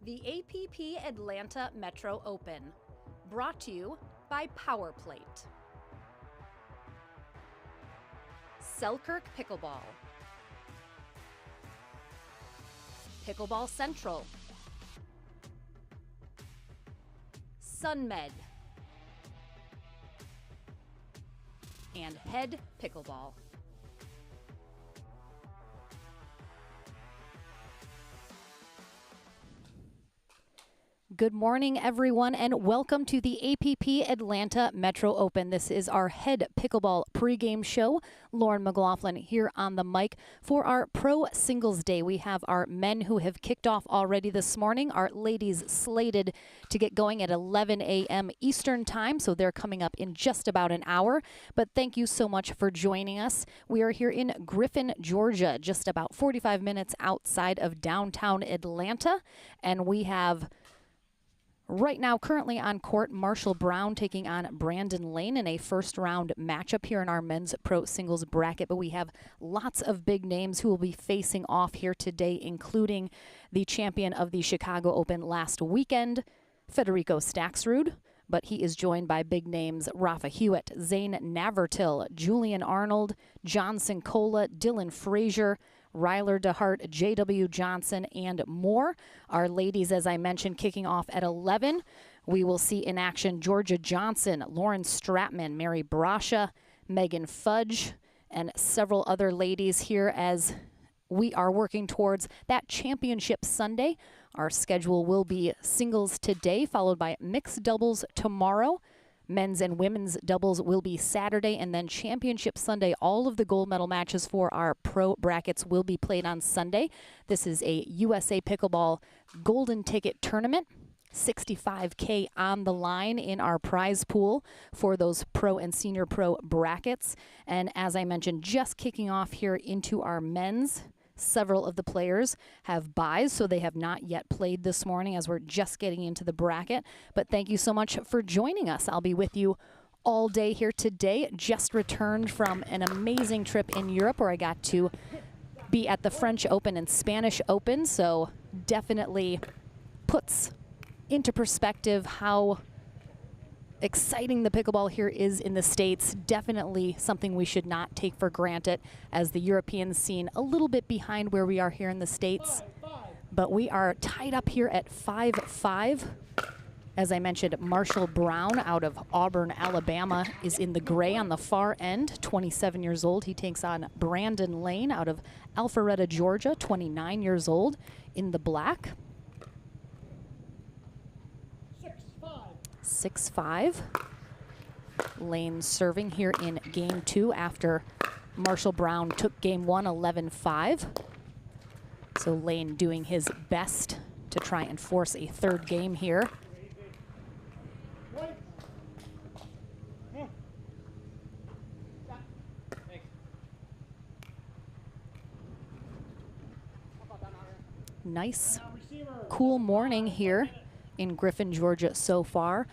The APP Atlanta Metro Open, brought to you by PowerPlate. Selkirk Pickleball. Pickleball Central. SunMed. And Head Pickleball. Good morning, everyone, and welcome to the APP Atlanta Metro Open. This is our Head Pickleball pregame show. Lauren McLaughlin here on the mic for our Pro Singles Day. We have our men who have kicked off already this morning, our ladies slated to get going at 11 a.m. Eastern Time, so they're coming up in just about an hour. But thank you so much for joining us. We are here in Griffin, Georgia, just about 45 minutes outside of downtown Atlanta, and we have right now, currently on court, Marshall Brown taking on Brandon Lane in a first-round matchup here in our men's pro singles bracket. But we have lots of big names who will be facing off here today, including the champion of the Chicago Open last weekend, Federico Staxrud. But he is joined by big names Rafa Hewitt, Zane Navratil, Julian Arnold, Johnson Cola, Dylan Frazier, Ryler DeHart, J.W. Johnson, and more. Our ladies, as I mentioned, kicking off at 11. We will see in action Georgia Johnson, Lauren Stratman, Mary Brusha, Megan Fudge, and several other ladies here as we are working towards that championship Sunday. Our schedule will be singles today, followed by mixed doubles tomorrow. Men's and women's doubles will be Saturday, and then Championship Sunday. All of the gold medal matches for our pro brackets will be played on Sunday. This is a USA Pickleball Golden Ticket Tournament. $65K on the line in our prize pool for those pro and senior pro brackets. And as I mentioned, just kicking off here into our men's. Several of the players have byes, so they have not yet played this morning as we're just getting into the bracket. But thank you so much for joining us. I'll be with you all day here today. Just returned from an amazing trip in Europe where I got to be at the French Open and Spanish Open, so definitely puts into perspective how exciting the pickleball here is in the States. Definitely something we should not take for granted, as the European scene a little bit behind where we are here in the States. But we are tied up here at 5-5. As I mentioned, Marshall Brown out of Auburn, Alabama is in the gray on the far end, 27 years old. He takes on Brandon Lane out of Alpharetta, Georgia, 29 years old, in the black. 6-5. Lane serving here in game 2 after Marshall Brown took game 1 11-5. So Lane doing his best to try and force a third game here. Nice, cool morning here in Griffin, Georgia so far.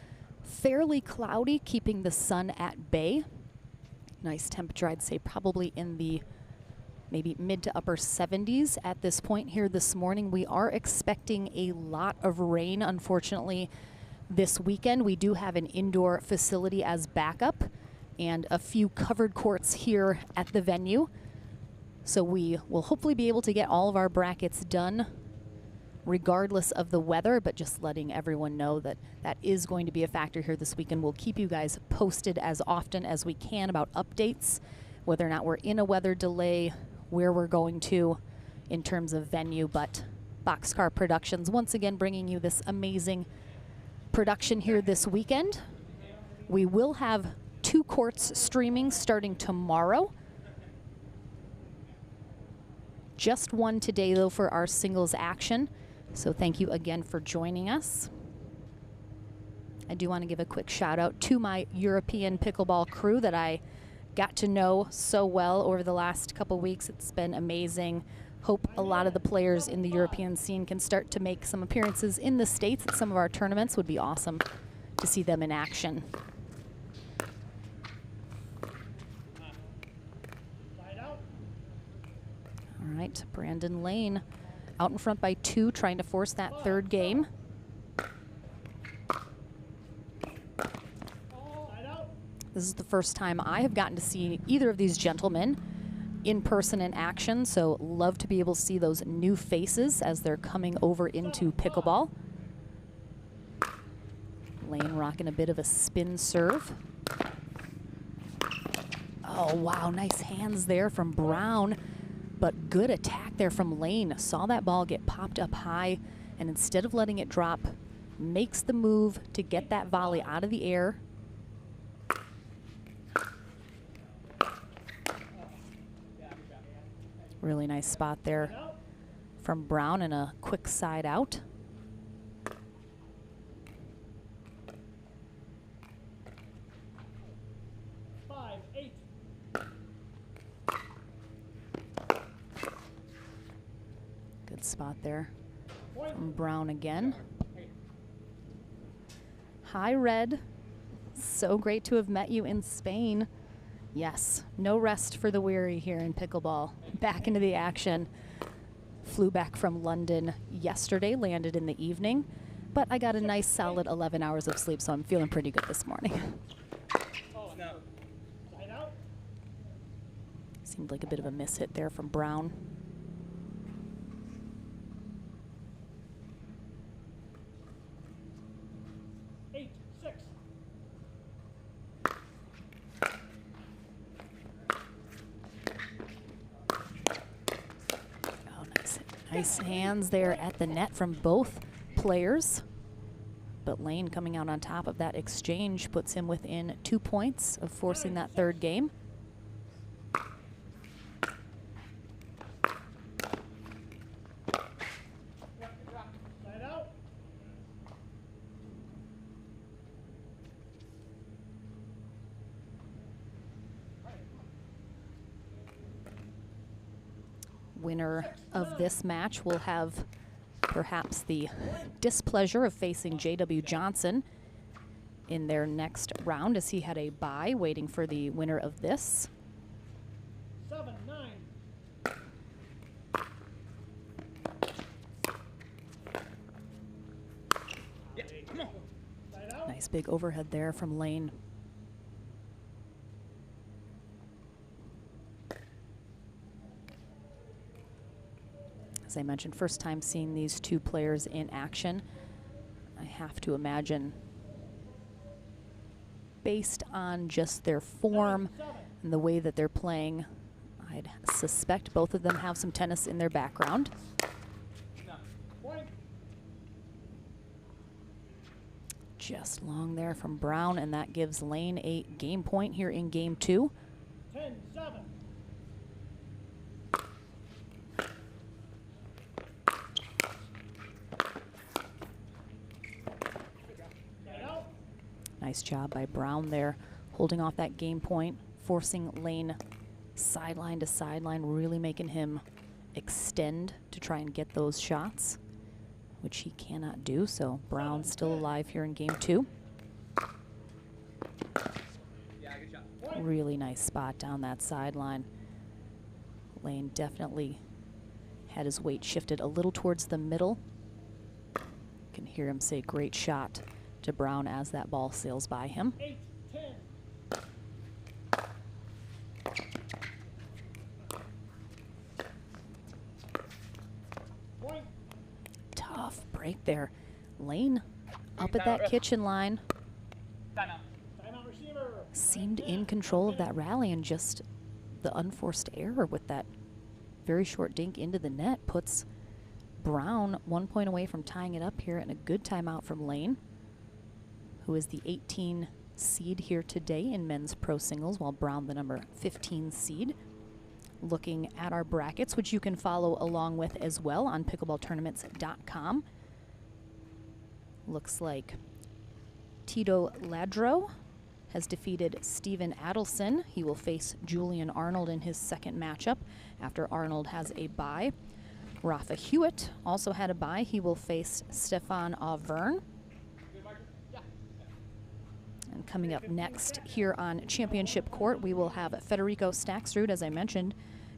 Fairly cloudy, keeping the sun at bay. Nice temperature, I'd say probably in the maybe mid to upper 70s at this point here this morning. We are expecting a lot of rain, unfortunately, this weekend. We do have an indoor facility as backup and a few covered courts here at the venue. So we will hopefully be able to get all of our brackets done regardless of the weather, but just letting everyone know that that is going to be a factor here this weekend. We'll keep you guys posted as often as we can about updates, whether or not we're in a weather delay, where we're going to in terms of venue. But Boxcar Productions once again bringing you this amazing production here this weekend. We will have 2 courts streaming starting tomorrow. Just one today, though, for our singles action. So thank you again for joining us. I do want to give a quick shout out to my European pickleball crew that I got to know so well over the last couple weeks. It's been amazing. Hope a lot of the players in the European scene can start to make some appearances in the States at some of our tournaments. Would be awesome to see them in action. All right, Brandon Lane out in front by 2, trying to force that third game. This is the first time I have gotten to see either of these gentlemen in person in action, so love to be able to see those new faces as they're coming over into pickleball. Lane rocking a bit of a spin serve. Oh, wow, nice hands there from Brown, but good attack there from Lane. Saw that ball get popped up high, and instead of letting it drop, makes the move to get that volley out of the air. Really nice spot there from Brown and a quick side out. Good spot there from Brown again. Hi, Red. So great to have met you in Spain. Yes, no rest for the weary here in pickleball. Back into the action. Flew back from London yesterday, landed in the evening, but I got a nice solid 11 hours of sleep, so I'm feeling pretty good this morning. Seemed like a bit of a miss hit there from Brown. Nice hands there at the net from both players. But Lane coming out on top of that exchange puts him within 2 points of forcing that third game. Winner of this match will have perhaps the displeasure of facing J.W. Johnson in their next round, as he had a bye waiting for the winner of this. 7-9. Yeah, come on. Nice big overhead there from Lane. As I mentioned, first time seeing these two players in action. I have to imagine, based on just their form and the way that they're playing, I'd suspect both of them have some tennis in their background. Just long there from Brown, and that gives Lane a game point here in game 2. 10-7. Nice job by Brown there, holding off that game point, forcing Lane sideline to sideline, really making him extend to try and get those shots, which he cannot do. So Brown still alive here in game 2. Yeah, good shot. Really nice spot down that sideline. Lane definitely had his weight shifted a little towards the middle. You can hear him say great shot to Brown as that ball sails by him. 8-10. Tough break there. Lane up at that kitchen line. Timeout. Timeout receiver. Seemed in control of that rally, and just the unforced error with that very short dink into the net puts Brown 1 point away from tying it up here, and a good timeout from Lane, who is the 18 seed here today in men's pro singles, while Brown the number 15 seed. Looking at our brackets, which you can follow along with as well on pickleballtournaments.com. Looks like Tito Ladro has defeated Steven Adelson. He will face Julian Arnold in his second matchup after Arnold has a bye. Rafa Hewitt also had a bye. He will face Stefan Auvergne. And coming up next here on Championship Court, we will have Federico Staxrud, as I mentioned,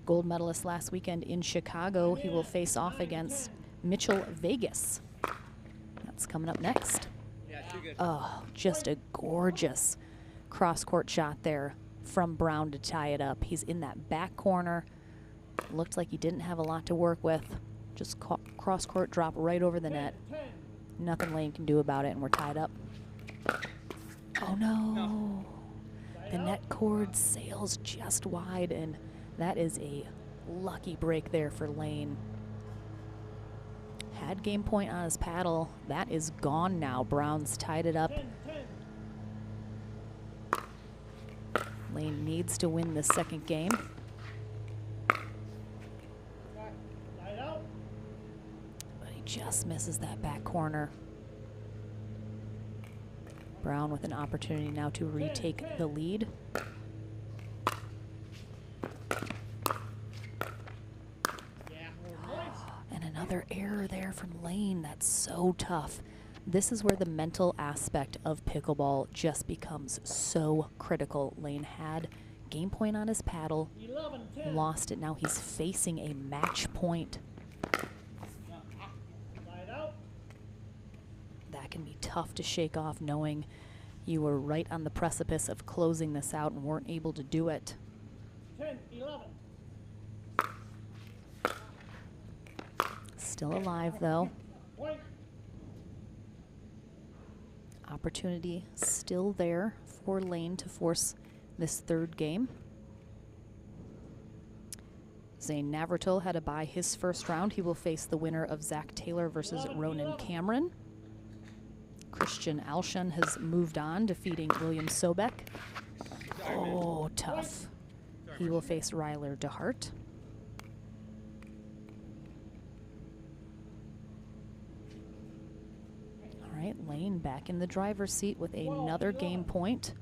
gold medalist last weekend in Chicago. He will face off against Mitchell Vegas. That's coming up next. Oh, just a gorgeous cross-court shot there from Brown to tie it up. He's in that back corner. Looked like he didn't have a lot to work with. Just cross-court drop right over the net. Nothing Lane can do about it, and we're tied up. Oh, no. The net cord sails just wide, and that is a lucky break there for Lane. Had game point on his paddle. That is gone now. Brown's tied it up. Lane needs to win the second game. But he just misses that back corner. Brown with an opportunity now to retake the lead. And another error there from Lane. That's so tough. This is where the mental aspect of pickleball just becomes so critical. Lane had game point on his paddle, lost it. Now he's facing a match point. That can be tough to shake off, knowing you were right on the precipice of closing this out and weren't able to do it. 10-11. Still alive, though. Opportunity still there for Lane to force this third game. Zane Navratil had to buy his first round. He will face the winner of Zach Taylor versus Ronan Cameron. Christian Alshon has moved on, defeating William Sobek. Oh, tough. He will face Ryler DeHart. All right, Lane back in the driver's seat with another game point.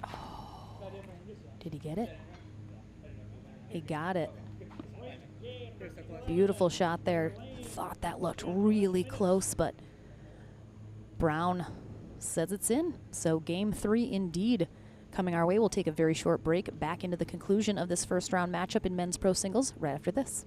Oh, did he get it? He got it. Beautiful shot there. Thought that looked really close, but Brown says it's in. So game 3 indeed coming our way. We'll take a very short break, back into the conclusion of this first round matchup in men's pro singles right after this.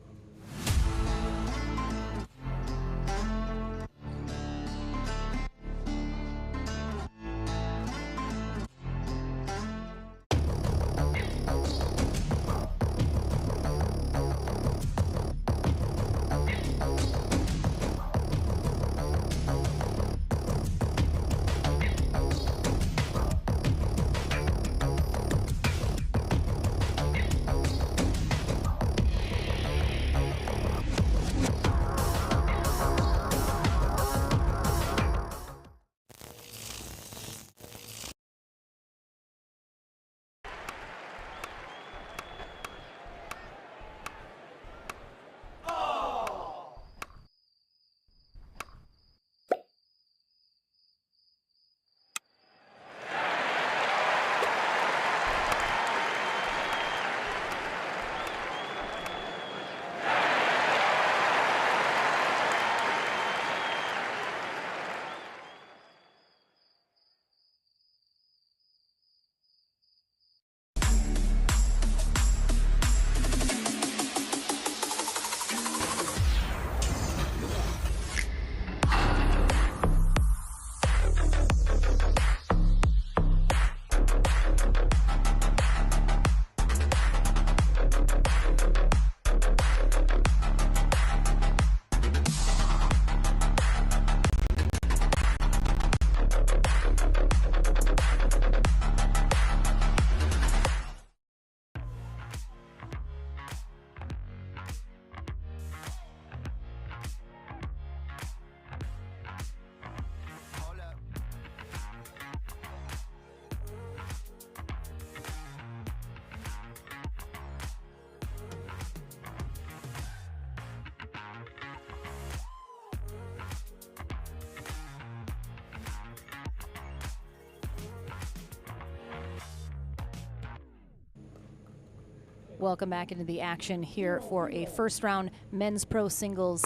Welcome back into the action here for a first round men's pro singles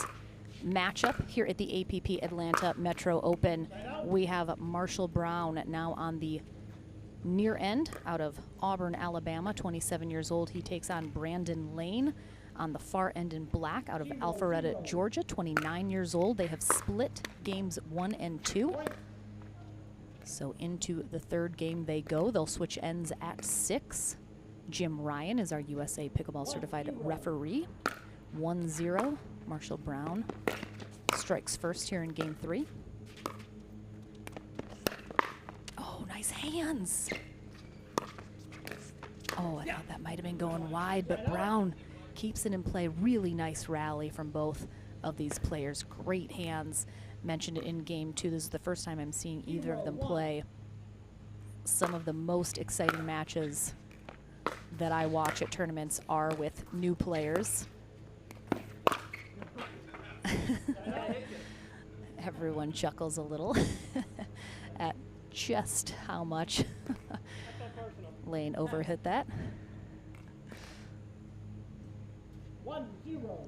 matchup here at the APP Atlanta Metro Open. We have Marshall Brown now on the near end out of Auburn, Alabama, 27 years old. He takes on Brandon Lane on the far end in black out of Alpharetta, Georgia, 29 years old. They have split games 1 and 2. So into the third game they go. They'll switch ends at 6. Jim Ryan is our USA Pickleball Certified referee. 1-0. Marshall Brown strikes first here in game 3. Oh, nice hands. Oh, I thought that might have been going wide, but Brown keeps it in play. Really nice rally from both of these players. Great hands. Mentioned it in game 2. This is the first time I'm seeing either of them play. Some of the most exciting matches that I watch at tournaments are with new players. Everyone chuckles a little at just how much Lane overhit that. 1-0.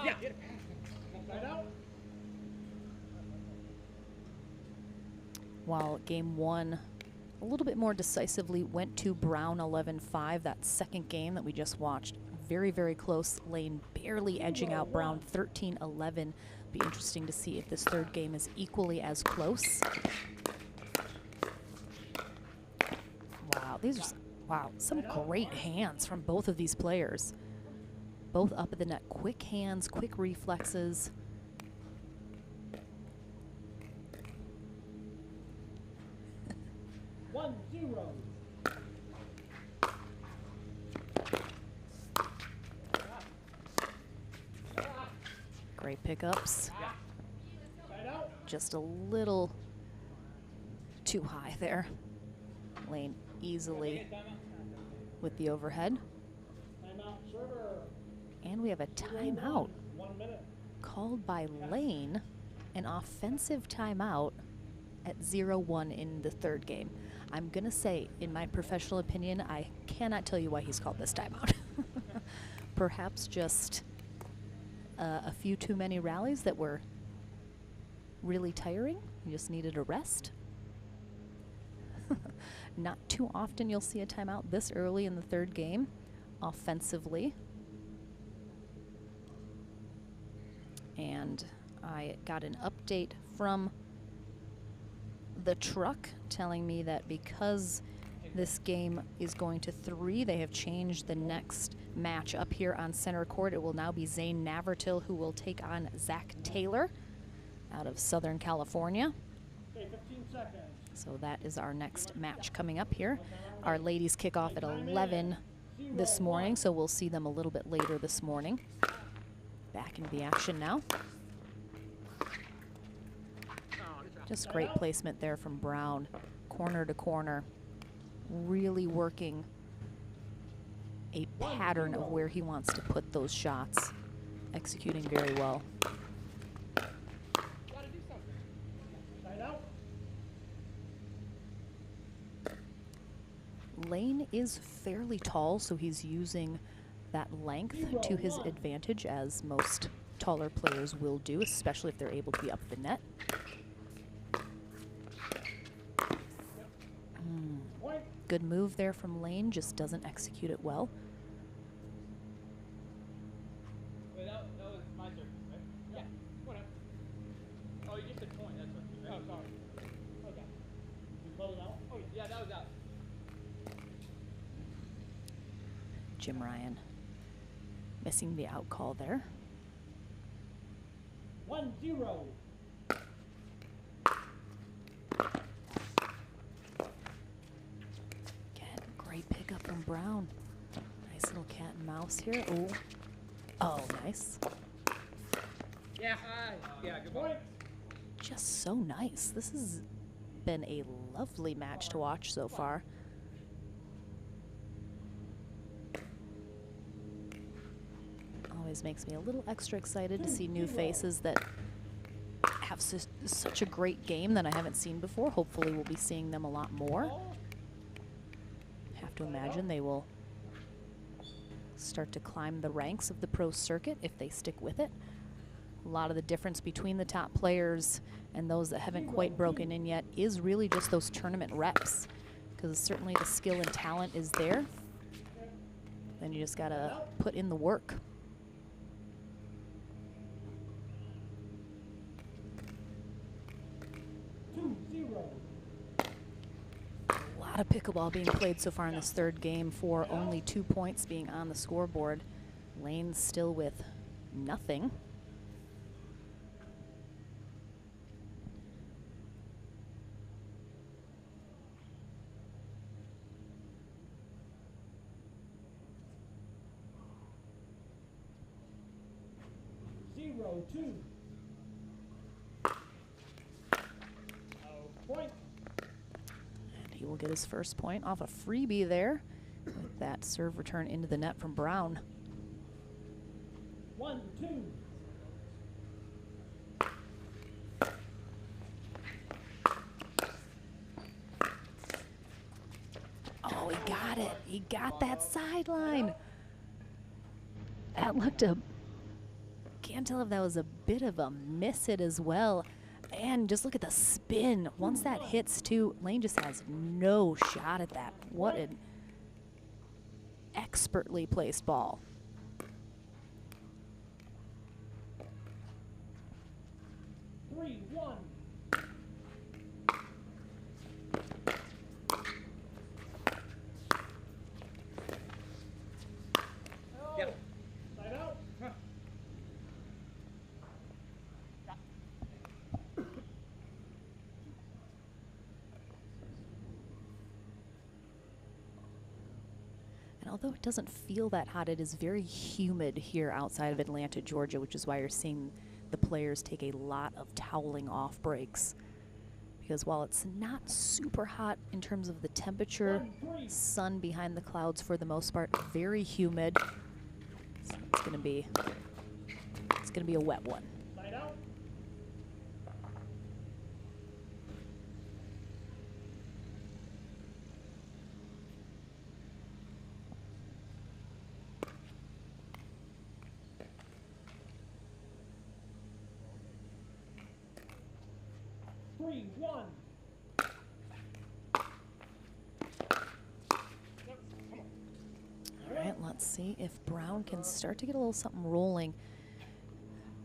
Yeah. Get it. Side out. While game 1 a little bit more decisively went to Brown 11-5, that second game that we just watched, very, very close. Lane barely edging out Brown 13-11. Be interesting to see if this third game is equally as close. Wow, some great hands from both of these players. Both up at the net, quick hands, quick reflexes. Great pickups. Just a little too high there. Lane easily with the overhead. And we have a timeout called by Lane, an offensive timeout at 0-1 in the third game. I'm gonna say, in my professional opinion, I cannot tell you why he's called this timeout. Perhaps just a few too many rallies that were really tiring. You just needed a rest. Not too often you'll see a timeout this early in the third game, offensively. And I got an update from the truck telling me that because this game is going to 3, they have changed the next match up here on center court. It will now be Zane Navratil, who will take on Zach Taylor out of Southern California. Okay, 15 seconds. So that is our next match coming up here. Our ladies kick off at 11 this morning, so we'll see them a little bit later this morning. Back into the action now. Just great placement there from Brown, corner to corner, really working a pattern of where he wants to put those shots, executing very well. Lane is fairly tall, so he's using that length to his advantage, as most taller players will do, especially if they're able to be up the net. Good move there from Lane, just doesn't execute it well. Wait, that was my service, right? Yeah. Whatever. Oh, you just said point. That's what. Right? Oh, sorry. Okay. You close it out? Oh, yeah, that was out. Jim Ryan missing the out call there. 1-0. Great pickup from Brown. Nice little cat and mouse here. Ooh. Oh, nice. Yeah. Yeah, good point. Just so nice. This has been a lovely match to watch so far. Always makes me a little extra excited to see new faces that have such a great game that I haven't seen before. Hopefully we'll be seeing them a lot more. Have to imagine they will start to climb the ranks of the pro circuit if they stick with it. A lot of the difference between the top players and those that haven't quite broken in yet is really just those tournament reps, because certainly the skill and talent is there. Then you just gotta put in the work. A lot of pickleball being played so far in this third game for only 2 points being on the scoreboard. Lane's still with nothing. Two. Point. And he will get his first point off a freebie there with that serve return into the net from Brown. 1-2. Oh, he got it. He got that sideline. That looked a... Can't tell if that was a bit of a miss hit as well. And just look at the spin. Once that hits too, Lane just has no shot at that. What an expertly placed ball. Yep. Side out. And although it doesn't feel that hot, it is very humid here outside of Atlanta, Georgia, which is why you're seeing the players take a lot of toweling off breaks. Because while it's not super hot in terms of the temperature, sun behind the clouds for the most part, very humid. So it's gonna be a wet one. Side out. Three, one. All right, let's see if Brown can start to get a little something rolling.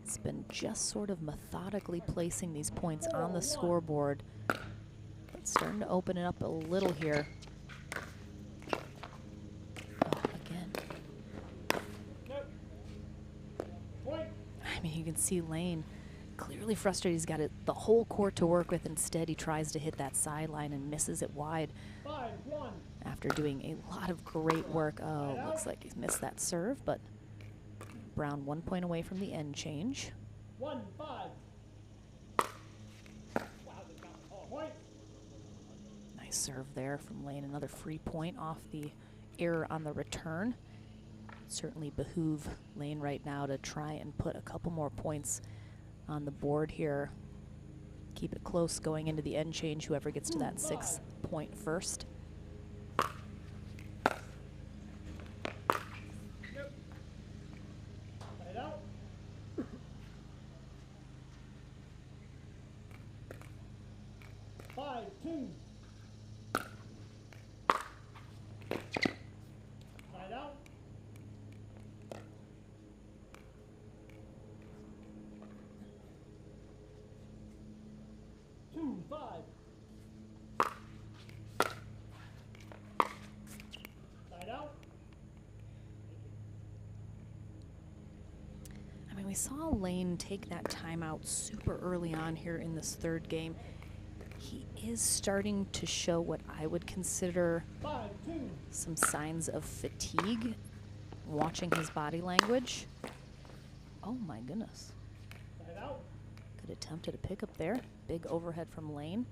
It's been just sort of methodically placing these points on the scoreboard, but starting to open it up a little here. Oh, again. I mean, you can see Lane clearly frustrated. He's got the whole court to work with. Instead, he tries to hit that sideline and misses it wide. 5-1. After doing a lot of great work. Oh, looks like he's missed that serve, but Brown 1 point away from the end change. 1-5. Point. Nice serve there from Lane. Another free point off the error on the return. Certainly behoove Lane right now to try and put a couple more points on the board here. Keep it close going into the end change, whoever gets to that 6 point first. Side out. Five, two. Side out. Two, five. Side out. I mean, we saw Lane take that timeout super early on here in this third game. He is starting to show what I would consider 5-2. some signs of fatigue, watching his body language. Oh my goodness. Side out. Good attempt at a pickup there. Big overhead from Lane.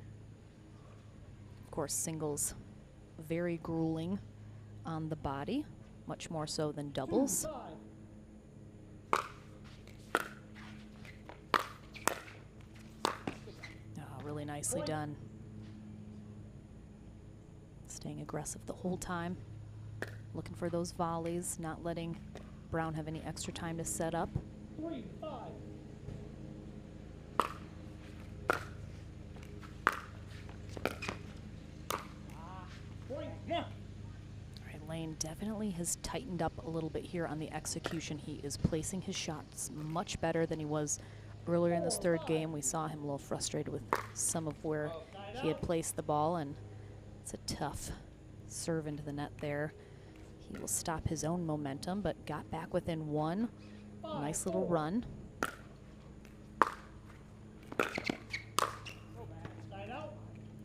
Of course, singles very grueling on the body, much more so than doubles. 2-5. Oh, really nicely done. Staying aggressive the whole time. Looking for those volleys, not letting Brown have any extra time to set up. 3-5. Lane definitely has tightened up a little bit here on the execution. He is placing his shots much better than he was earlier in this third game. We saw him a little frustrated with some of where he had placed the ball, and it's a tough serve into the net there. He will stop his own momentum, but got back within one. Nice little run.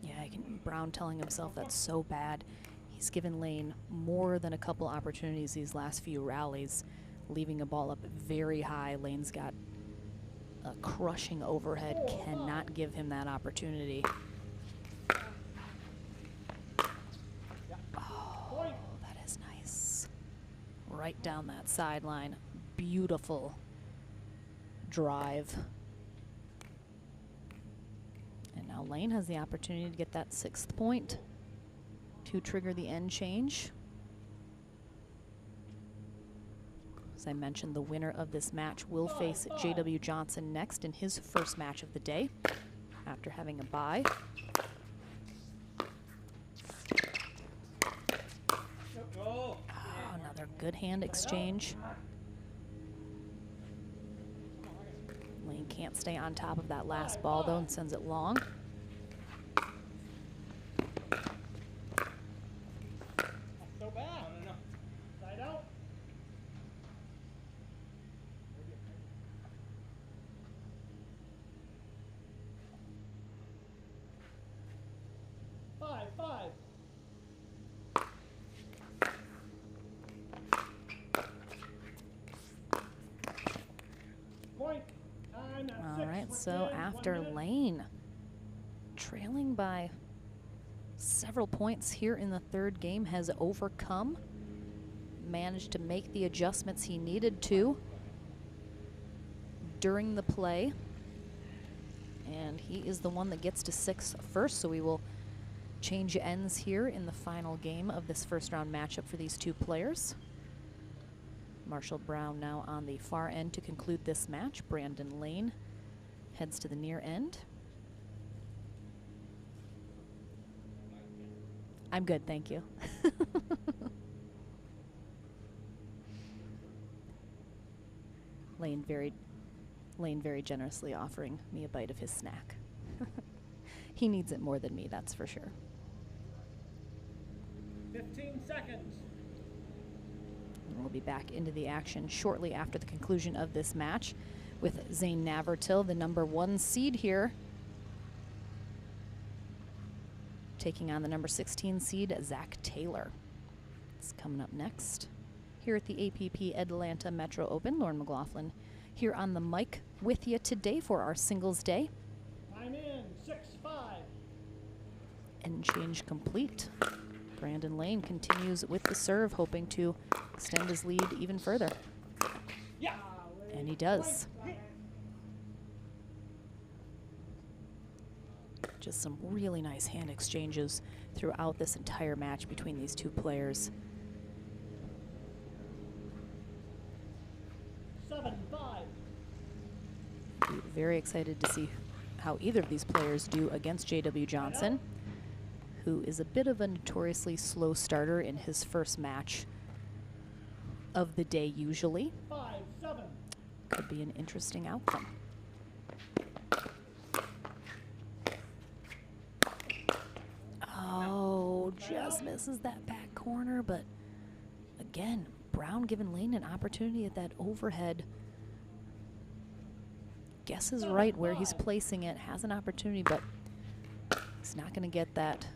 Yeah, Brown telling himself that's so bad. He's given Lane more than a couple opportunities these last few rallies, leaving a ball up very high. Lane's got a crushing overhead, cannot give him that opportunity. Oh, that is nice. Right down that sideline. Beautiful drive. And now Lane has the opportunity to get that 6th point to trigger the end change. As I mentioned, the winner of this match will face J.W. Johnson next in his first match of the day after having a bye. Oh, another good hand exchange. Lane can't stay on top of that last ball, though, and sends it long. So bad. No. Side out. Five. Point. All right, so after Lane trailing by several points here in the third game, has overcome, managed to make the adjustments he needed to during the play, and he is the one that gets to 6 first, so we will change ends here in the final game of this first round matchup for these two players. Marshall Brown now on the far end to conclude this match. Brandon Lane heads to the near end. I'm good, thank you. Lane very generously offering me a bite of his snack. He needs it more than me, that's for sure. 15 seconds. And we'll be back into the action shortly after the conclusion of this match with Zane Navratil, the #1 seed here, taking on the #16 seed, Zach Taylor. It's coming up next here at the APP Atlanta Metro Open. Lauren McLaughlin here on the mic with you today for our singles day. Time in. 6-5. End change complete. Brandon Lane continues with the serve, hoping to extend his lead even further. Yeah. And he does. Just some really nice hand exchanges throughout this entire match between these two players. 7-5. Very excited to see how either of these players do against J.W. Johnson, who is a bit of a notoriously slow starter in his first match of the day usually. 5-7. Could be an interesting outcome. Oh, just misses that back corner, but again, Brown giving Lane an opportunity at that overhead. Guesses right where he's placing it, has an opportunity, but he's not going to get that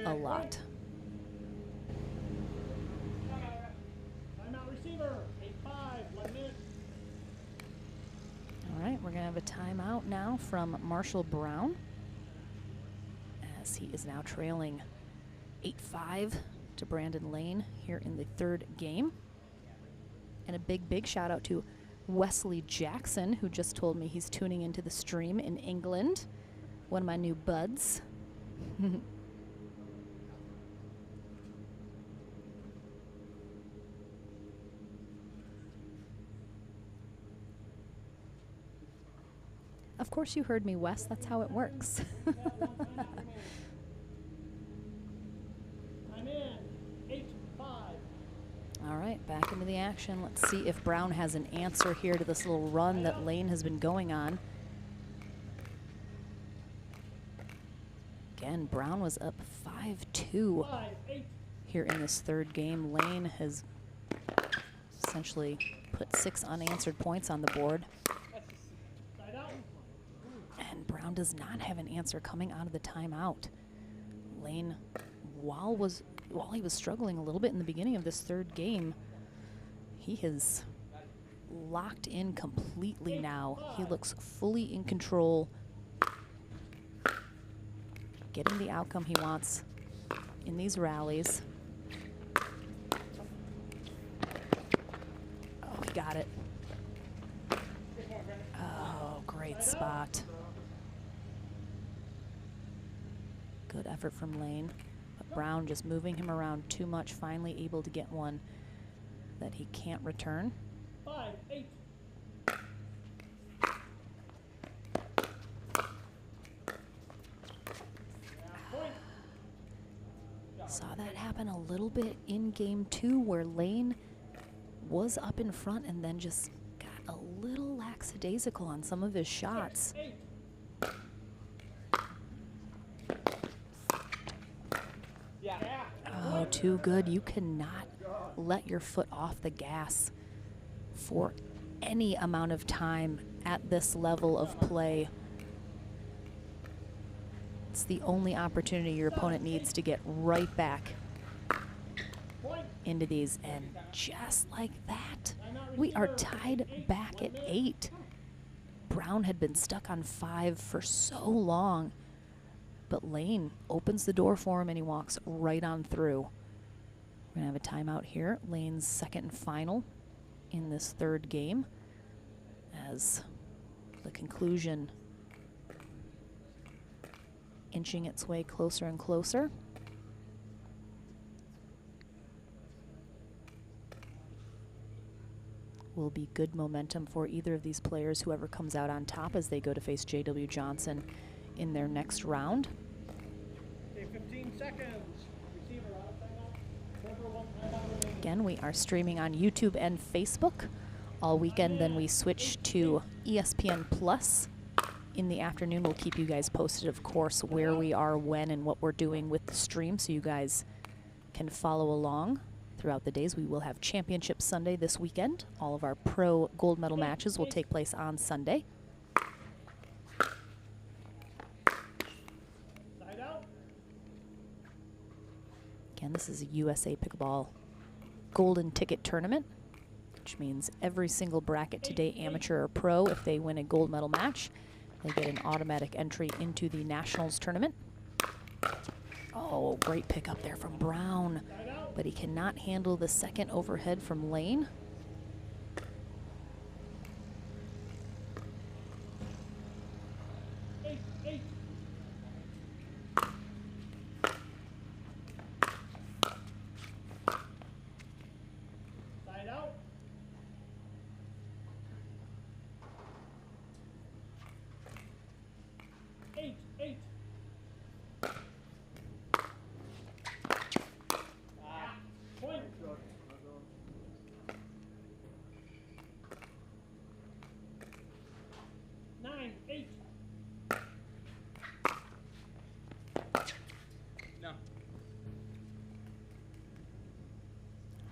a lot. Timeout receiver. 8-5. 1 minute. All right, we're going to have a timeout now from Marshall Brown, as he is now trailing 8-5 to Brandon Lane here in the third game. And a big shout out to Wesley Jackson, who just told me he's tuning into the stream in England. One of my new buds. Of course you heard me, Wes. That's how it works. All right, back into the action. Let's see if Brown has an answer here to this little run that Lane has been going on. Again, Brown was up 5-2 here in this third game. Lane has essentially put 6 unanswered points on the board. And Brown does not have an answer coming out of the timeout. Lane, while he was struggling a little bit in the beginning of this third game, he has locked in completely now. He looks fully in control, getting the outcome he wants in these rallies. Oh, he got it. Oh, great spot. Good effort from Lane. But Brown just moving him around too much, finally able to get one that he can't return. 5-8. Saw that happen a little bit in game 2 where Lane was up in front and then just got a little lackadaisical on some of his shots. 6-8. Oh, too good. You cannot let your foot off the gas for any amount of time at this level of play. It's the only opportunity your opponent needs to get right back into these. And just like that, we are tied back at 8. Brown had been stuck on 5 for so long, but Lane opens the door for him and he walks right on through. We're gonna have a timeout here. Lane's second and final in this third game, as the conclusion inching its way closer and closer. Will be good momentum for either of these players, whoever comes out on top, as they go to face J.W. Johnson in their next round. Okay, 15 seconds. Receiver out of timeout. Number 1 timeout remaining. Again, we are streaming on YouTube and Facebook all weekend. Then we switch to ESPN Plus in the afternoon. We'll keep you guys posted, of course, where we are, when, and what we're doing with the stream, so you guys can follow along throughout the days. We will have Championship Sunday this weekend. All of our pro gold medal matches will take place on Sunday. Side out. Again, this is a USA Pickleball Golden Ticket Tournament, which means every single bracket today, amateur or pro, if they win a gold medal match, they get an automatic entry into the Nationals tournament. Oh, great pickup there from Brown, but he cannot handle the second overhead from Lane. Side out. 8-8. Point. 9-8. No. All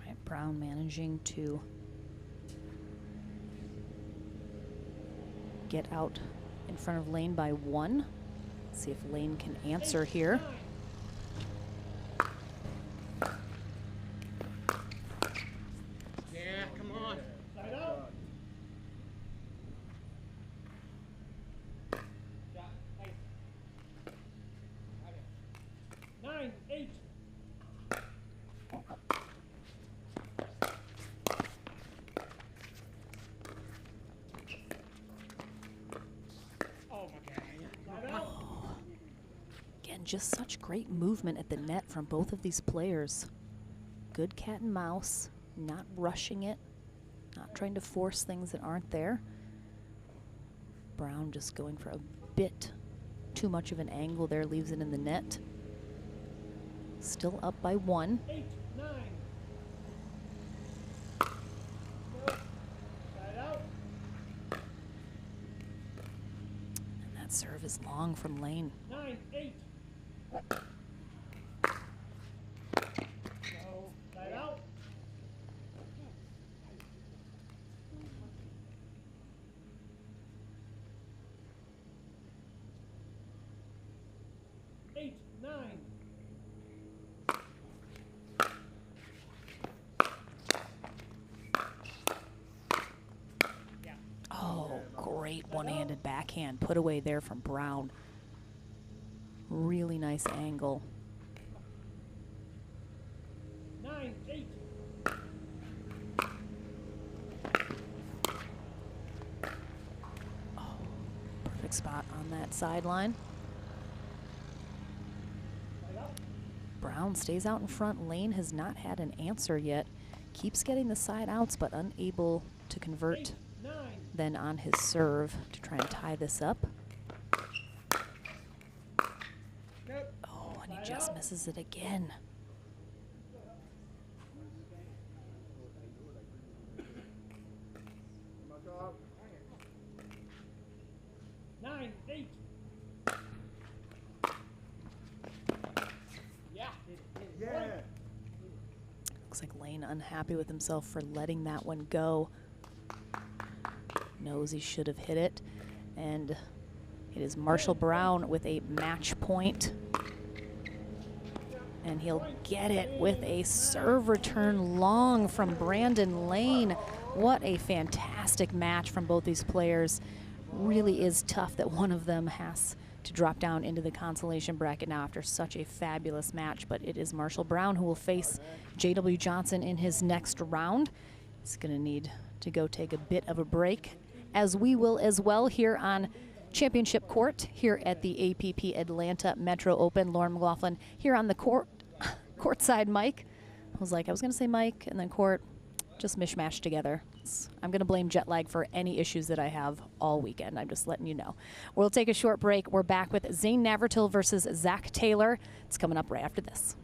right, Brown managing to get out in front of Lane by 1. See if Lane can answer here. 9. Yeah, come on. Side out. Shot. Hey. Okay. 9-8. Oh my God. Side out. Again, just such great movement at the net from both of these players. Good cat and mouse, not rushing it, not trying to force things that aren't there. Brown just going for a bit too much of an angle there, leaves it in the net. Still up by 1. 8-9. That serve is long from Lane. 9-8. So, side out. Eight, 9. Oh, great one-handed backhand put away there from Brown. Really nice angle. 9-8. Perfect spot on that sideline. Brown stays out in front. Lane has not had an answer yet. Keeps getting the side outs, but unable to convert 8, 9. then on his serve to try and tie this up. Nope. Oh, and he just misses it again. Nine, 8. Yeah. Looks like Lane unhappy with himself for letting that one go. Knows he should have hit it. And it is Marshall Brown with a match point. And he'll get it with a serve return long from Brandon Lane. What a fantastic match from both these players. Really is tough that one of them has to drop down into the consolation bracket now after such a fabulous match, but it is Marshall Brown who will face J.W. Johnson in his next round. He's going to need to go take a bit of a break, as we will as well here on Championship Court here at the APP Atlanta Metro Open. Lauren McLaughlin here on the courtside mic. I was going to say mic and then court, just mishmashed together. I'm going to blame jet lag for any issues that I have all weekend. I'm just letting you know. We'll take a short break. We're back with Zane Navratil versus Zach Taylor. It's coming up right after this.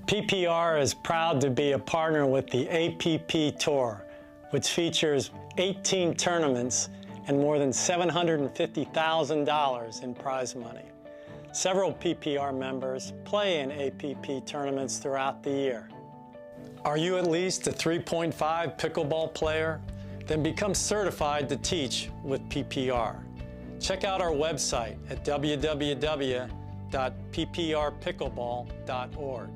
PPR is proud to be a partner with the APP Tour, which features 18 tournaments and more than $750,000 in prize money. Several PPR members play in APP tournaments throughout the year. Are you at least a 3.5 pickleball player? Then become certified to teach with PPR. Check out our website at www.pprpickleball.org.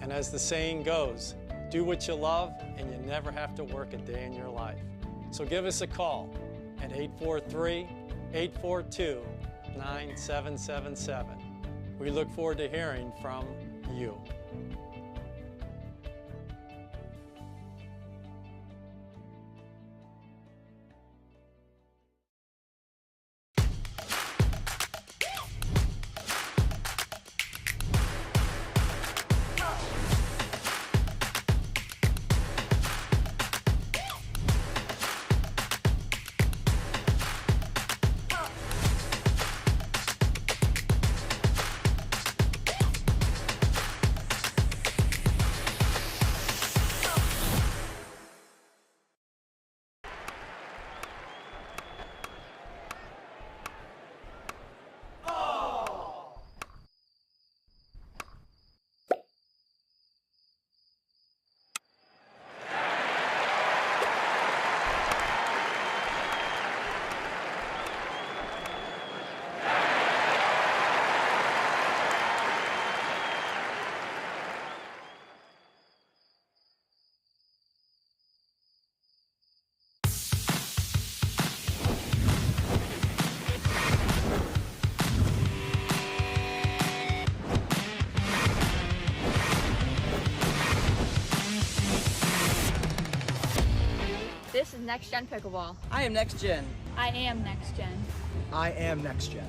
And as the saying goes, do what you love and you never have to work a day in your life. So give us a call at 843-842-9777. We look forward to hearing from you. This is Next Gen Pickleball. I am Next Gen. I am Next Gen. I am Next Gen.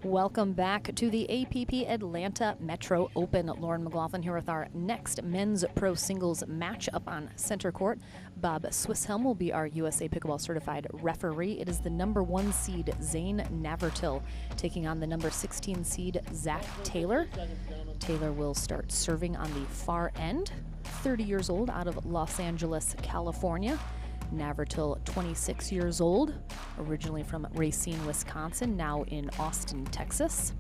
Welcome back to the APP Atlanta Metro Open. Lauren McLaughlin here with our next men's pro singles match up on center court. Bob Swisshelm will be our USA Pickleball certified referee. It is the #1 seed Zane Navratil taking on the #16 seed Zach Taylor. Taylor will start serving on the far end. 30 years old, out of Los Angeles, California. Navratil, 26 years old, originally from Racine, Wisconsin, now in Austin, Texas.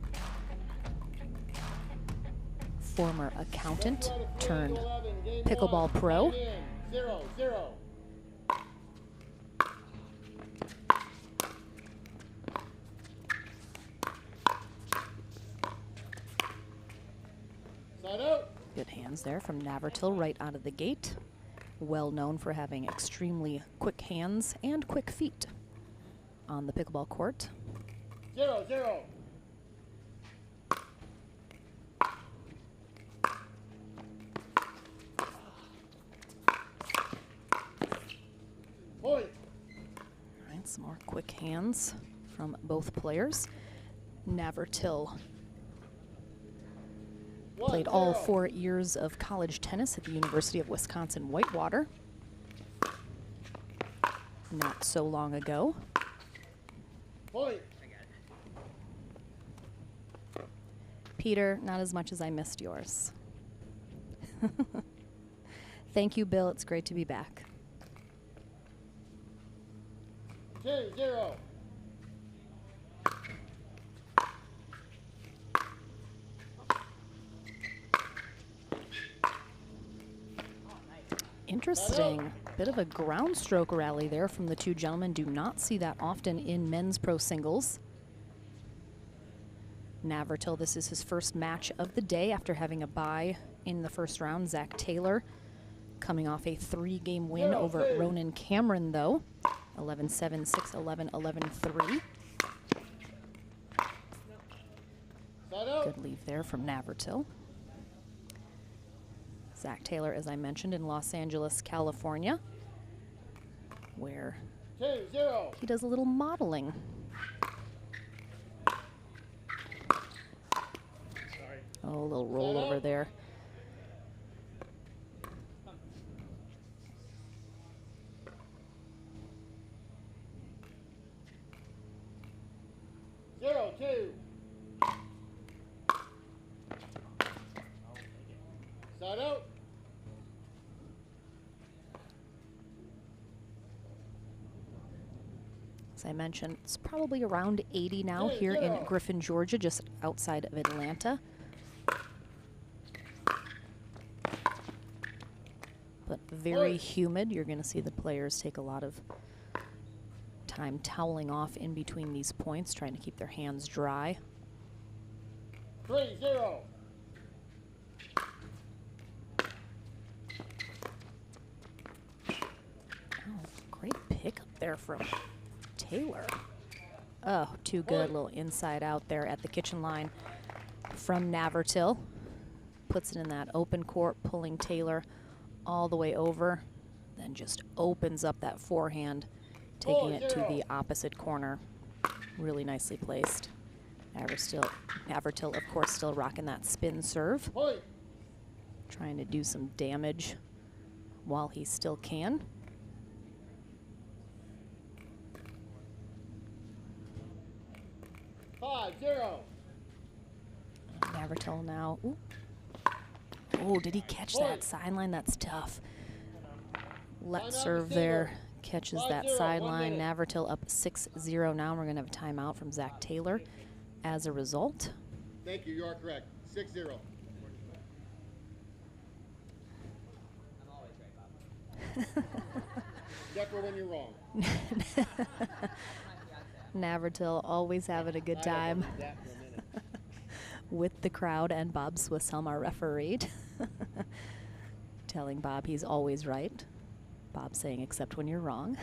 Former accountant turned pickleball pro. 0-0. Side out. Good hands there from Navratil right out of the gate. Well known for having extremely quick hands and quick feet on the pickleball court. 0-0. Some more quick hands from both players. Navratil played all 4 years of college tennis at the University of Wisconsin-Whitewater not so long ago. Peter, not as much as I missed yours. Thank you, Bill. It's great to be back. 2-0. Interesting. Bit of a ground stroke rally there from the two gentlemen. Do not see that often in men's pro singles. Navratil, this is his first match of the day after having a bye in the first round. Zach Taylor coming off a 3-game win over Ronan Cameron, though. 11-7, 6-11, 11-3. Good leave there from Navratil. Zach Taylor, as I mentioned, in Los Angeles, California, where he does a little modeling. Oh, a little rollover there. Side out. As I mentioned, it's probably around 80 now here in Griffin, Georgia, just outside of Atlanta. But very humid. You're going to see the players take a lot of time toweling off in between these points, trying to keep their hands dry. 3-0. Oh, great pickup there from Taylor. Oh, too good. Little inside out there at the kitchen line from Navratil. Puts it in that open court, pulling Taylor all the way over. Then just opens up that forehand, taking it to the opposite corner. Really nicely placed. Navratil, of course, still rocking that spin serve. Trying to do some damage while he still can. Navratil now. Ooh. Oh, did he catch that sideline? That's tough. Let serve there. Catches that sideline. Navratil up 6-0 now. We're going to have a timeout from Zach Taylor as a result. Thank you. You are correct. 6-0. Except for when you're wrong. Navratil always having a good time with the crowd and Bob Swisshelm, our referee, telling Bob he's always right. Bob saying, except when you're wrong.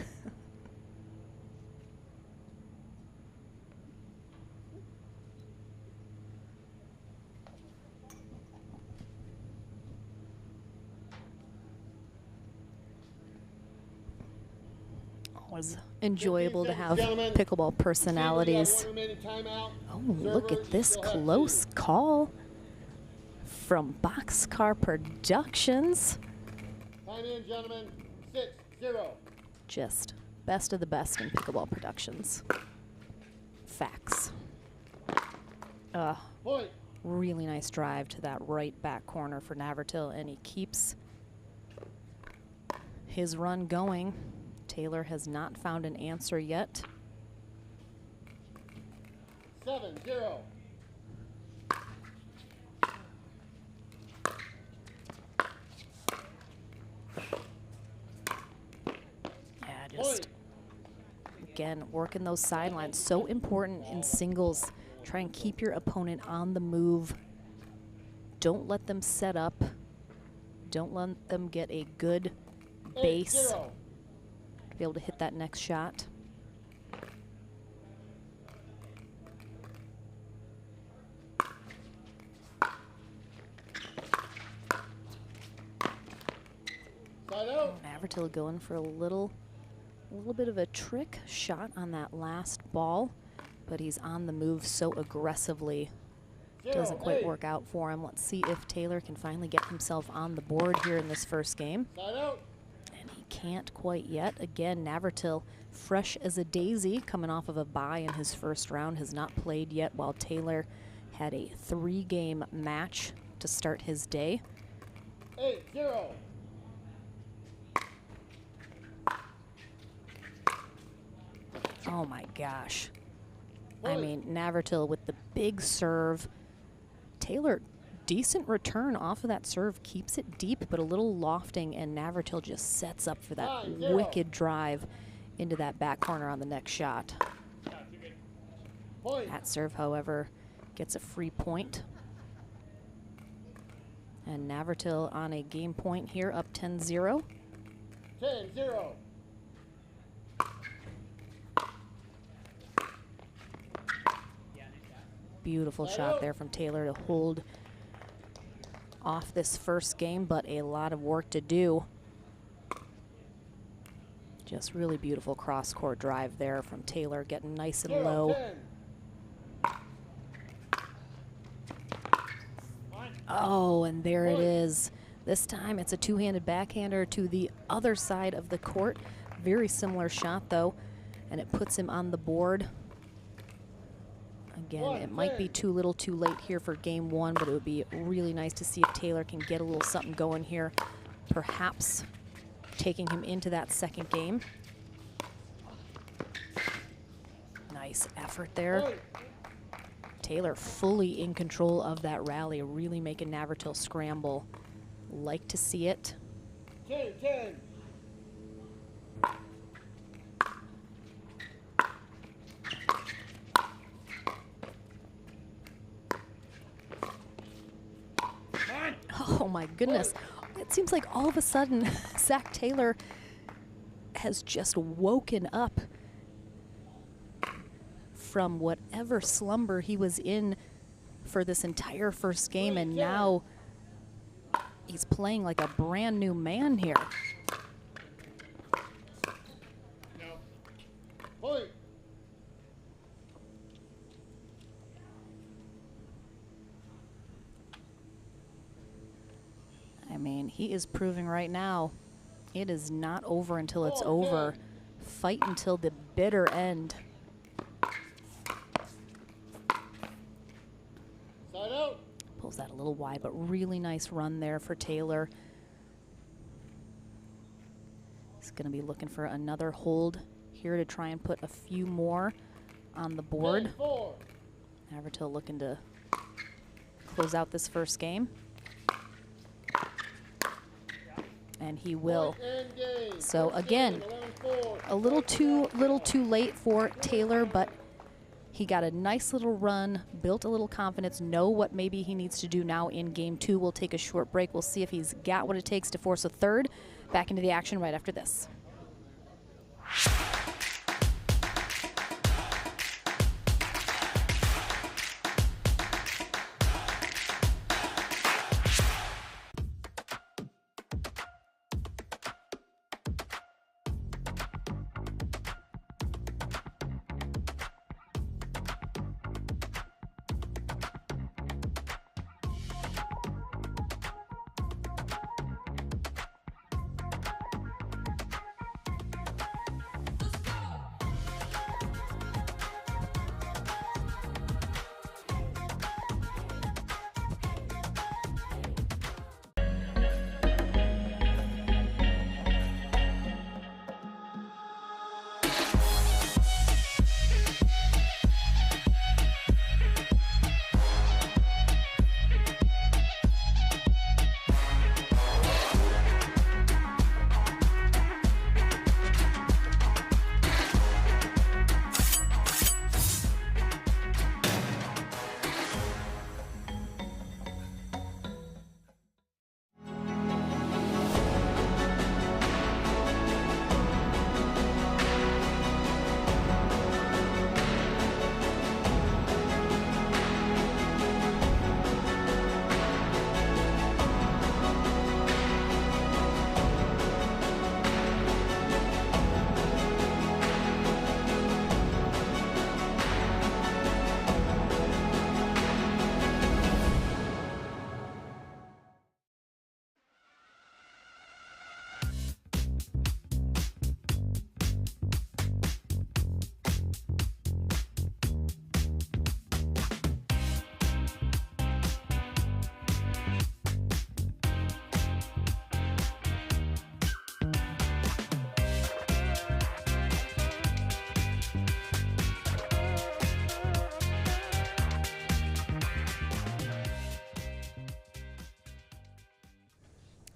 Always enjoyable to have pickleball personalities. Oh, look at this close call from Boxcar Productions. Time in, gentlemen. 6-0. Just best of the best in pickleball productions. Facts. Really nice drive to that right back corner for Navratil, and he keeps his run going. Taylor has not found an answer yet. 7-0. Yeah, just again working those sidelines. So important in singles. Try and keep your opponent on the move. Don't let them set up. Don't let them get a good base. Be able to hit that next shot. Navratil going for a little A little bit of a trick shot on that last ball, but he's on the move so aggressively. Doesn't quite work out for him. Let's see if Taylor can finally get himself on the board here in this first game. And he can't quite yet. Again, Navratil, fresh as a daisy, coming off of a bye in his first round, has not played yet, while Taylor had a 3-game match to start his day. 8-0. Oh my gosh. I mean, Navratil with the big serve. Taylor, decent return off of that serve, keeps it deep, but a little lofting, and Navratil just sets up for that wicked drive into that back corner on the next shot. That serve, however, gets a free point. And Navratil on a game point here, up 10-0. 10-0. Beautiful shot there from Taylor to hold off this first game, but a lot of work to do. Just really beautiful cross-court drive there from Taylor, getting nice and low. Oh, and there it is. This time it's a two-handed backhander to the other side of the court. Very similar shot, though, and it puts him on the board. Again, it might be too little too late here for game one, but it would be really nice to see if Taylor can get a little something going here, perhaps taking him into that second game. Nice effort there. Taylor fully in control of that rally, really making Navratil scramble. Like to see it. 10-10. Oh my goodness. It seems like all of a sudden Zach Taylor has just woken up from whatever slumber he was in for this entire first game, and now he's playing like a brand new man here. I mean, he is proving right now it is not over until it's over. Fight until the bitter end. Side out. Pulls that a little wide, but really nice run there for Taylor. He's going to be looking for another hold here to try and put a few more on the board. 10-4. Navratil looking to close out this first game. And he will. So again, a little too late for Taylor, but he got a nice little run, built a little confidence, know what maybe he needs to do now in game two. We'll take a short break. We'll see if he's got what it takes to force a third. Back into the action right after this.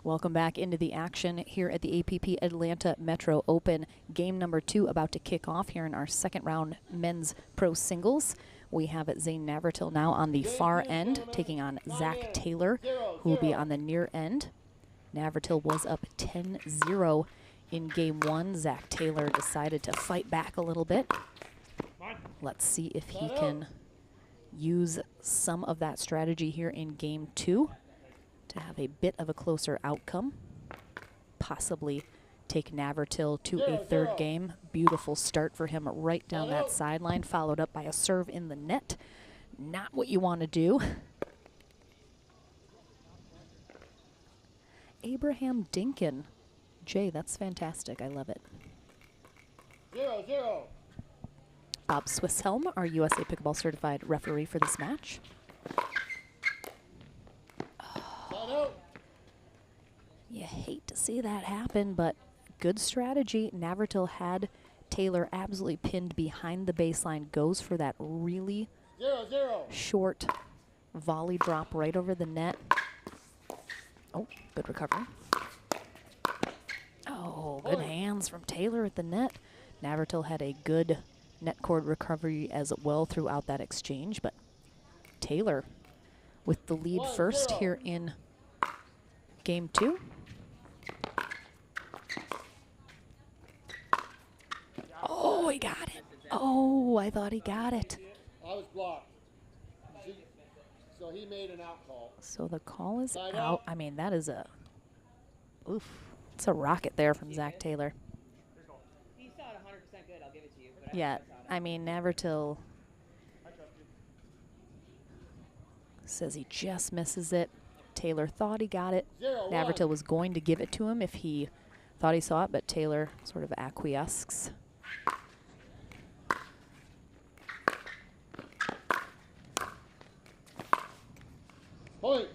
Welcome back into the action here at the APP Atlanta Metro Open. Game number 2 about to kick off here in our second round men's pro singles. We have Zane Navratil now on the far end, taking on Zach Taylor, who will be on the near end. Navratil was up 10-0 in game 1. Zach Taylor decided to fight back a little bit. Let's see if he can use some of that strategy here in game 2 to have a bit of a closer outcome. Possibly take Navratil to a third game. Beautiful start for him right down that sideline, followed up by a serve in the net. Not what you want to do. Abraham Dinkin. Jay, that's fantastic. I love it. 0-0. Bob Swisshelm, our USA Pickleball certified referee for this match. You hate to see that happen, but good strategy. Navratil had Taylor absolutely pinned behind the baseline, goes for that really 0-0. short volley drop right over the net. Oh, good recovery. Oh, good hands from Taylor at the net. Navratil had a good net cord recovery as well throughout that exchange, but Taylor with the lead first here in game 2. Oh, he got it. Oh, I thought he got it. I was blocked. So he made an out call. So the call is out. I mean, that is a, oof. It's a rocket there from Zach Taylor. He saw it 100% good. I'll give it to you. But Yeah, I mean, Navratil says he just misses it. Taylor thought he got it. Navratil was going to give it to him if he thought he saw it, but Taylor sort of acquiesces. Point.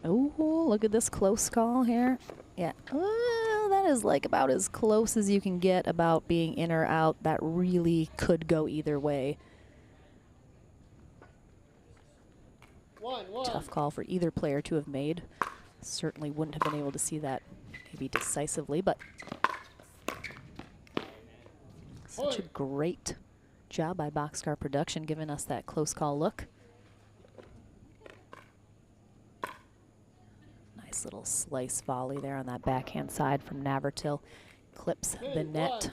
Oh, look at this close call here. Yeah, that is like about as close as you can get about being in or out. That really could go either way. 1-1. Tough call for either player to have made. Certainly wouldn't have been able to see that maybe decisively, but such a great job by Boxcar Production giving us that close call look. Nice little slice volley there on that backhand side from Navratil. Clips the net,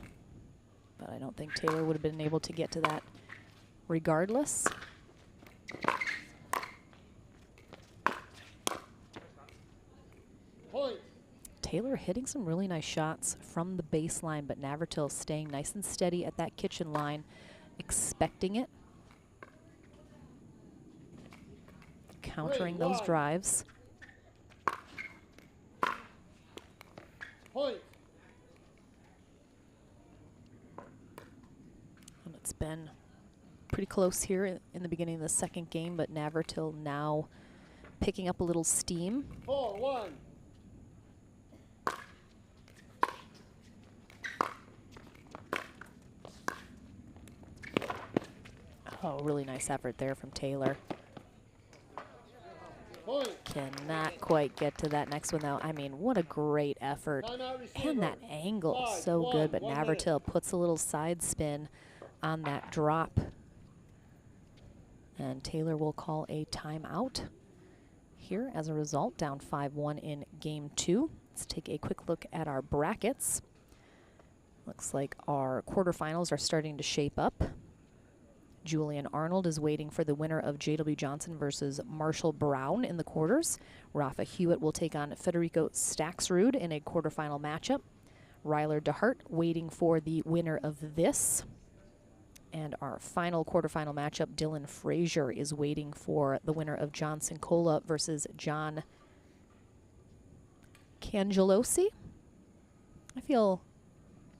but I don't think Taylor would have been able to get to that regardless. Point. Taylor hitting some really nice shots from the baseline, but Navratil staying nice and steady at that kitchen line, expecting it. Countering those drives. Point. And it's been pretty close here in the beginning of the second game, but Navratil now picking up a little steam. 4-1. Oh, really nice effort there from Taylor. Point. Cannot quite get to that next one, though. I mean, what a great effort. And that angle, so good, but Navratil puts a little side spin on that drop. And Taylor will call a timeout here as a result, down 5-1 in game 2. Let's take a quick look at our brackets. Looks like our quarterfinals are starting to shape up. Julian Arnold is waiting for the winner of J.W. Johnson versus Marshall Brown in the quarters. Rafa Hewitt will take on Federico Staxrud in a quarterfinal matchup. Ryler DeHart waiting for the winner of this. And our final quarterfinal matchup, Dylan Frazier is waiting for the winner of John Sincola versus John Kangelosi. I feel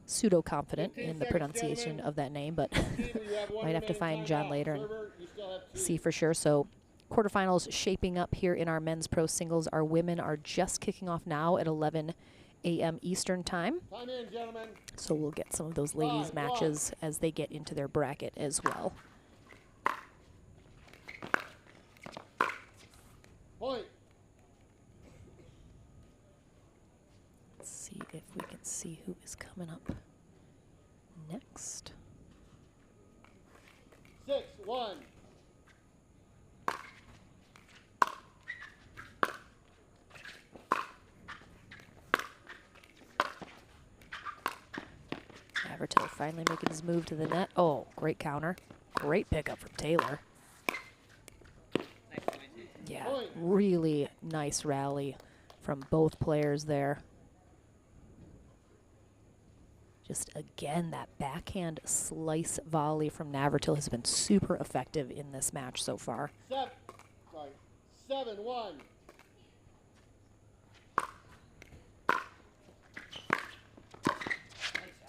pseudo-confident in the pronunciation of that name, but might have to find John later and see for sure. So quarterfinals shaping up here in our men's pro singles. Our women are just kicking off now at 11 a.m. Eastern time. Time in, gentlemen. So we'll get some of those ladies' matches as they get into their bracket as well. Point. if we can see who is coming up next. 6-1. Navratil finally making his move to the net. Oh, great counter. Great pickup from Taylor. Yeah, really nice rally from both players there. Just again, that backhand slice volley from Navratil has been super effective in this match so far. 7-1.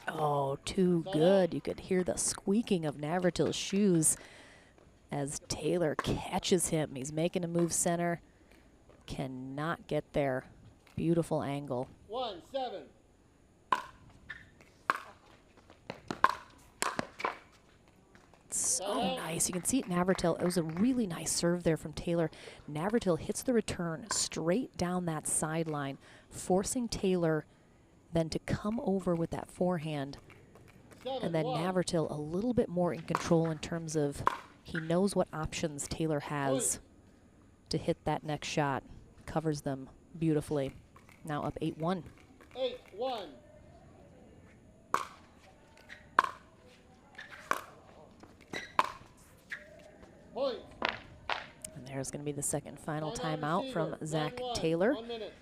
Oh, too good. You could hear the squeaking of Navratil's shoes as Taylor catches him. He's making a move center. Cannot get there. Beautiful angle. 1-7. So nice. You can see Navratil. It was a really nice serve there from Taylor. Navratil hits the return straight down that sideline, forcing Taylor then to come over with that forehand. And then Navratil a little bit more in control in terms of he knows what options Taylor has to hit that next shot. Covers them beautifully. Now up 8-1. 8-1. Point. And there's going to be the second final timeout from Zach Taylor, 1 minute.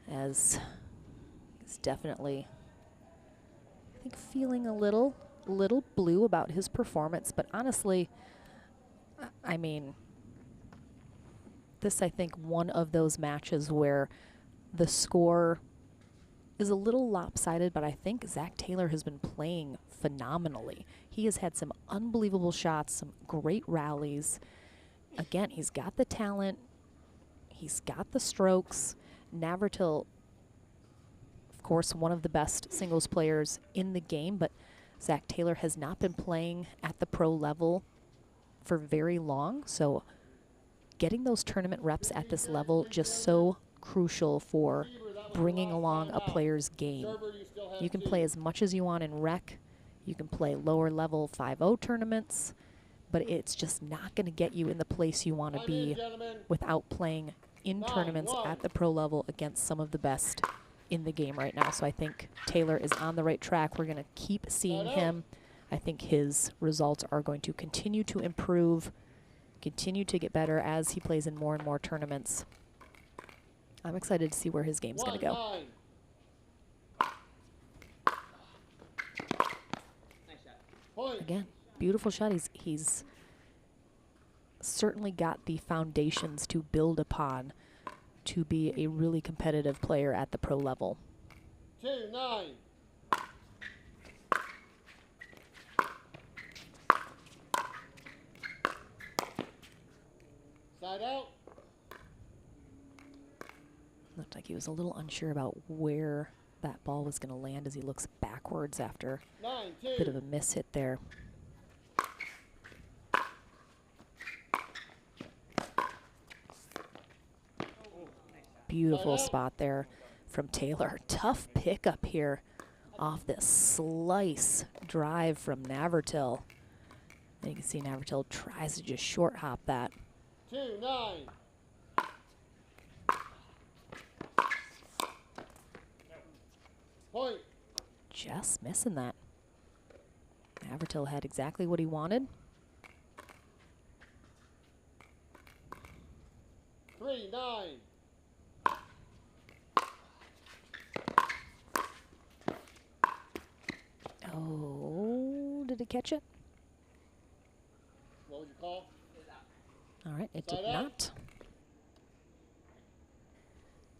as he's definitely, I think, feeling a little blue about his performance. But honestly, I mean, this, I think, one of those matches where the score is a little lopsided, but I think Zach Taylor has been playing phenomenally. He has had some unbelievable shots, some great rallies. Again, he's got the talent. He's got the strokes. Navratil, of course, one of the best singles players in the game, but Zach Taylor has not been playing at the pro level for very long. So getting those tournament reps at this level just so crucial for bringing along a player's game. You can play as much as you want in rec. You can play lower level 5-0 tournaments, but it's just not going to get you in the place you want to be without playing in tournaments at the pro level against some of the best in the game right now. So I think Taylor is on the right track. We're going to keep seeing him. I think his results are going to continue to improve, continue to get better as he plays in more and more tournaments. I'm excited to see where his game's going to go. Again, beautiful shot. He's certainly got the foundations to build upon to be a really competitive player at the pro level. 2-9. Side out. Looked like he was a little unsure about where that ball was going to land as he looks backwards after a bit of a miss hit there. Beautiful spot there from Taylor. Tough pickup here off this slice drive from Navratil. And you can see Navratil tries to just short hop that. 2-9. Point. Just missing that. Navratil had exactly what he wanted. 3-9. Oh, did it catch it? What was your call? All right, it Side did out. not.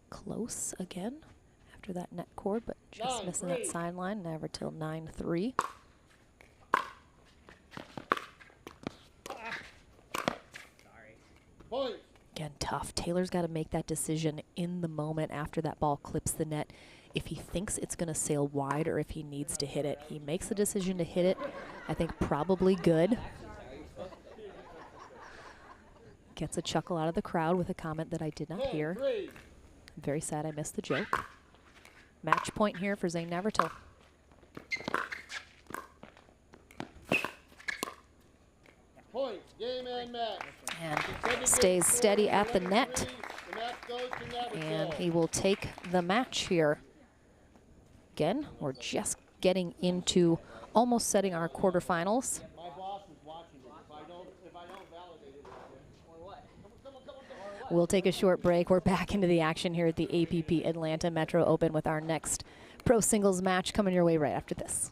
Close again after that net cord, but just missing that 9-3. sideline. Navratil 9-3. Point. Again, tough. Taylor's got to make that decision in the moment after that ball clips the net. If he thinks it's going to sail wide or if he needs to hit it. He makes the decision to hit it. I think probably good. Gets a chuckle out of the crowd with a comment that I did not hear. 10-3. I'm very sad I missed the joke. Match point here for Zane Navratil. Point, game and match. And stays steady at the net. The match goes to Navratil. And he will take the match here. Again, we're just getting into almost setting our quarterfinals. My boss is watching it. If I don't validate it, or what? Come on. We'll take a short break. We're back into the action here at the APP Atlanta Metro Open with our next pro singles match coming your way right after this.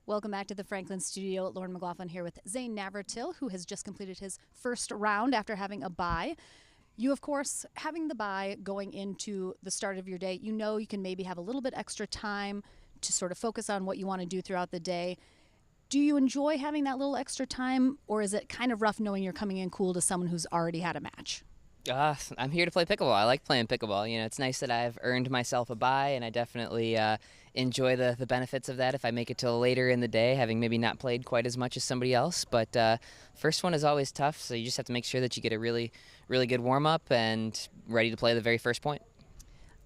Welcome back to the Franklin studio. Lauren McLaughlin here with Zane Navratil, who has just completed his first round after having a bye. You, of course, having the bye going into the start of your day, you know you can maybe have a little bit extra time to sort of focus on what you want to do throughout the day. Do you enjoy having that little extra time, or is it kind of rough knowing you're coming in cool to someone who's already had a match? I'm here to play pickleball. I like playing pickleball. You know, it's nice that I've earned myself a bye, and I definitely enjoy the benefits of that if I make it till later in the day, having maybe not played quite as much as somebody else. But first one is always tough, so you just have to make sure that you get a really, really good warm-up and ready to play the very first point.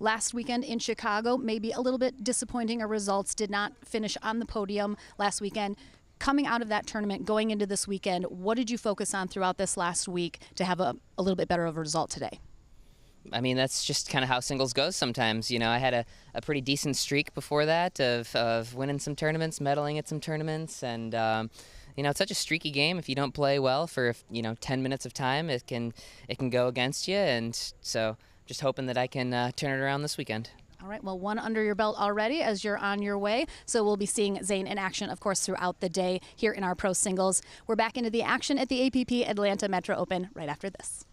Last weekend in Chicago, maybe a little bit disappointing. Our results did not finish on the podium last weekend. Coming out of that tournament, going into this weekend, what did you focus on throughout this last week to have a little bit better of a result today? I mean, that's just kind of how singles goes sometimes. You know, I had a pretty decent streak before that of winning some tournaments, medaling at some tournaments, and you know, it's such a streaky game. If you don't play well for 10 minutes of time, it can go against you, and so just hoping that I can turn it around this weekend. All right, well, one under your belt already as you're on your way. So we'll be seeing Zane in action, of course, throughout the day here in our pro singles. We're back into the action at the APP Atlanta Metro Open right after this.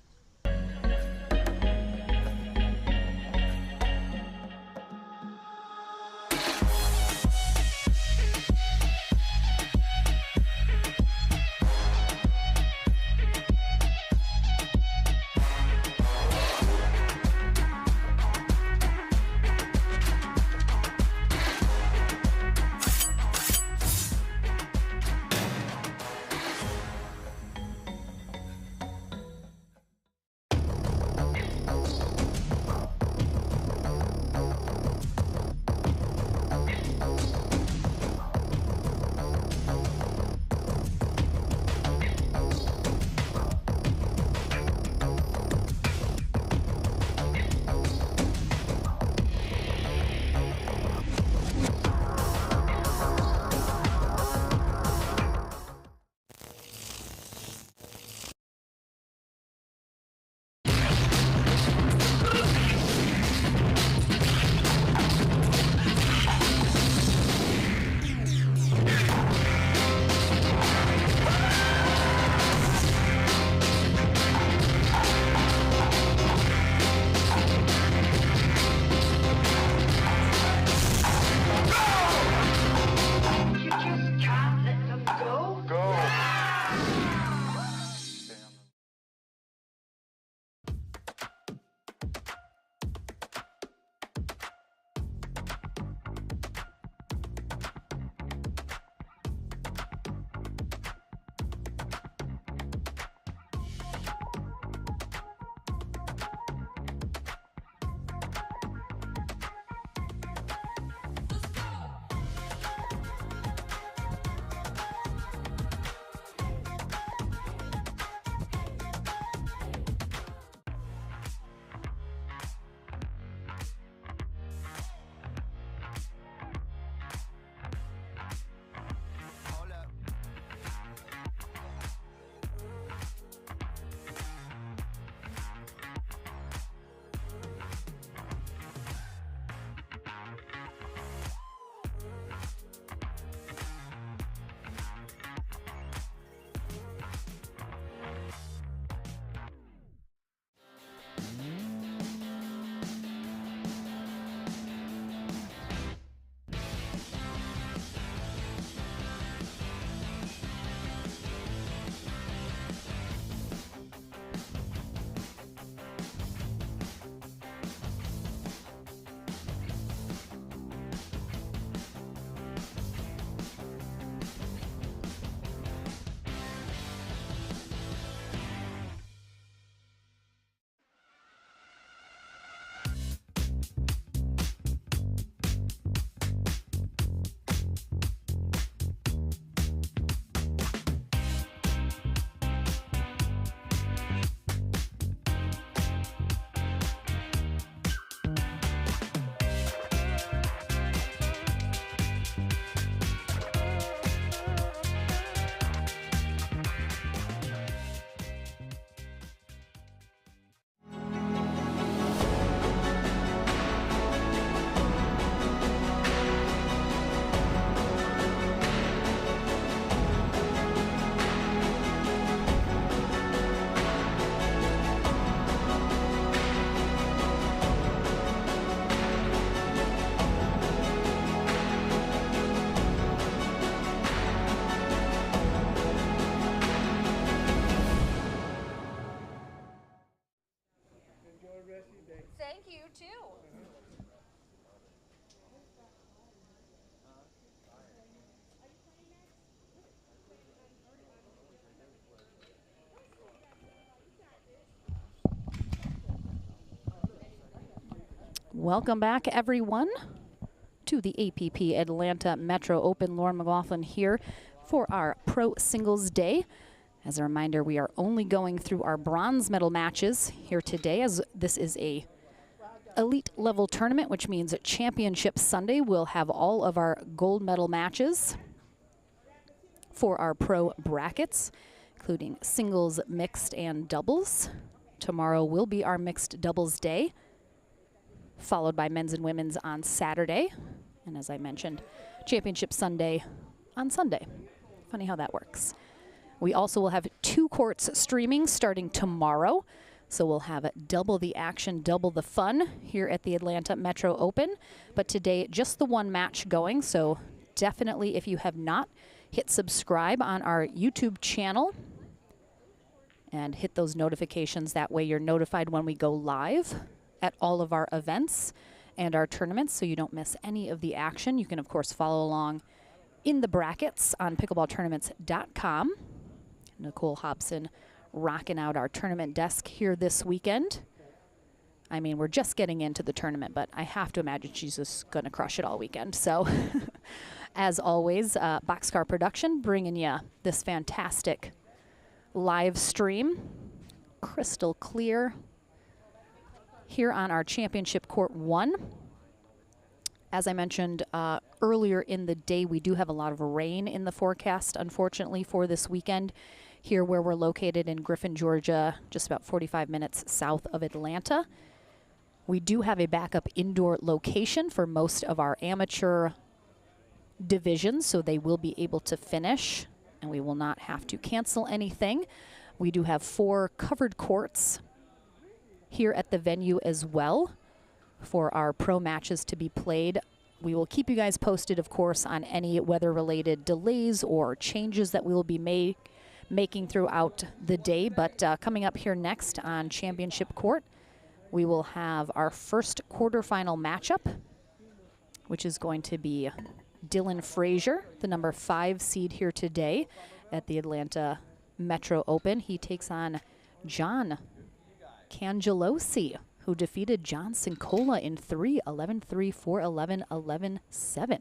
Welcome back, everyone, to the APP Atlanta Metro Open. Lauren McLaughlin here for our Pro Singles Day. As a reminder, we are only going through our bronze medal matches here today, as this is a elite level tournament, which means Championship Sunday we'll have all of our gold medal matches for our pro brackets, including singles, mixed, and doubles. Tomorrow will be our mixed doubles day, followed by men's and women's on Saturday. And as I mentioned, Championship Sunday on Sunday. Funny how that works. We also will have 2 courts streaming starting tomorrow. So we'll have double the action, double the fun here at the Atlanta Metro Open. But today, just the 1 match going. So definitely, if you have not, hit subscribe on our YouTube channel and hit those notifications. That way you're notified when we go live at all of our events and our tournaments, so you don't miss any of the action. You can, of course, follow along in the brackets on pickleballtournaments.com. Nicole Hobson rocking out our tournament desk here this weekend. I mean, we're just getting into the tournament, but I have to imagine she's just going to crush it all weekend. So, as always, Boxcar Production bringing you this fantastic live stream, crystal clear, here on our Championship Court 1. As I mentioned earlier in the day, we do have a lot of rain in the forecast, unfortunately, for this weekend here where we're located in Griffin, Georgia, just about 45 minutes south of Atlanta. We do have a backup indoor location for most of our amateur divisions, so they will be able to finish, and we will not have to cancel anything. We do have 4 covered courts here at the venue as well for our pro matches to be played. We will keep you guys posted, of course, on any weather-related delays or changes that we will be making throughout the day. But coming up here next on Championship Court, we will have our first quarterfinal matchup, which is going to be Dylan Frazier, the number 5 seed here today at the Atlanta Metro Open. He takes on John Kangelosi, who defeated John Sincola in 3, 11-3, 4-11, 11-7.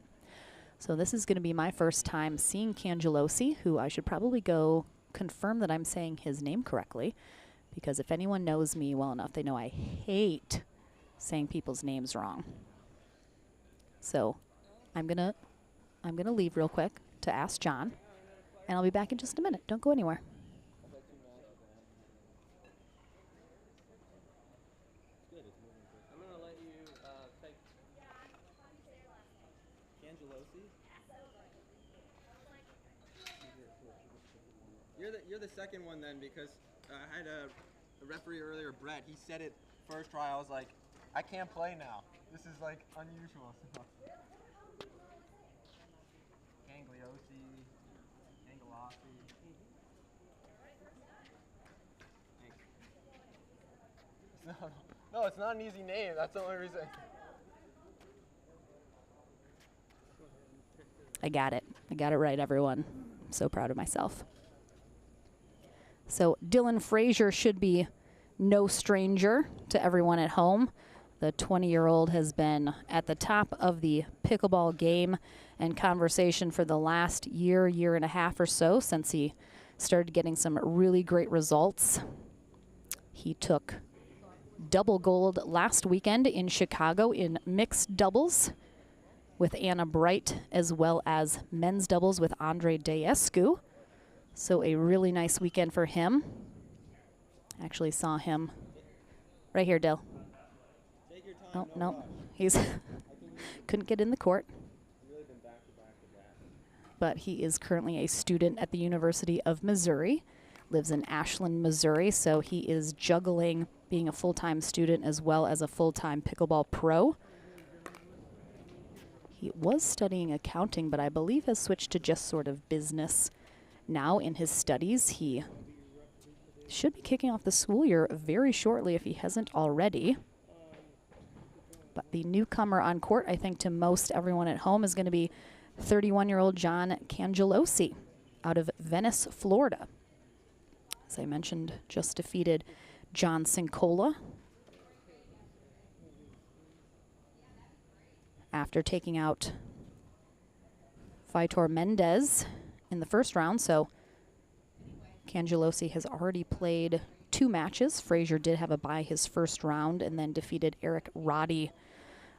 So this is going to be my first time seeing Kangelosi, who I should probably go confirm that I'm saying his name correctly, because if anyone knows me well enough, they know I hate saying people's names wrong. So I'm gonna leave real quick to ask John, and I'll be back in just a minute. Don't go anywhere. You're the second one then, because I had a referee earlier, Brett. He said it first try. I was like, I can't play now. This is like unusual. Kangelosi. No, it's not an easy name. That's the only reason. I got it. I got it right, everyone. I'm so proud of myself. So Dylan Frazier should be no stranger to everyone at home. The 20-year-old has been at the top of the pickleball game and conversation for the last year and a half or so, since he started getting some really great results. He took double gold last weekend in Chicago in mixed doubles with Anna Bright, as well as men's doubles with Andre Daescu. So a really nice weekend for him. Actually saw him right here, Dill. Oh, no. He's couldn't get in the court. But he is currently a student at the University of Missouri, lives in Ashland, Missouri, so he is juggling being a full-time student as well as a full-time pickleball pro. He was studying accounting, but I believe has switched to just sort of business now in his studies. He should be kicking off the school year very shortly if he hasn't already. But the newcomer on court, I think to most everyone at home, is going to be 31-year-old John Kangelosi out of Venice, Florida. As I mentioned, just defeated John Sincola after taking out Vitor Mendez in the first round. So Kangelosi has already played 2 matches. Frazier did have a bye his first round and then defeated Eric Roddy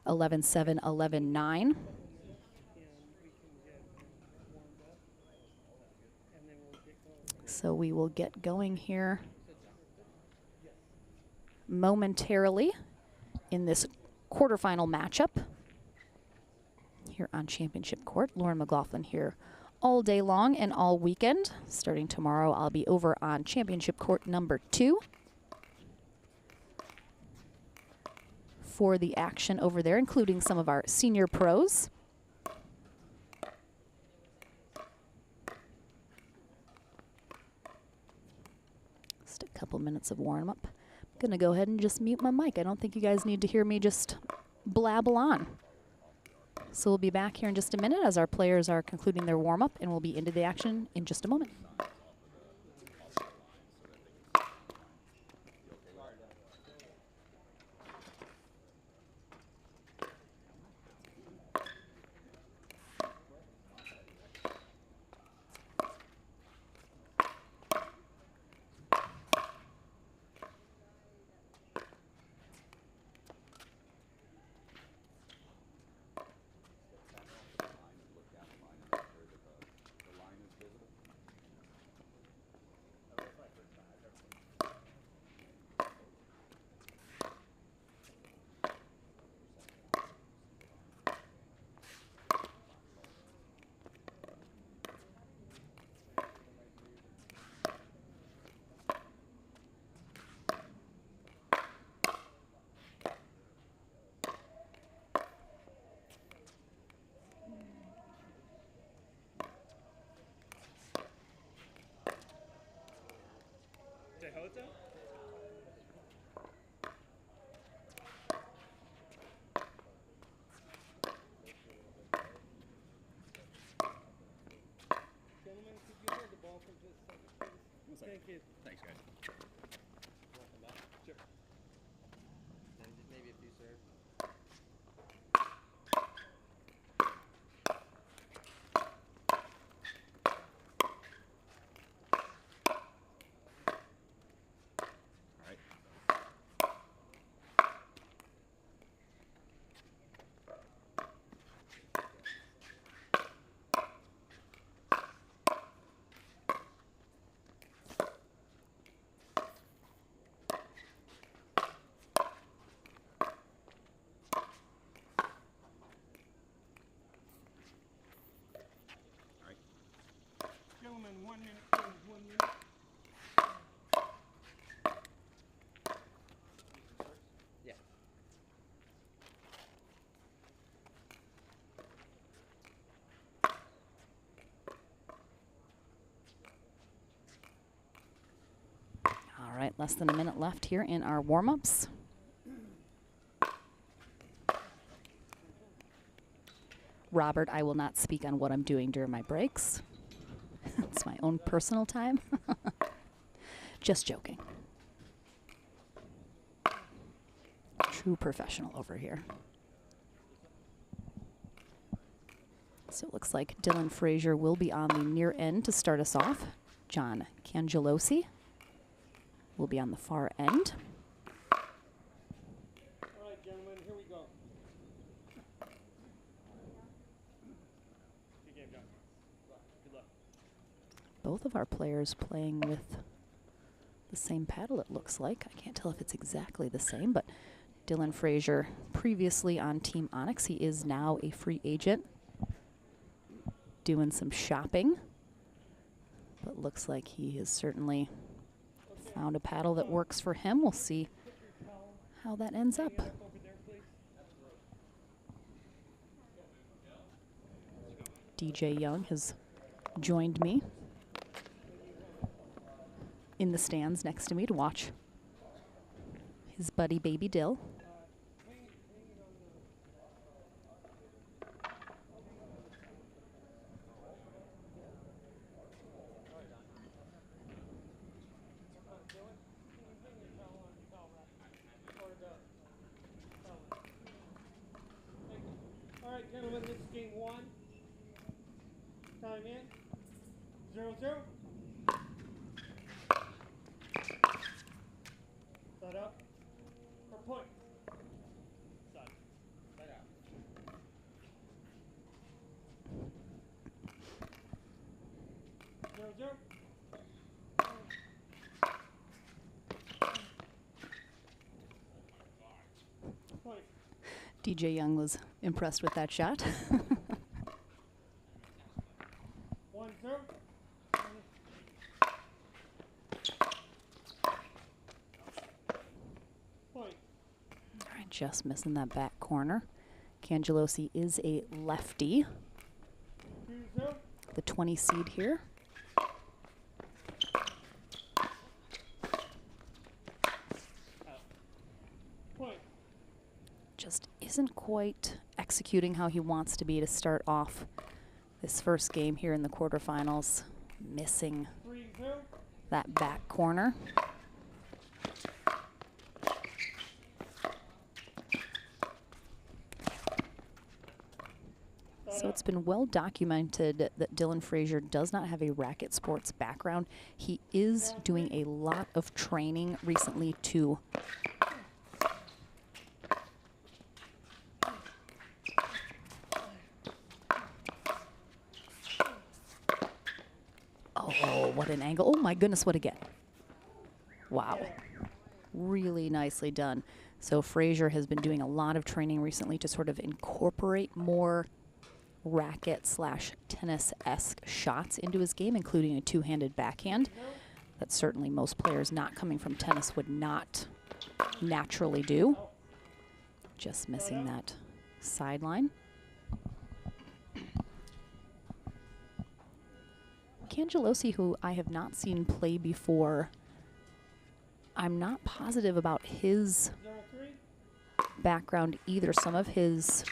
11-7, 11-9. So we will get going here momentarily in this quarterfinal matchup here on Championship Court. Lauren McLaughlin here all day long and all weekend. Starting tomorrow, I'll be over on Championship Court number 2 for the action over there, including some of our senior pros. Just a couple minutes of warm up. I'm gonna go ahead and just mute my mic. I don't think you guys need to hear me just blabble on. So we'll be back here in just a minute as our players are concluding their warm-up, and we'll be into the action in just a moment. Gentlemen, could you hold the ball for just a second, please? Thank you. Thanks, guys. Welcome back. Sure. And maybe a few serves. Gentlemen, 1 minute, please, 1 minute. Yeah. All right, less than a minute left here in our warm-ups. Robert, I will not speak on what I'm doing during my breaks. It's my own personal time. Just joking. True professional over here. So it looks like Dylan Frazier will be on the near end to start us off. John Kangelosi will be on the far end. All right, gentlemen, here we go. Good game, John. Good luck. Both of our players playing with the same paddle, it looks like. I can't tell if it's exactly the same, but Dylan Frazier, previously on Team Onyx, he is now a free agent, doing some shopping. But looks like he has certainly found a paddle that works for him. We'll see how that ends up. DJ Young has joined me in the stands next to me to watch his buddy Baby Dill. Play man. 0-0. Side out. For point. Side. Side out. 0-0. Point. DJ Young was impressed with that shot. 1-0. Point. All right, just missing that back corner. Kangelosi is a lefty, 2-0. the 20 seed here. Point. Just isn't quite executing how he wants to be to start off this first game here in the quarterfinals. Missing 3-0. that back corner. So it's been well documented that Dylan Frazier does not have a racket sports background. He is doing a lot of training recently to oh, what an angle. Oh my goodness, what a get. Wow. Really nicely done. So Frazier has been doing a lot of training recently to sort of incorporate more racket slash tennis-esque shots into his game, including a two-handed backhand. That certainly most players not coming from tennis would not naturally do. Just missing that sideline. Kangelosi, who I have not seen play before, I'm not positive about his 0-3. background either. Some of his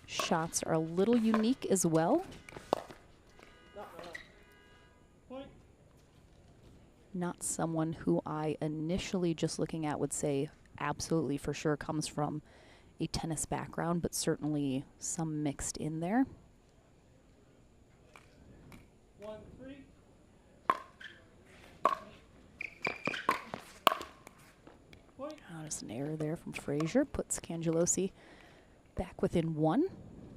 shots are a little unique as well. Point. Not someone who I initially just looking at would say absolutely for sure comes from a tennis background, but certainly some mixed in there. 1-3. Point. Oh, just an error there from Frazier. Puts Kangelosi back within one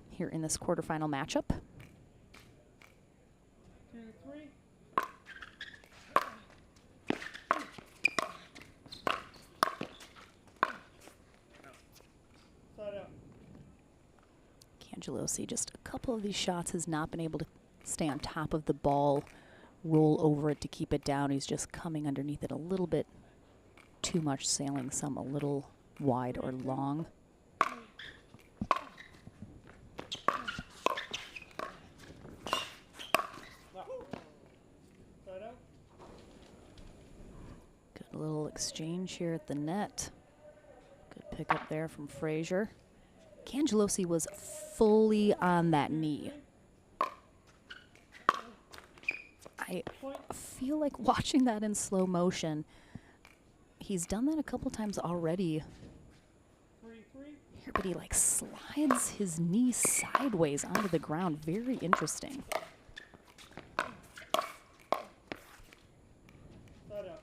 here in this quarterfinal matchup. 2-3. Side out. Kangelosi, just a couple of these shots has not been able to stay on top of the ball, roll over it to keep it down. He's just coming underneath it a little bit too much, sailing some a little wide or long. Side out. Good little exchange here at the net. Good pickup there from Frazier. Kangelosi was fully on that knee. I feel like watching that in slow motion. He's done that a couple times already 3-3. here, but he like slides his knee sideways onto the ground. Very interesting. Side out.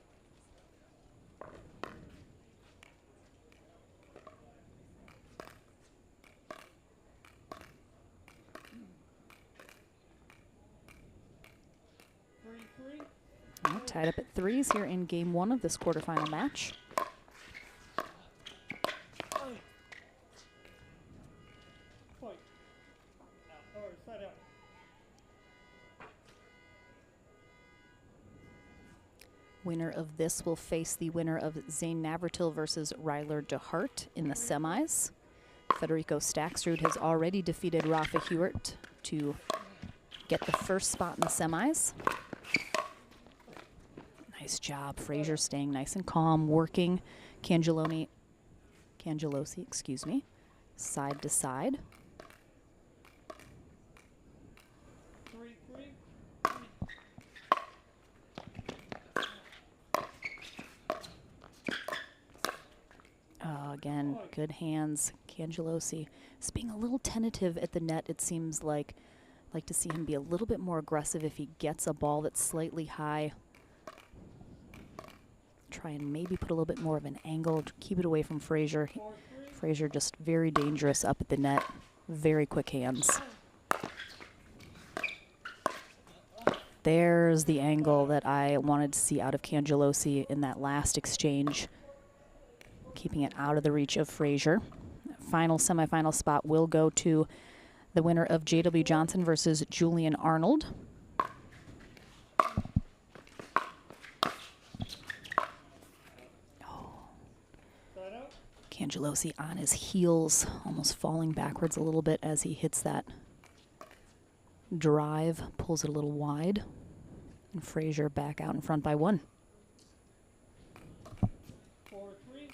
Well, tied up at threes here in game one of this quarterfinal match. Point. Out. Or side out. Winner of this will face the winner of Zane Navratil versus Ryler DeHart in the semis. Federico Staxrud has already defeated Rafa Hewart to get the first spot in the semis. Nice job. Frazier staying nice and calm, working Kangelosi, excuse me, side to side. 3-3. Again, good hands. Kangelosi is being a little tentative at the net, it seems like. I'd like to see him be a little bit more aggressive if he gets a ball that's slightly high. Try and maybe put a little bit more of an angle to keep it away from Frazier. Frazier just very dangerous up at the net. Very quick hands. There's the angle that I wanted to see out of Kangelosi in that last exchange. Keeping it out of the reach of Frazier. Final semifinal spot will go to the winner of J.W. Johnson versus Julian Arnold. Kangelosi on his heels, almost falling backwards a little bit as he hits that drive, pulls it a little wide. And Frazier back out in front by 1. 4-3.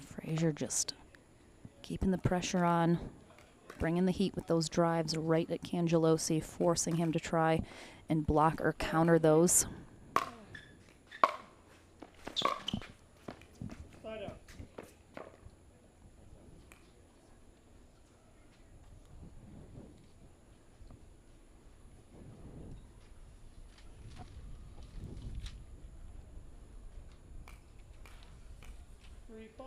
Frazier just keeping the pressure on, bringing the heat with those drives right at Kangelosi, forcing him to try and block or counter those. Side out. Three, 5.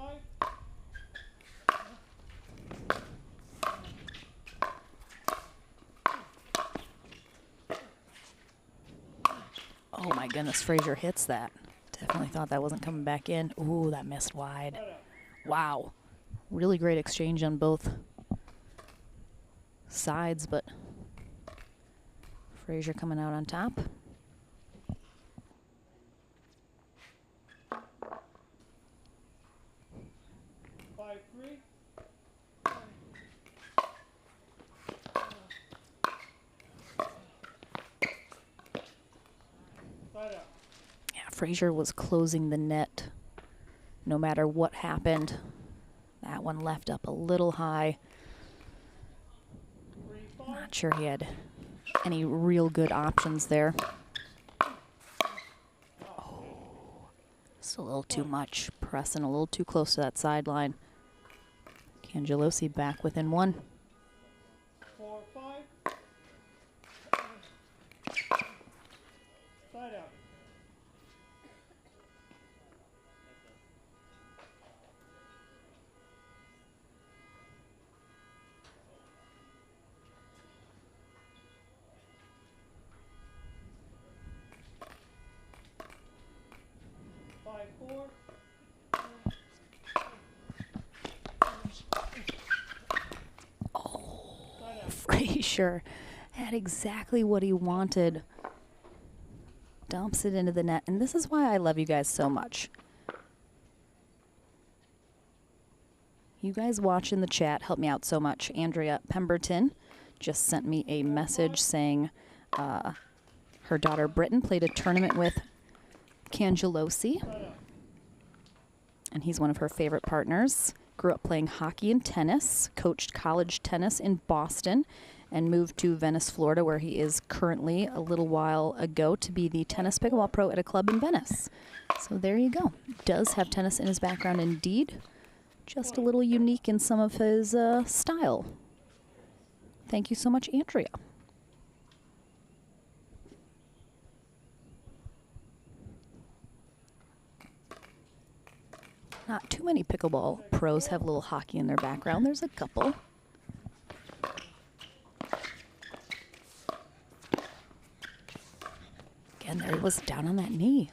Oh my goodness, Frazier hits that. Definitely thought that wasn't coming back in. Ooh, that missed wide. Wow. Really great exchange on both sides, but Frazier coming out on top. Frazier was closing the net no matter what happened. That one left up a little high. Not sure he had any real good options there. Oh, just a little too much. Pressing a little too close to that sideline. Kangelosi back within 1. 4, 5. Side out. Frazier had exactly what he wanted. Dumps it into the net, and this is why I love you guys so much. You guys watch in the chat help me out so much. Andrea Pemberton just sent me a message saying her daughter Britton played a tournament with Kangelosi, and he's one of her favorite partners. Grew up playing hockey and tennis, coached college tennis in Boston, and moved to Venice, Florida, where he is currently a little while ago to be the tennis pickleball pro at a club in Venice. So there you go. Does have tennis in his background indeed. Just a little unique in some of his style. Thank you so much, Andrea. Not too many pickleball pros have a little hockey in their background. There's a couple. Again, there he was down on that knee.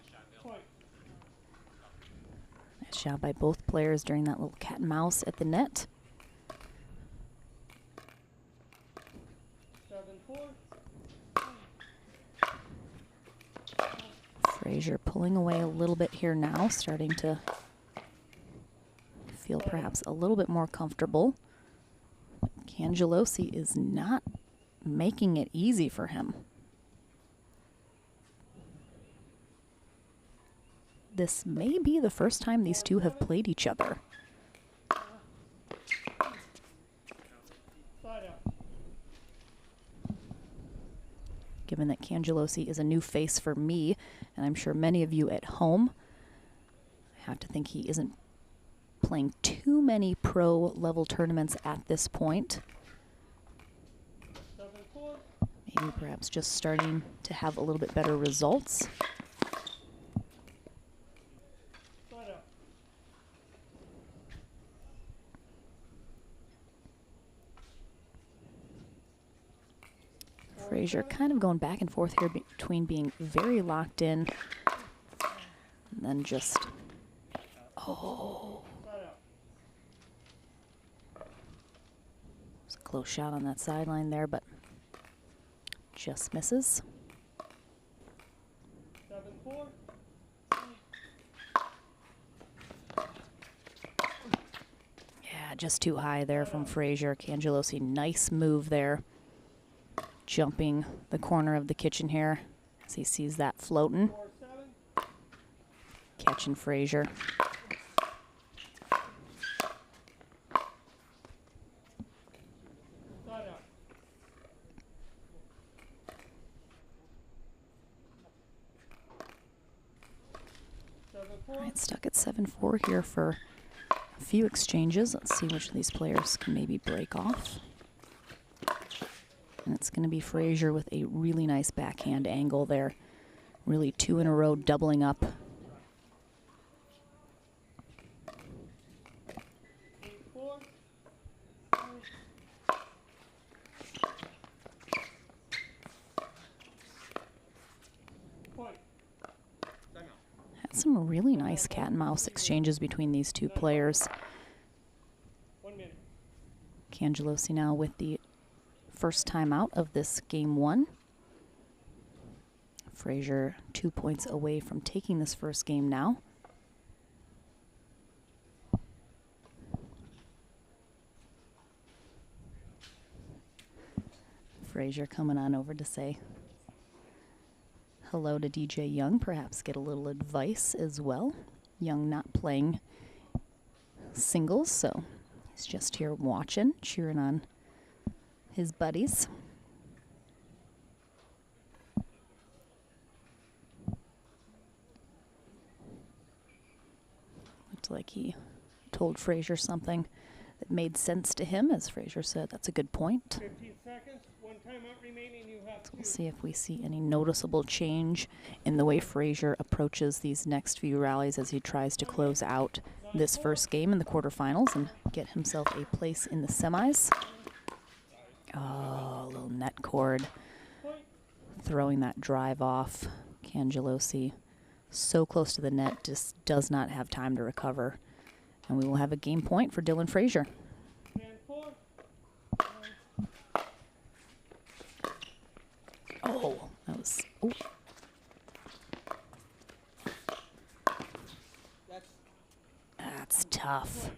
Nice job by both players during that little cat and mouse at the net. 7-4. Frazier pulling away a little bit here now, starting to feel perhaps a little bit more comfortable. Kangelosi is not making it easy for him. This may be the first time these two have played each other. Giving given that Kangelosi is a new face for me, and I'm sure many of you at home. I have to think he isn't playing too many pro-level tournaments at this point. Maybe perhaps just starting to have a little bit better results. Frazier kind of going back and forth here between being very locked in and then just, oh. It's a close shot on that sideline there, but just misses. 7-4. Yeah, just too high there from Frazier. Kangelosi, nice move there. Jumping the corner of the kitchen here as he sees that floating. Catching Frazier. All right, stuck at 7-4 here for a few exchanges. Let's see which of these players can maybe break off. And it's going to be Frazier with a really nice backhand angle there. Really 2 in a row doubling up. Had some really nice cat and mouse exchanges between these two players. Kangelosi now with the first time out of this game 1. Frazier 2 points away from taking this first game now. Frazier coming on over to say hello to DJ Young, perhaps get a little advice as well. Young not playing singles, so he's just here watching, cheering on his buddies. Looked like he told Frazier something that made sense to him, as Frazier said, that's a good point. 15 seconds, 1 timeout remaining, you have So we'll see if we see any noticeable change in the way Frazier approaches these next few rallies as he tries to close out this first game in the quarterfinals and get himself a place in the semis. Oh, a little net cord. Throwing that drive off. Kangelosi so close to the net, just does not have time to recover. And we will have a game point for Dylan Frazier. Oh, that was... Ooh. That's tough.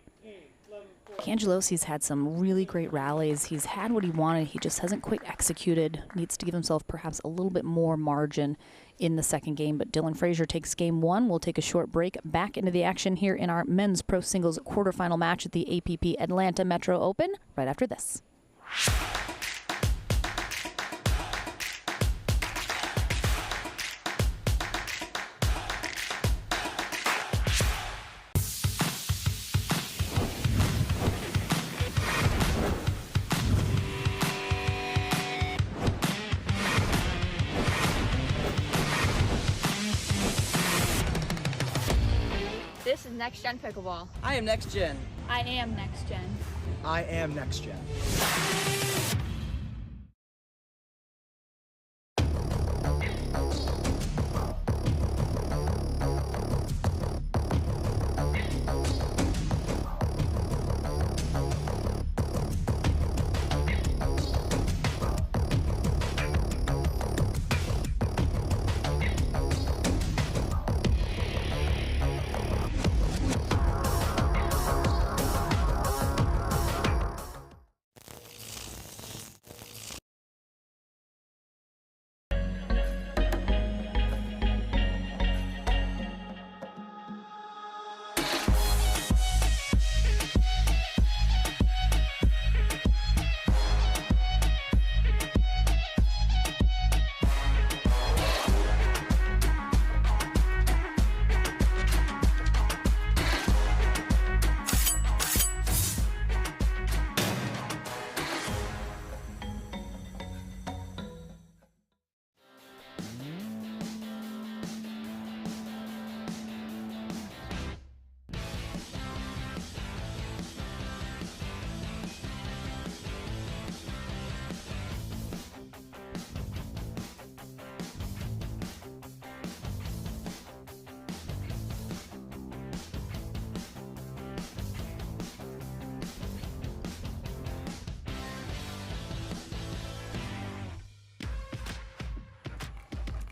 Kangelosi's had some really great rallies. He's had what he wanted. He just hasn't quite executed. Needs to give himself perhaps a little bit more margin in the second game. But Dylan Frazier takes game 1. We'll take a short break. Back into the action here in our men's pro singles quarterfinal match at the APP Atlanta Metro Open right after this. This is Next Gen Pickleball. I am Next Gen. I am Next Gen. I am Next Gen.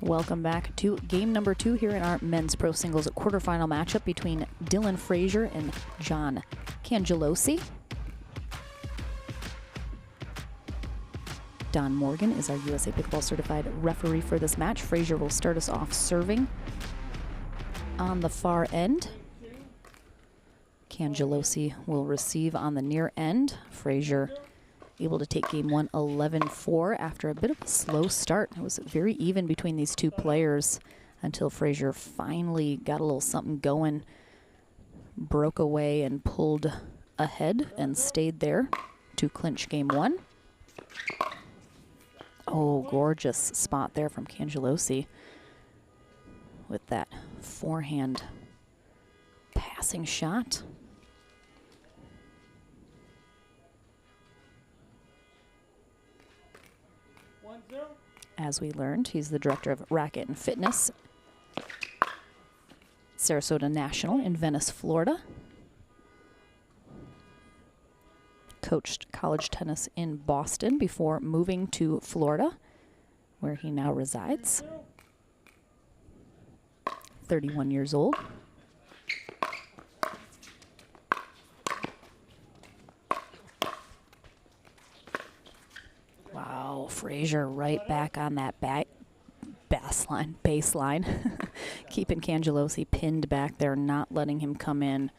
Welcome back to game number 2 here in our men's pro singles quarterfinal matchup between Dylan Frazier and John Kangelosi. Don Morgan is our USA Pickleball certified referee for this match. Frazier will start us off serving on the far end. Kangelosi will receive on the near end. Frazier able to take game 1 11-4 after a bit of a slow start. It was very even between these two players until Frazier finally got a little something going, broke away and pulled ahead and stayed there to clinch game 1. Oh, gorgeous spot there from Kangelosi with that forehand passing shot. As we learned, he's the director of racket and fitness, Sarasota National in Venice, Florida. Coached college tennis in Boston before moving to Florida, where he now resides. 31 years old. Wow, Frazier right back on that baseline, keeping Kangelosi pinned back there, not letting him come in.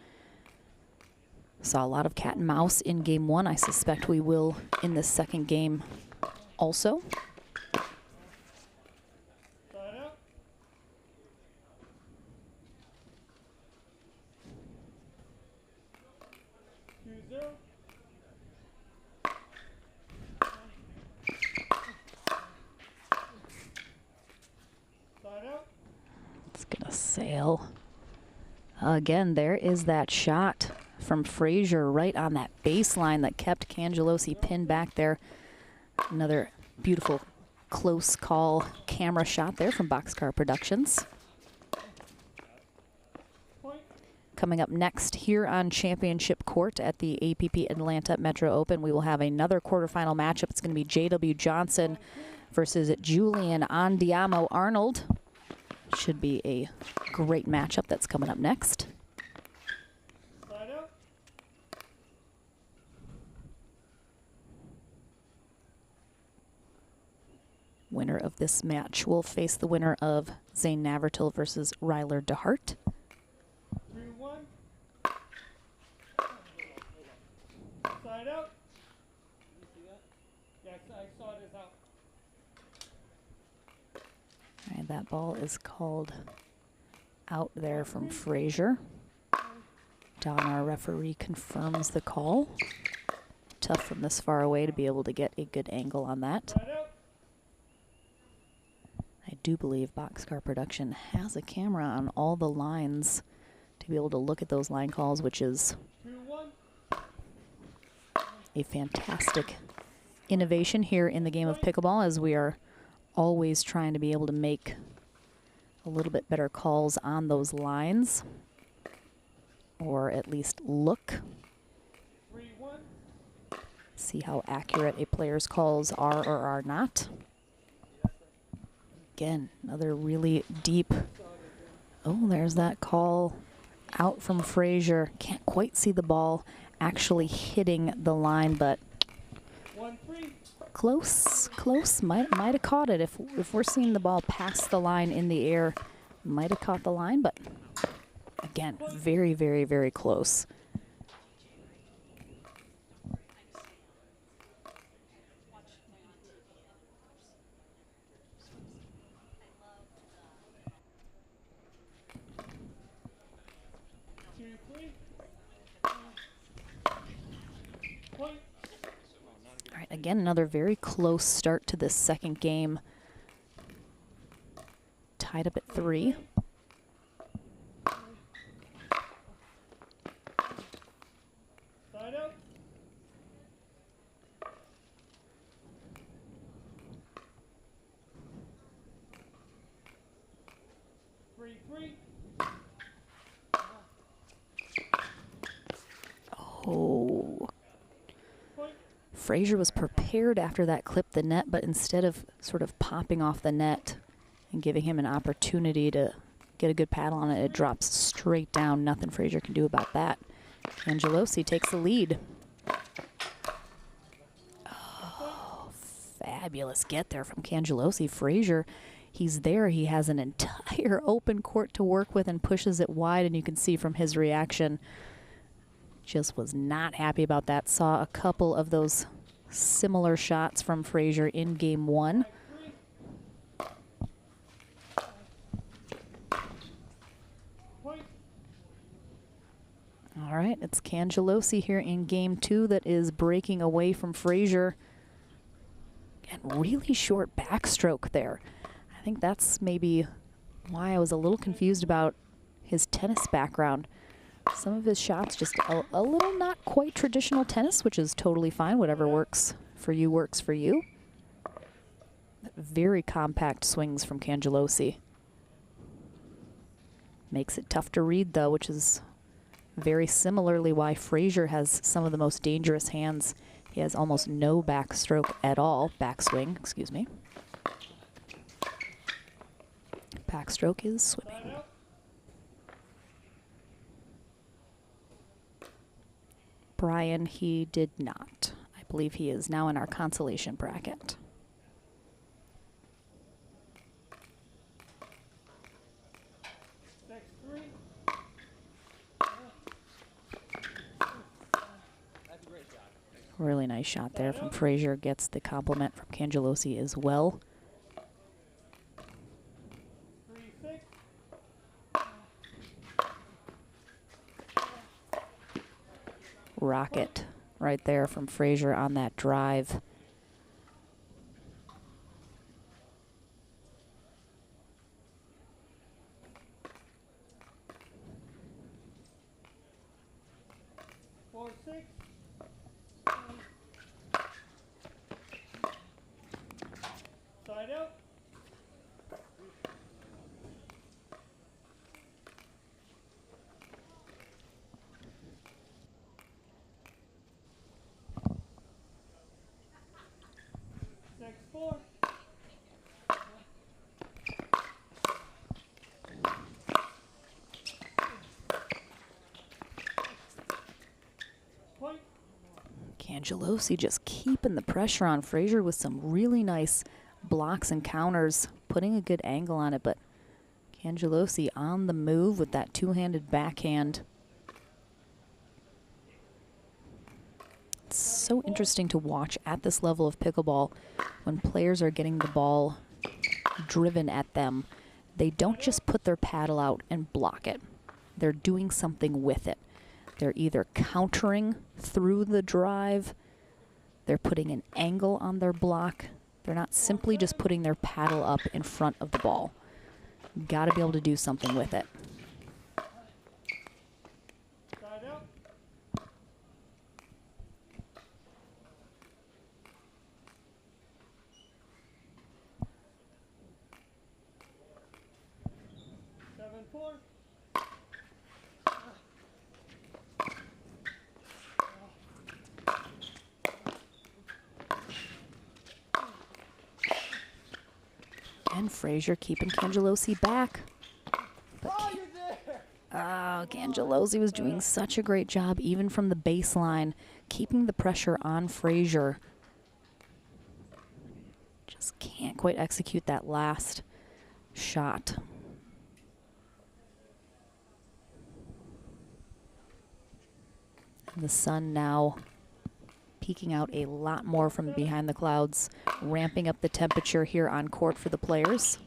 Saw a lot of cat and mouse in game 1. I suspect we will in the second game also. It's gonna sail. Again, there is that shot from Frazier right on that baseline that kept Kangelosi pinned back there. Another beautiful close call camera shot there from Boxcar Productions. Coming up next here on Championship Court at the APP Atlanta Metro Open, we will have another quarterfinal matchup. It's going to be J.W. Johnson versus Julian Andiamo Arnold. Should be a great matchup that's coming up next. Winner of this match will face the winner of Zane Navratil versus Ryler DeHart. 3-1. Side out. Yes, I saw it as out. All right, that ball is called out there from Frazier. Don, our referee, confirms the call. Tough from this far away to be able to get a good angle on that. I do believe Boxcar Production has a camera on all the lines to be able to look at those line calls, which is a fantastic innovation here in the game of pickleball, as we are always trying to be able to make a little bit better calls on those lines, or at least look. See how accurate a player's calls are or are not. Again, another really deep. Oh, there's that call out from Frazier. Can't quite see the ball actually hitting the line, but close, close. Might have caught it. If we're seeing the ball pass the line in the air, might have caught the line, but again, very, very, very close. All right, again, another very close start to this second game. Tied up at 3. Side out. Oh. Frazier was prepared after that clipped the net, but instead of sort of popping off the net and giving him an opportunity to get a good paddle on it. It drops straight down. Nothing Frazier can do about that. Kangelosi takes the lead. Oh, fabulous get there from Kangelosi. Frazier, he's there. He has an entire open court to work with and pushes it wide, and you can see from his reaction, just was not happy about that. Saw a couple of those similar shots from Frazier in game one. All right, it's Kangelosi here in game two that is breaking away from Frazier. And really short backstroke there. I think that's maybe why I was a little confused about his tennis background. Some of his shots just a little not quite traditional tennis, which is totally fine. Whatever works for you works for you. Very compact swings from Kangelosi. Makes it tough to read though, which is very similarly why Frazier has some of the most dangerous hands. He has almost no backstroke at all. Backswing, excuse me. Backstroke is swimming. Brian, he did not. I believe he is now in our consolation bracket. Really nice shot there from Frazier. Gets the compliment from Kangelosi as well. Rocket right there from Frazier on that drive. Kangelosi just keeping the pressure on Frazier with some really nice blocks and counters, putting a good angle on it, but Kangelosi on the move with that two-handed backhand. It's so interesting to watch at this level of pickleball when players are getting the ball driven at them. They don't just put their paddle out and block it. They're doing something with it. They're either countering through the drive, they're putting an angle on their block. They're not simply just putting their paddle up in front of the ball. Got to be able to do something with it. And Frazier keeping Kangelosi back. Kangelosi was doing such a great job, even from the baseline, keeping the pressure on Frazier. Just can't quite execute that last shot. And the sun now peeking out a lot more from behind the clouds, ramping up the temperature here on court for the players.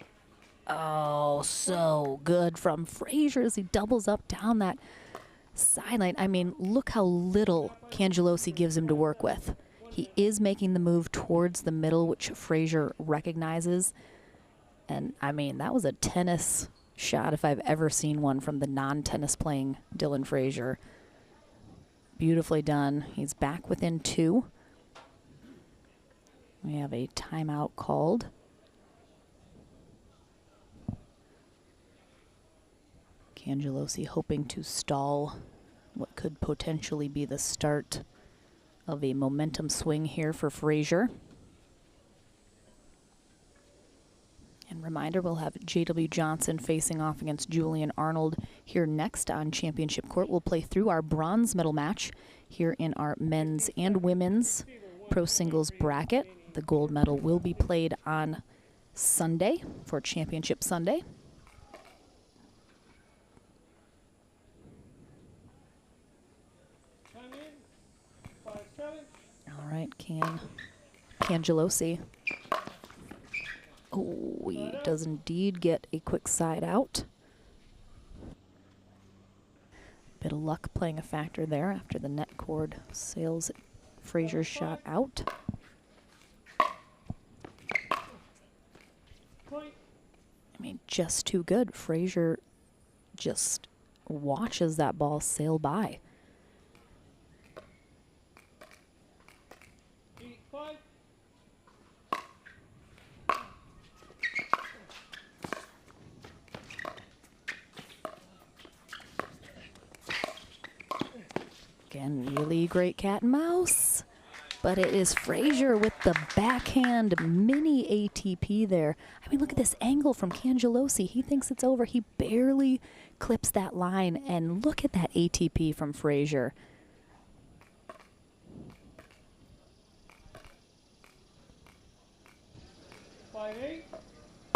Oh, so good from Frazier as he doubles up down that sideline. I mean, look how little Kangelosi gives him to work with. He is making the move towards the middle, which Frazier recognizes. And, I mean, that was a tennis shot if I've ever seen one from the non-tennis playing Dylan Frazier. Beautifully done. He's back within two. We have a timeout called. Kangelosi hoping to stall what could potentially be the start of a momentum swing here for Frazier. And reminder, we'll have J.W. Johnson facing off against Julian Arnold here next on Championship Court. We'll play through our bronze medal match here in our men's and women's pro singles bracket. The gold medal will be played on Sunday for Championship Sunday. All right, Kangelosi. Oh, he does indeed get a quick side out. Bit of luck playing a factor there after the net cord sails Frazier's shot out. I mean, just too good. Frazier just watches that ball sail by. Again, really great cat and mouse. But it is Frazier with the backhand mini ATP there. I mean, look at this angle from Kangelosi. He thinks it's over. He barely clips that line. And look at that ATP from Frazier.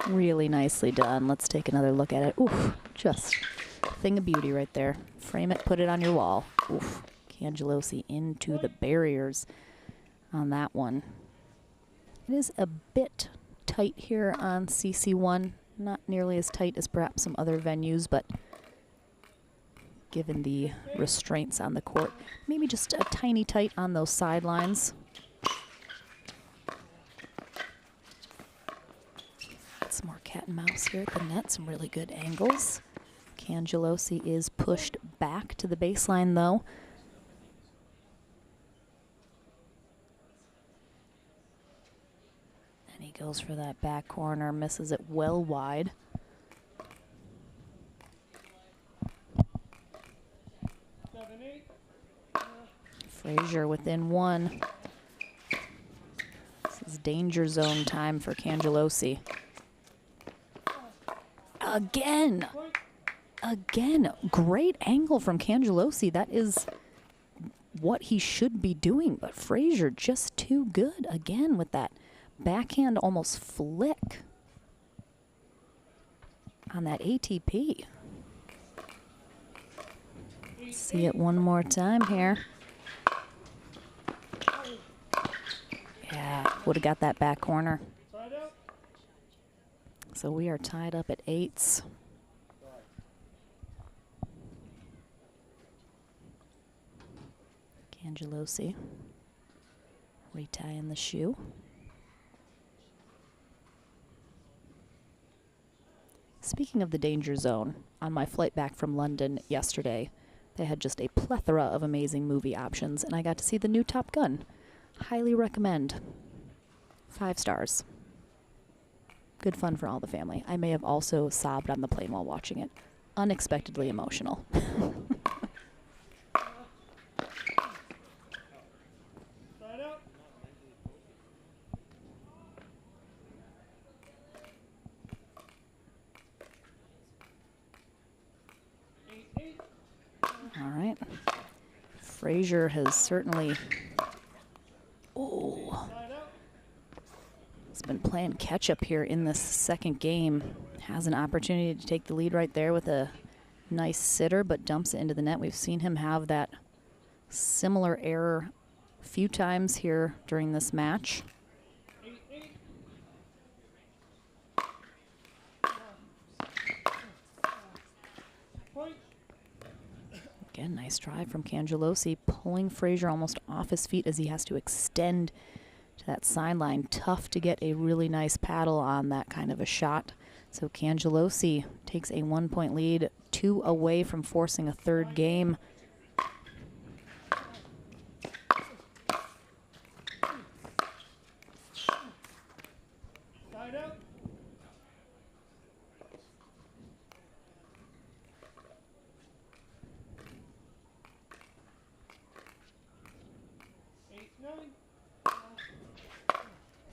Really nicely done. Let's take another look at it. Oof, just a thing of beauty right there. Frame it, put it on your wall. Oof, Kangelosi into the barriers on that one. It is a bit tight here on CC1. Not nearly as tight as perhaps some other venues, but given the restraints on the court, maybe just a tiny tight on those sidelines. Some more cat and mouse here at the net, some really good angles. Kangelosi is pushed back to the baseline though. And he goes for that back corner, misses it well wide. Frazier within one. This is danger zone time for Kangelosi. Again, great angle from Kangelosi. That is what he should be doing, but Frazier just too good again with that backhand almost flick on that ATP. Let's see it one more time here. Yeah, would have got that back corner. So we are tied up at 8s. Kangelosi retying the shoe. Speaking of the danger zone, on my flight back from London yesterday, they had just a plethora of amazing movie options, and I got to see the new Top Gun. Highly recommend. 5 stars. Good fun for all the family. I may have also sobbed on the plane while watching it. Unexpectedly emotional. All right. Frazier has certainly been playing catch up here in this second game. Has an opportunity to take the lead right there with a nice sitter, but dumps it into the net. We've seen him have that similar error a few times here during this match. Again, nice try from Kangelosi, pulling Frazier almost off his feet as he has to extend to that sideline. Tough to get a really nice paddle on that kind of a shot. So Kangelosi takes a 1-point lead, 2 away from forcing a third game.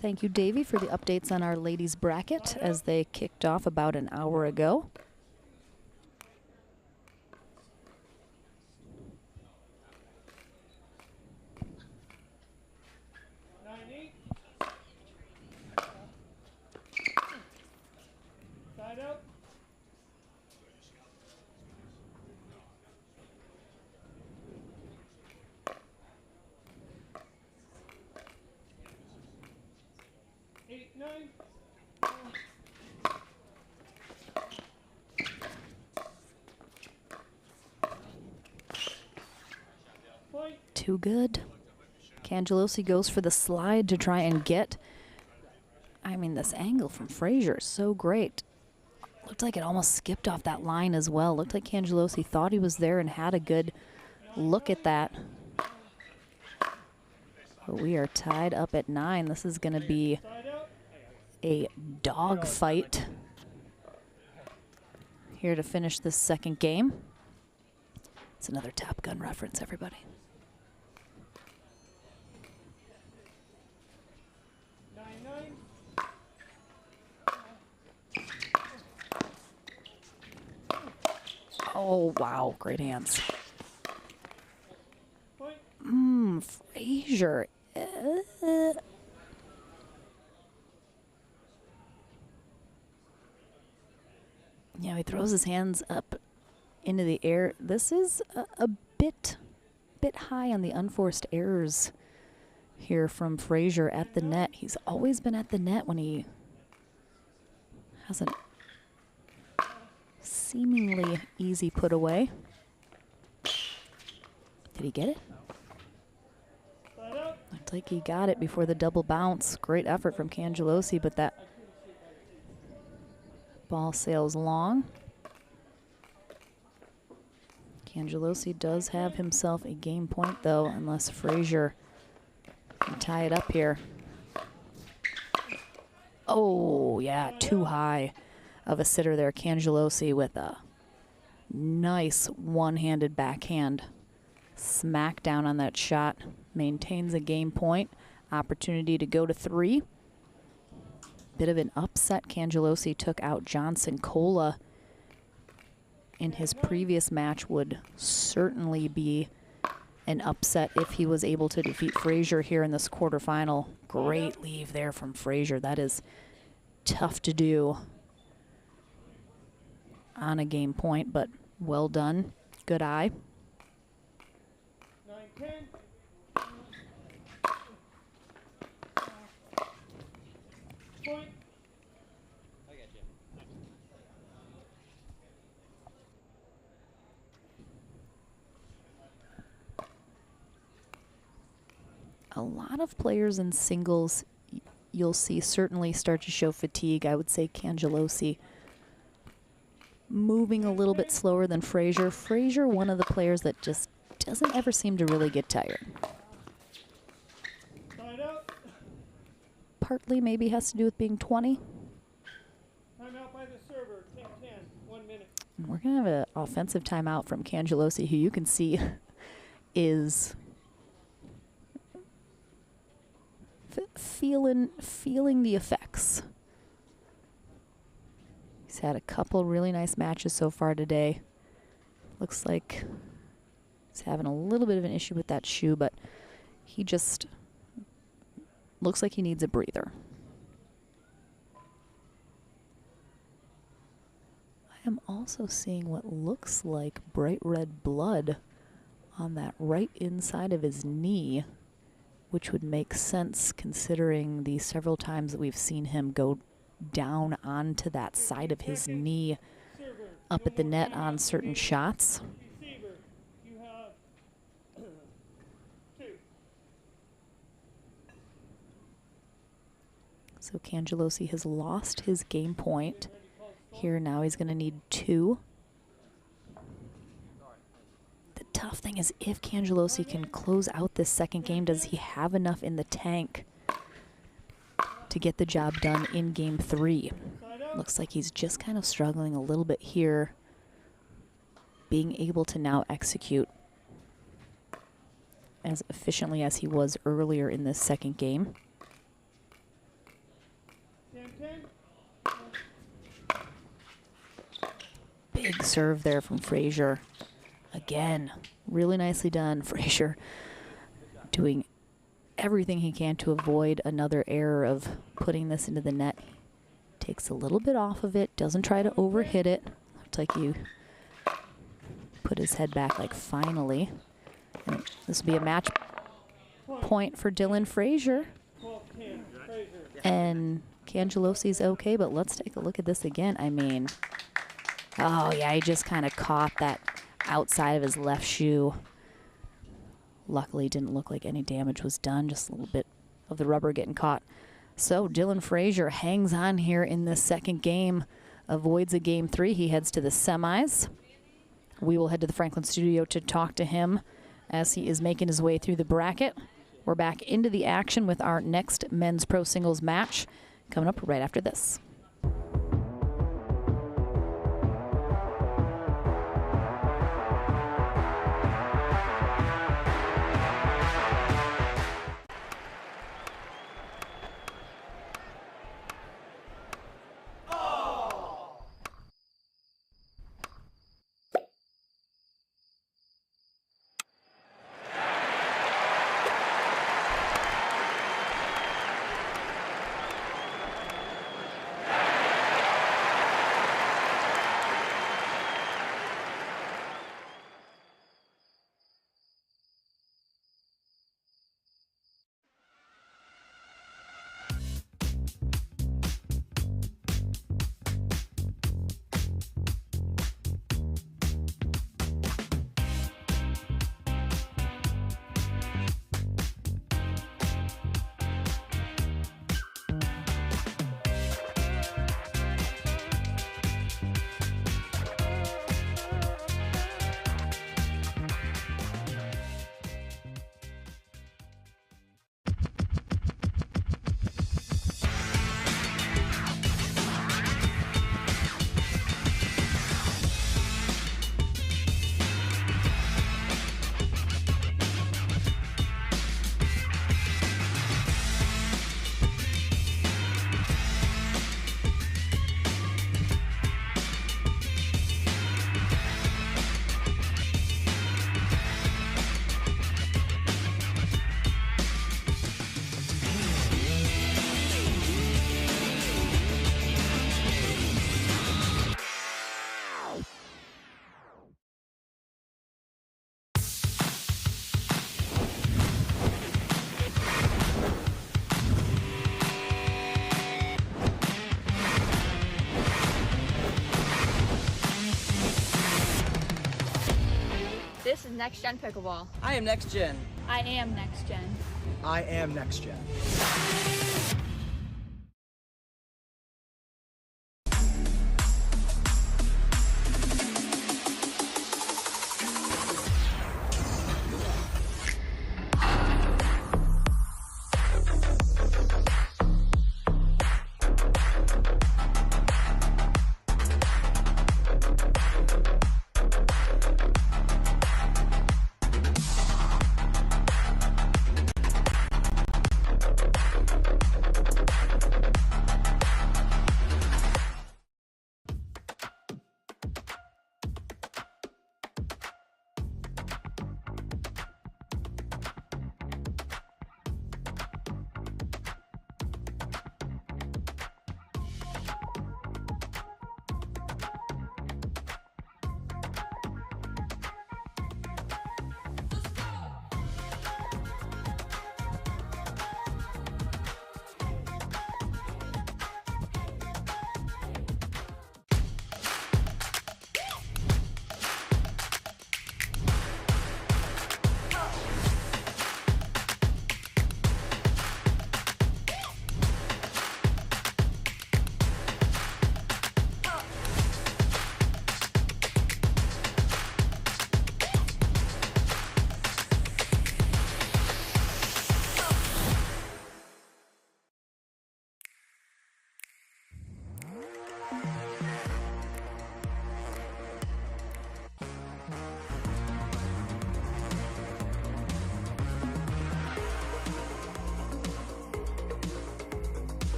Thank you, Davey, for the updates on our ladies bracket as they kicked off about an hour ago. Side up. Eight, nine. Point. Too good. Kangelosi goes for the slide to try and get. I mean, this angle from Frazier is so great. Looked like it almost skipped off that line as well. Looked like Kangelosi thought he was there and had a good look at that. But we are tied up at 9. This is going to be a dog fight here to finish this second game. It's another Top Gun reference, everybody. Oh, wow. Great hands. Frazier. Yeah, he throws his hands up into the air. This is a bit high on the unforced errors here from Frazier at the net. He's always been at the net when he has a seemingly easy put away. Did he get it? Looked like he got it before the double bounce. Great effort from Kangelosi, but that ball sails long. Kangelosi does have himself a game point, though, unless Frazier can tie it up here. Oh, yeah, too high of a sitter there. Kangelosi with a nice one-handed backhand smack down on that shot. Maintains a game point. Opportunity to go to 3. Bit of an upset. Kangelosi took out Johnson. Cola in his previous match would certainly be an upset if he was able to defeat Frazier here in this quarterfinal. Great leave there from Frazier. That is tough to do on a game point, but well done. Good eye. 9-10. Point. I got you. A lot of players in singles you'll see certainly start to show fatigue. I would say Kangelosi moving a little bit slower than Frazier. Frazier, one of the players that just doesn't ever seem to really get tired. Side up. Partly maybe has to do with being 20. Timeout by the server. 10-10. 1 minute. And we're going to have an offensive timeout from Kangelosi, who you can see is feeling the effects. He's had a couple really nice matches so far today. Looks like he's having a little bit of an issue with that shoe, but he just looks like he needs a breather. I am also seeing what looks like bright red blood on that right inside of his knee, which would make sense considering the several times that we've seen him go down onto that side of his knee up at the net on certain shots. Receiver, you have 2. So Kangelosi has lost his game point. Here now he's going to need 2. The tough thing is if Kangelosi can close out this second game, does he have enough in the tank to get the job done in game 3? Looks like he's just kind of struggling a little bit here, being able to now execute as efficiently as he was earlier in this second game. Big serve there from Frazier. Again, really nicely done. Frazier doing everything he can to avoid another error of putting this into the net. Takes a little bit off of it, doesn't try to overhit it. Looks like you put his head back like finally. And this will be a match point for Dylan Frazier. And Kangelosi's okay, but let's take a look at this again. I mean, oh yeah, he just kind of caught that outside of his left shoe. Luckily, didn't look like any damage was done, just a little bit of the rubber getting caught. So Dylan Frazier hangs on here in this second game, avoids a game 3. He heads to the semis. We will head to the Franklin studio to talk to him as he is making his way through the bracket. We're back into the action with our next men's pro singles match coming up right after this. This is Next Gen Pickleball. I am Next Gen. I am Next Gen. I am Next Gen.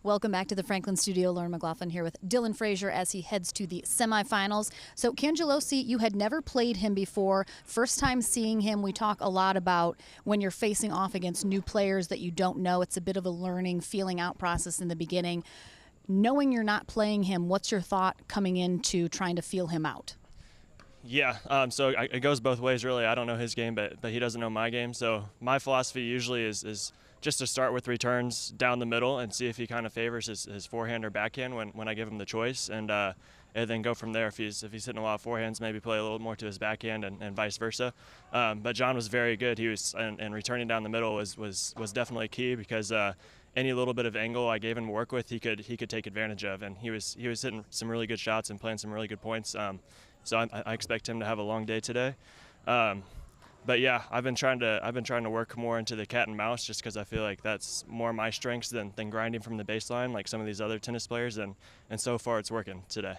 Welcome back to the Franklin studio. Lauren McLaughlin here with Dylan Frazier as he heads to the semifinals. So Kangelosi, you had never played him before. First time seeing him. We talk a lot about when you're facing off against new players that you don't know. It's a bit of a learning, feeling out process in the beginning. Knowing you're not playing him, what's your thought coming into trying to feel him out? Yeah, so it goes both ways, really. I don't know his game, but he doesn't know my game. So my philosophy usually is just to start with returns down the middle and see if he kind of favors his forehand or backhand when I give him the choice, and then go from there. If he's hitting a lot of forehands, maybe play a little more to his backhand and vice versa. But John was very good. He was and returning down the middle was definitely key, because any little bit of angle I gave him to work with, he could take advantage of, and he was hitting some really good shots and playing some really good points. So I expect him to have a long day today. But yeah, I've been trying to work more into the cat and mouse, just because I feel like that's more my strengths than grinding from the baseline like some of these other tennis players, and so far it's working today.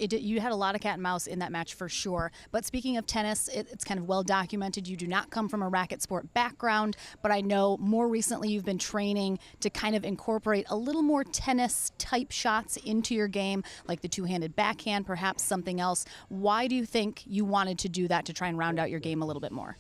You had a lot of cat and mouse in that match for sure. But speaking of tennis, it's kind of well documented. You do not come from a racket sport background, but I know more recently you've been training to kind of incorporate a little more tennis type shots into your game, like the two-handed backhand, perhaps something else. Why do you think you wanted to do that to try and round out your game a little bit more?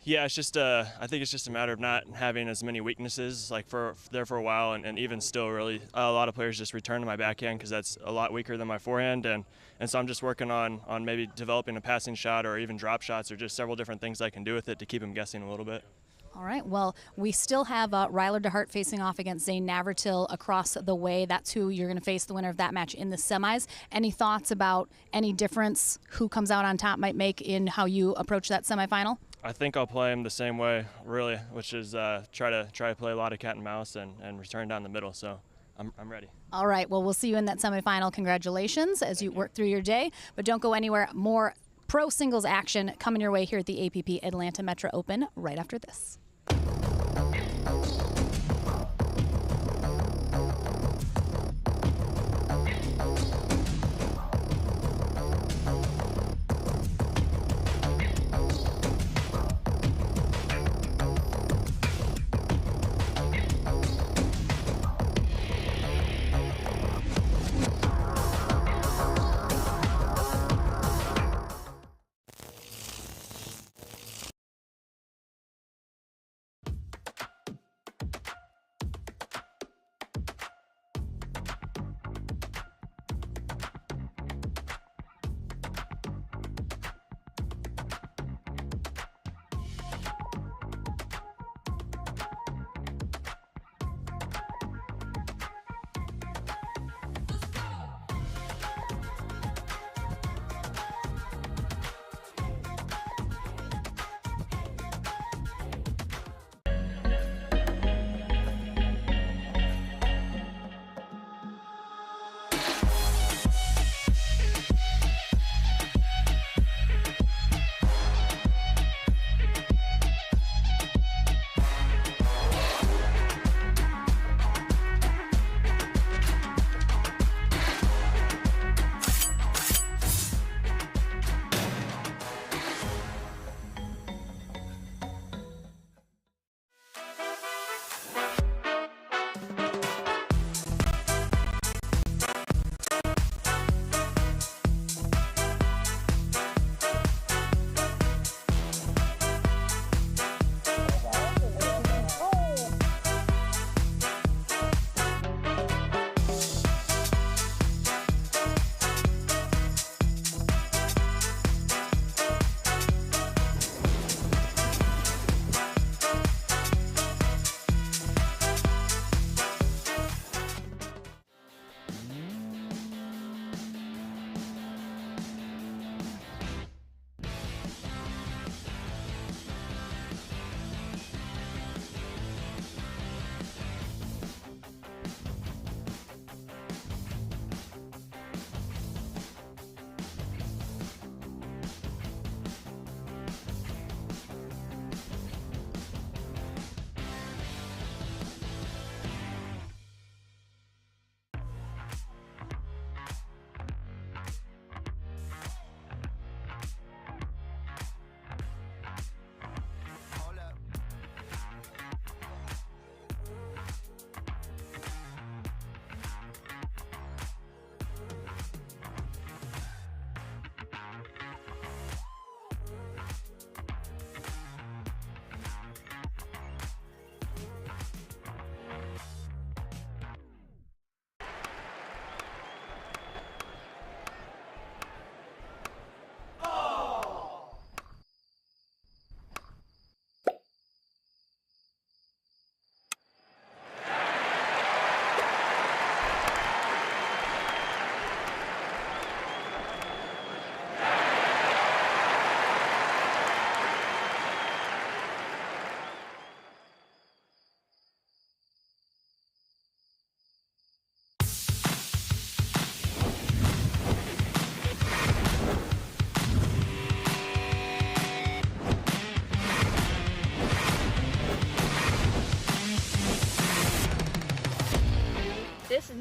Yeah, it's just I think it's just a matter of not having as many weaknesses like for a while, and even still, really a lot of players just return to my backhand because that's a lot weaker than my forehand, and so I'm just working on maybe developing a passing shot or even drop shots, or just several different things I can do with it to keep him guessing a little bit. All right, well, we still have Ryler DeHart facing off against Zane Navratil across the way. That's who you're going to face, the winner of that match in the semis. Any thoughts about any difference who comes out on top might make in how you approach that semifinal? I think I'll play him the same way, really, which is try to play a lot of cat and mouse and return down the middle. So I'm ready. All right, well, we'll see you in that semifinal. Congratulations as you work through your day, but don't go anywhere. More pro singles action coming your way here at the APP Atlanta Metro Open right after this.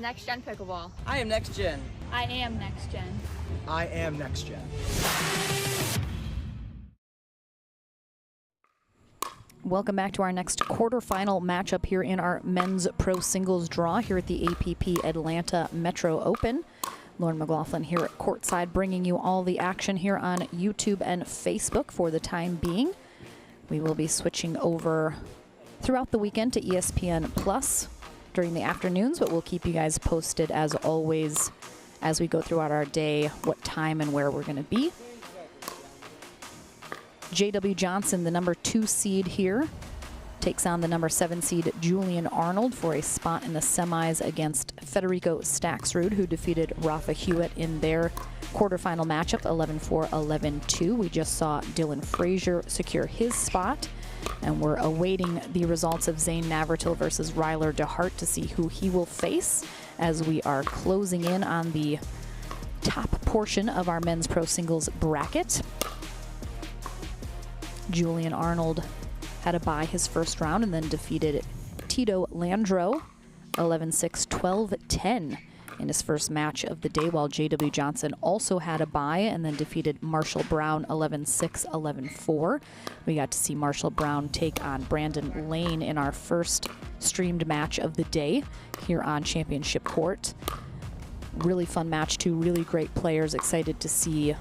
next gen pickleball. I am next gen. I am next gen. I am next gen. Welcome back to our next quarterfinal matchup here in our men's pro singles draw here at the APP Atlanta Metro Open. Lauren McLaughlin here at courtside, bringing you all the action here on YouTube and Facebook for the time being. We will be switching over throughout the weekend to ESPN Plus during the afternoons, but we'll keep you guys posted as always as we go throughout our day, what time and where we're going to be. J.W. Johnson, the number 2 seed here, takes on the number 7 seed Julian Arnold for a spot in the semis against Federico Staxrud, who defeated Rafa Hewitt in their quarterfinal matchup 11-4, 11-2. We just saw Dylan Frazier secure his spot, and we're awaiting the results of Zane Navratil versus Ryler DeHart to see who he will face as we are closing in on the top portion of our men's pro singles bracket. Julian Arnold had to bye his first round and then defeated Tito Landro 11-6, 12-10 in his first match of the day, while J.W. Johnson also had a bye and then defeated Marshall Brown 11-6, 11-4. We got to see Marshall Brown take on Brandon Lane in our first streamed match of the day here on Championship Court. Really fun match, two really great players. Excited to see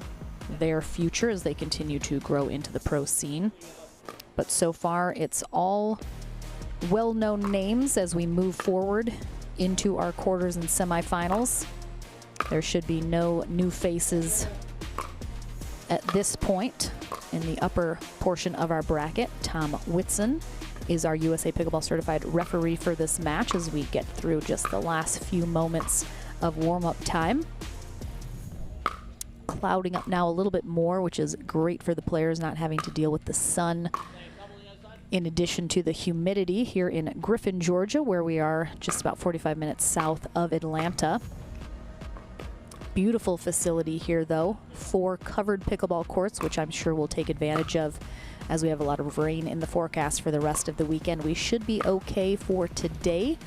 their future as they continue to grow into the pro scene. But so far, it's all well-known names as we move forward into our quarters and semifinals. There should be no new faces at this point in the upper portion of our bracket. Tom Whitson is our USA Pickleball Certified referee for this match as we get through just the last few moments of warm-up time. Clouding up now a little bit more, which is great for the players, not having to deal with the sun in addition to the humidity here in Griffin, Georgia, where we are just about 45 minutes south of Atlanta. Beautiful facility here, though. 4 covered pickleball courts, which I'm sure we'll take advantage of as we have a lot of rain in the forecast for the rest of the weekend. We should be okay for today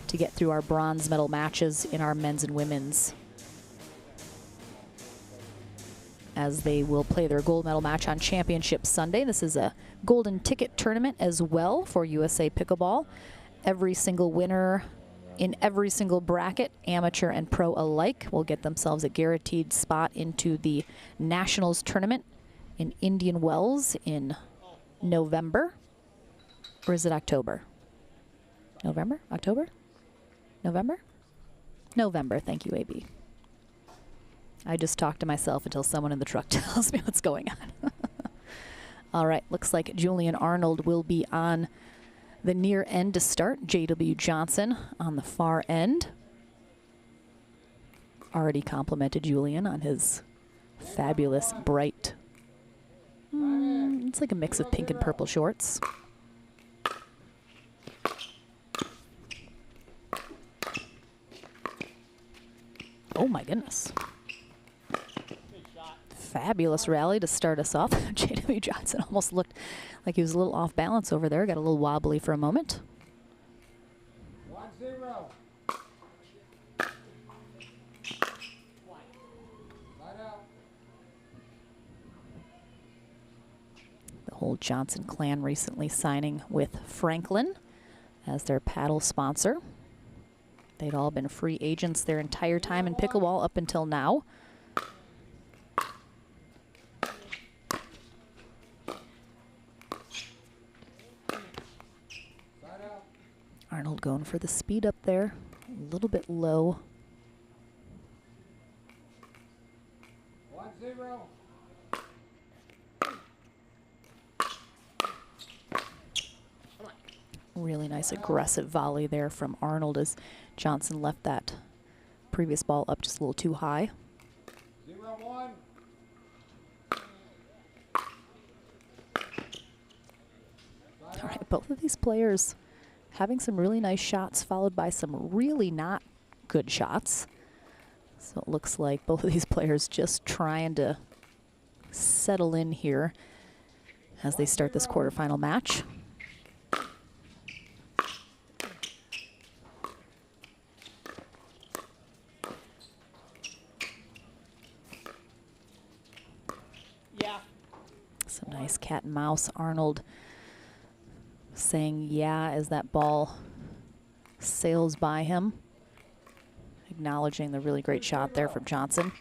to get through our bronze medal matches in our men's and women's, as they will play their gold medal match on Championship Sunday. This is a golden ticket tournament as well for USA Pickleball. Every single winner in every single bracket, amateur and pro alike, will get themselves a guaranteed spot into the Nationals tournament in Indian Wells in November. Or is it October? November? October? November? November, thank you, AB. I just talk to myself until someone in the truck tells me what's going on. All right, looks like Julian Arnold will be on the near end to start. J.W. Johnson on the far end. Already complimented Julian on his fabulous bright, it's like a mix of pink and purple shorts. Oh my goodness. Fabulous rally to start us off. J.W. Johnson almost looked like he was a little off balance over there. Got a little wobbly for a moment. 1-0. The whole Johnson clan recently signing with Franklin as their paddle sponsor. They'd all been free agents their entire time in pickleball up until now. Arnold going for the speed up there, a little bit low. 1-0. Really nice aggressive volley there from Arnold as Johnson left that previous ball up just a little too high. 0-1. All right, both of these players having some really nice shots followed by some really not good shots. So it looks like both of these players just trying to settle in here as they start this quarterfinal match. and mouse. Arnold saying yeah as that ball sails by him, acknowledging the really great shot there from Johnson.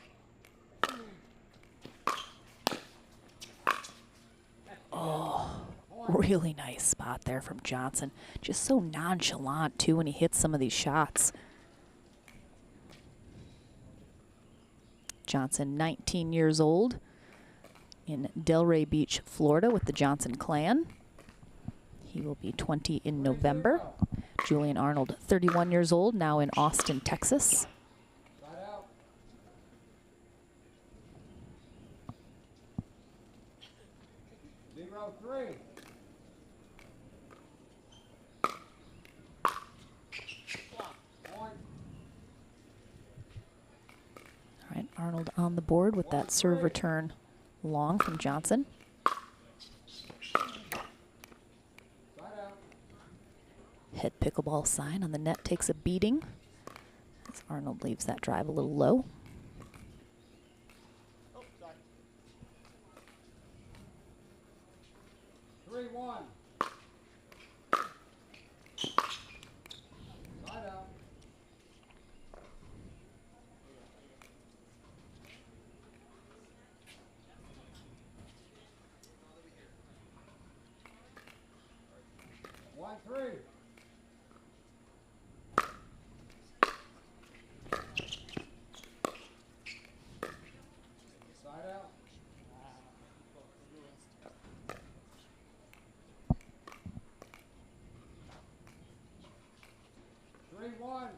Oh, really nice spot there from Johnson. Just so nonchalant, too, when he hits some of these shots. Johnson, 19 years old, in Delray Beach, Florida, with the Johnson clan. He will be 20 in November. Julian Arnold, 31 years old, now in Austin, Texas. 0-3. All right, Arnold on the board with that serve return long from Johnson. Head pickleball sign on the net takes a beating as Arnold leaves that drive a little low. Oh, sorry. 3-1. Side out. One, 3. Side out. 3-1.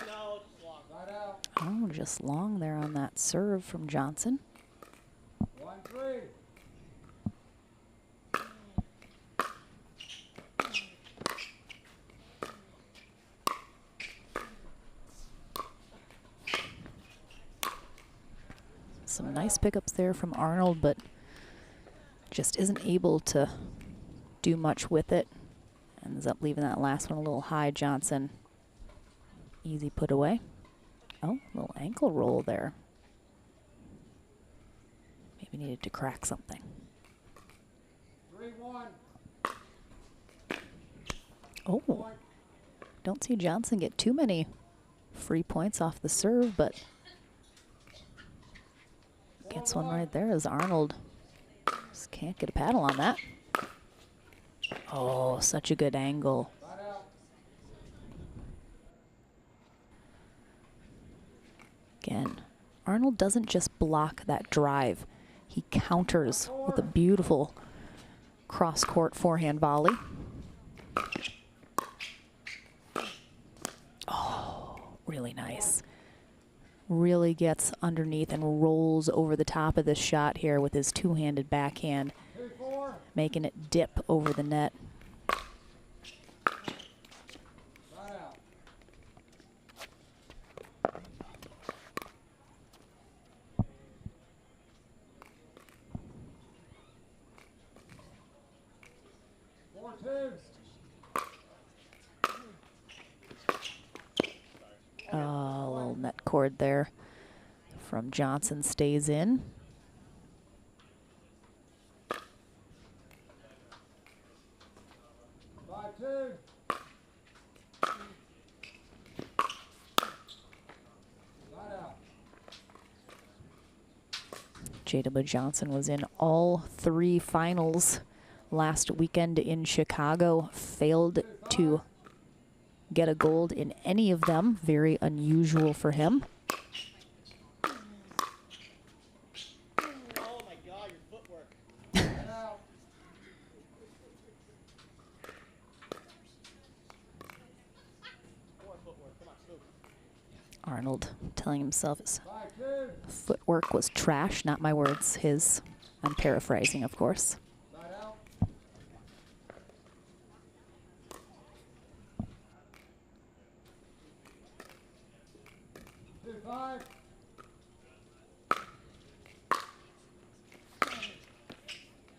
No, it's long. Side out. Oh, just long there on that serve from Johnson. 1-3. Some nice pickups there from Arnold, but just isn't able to do much with it. Ends up leaving that last one a little high. Johnson, easy put away. Oh, little ankle roll there. Maybe needed to crack something. 3-1. Oh, don't see Johnson get too many free points off the serve, but gets one right there as Arnold just can't get a paddle on that. Oh, such a good angle. Again, Arnold doesn't just block that drive. He counters with a beautiful cross-court forehand volley. Oh, really nice. Really gets underneath and rolls over the top of this shot here with his two-handed backhand, making it dip over the net. A little net cord there from Johnson stays in. J.W. Johnson was in all 3 finals last weekend in Chicago, failed to get a gold in any of them. Very unusual for him. Oh my God, your footwork. More footwork, come on, scoop. Arnold telling himself his footwork was trash, not my words, his. I'm paraphrasing, of course. 5.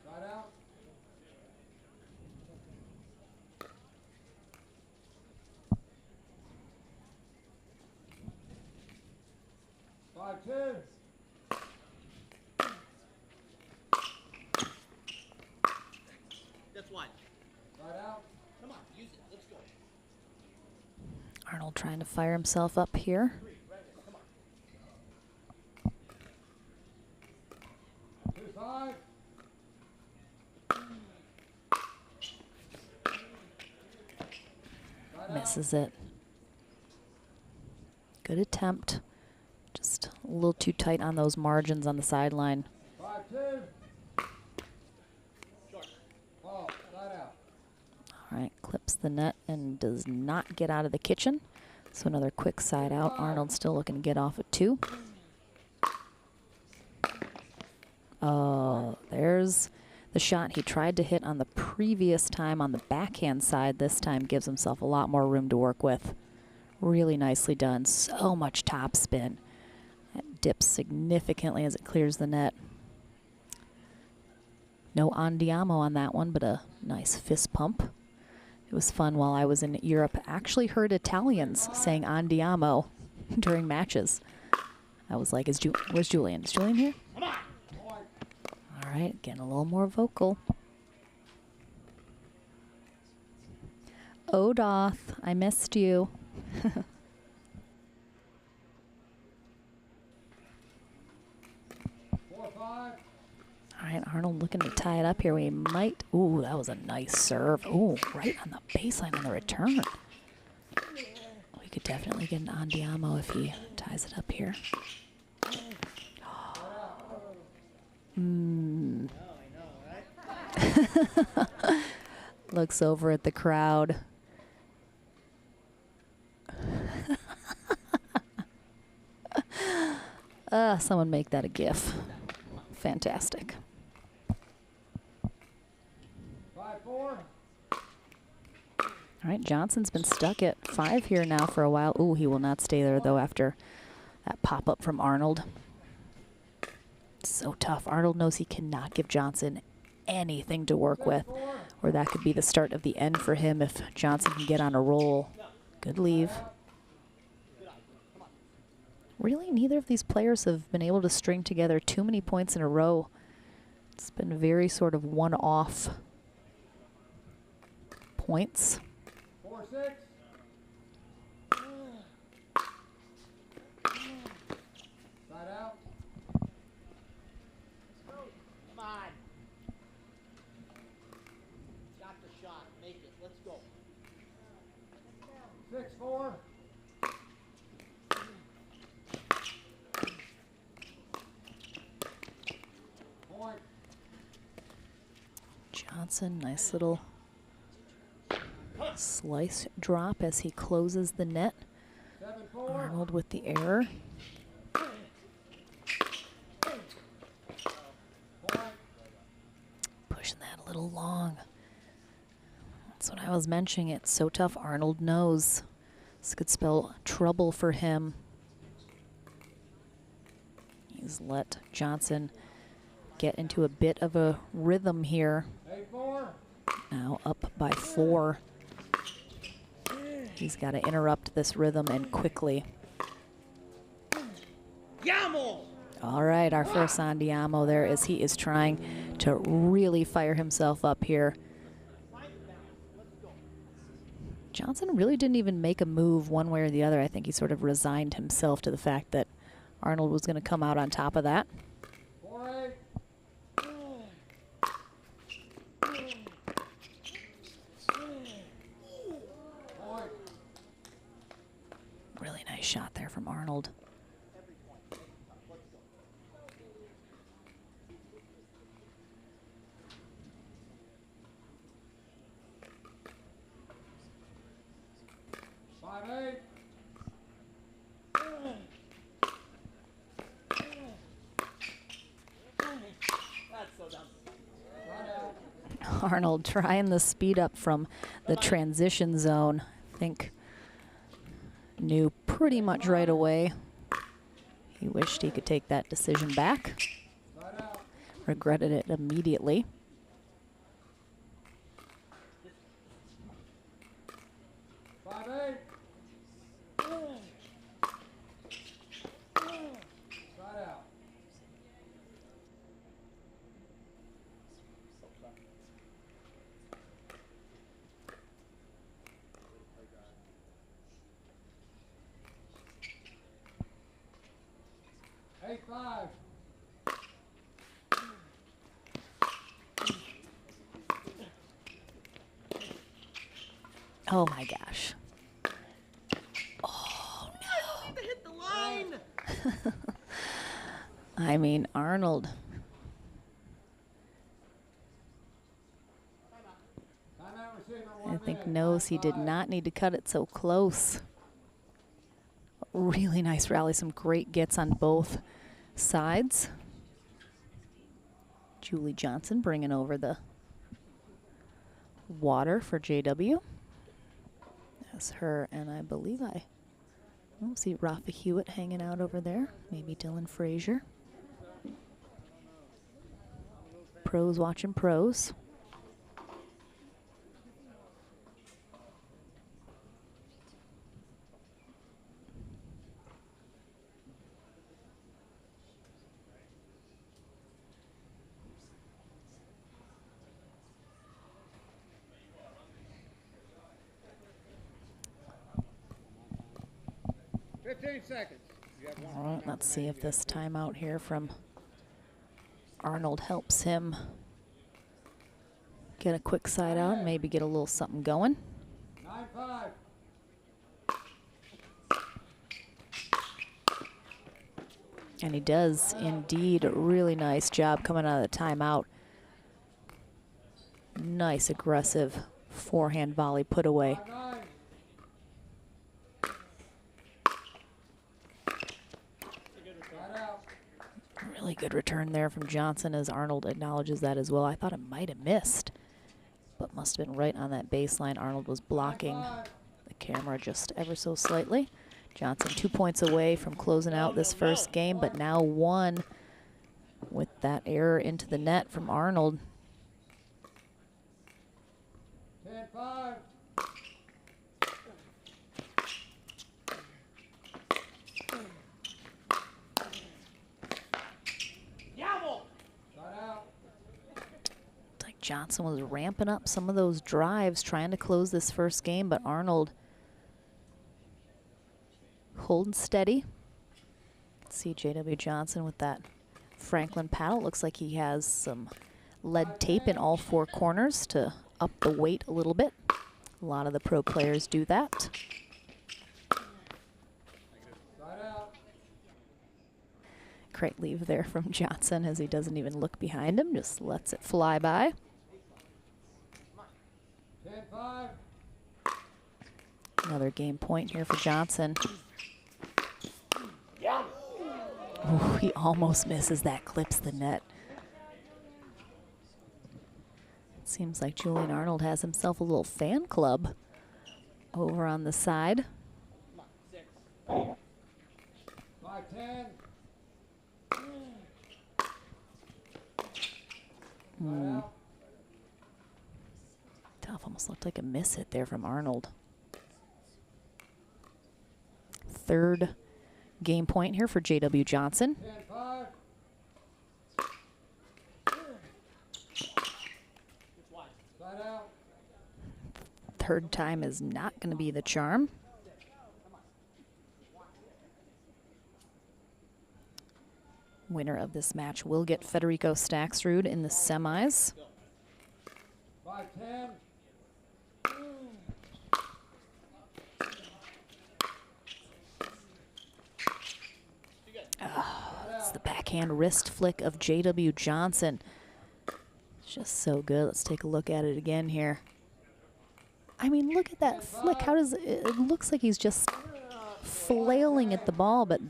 Side out. 5-2. Arnold trying to fire himself up here. Misses it. Good attempt. Just a little too tight on those margins on the sideline. 5-2. Ball, side out. All right, clips the net and does not get out of the kitchen. So another quick side out. Arnold still looking to get off at 2. Oh, there's the shot he tried to hit on the previous time on the backhand side. This time gives himself a lot more room to work with. Really nicely done. So much top spin. That dips significantly as it clears the net. No andiamo on that one, but a nice fist pump. It was fun while I was in Europe. I actually heard Italians saying andiamo during matches. I was like, where's Julian? Is Julian here? All right, getting a little more vocal. Odoth, I missed you. All right, Arnold looking to tie it up here. We might. Ooh, that was a nice serve. Ooh, right on the baseline on the return. We could definitely get an andiamo if he ties it up here. Looks over at the crowd. Someone make that a GIF. Fantastic. 5-4. All right, Johnson's been stuck at 5 here now for a while. Ooh, he will not stay there, though, after that pop-up from Arnold. So tough. Arnold knows he cannot give Johnson anything to work with, or that could be the start of the end for him if Johnson can get on a roll. Good leave. Really, neither of these players have been able to string together too many points in a row. It's been very sort of one-off points. 4-6. Side out. Come on. Got the shot. Make it. Let's go. 6-4. Point. Johnson, nice little slice drop as he closes the net. 7-4. Arnold with the error. Pushing that a little long. That's what I was mentioning. It's so tough. Arnold knows this could spell trouble for him. He's let Johnson get into a bit of a rhythm here. 8-4. Now up by 4. He's got to interrupt this rhythm and quickly. Yamo! All right, our first andiamo there as he is trying to really fire himself up here. Johnson really didn't even make a move one way or the other. I think he sort of resigned himself to the fact that Arnold was going to come out on top of that. 4-8. Point. Really nice shot there from Arnold. Arnold trying the speed up from the transition zone. I think knew pretty much right away. He wished he could take that decision back. Regretted it immediately. Oh my gosh. Hit the line. I mean, Arnold. I think knows he did not need to cut it so close. Really nice rally, some great gets on both sides. Julie Johnson bringing over the water for JW. That's her, and I believe I see Rafa Hewitt hanging out over there. Maybe Dylan Frazier. Pros watching pros. Seconds. All right, let's see if this timeout here from Arnold helps him get a quick side out and maybe get a little something going. 9-5. And he does indeed a really nice job coming out of the timeout. Nice aggressive forehand volley put away. Really good return there from Johnson, as Arnold acknowledges that as well. I thought it might have missed, but must have been right on that baseline. Arnold was blocking the camera just ever so slightly. Johnson 2 points away from closing out this first game, but now 1 with that error into the net from Arnold. 10-5. Johnson was ramping up some of those drives, trying to close this first game, but Arnold holding steady. See JW Johnson with that Franklin paddle. Looks like he has some lead tape in all 4 corners to up the weight a little bit. A lot of the pro players do that. Great leave there from Johnson, as he doesn't even look behind him, just lets it fly by. 10-5. Another game point here for Johnson. Ooh, he almost misses that, clips the net. It seems like Julian Arnold has himself a little fan club over on the side. 5-10. Tough, almost looked like a miss hit there from Arnold. 3rd game point here for JW Johnson. 10-5. 3rd time is not going to be the charm. Winner of this match will get Federico Staxrud in the semis. 5-10. It's the backhand wrist flick of JW Johnson. It's just so good. Let's take a look at it again here. I mean, look at that flick. How does it looks like he's just flailing at the ball, but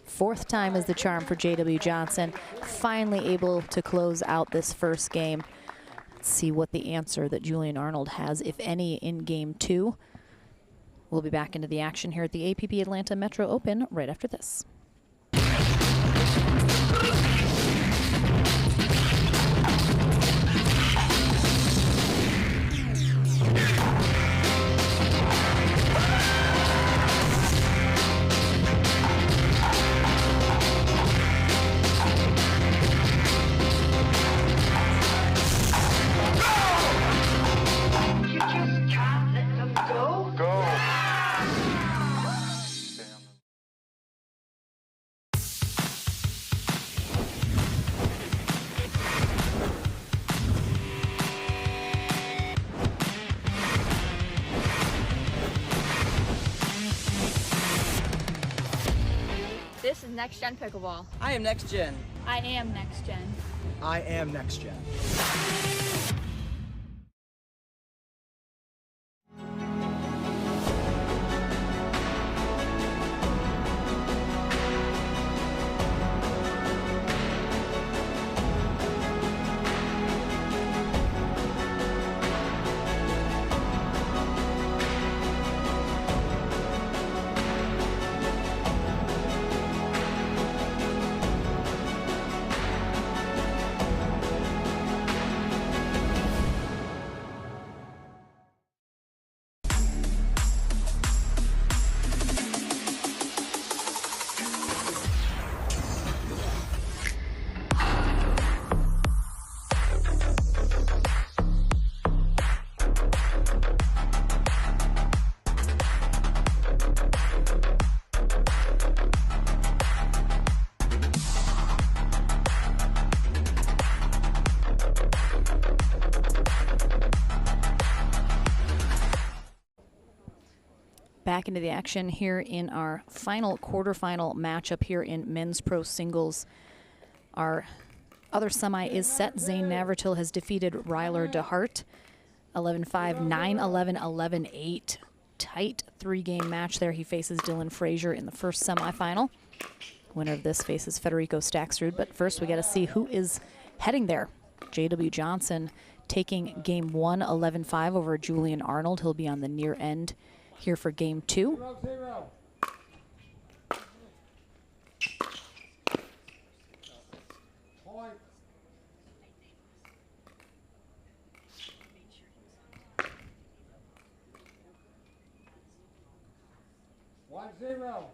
4th time is the charm for JW Johnson. Finally able to close out this first game. Let's see what the answer that Julian Arnold has, if any, in game 2. We'll be back into the action here at the APP Atlanta Metro Open right after this. next gen pickleball. I am next gen. I am next gen. I am next gen. Back into the action here in our final quarterfinal matchup here in men's pro singles. Our other semi is set. Zane Navratil has defeated Ryler DeHart 11-5, 9-11, 11-8. Tight three-game match there. He faces Dylan Frazier in the first semifinal. Winner of this faces Federico Staxrud. But first we got to see who is heading there. J.W. Johnson taking game 1, 11-5 over Julian Arnold. He'll be on the near end here for game 2. 0-0. Point. One zero.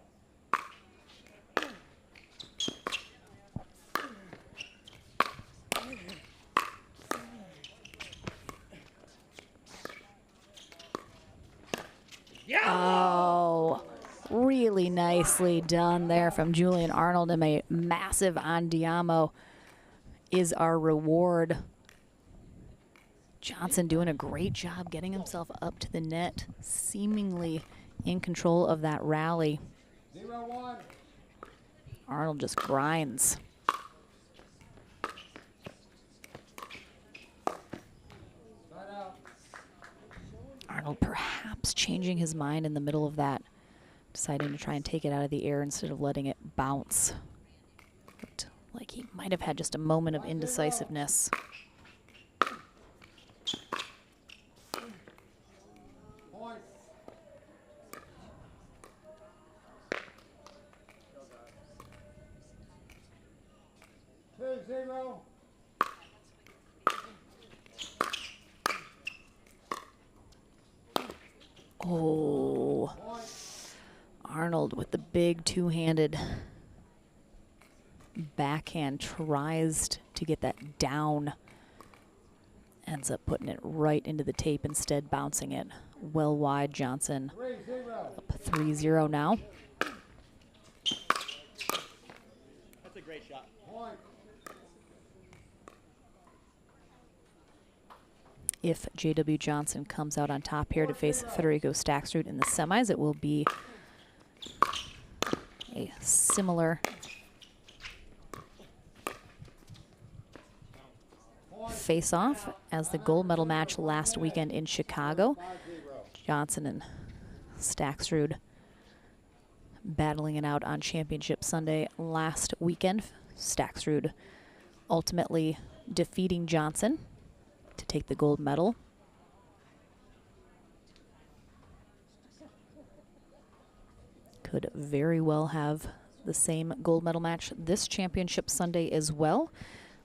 Oh, really nicely done there from Julian Arnold, and a massive andiamo is our reward. Johnson doing a great job getting himself up to the net, seemingly in control of that rally. 0-1. Arnold just grinds. Arnold perhaps changing his mind in the middle of that, deciding to try and take it out of the air instead of letting it bounce. Looked like he might have had just a moment of indecisiveness. Point. Two zero. Oh, Arnold with the big two-handed backhand tries to get that down. Ends up putting it right into the tape instead, bouncing it well wide. Johnson 3-0. up 3-0 now. That's a great shot. Point. If J.W. Johnson comes out on top here to face Federico Staxrud in the semis, it will be a similar face-off as the gold medal match last weekend in Chicago. Johnson and Staxrud battling it out on Championship Sunday last weekend. Staxrud ultimately defeating Johnson to take the gold medal. Could very well have the same gold medal match this Championship Sunday as well.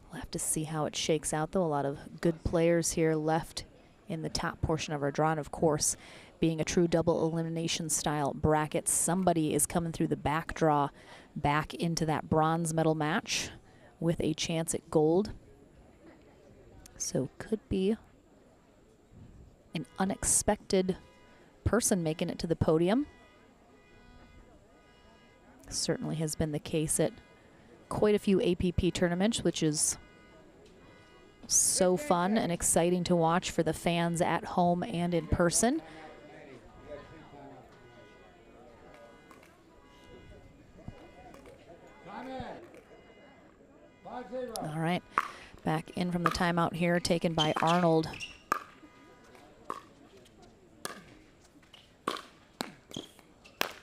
We'll have to see how it shakes out, though. A lot of good players here left in the top portion of our draw. And of course, being a true double elimination style bracket, somebody is coming through the back draw back into that bronze medal match with a chance at gold. So could be an unexpected person making it to the podium. Certainly has been the case at quite a few APP tournaments, which is so fun and exciting to watch for the fans at home and in person. All right, back in from the timeout here, taken by Arnold.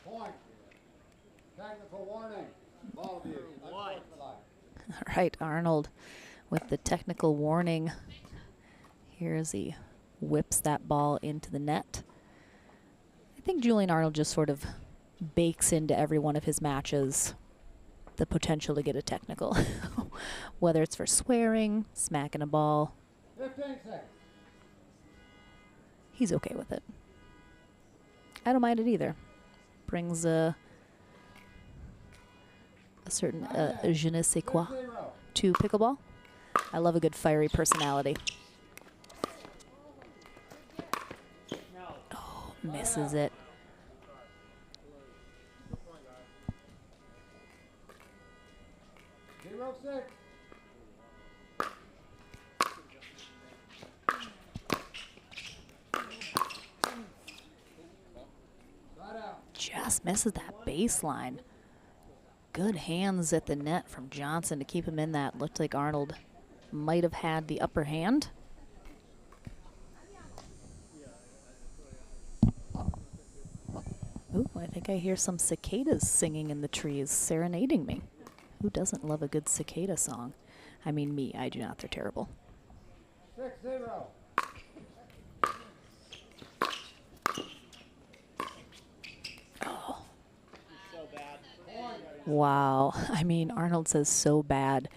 Point. Technical warning. Ball abuse. All right, Arnold with the technical warning. Here's he whips that ball into the net. I think Julian Arnold just sort of bakes into every one of his matches the potential to get a technical, whether it's for swearing, smacking a ball. 15 seconds. He's okay with it. I don't mind it either. Brings a certain je ne sais quoi to pickleball. I love a good fiery personality. Oh, misses it. Zero 6. Just misses that baseline. Good hands at the net from Johnson to keep him in that. Looked like Arnold might have had the upper hand. Ooh, I think I hear some cicadas singing in the trees, serenading me. Who doesn't love a good cicada song? I mean me, I do not, they're terrible. 6-0. Oh. Wow, I mean, Arnold says so bad,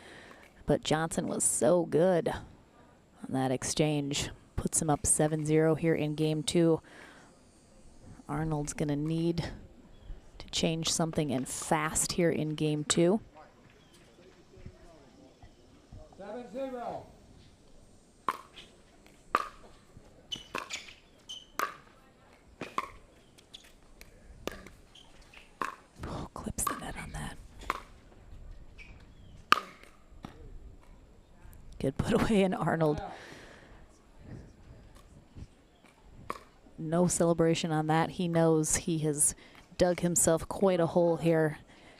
but Johnson was so good on that exchange. Puts him up 7-0 here in game 2. Arnold's gonna need to change something and fast here in game 2. 7-0. Oh, clips the net on that. Good put away in Arnold. No celebration on that. He knows he has dug himself quite a hole here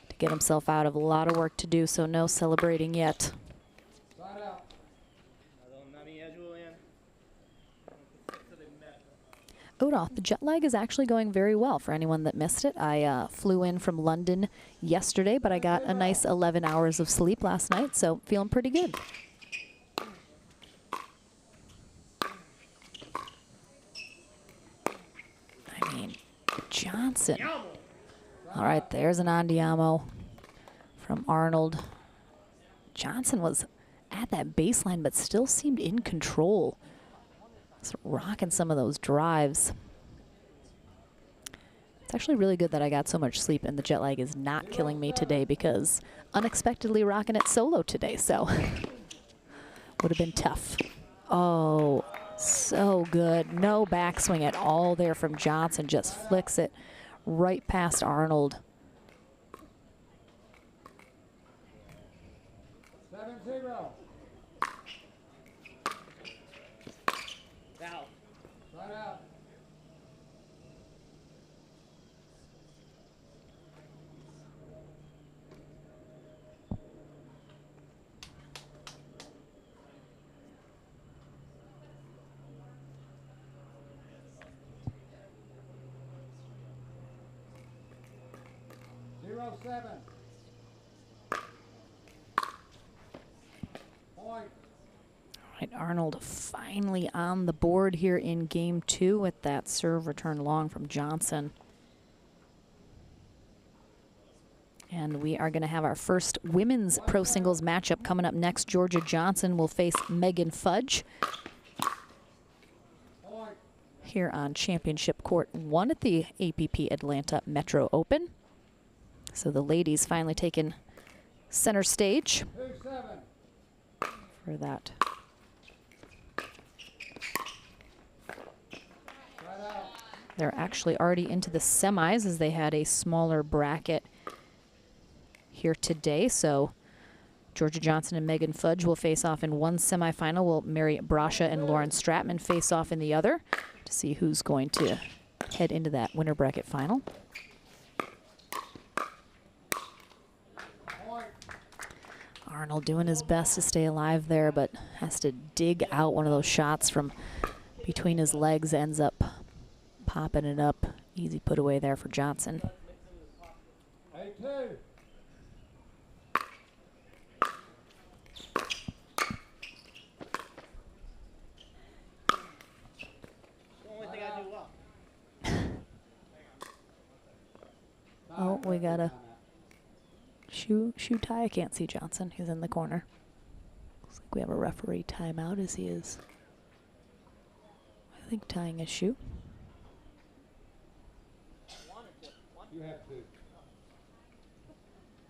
to get himself out of. A lot of work to do, so no celebrating yet. Odoth, the jet lag is actually going very well for anyone that missed it. I flew in from London yesterday, but I got a nice 11 hours of sleep last night, so feeling pretty good. I mean, Johnson. All right, there's an Andiamo from Arnold. Johnson was at that baseline, but still seemed in control. Rocking some of those drives. It's actually really good that I got so much sleep and the jet lag is not killing me today, because unexpectedly rocking it solo today, so would have been tough. Oh, so good. No backswing at all there from Johnson. Just flicks it right past Arnold. 7-0. Right out. Zero 7. Point. Right, Arnold finally on the board here in game 2 with that serve return long from Johnson. And we are going to have our first women's pro singles matchup coming up next. Georgia Johnson will face Megan Fudge here on Championship Court 1 at the APP Atlanta Metro Open. So the ladies finally taking center stage for that. They're actually already into the semis, as they had a smaller bracket here today. So Georgia Johnson and Megan Fudge will face off in one semifinal, while Mary Brusha and Lauren Stratman face off in the other, to see who's going to head into that winner bracket final. All Arnold doing his best to stay alive there, but has to dig out one of those shots from between his legs, ends up popping it up. Easy put away there for Johnson. A2. Oh, we got a shoe tie. I can't see Johnson. He's in the corner. Looks like we have a referee timeout as he is, I think, tying his shoe. You have to.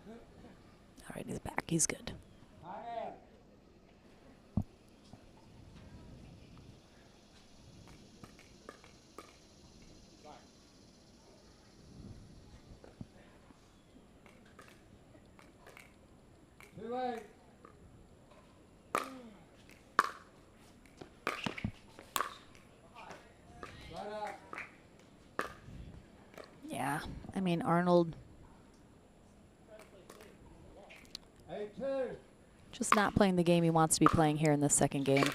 All right, he's back. He's good. Too late. Right up. Yeah, I mean, Arnold A2. just not playing the game he wants to be playing here in this second game.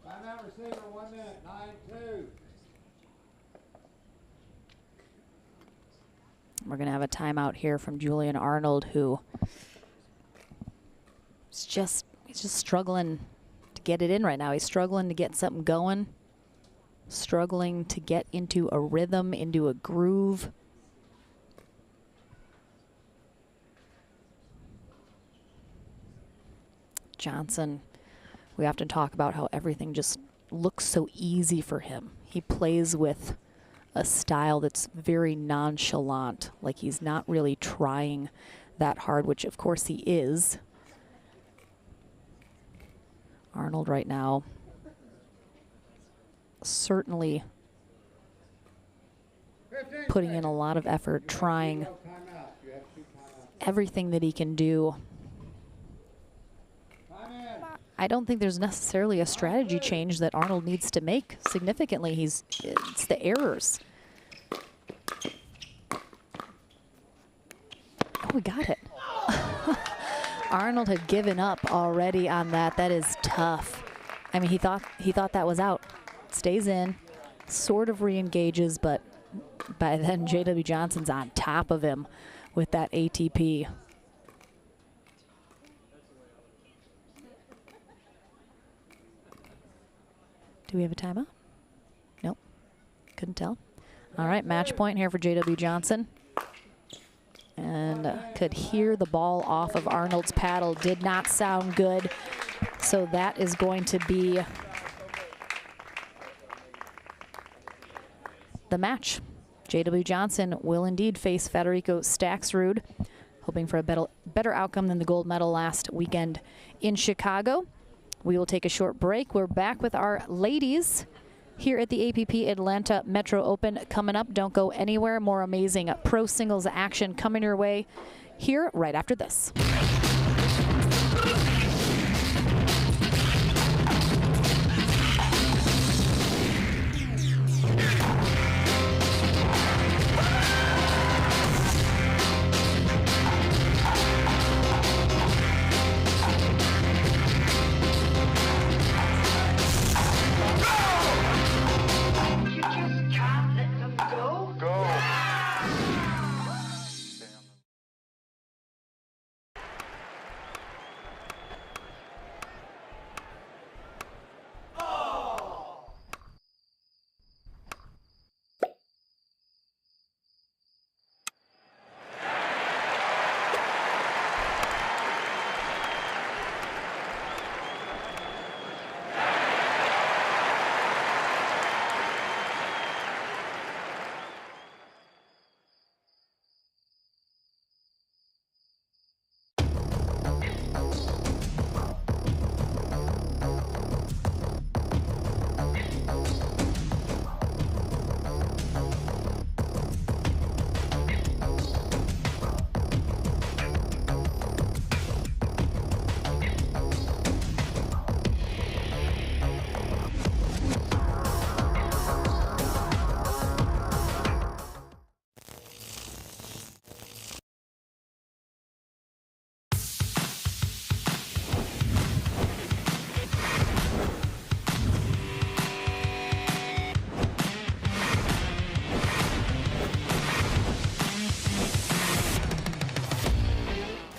Timeout receiver, 1 minute, 9-2. We're going to have a timeout here from Julian Arnold, who is he's just struggling to get it in right now. He's struggling to get something going, struggling to get into a rhythm, into a groove. Johnson, we often talk about how everything just looks so easy for him. He plays with a style that's very nonchalant, like he's not really trying that hard, which of course he is. Arnold right now certainly putting in a lot of effort, trying everything that he can do. I don't think there's necessarily a strategy change that Arnold needs to make significantly. It's the errors. Oh, we got it. Arnold had given up already on that. That is tough. I mean, he thought that was out. Stays in, sort of re-engages, but by then J.W. Johnson's on top of him with that ATP. Do we have a timeout? Nope. Couldn't tell. All right, match point here for J.W. Johnson. And could hear the ball off of Arnold's paddle. Did not sound good. So that is going to be the match. J.W. Johnson will indeed face Federico Staxrud, hoping for a better outcome than the gold medal last weekend in Chicago. We will take a short break. We're back with our ladies here at the APP Atlanta Metro Open coming up. Don't go anywhere. More amazing pro singles action coming your way here right after this.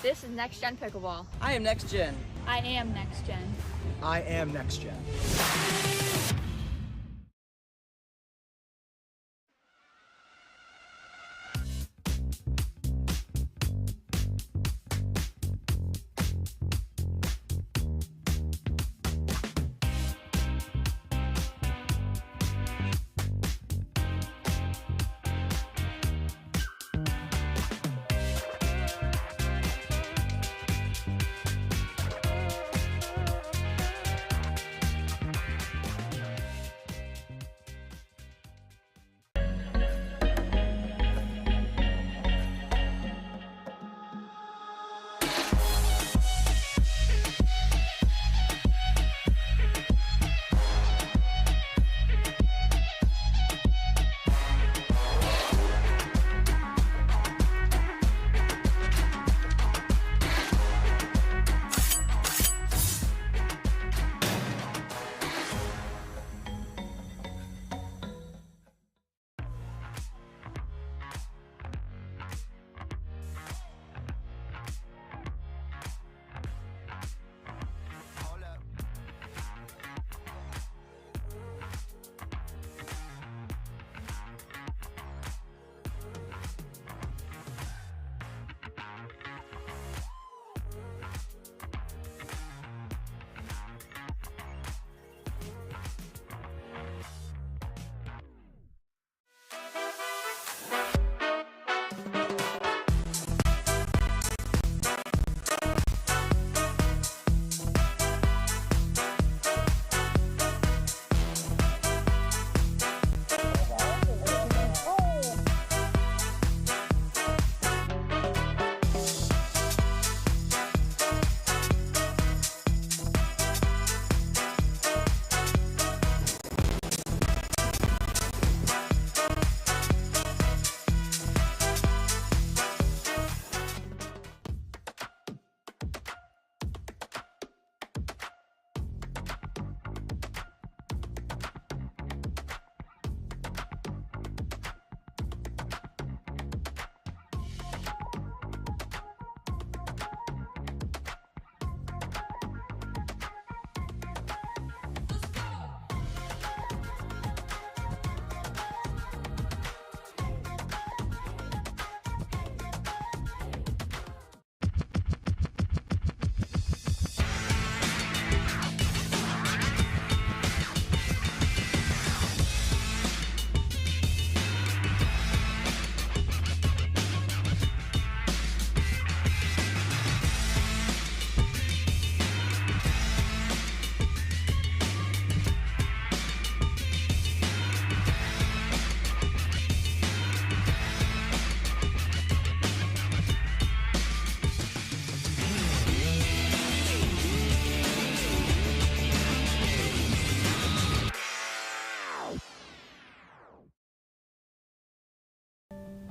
This is Next Gen Pickleball. I am Next Gen. I am Next Gen. I am Next Gen.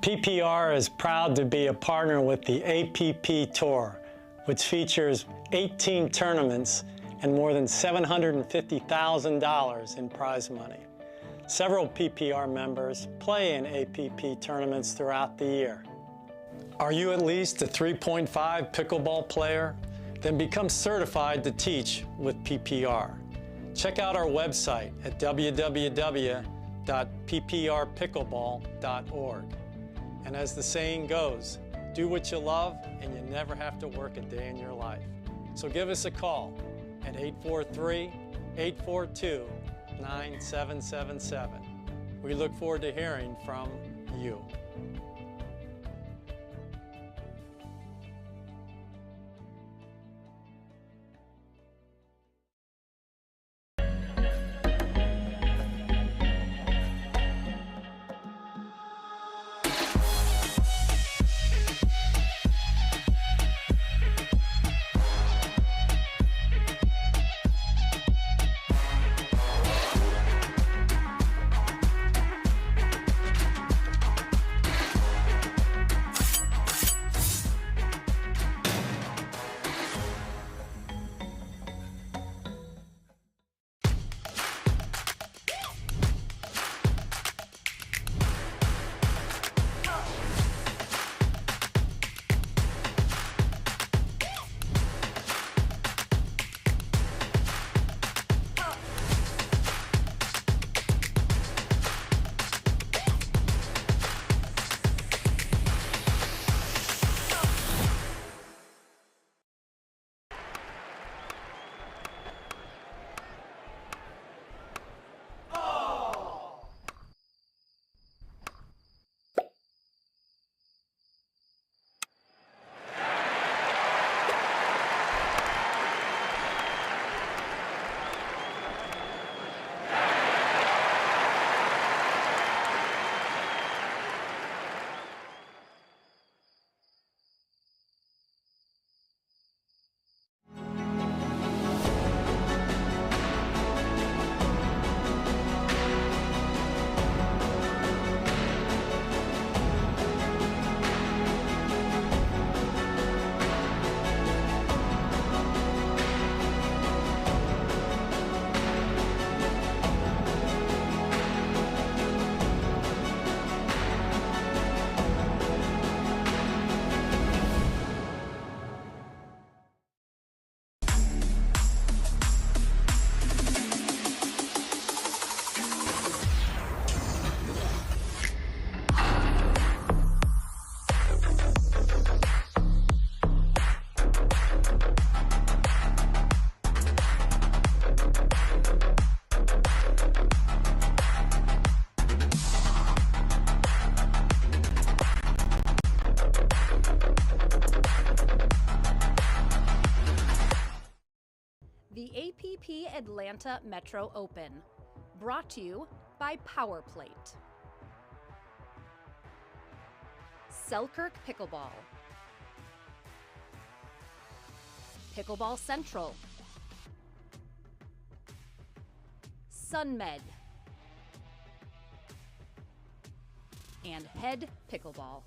PPR is proud to be a partner with the APP Tour, which features 18 tournaments and more than $750,000 in prize money. Several PPR members play in APP tournaments throughout the year. Are you at least a 3.5 pickleball player? Then become certified to teach with PPR. Check out our website at www.pprpickleball.org. And as the saying goes, do what you love and you never have to work a day in your life. So give us a call at 843-842-9777. We look forward to hearing from you. APP Atlanta Metro Open. Brought to you by Power Plate. Selkirk Pickleball. Pickleball Central. SunMed. And Head Pickleball.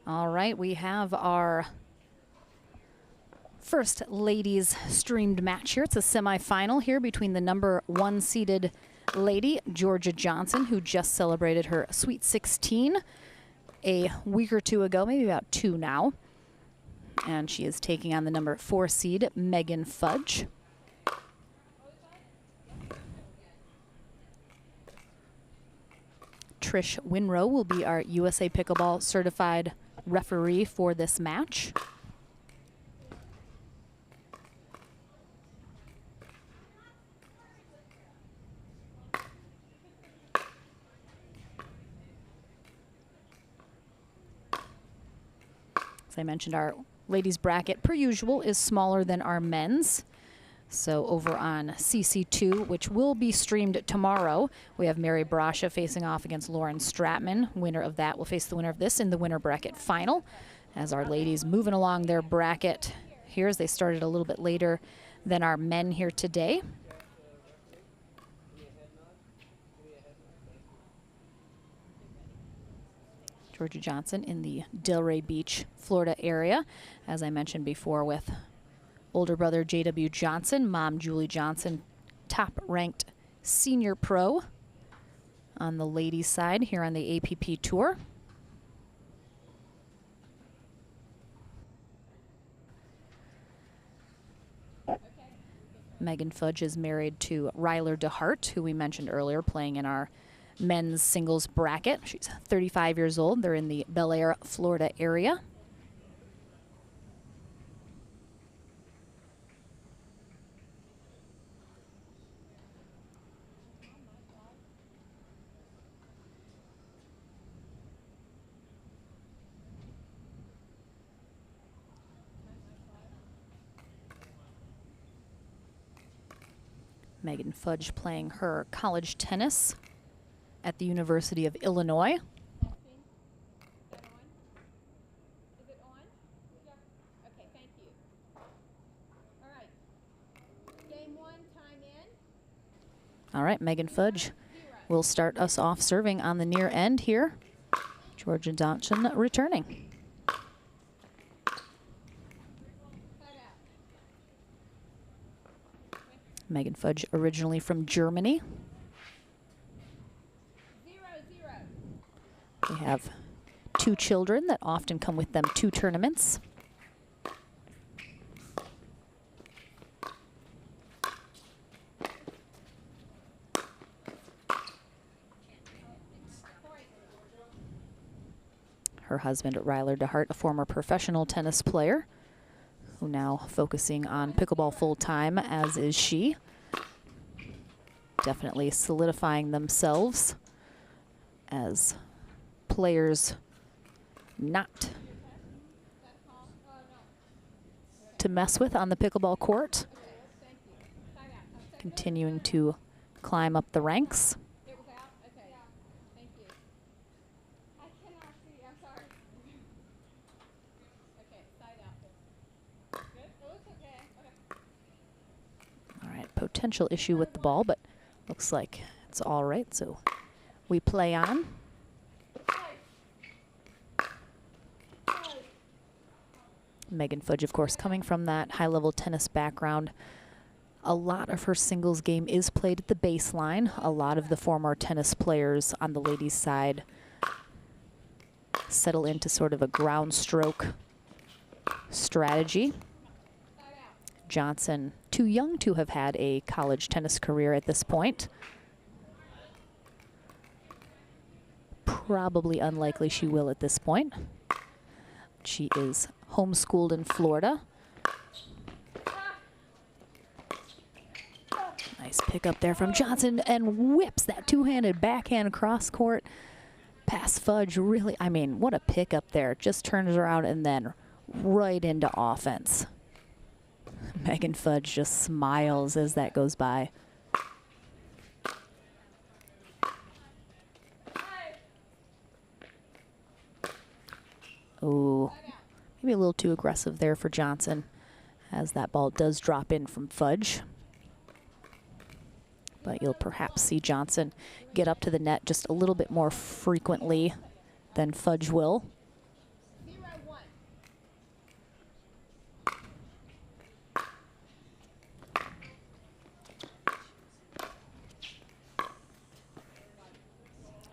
All right, we have our first ladies streamed match here. It's a semifinal here between the number 1 seeded lady, Georgia Johnson, who just celebrated her Sweet 16 a week or two ago, maybe about 2 now. And she is taking on the number 4 seed, Megan Fudge. Trish Winrow will be our USA Pickleball certified referee for this match. As I mentioned, our ladies bracket, per usual, is smaller than our men's. So over on CC2, which will be streamed tomorrow, we have Mary Brusha facing off against Lauren Stratman. Winner of that will face the winner of this in the winner bracket final. As our ladies moving along their bracket here, as they started a little bit later than our men here today. Georgia Johnson in the Delray Beach, Florida area, as I mentioned before, with older brother J.W. Johnson, mom Julie Johnson, top-ranked senior pro on the ladies' side here on the APP Tour. Megan Fudge is married to Ryler DeHart, who we mentioned earlier, playing in our men's singles bracket. She's 35 years old. They're in the Bel Air, Florida area. Megan Fudge playing her college tennis at the University of Illinois. All right, Megan Fudge will start us off serving on the near end here. Georgia Johnson returning. Megan Fudge, originally from Germany. They have 2 children that often come with them to tournaments. Her husband, Ryler DeHart, a former professional tennis player, who now focusing on pickleball full-time, as is she. Definitely solidifying themselves as players not to mess with on the pickleball court. Continuing to climb up the ranks. Potential issue with the ball, but looks like it's all right, so we play on. Megan Fudge, of course, coming from that high-level tennis background. A lot of her singles game is played at the baseline. A lot of the former tennis players on the ladies' side settle into sort of a ground stroke strategy. Johnson, too young to have had a college tennis career at this point. Probably unlikely she will at this point. She is homeschooled in Florida. Nice pick up there from Johnson, and whips that two-handed backhand cross court past Fudge. Really, I mean, what a pick up there. Just turns around and then right into offense. Megan Fudge just smiles as that goes by. Ooh, maybe a little too aggressive there for Johnson, as that ball does drop in from Fudge. But you'll perhaps see Johnson get up to the net just a little bit more frequently than Fudge will.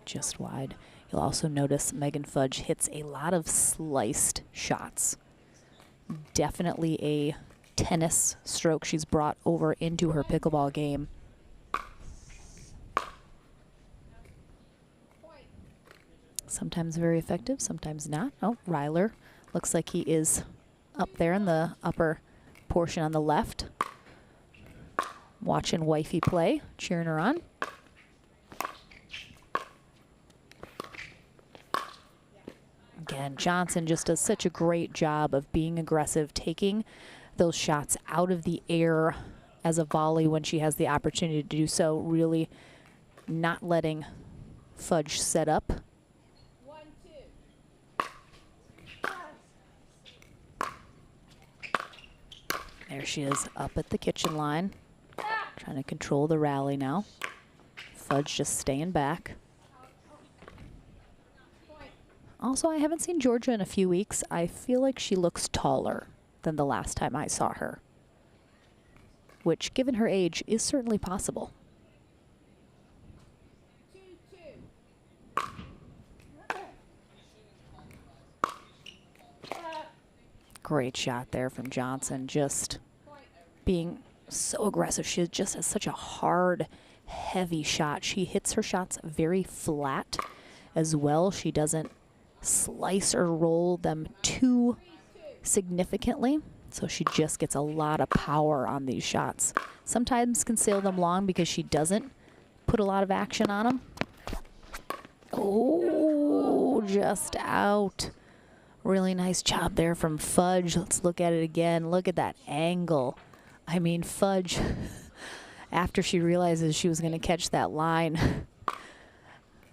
Just wide. You'll also notice Megan Fudge hits a lot of sliced shots. Definitely a tennis stroke she's brought over into her pickleball game. Sometimes very effective, sometimes not. Oh, Ryler looks like he is up there in the upper portion on the left. Watching wifey play, cheering her on. Again, Johnson just does such a great job of being aggressive, taking those shots out of the air as a volley when she has the opportunity to do so, really not letting Fudge set up. There she is up at the kitchen line, trying to control the rally now. Fudge just staying back. Also, I haven't seen Georgia in a few weeks. I feel like she looks taller than the last time I saw her, which, given her age, is certainly possible. Great shot there from Johnson, just being so aggressive. She just has such a hard, heavy shot. She hits her shots very flat as well. She doesn't slice or roll them too significantly, so she just gets a lot of power on these shots. Sometimes can sail them long because she doesn't put a lot of action on them. Oh, just out. Really nice job there from Fudge. Let's look at it again. Look at that angle. I mean, Fudge, after she realizes she was going to catch that line,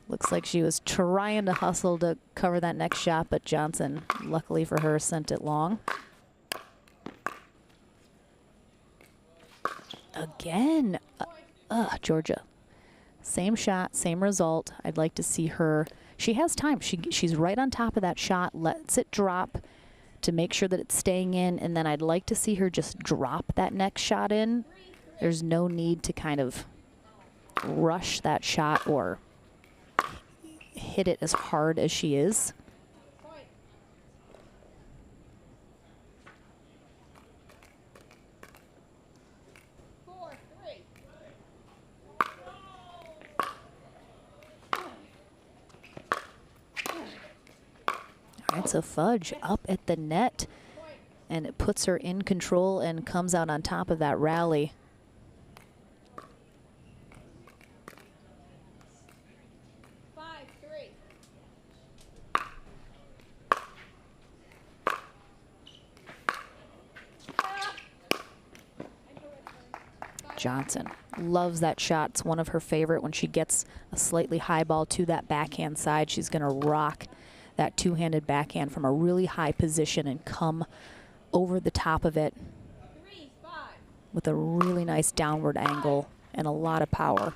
looks like she was trying to hustle to cover that next shot, but Johnson, luckily for her, sent it long. Again, Georgia Same shot, same result. I'd like to see her. She has time. She's right on top of that shot, lets it drop to make sure that it's staying in, and then I'd like to see her just drop that next shot in. There's no need to kind of rush that shot or hit it as hard as she is. All right, so Fudge up at the net, and it puts her in control and comes out on top of that rally. Johnson loves that shot. It's one of her favorite. When she gets a slightly high ball to that backhand side, she's going to rock that two-handed backhand from a really high position and come over the top of it with a really nice downward angle and a lot of power.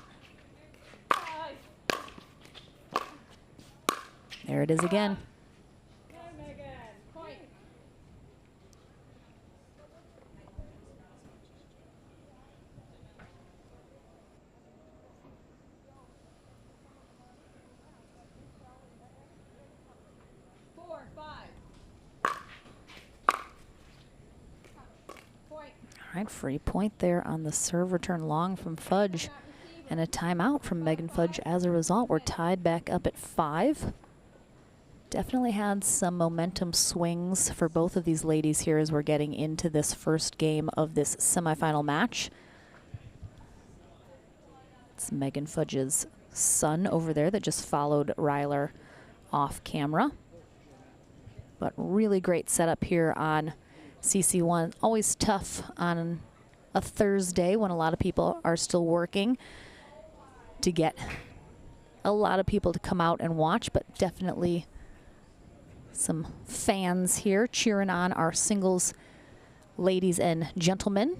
There it is again. All right, free point there on the serve return long from Fudge, and a timeout from Megan Fudge. As a result, we're tied back up at 5. Definitely had some momentum swings for both of these ladies here as we're getting into this first game of this semifinal match. It's Megan Fudge's son over there that just followed Ryler off camera. But really great setup here on CC1. Always tough on a Thursday when a lot of people are still working to get a lot of people to come out and watch, but definitely some fans here cheering on our singles ladies and gentlemen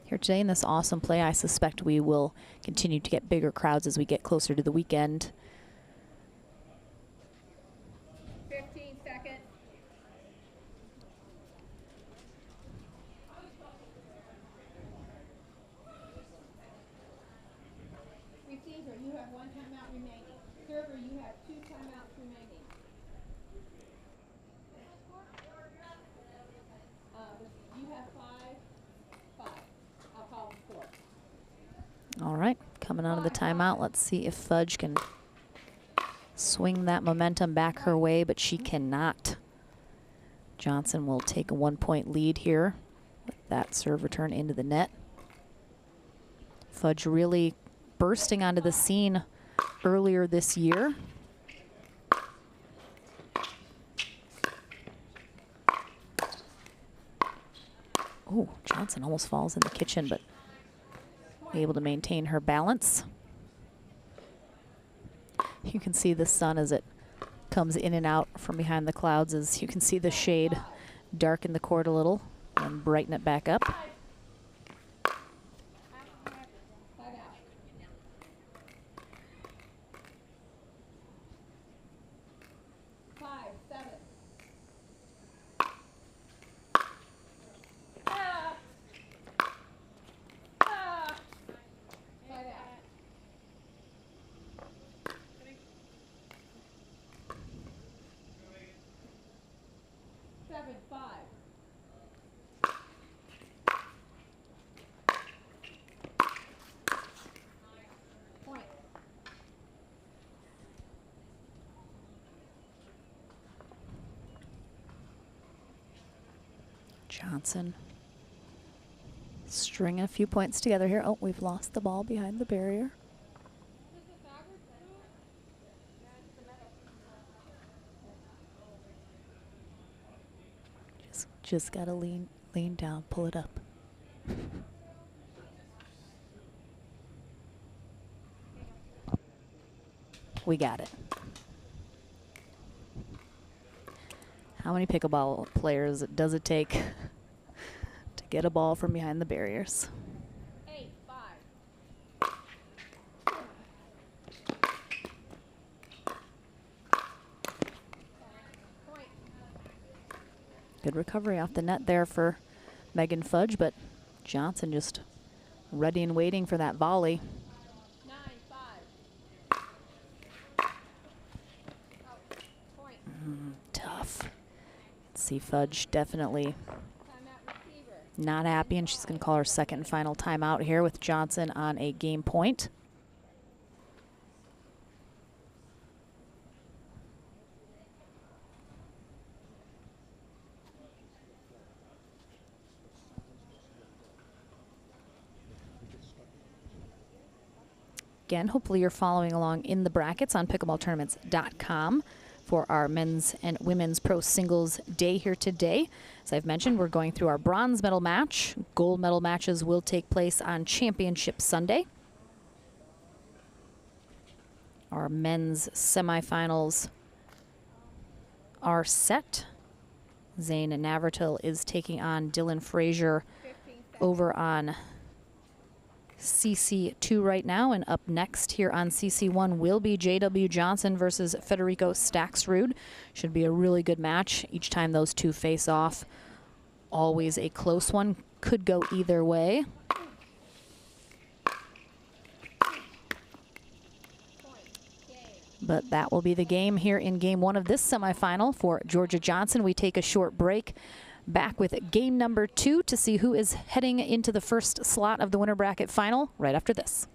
here today in this awesome play. I suspect we will continue to get bigger crowds as we get closer to the weekend. 15 seconds. Receiver, you have 1 timeout remaining. Server, you have 2 timeouts remaining. You have 5. I'll call 4. All right, coming out of the timeout, let's see if Fudge can swing that momentum back her way, but she cannot. Johnson will take a 1-point lead here with that serve return into the net. Fudge really bursting onto the scene earlier this year. Oh, Johnson almost falls in the kitchen, but able to maintain her balance. You can see the sun as it comes in and out from behind the clouds, as you can see the shade darken the court a little and brighten it back up. Johnson stringing a few points together here. Oh, we've lost the ball behind the barrier. Just gotta lean down, pull it up. We got it. How many pickleball players does it take to get a ball from behind the barriers? 8, 5. Good recovery off the net there for Megan Fudge, but Johnson just ready and waiting for that volley. 9-5. Point. Tough. See Fudge definitely Timeout receiver. not happy, and she's going to call her second and final timeout here with Johnson on a game point. Again, hopefully you're following along in the brackets on pickleballtournaments.com for our men's and women's pro singles day here today. As I've mentioned, we're going through our bronze medal match. Gold medal matches will take place on Championship Sunday. Our men's semifinals are set. Zane Navratil is taking on Dylan Frazier over on CC2 right now, and up next here on CC1 will be JW Johnson versus Federico Staxrud. Should be a really good match each time those two face off. Always a close one, could go either way. But that will be the game here in game one of this semifinal for Georgia Johnson. We take a short break. Back with game number 2 to see who is heading into the first slot of the winner bracket final right after this.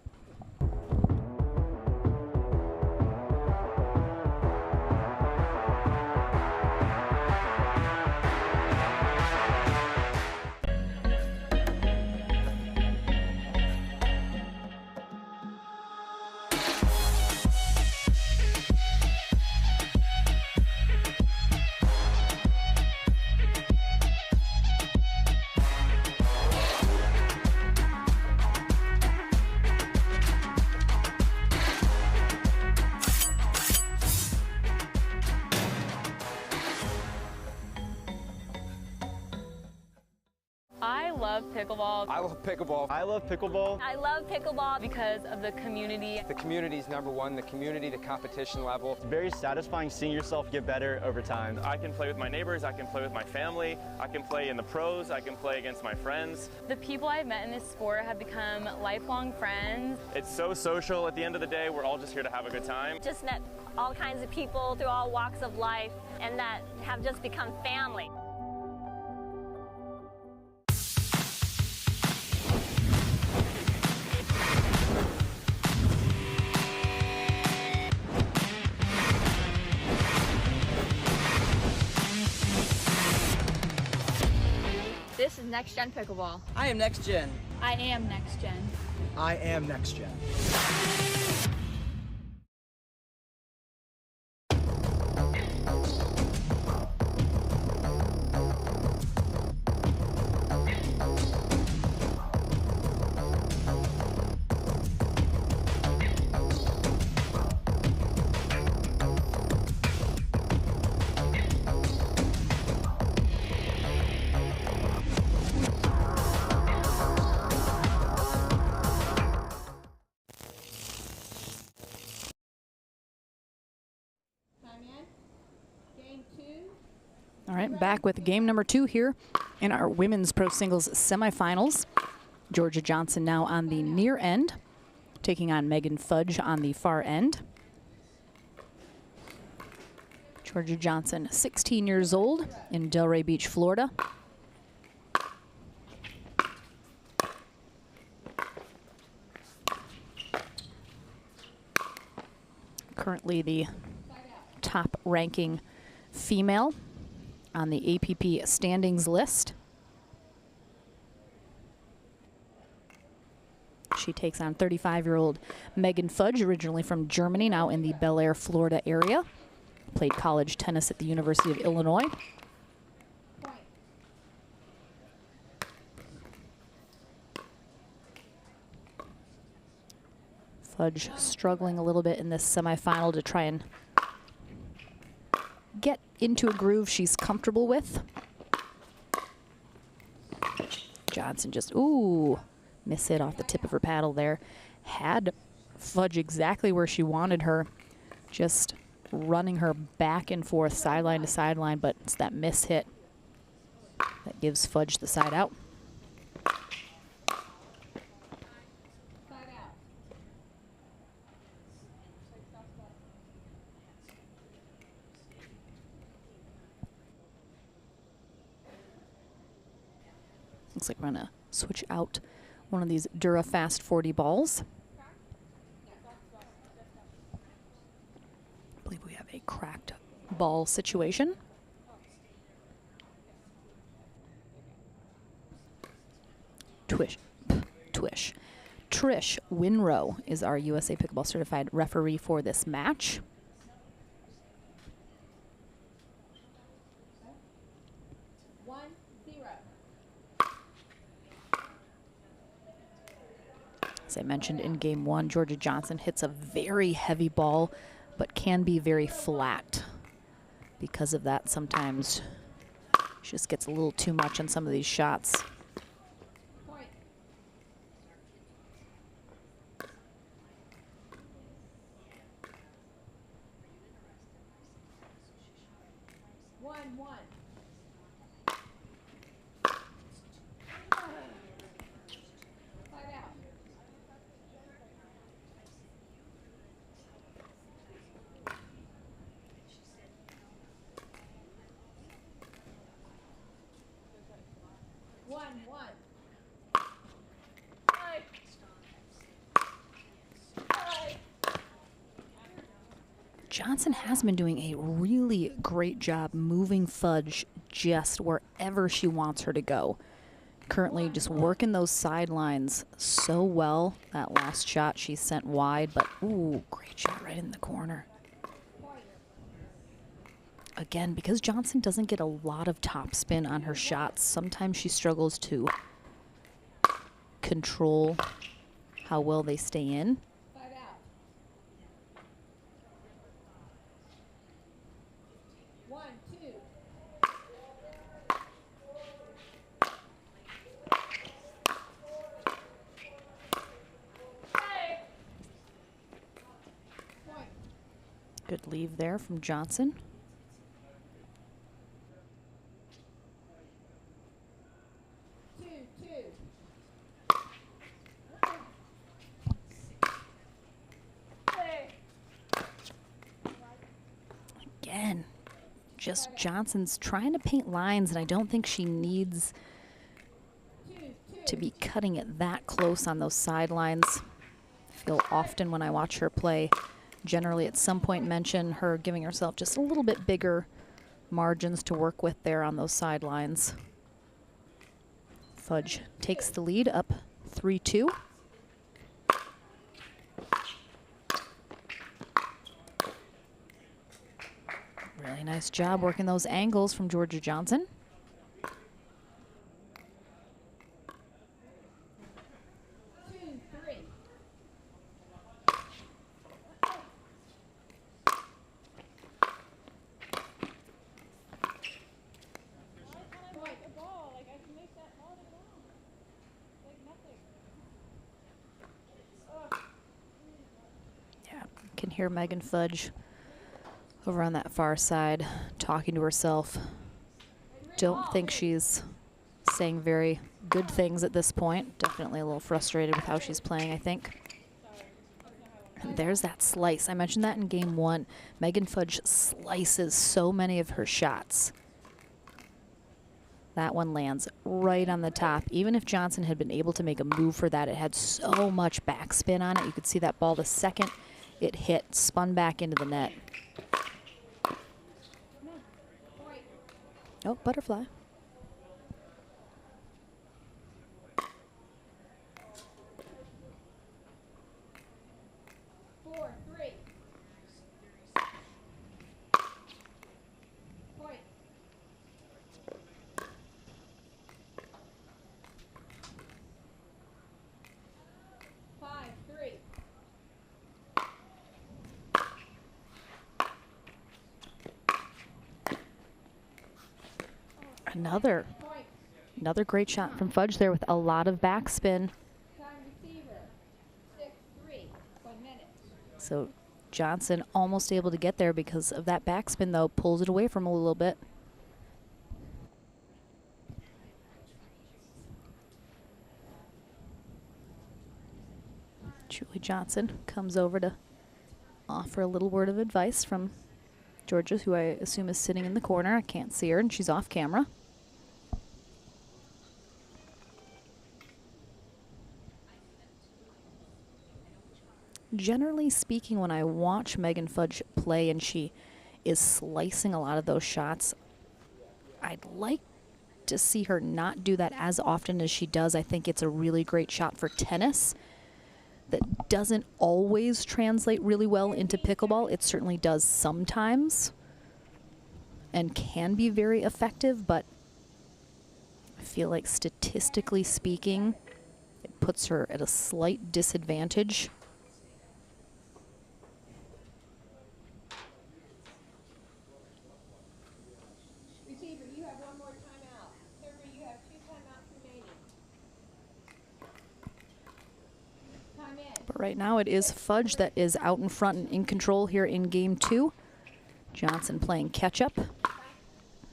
I love pickleball. I love pickleball. I love pickleball. I love pickleball because of the community. The community's number one, the community to competition level. It's very satisfying seeing yourself get better over time. I can play with my neighbors, I can play with my family, I can play in the pros, I can play against my friends. The people I've met in this sport have become lifelong friends. It's so social. At the end of the day, we're all just here to have a good time. Just met all kinds of people through all walks of life, and that have just become family. This is Next Gen Pickleball. I am Next Gen. I am Next Gen. I am Next Gen. All right, back with game number 2 here in our women's pro singles semifinals. Georgia Johnson now on the near end, taking on Megan Fudge on the far end. Georgia Johnson, 16 years old, in Delray Beach, Florida. Currently the top ranking female on the APP standings list. She takes on 35-year-old Megan Fudge, originally from Germany, now in the Bel Air, Florida area. Played college tennis at the University of Illinois. Fudge struggling a little bit in this semifinal to try and get into a groove she's comfortable with. Johnson just, ooh, miss it off the tip of her paddle there. Had Fudge exactly where she wanted her, just running her back and forth, sideline to sideline, but it's that miss hit That gives Fudge the side out. Looks like we're gonna switch out one of these DuraFast 40 balls. I believe we have a cracked ball situation. Trish Winrow is our USA Pickleball Certified referee for this match. As I mentioned in game one, Georgia Johnson hits a very heavy ball, but can be very flat. Because of that, sometimes she just gets a little too much on some of these shots. Johnson has been doing a really great job moving Fudge just wherever she wants her to go. Currently just working those sidelines so well. That last shot she sent wide, but ooh, great shot right in the corner. Again, because Johnson doesn't get a lot of topspin on her shots, sometimes she struggles to control how well they stay in. Good leave there from Johnson. Again, just Johnson's trying to paint lines, and I don't think she needs to be cutting it that close on those sidelines. I feel often when I watch her play, generally at some point mention her giving herself just a little bit bigger margins to work with there on those sidelines. Fudge takes the lead up 3-2. Really nice job working those angles from Georgia Johnson. Can hear Megan Fudge over on that far side talking to herself. Don't think she's saying very good things at this point. Definitely a little frustrated with how she's playing, I think. And there's that slice. I mentioned that in game one. Megan Fudge slices so many of her shots. That one lands right on the top. Even if Johnson had been able to make a move for that, it had so much backspin on it. You could see that ball the second it hit, spun back into the net. Oh, butterfly. Another great shot from Fudge there with a lot of backspin. So Johnson almost able to get there because of that backspin, though, pulls it away from him a little bit. Julie Johnson comes over to offer a little word of advice from Georgia, who I assume is sitting in the corner. I can't see her, and she's off camera. Generally speaking, when I watch Megan Fudge play and she is slicing a lot of those shots, I'd like to see her not do that as often as she does. I think it's a really great shot for tennis that doesn't always translate really well into pickleball. It certainly does sometimes and can be very effective, but I feel like statistically speaking, it puts her at a slight disadvantage. But right now it is Fudge that is out in front and in control here in game 2. Johnson playing catch up.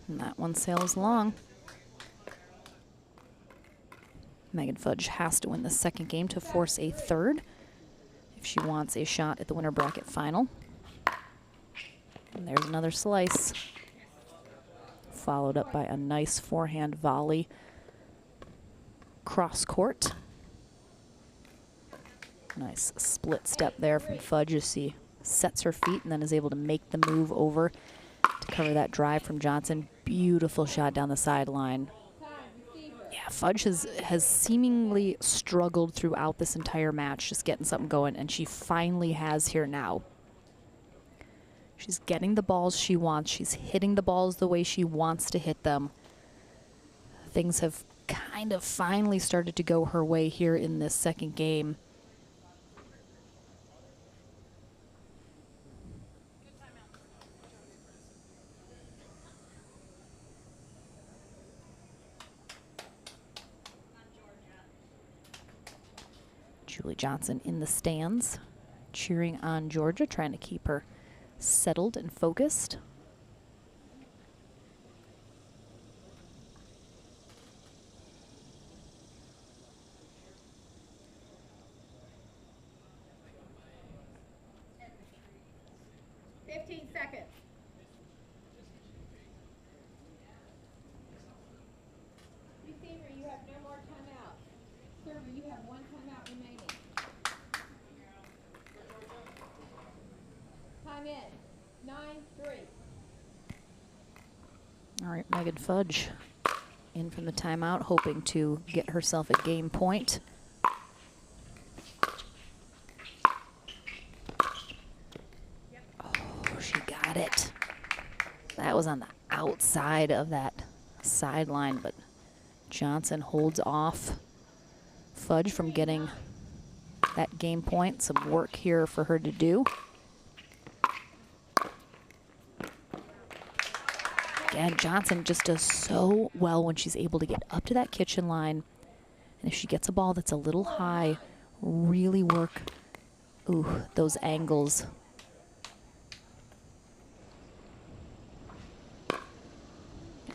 And that one sails long. Megan Fudge has to win the second game to force a third if she wants a shot at the winner bracket final. And there's another slice. Followed up by a nice forehand volley cross court. Nice split step there from Fudge as she sets her feet and then is able to make the move over to cover that drive from Johnson. Beautiful shot down the sideline. Yeah, Fudge has seemingly struggled throughout this entire match, just getting something going, and she finally has here now. She's getting the balls she wants. She's hitting the balls the way she wants to hit them. Things have kind of finally started to go her way here in this second game. Julie Johnson in the stands, cheering on Georgia, trying to keep her settled and focused. All right, Megan Fudge in from the timeout, hoping to get herself a game point. Oh, she got it. That was on the outside of that sideline, but Johnson holds off Fudge from getting that game point. Some work here for her to do. Again, Johnson just does so well when she's able to get up to that kitchen line. And if she gets a ball that's a little high, really work those angles.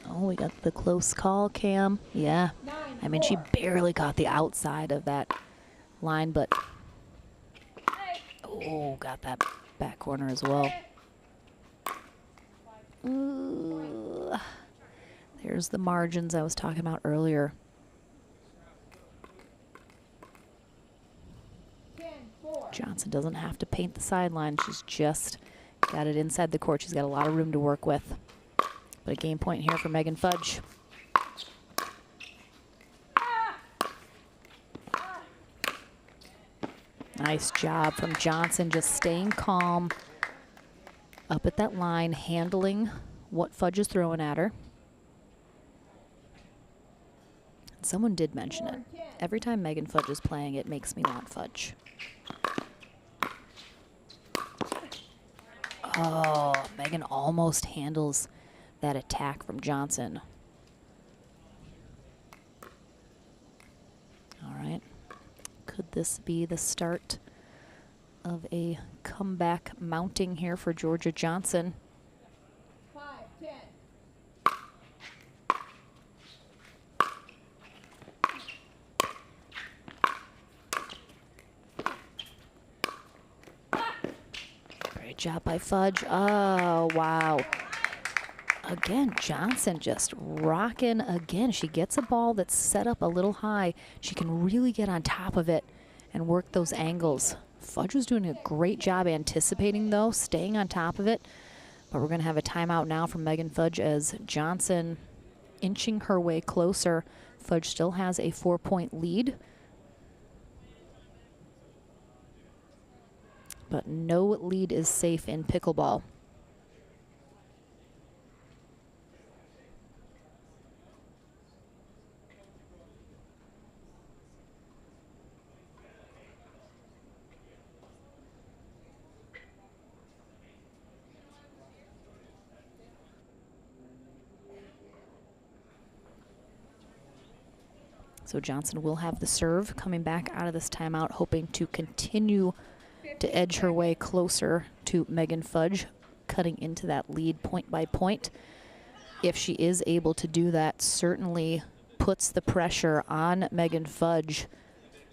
Oh, we got the close call, Cam. Yeah. I mean, she barely caught the outside of that line, but oh, got that back corner as well. Ooh. There's the margins I was talking about earlier. Johnson doesn't have to paint the sideline. She's just got it inside the court. She's got a lot of room to work with. But a game point here for Megan Fudge. Nice job from Johnson, just staying calm up at that line, handling what Fudge is throwing at her. Someone did mention it. Every time Megan Fudge is playing, it makes me want Fudge. Oh, Megan almost handles that attack from Johnson. All right. Could this be the start of a comeback mounting here for Georgia Johnson? 5-10. Great job by Fudge. Oh, wow. Again, Johnson just rocking again. She gets a ball that's set up a little high. She can really get on top of it and work those angles. Fudge was doing a great job anticipating, though, staying on top of it. But we're going to have a timeout now from Megan Fudge as Johnson inching her way closer. Fudge still has a 4-point lead. But no lead is safe in pickleball. So Johnson will have the serve coming back out of this timeout, hoping to continue to edge her way closer to Megan Fudge, cutting into that lead point by point. If she is able to do that, certainly puts the pressure on Megan Fudge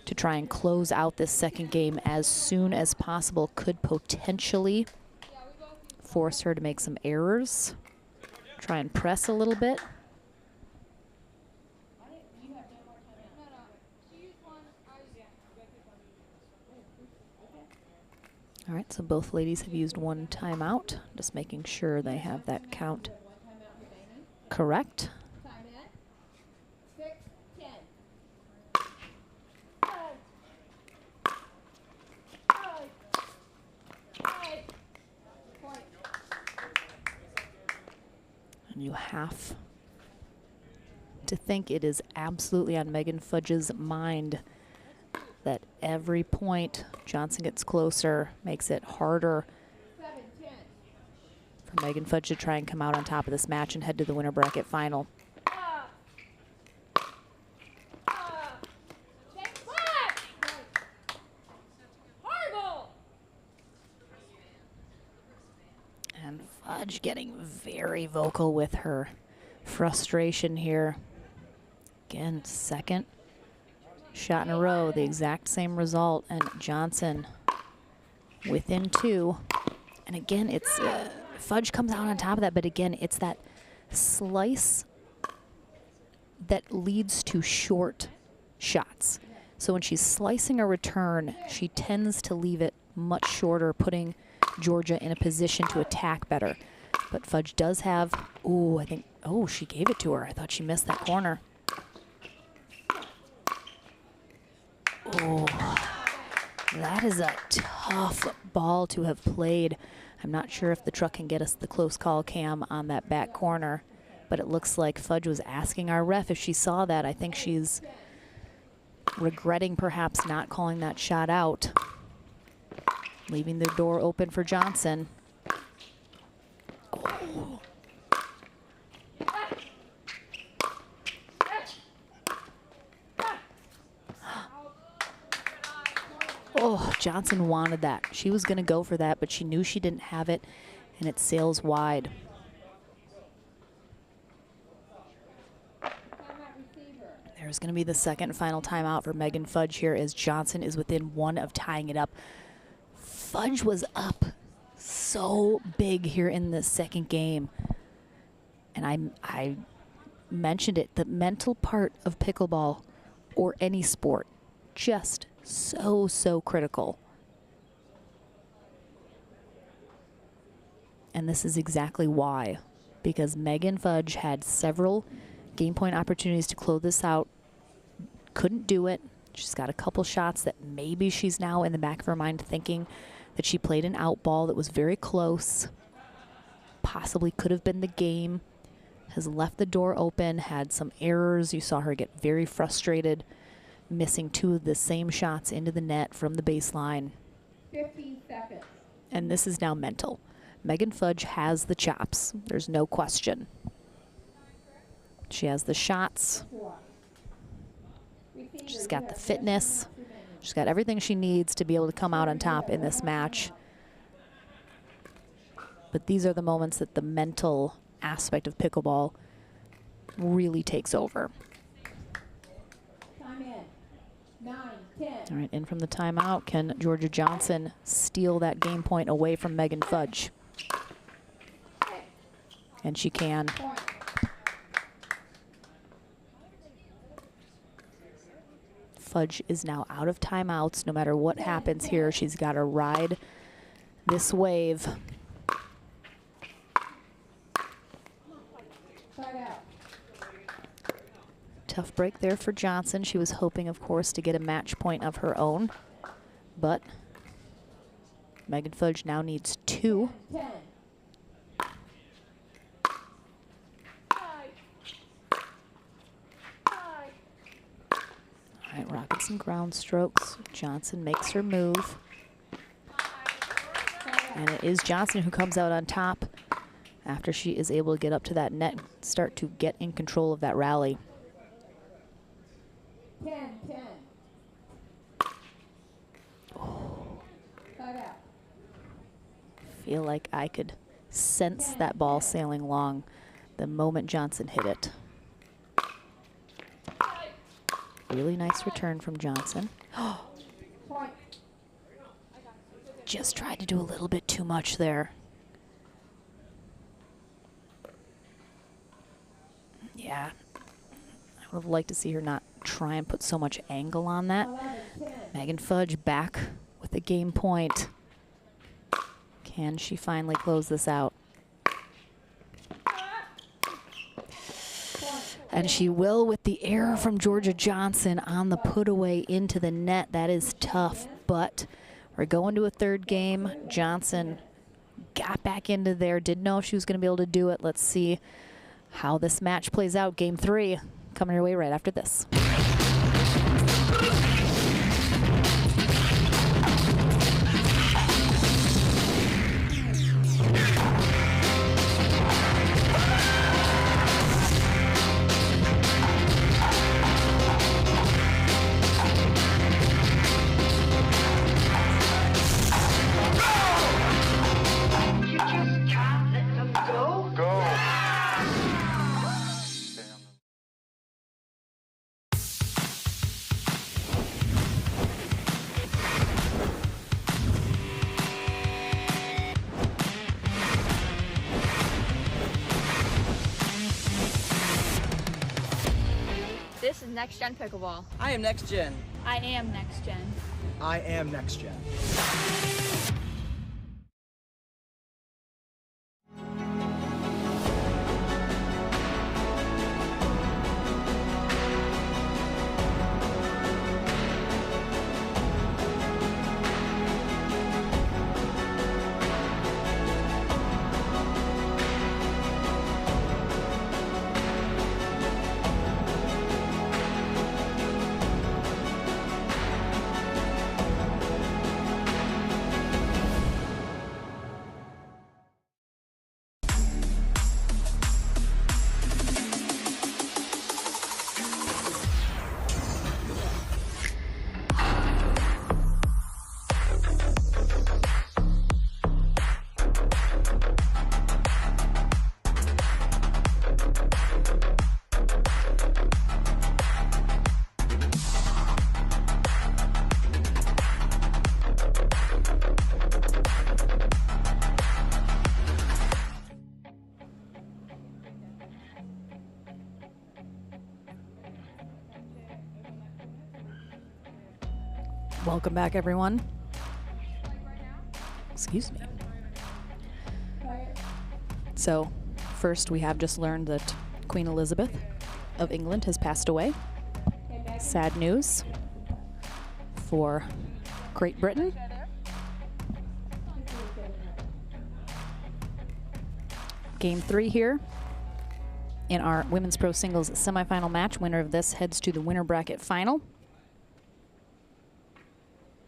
to try and close out this second game as soon as possible. Could potentially force her to make some errors, try and press a little bit. All right, so both ladies have used one timeout. Just making sure they have that count correct. And you have to think it is absolutely on Megan Fudge's mind that every point Johnson gets closer makes it harder for Megan Fudge to try and come out on top of this match and head to the winner bracket final. And Fudge getting very vocal with her frustration here. Again, second shot in a row, the exact same result, and Johnson within two. And again, it's Fudge comes out on top of that, but again, it's that slice that leads to short shots. So when she's slicing a return, she tends to leave it much shorter, putting Georgia in a position to attack better. But Fudge does have, ooh, I think, oh, she gave it to her. I thought she missed that corner. Oh, that is a tough ball to have played. I'm not sure if the truck can get us the close call cam on that back corner, but it looks like Fudge was asking our ref if she saw that. I think she's regretting perhaps not calling that shot out, leaving the door open for Johnson. Oh. Oh, Johnson wanted that. She was going to go for that, but she knew she didn't have it, and it sails wide. There's going to be the second and final timeout for Megan Fudge here as Johnson is within one of tying it up. Fudge was up so big here in the second game. And I mentioned it, the mental part of pickleball or any sport, just so critical. And this is exactly why, because Megan Fudge had several game point opportunities to close this out, couldn't do it. She's got a couple shots that maybe she's now in the back of her mind thinking that she played an out ball that was very close, possibly could have been the game, has left the door open, had some errors. You saw her get very frustrated, missing two of the same shots into the net from the baseline. 15 seconds. And this is now mental. Megan Fudge has the chops. There's no question. She has the shots. She's got the fitness. She's got everything she needs to be able to come out on top in this match. But these are the moments that the mental aspect of pickleball really takes over. Time in. 9. All right, in from the timeout. Can Georgia Johnson steal that game point away from Megan Fudge? And she can. Fudge is now out of timeouts. No matter what happens here, she's got to ride this wave. Tough break there for Johnson. She was hoping, of course, to get a match point of her own. But Megan Fudge now needs 2. All right, rocking some ground strokes. Johnson makes her move. And it is Johnson who comes out on top after she is able to get up to that net, start to get in control of that rally. 10-10. Feel like I could sense that ball sailing long the moment Johnson hit it. Really nice return from Johnson. Just tried to do a little bit too much there. Yeah, I would have liked to see her not try and put so much angle on that. Megan Fudge back with the game point. Can she finally close this out? And she will, with the error from Georgia Johnson on the put away into the net. That is tough, but we're going to a third game. Johnson got back into there, didn't know if she was going to be able to do it. Let's see how this match plays out. Game 3 coming your way right after this. This is Next Gen Pickleball. I am Next Gen. I am Next Gen. I am Next Gen. Welcome back, everyone. Excuse me. So, first we have just learned that Queen Elizabeth of England has passed away. Sad news for Great Britain. Game 3 here in our Women's Pro Singles semifinal match. Winner of this heads to the winner bracket final.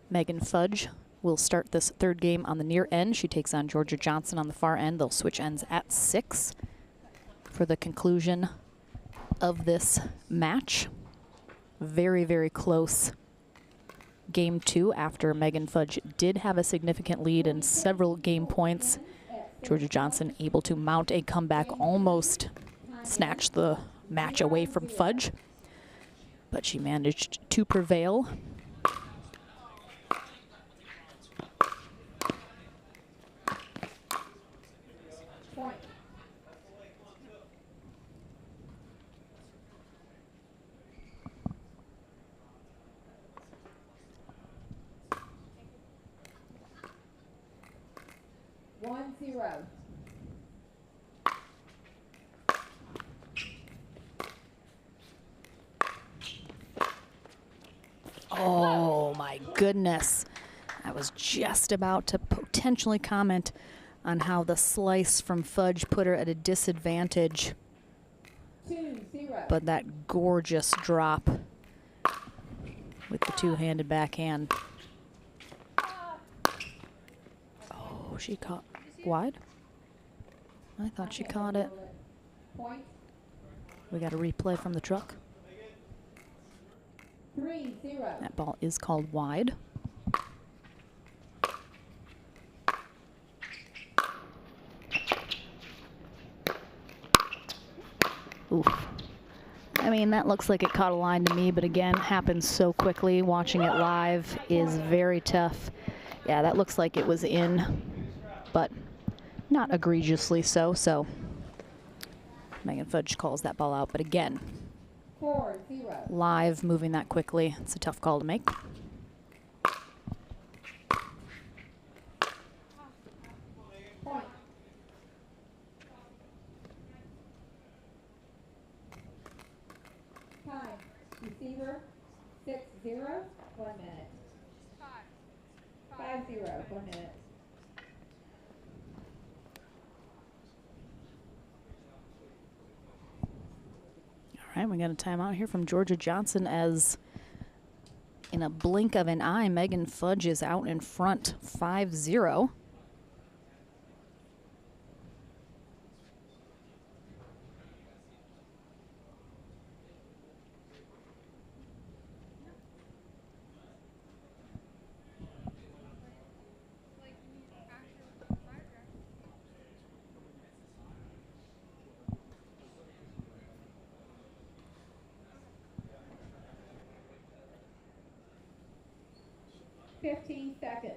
Megan Fudge will start this third game on the near end. She takes on Georgia Johnson on the far end. They'll switch ends at 6 for the conclusion of this match. Very, very close game 2 after Megan Fudge did have a significant lead in several game points. Georgia Johnson able to mount a comeback, almost snatch the match away from Fudge, but she managed to prevail 1-0. Oh my goodness. I was just about to potentially comment on how the slice from Fudge put her at a disadvantage. 2-0. But that gorgeous drop with the two-handed backhand. Oh, she caught wide? I thought she caught it. Point. We got a replay from the truck. 3-0. That ball is called wide. Oof. I mean, that looks like it caught a line to me, but again, happens so quickly. Watching it live is very tough. Yeah, that looks like it was in, but not egregiously so. So Megan Fudge calls that ball out. But again, 4-0. live, moving that quickly, it's a tough call to make. Point. Time. Receiver 6-0. 1 minute. 5-0. 1 minute. All right, we got a timeout here from Georgia Johnson as in a blink of an eye, Megan Fudge is out in front 5-0. Seconds.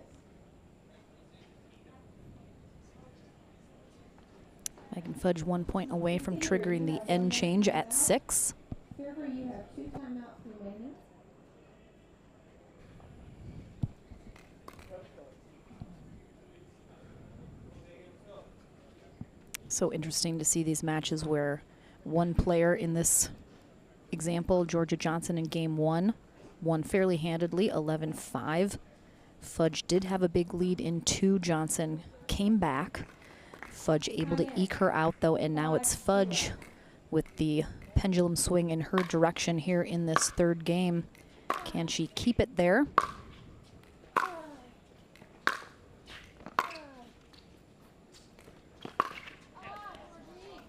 Megan Fudge 1 point away from triggering the end change at 6. Server, you have 2 timeouts remaining. So interesting to see these matches where one player in this example, Georgia Johnson in game 1, won fairly handedly, 11-5. Fudge did have a big lead in 2. Johnson came back. Fudge able to eke her out, though, and now it's Fudge with the pendulum swing in her direction here in this third game. Can she keep it there?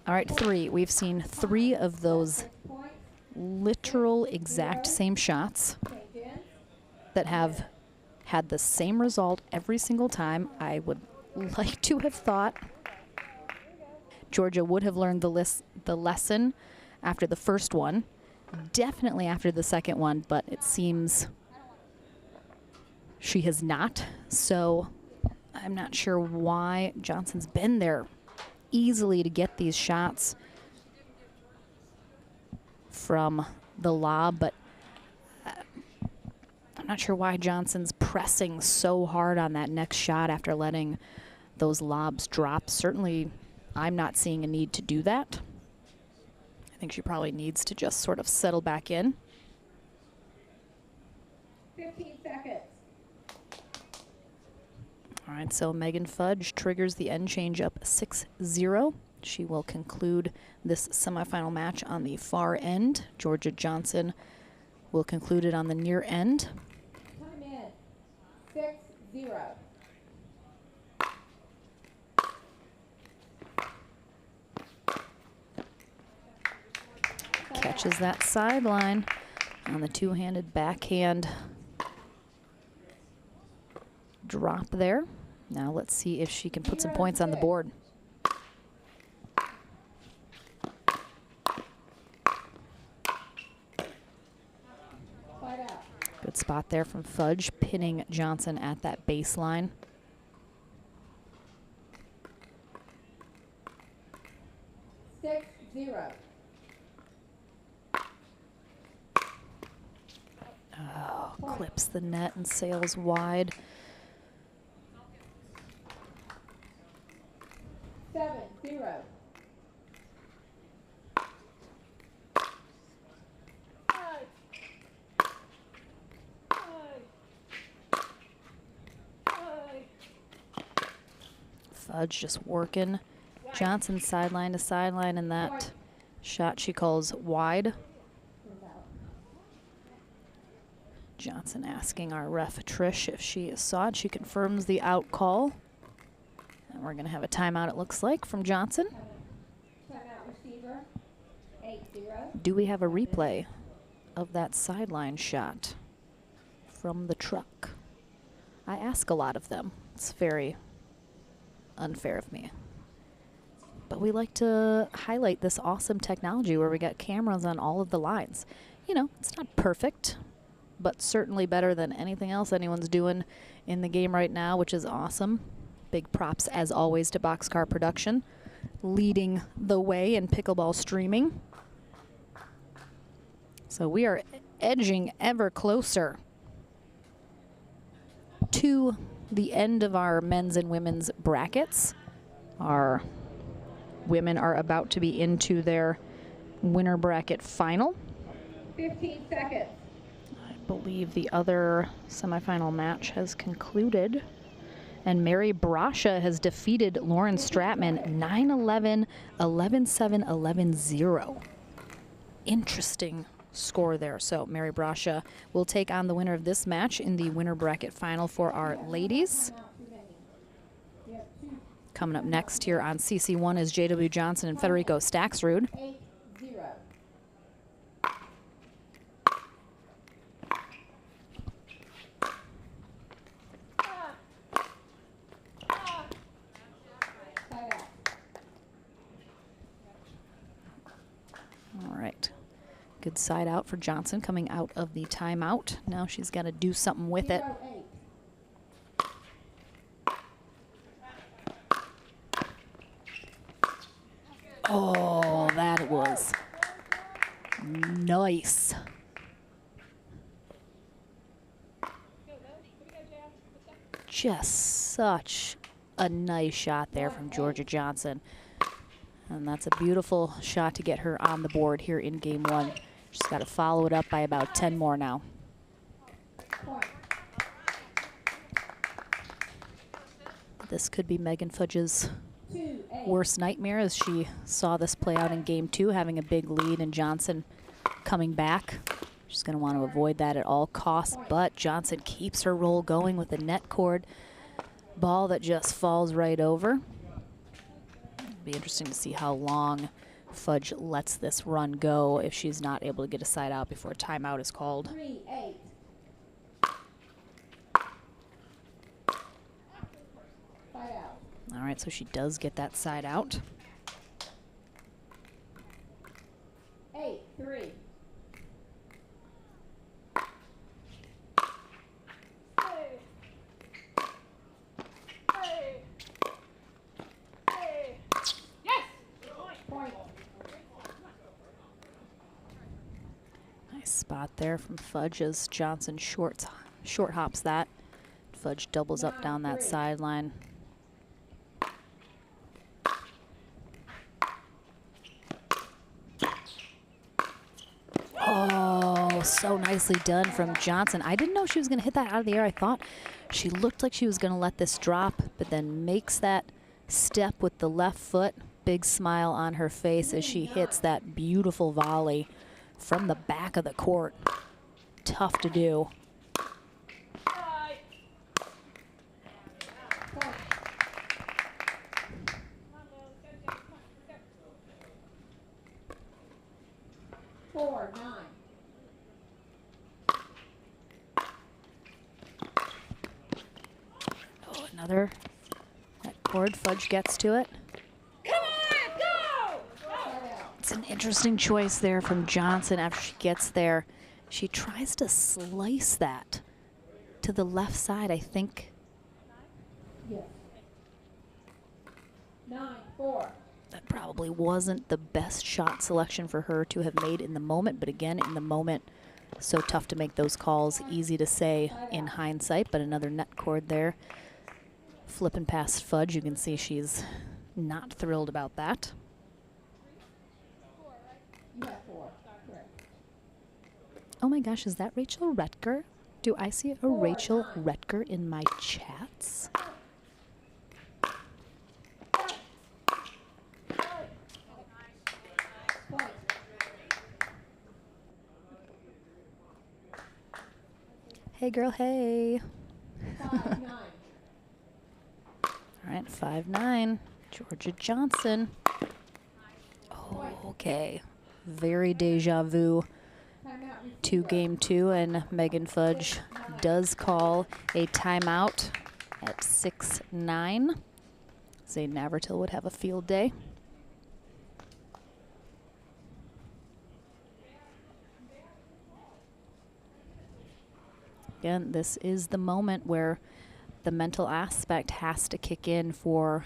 All right, 3. We've seen 3 of those literal exact same shots that have had the same result every single time. I would like to have thought Georgia would have learned the lesson after the first one, definitely after the second one, but it seems she has not. So I'm not sure why Johnson's been there easily to get these shots from the lob, but I'm not sure why Johnson's pressing so hard on that next shot after letting those lobs drop. Certainly, I'm not seeing a need to do that. I think she probably needs to just sort of settle back in. 15 seconds. All right, so Megan Fudge triggers the end change up 6-0. She will conclude this semifinal match on the far end. Georgia Johnson will conclude it on the near end. Time in. 6-0. Catches that sideline on the two-handed backhand drop there. Now let's see if she can put some points on the board. Good spot there from Fudge, pinning Johnson at that baseline. Oh, clips the net and sails wide. 7-0. Fudge just working Johnson sideline to sideline in that shot she calls wide. Johnson asking our ref Trish if she saw it. She confirms the out call. And we're going to have a timeout, it looks like, from Johnson. Timeout receiver, 8-0. Do we have a replay of that sideline shot from the truck? I ask a lot of them. It's very unfair of me. But we like to highlight this awesome technology where we got cameras on all of the lines. You know, it's not perfect, but certainly better than anything else anyone's doing in the game right now, which is awesome. Big props, as always, to Boxcar Production, leading the way in pickleball streaming. So we are edging ever closer to the end of our men's and women's brackets. Our women are about to be into their winner bracket final. 15 seconds. I believe the other semifinal match has concluded. And Mary Brusha has defeated Lauren Stratman 9-11, 11-7, 11-0. Interesting score there. So Mary Brusha will take on the winner of this match in the winner bracket final for our ladies. Coming up next here on CC1 is J.W. Johnson and Federico Staxrud. 8-0. All right. Good side out for Johnson coming out of the timeout. Now she's got to do something with it. 0-8. Oh, that was nice. Just such a nice shot there from Georgia Johnson. And that's a beautiful shot to get her on the board here in game one. She's got to follow it up by about 10 more now. This could be Megan Fudge's worst nightmare as she saw this play out in game two, having a big lead and Johnson coming back. She's going to want to avoid that at all costs, but Johnson keeps her roll going with a net cord ball that just falls right over. It'll be interesting to see how long Fudge lets this run go if she's not able to get a side out before timeout is called. 3-8. All right, so she does get that side out. 8-3. Nice spot there from Fudge as Johnson short hops that. Fudge doubles up down that sideline. Oh, so nicely done from Johnson. I didn't know she was going to hit that out of the air. I thought she looked like she was going to let this drop, but then makes that step with the left foot. Big smile on her face as she hits that beautiful volley from the back of the court. Tough to do. Oh, another net cord. Fudge gets to it. It's an interesting choice there from Johnson after she gets there. She tries to slice that to the left side, I think. Yes. 9-4. That probably wasn't the best shot selection for her to have made in the moment, but again, in the moment, so tough to make those calls. Easy to say in hindsight, but another net cord there. Flipping past Fudge, you can see she's not thrilled about that. You have 4. Correct. Oh my gosh, is that Rachel Rutger? Do I see a Rachel Rutger in my chats? Hey girl, hey. 5-9. All right, 5-9, Georgia Johnson. Oh, okay, very deja vu to game 2, and Megan Fudge does call a timeout at 6-9. Say Navratil would have a field day. Again, this is the moment where the mental aspect has to kick in for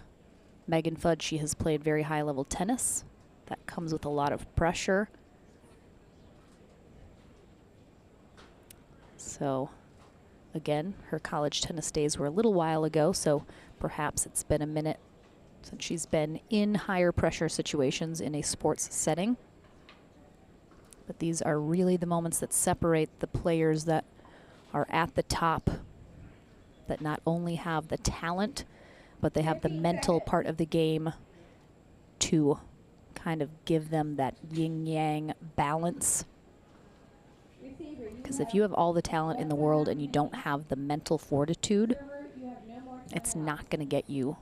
Megan Fudge. She has played very high-level tennis. That comes with a lot of pressure. So, again, her college tennis days were a little while ago, so perhaps it's been a minute since she's been in higher pressure situations in a sports setting. But these are really the moments that separate the players that are at the top, that not only have the talent, but they have the mental part of the game to kind of give them that yin-yang balance. Because if you have all the talent in the world and you don't have the mental fortitude, it's not going to get you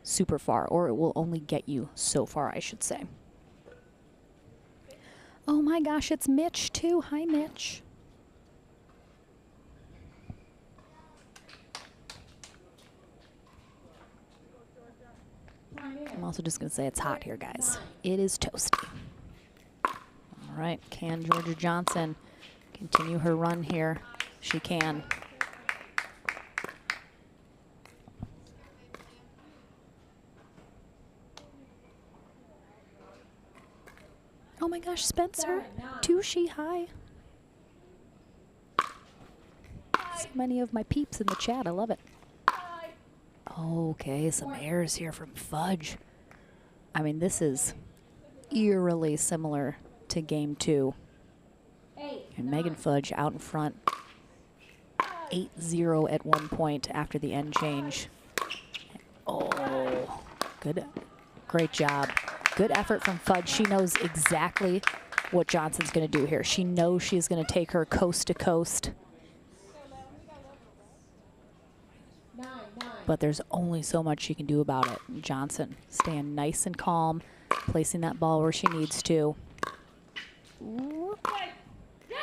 super far, or it will only get you so far, I should say. Oh my gosh, it's Mitch too. Hi, Mitch. I'm also just going to say it's hot here, guys. It is toasty. All right, can Georgia Johnson continue her run here? She can. Oh my gosh, Spencer, Tushy, hi. So many of my peeps in the chat, I love it. Okay, some airs here from Fudge. I mean, this is eerily similar to game 2. And Megan Fudge out in front, 8-0 at one point after the end change. Oh, good, great job. Good effort from Fudge. She knows exactly what Johnson's going to do here. She knows she's going to take her coast to coast. But there's only so much she can do about it. Johnson staying nice and calm, placing that ball where she needs to.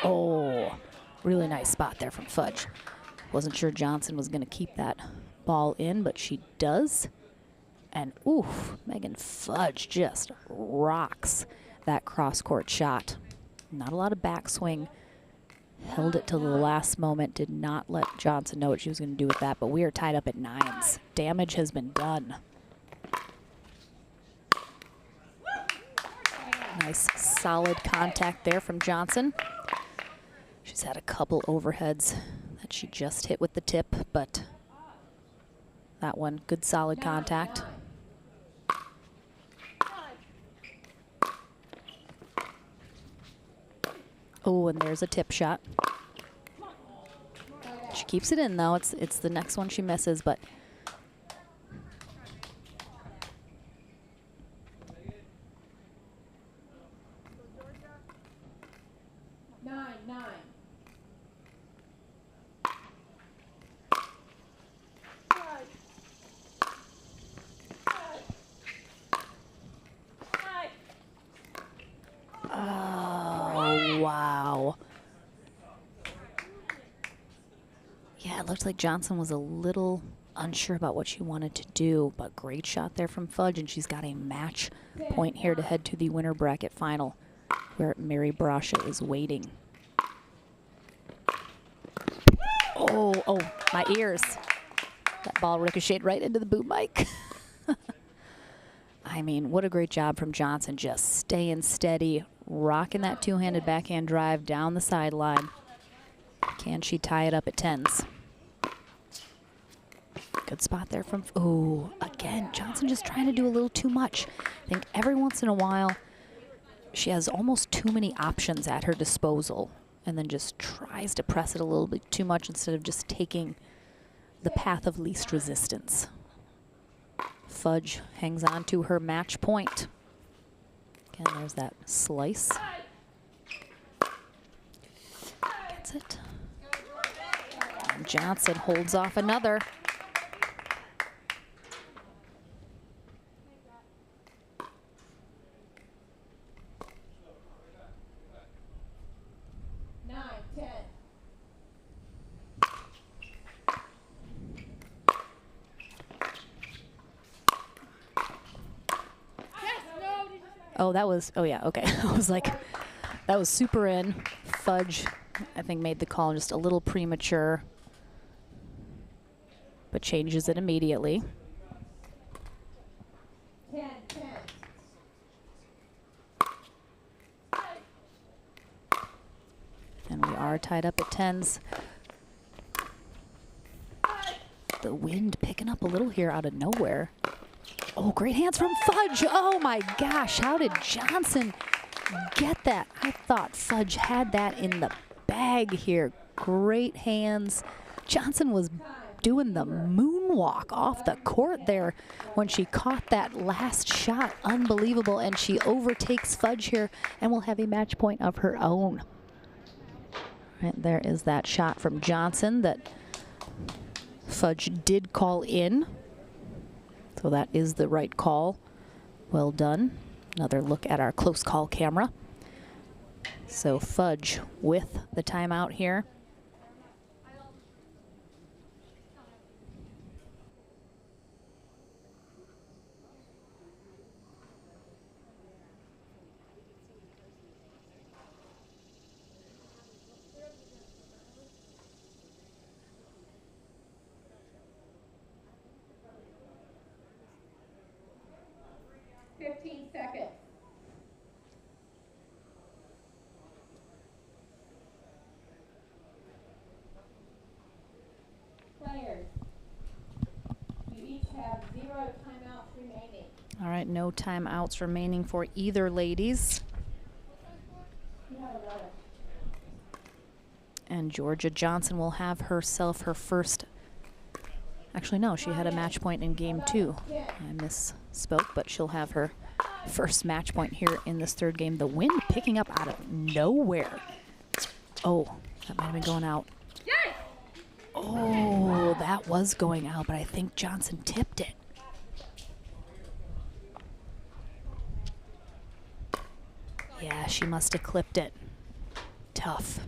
Oh, really nice spot there from Fudge. Wasn't sure Johnson was going to keep that ball in, but she does. And oof, Megan Fudge just rocks that cross-court shot. Not a lot of backswing. Held it till the last moment, did not let Johnson know what she was going to do with that, but we are tied up at 9s. Damage has been done. Nice, solid contact there from Johnson. She's had a couple overheads that she just hit with the tip, but that one, good solid contact. Oh, and there's a tip shot. She keeps it in, though. It's the next one she misses, but looked like Johnson was a little unsure about what she wanted to do, but great shot there from Fudge, and she's got a match point here to head to the winner bracket final, where Mary Brusha is waiting. Oh, my ears. That ball ricocheted right into the boom mic. I mean, what a great job from Johnson, just staying steady, rocking that two-handed backhand drive down the sideline. Can she tie it up at 10s? Good spot there from, ooh, again, Johnson just trying to do a little too much. I think every once in a while, she has almost too many options at her disposal and then just tries to press it a little bit too much instead of just taking the path of least resistance. Fudge hangs on to her match point. Again, there's that slice. Gets it. And Johnson holds off another. Oh, that was, oh yeah, okay. I was like, that was super in. Fudge, I think, made the call just a little premature, but changes it immediately. 10-10. And we are tied up at 10s. The wind picking up a little here out of nowhere. Oh, great hands from Fudge. Oh my gosh, how did Johnson get that? I thought Fudge had that in the bag here. Great hands. Johnson was doing the moonwalk off the court there when she caught that last shot. Unbelievable, and she overtakes Fudge here and will have a match point of her own. Right, there is that shot from Johnson that Fudge did call in. So that is the right call. Well done. Another look at our close call camera. So Fudge with the timeout here. Seconds. Players, you each have 0 timeouts remaining. All right, no timeouts remaining for either ladies. You have 11. And Georgia Johnson will have herself her first. Actually, no, she had a match point in game 2. I misspoke, but she'll have her first match point here in this third game. The wind picking up out of nowhere. Oh, that might have been going out. Oh, that was going out, but I think Johnson tipped it. Yeah, she must have clipped it. Tough.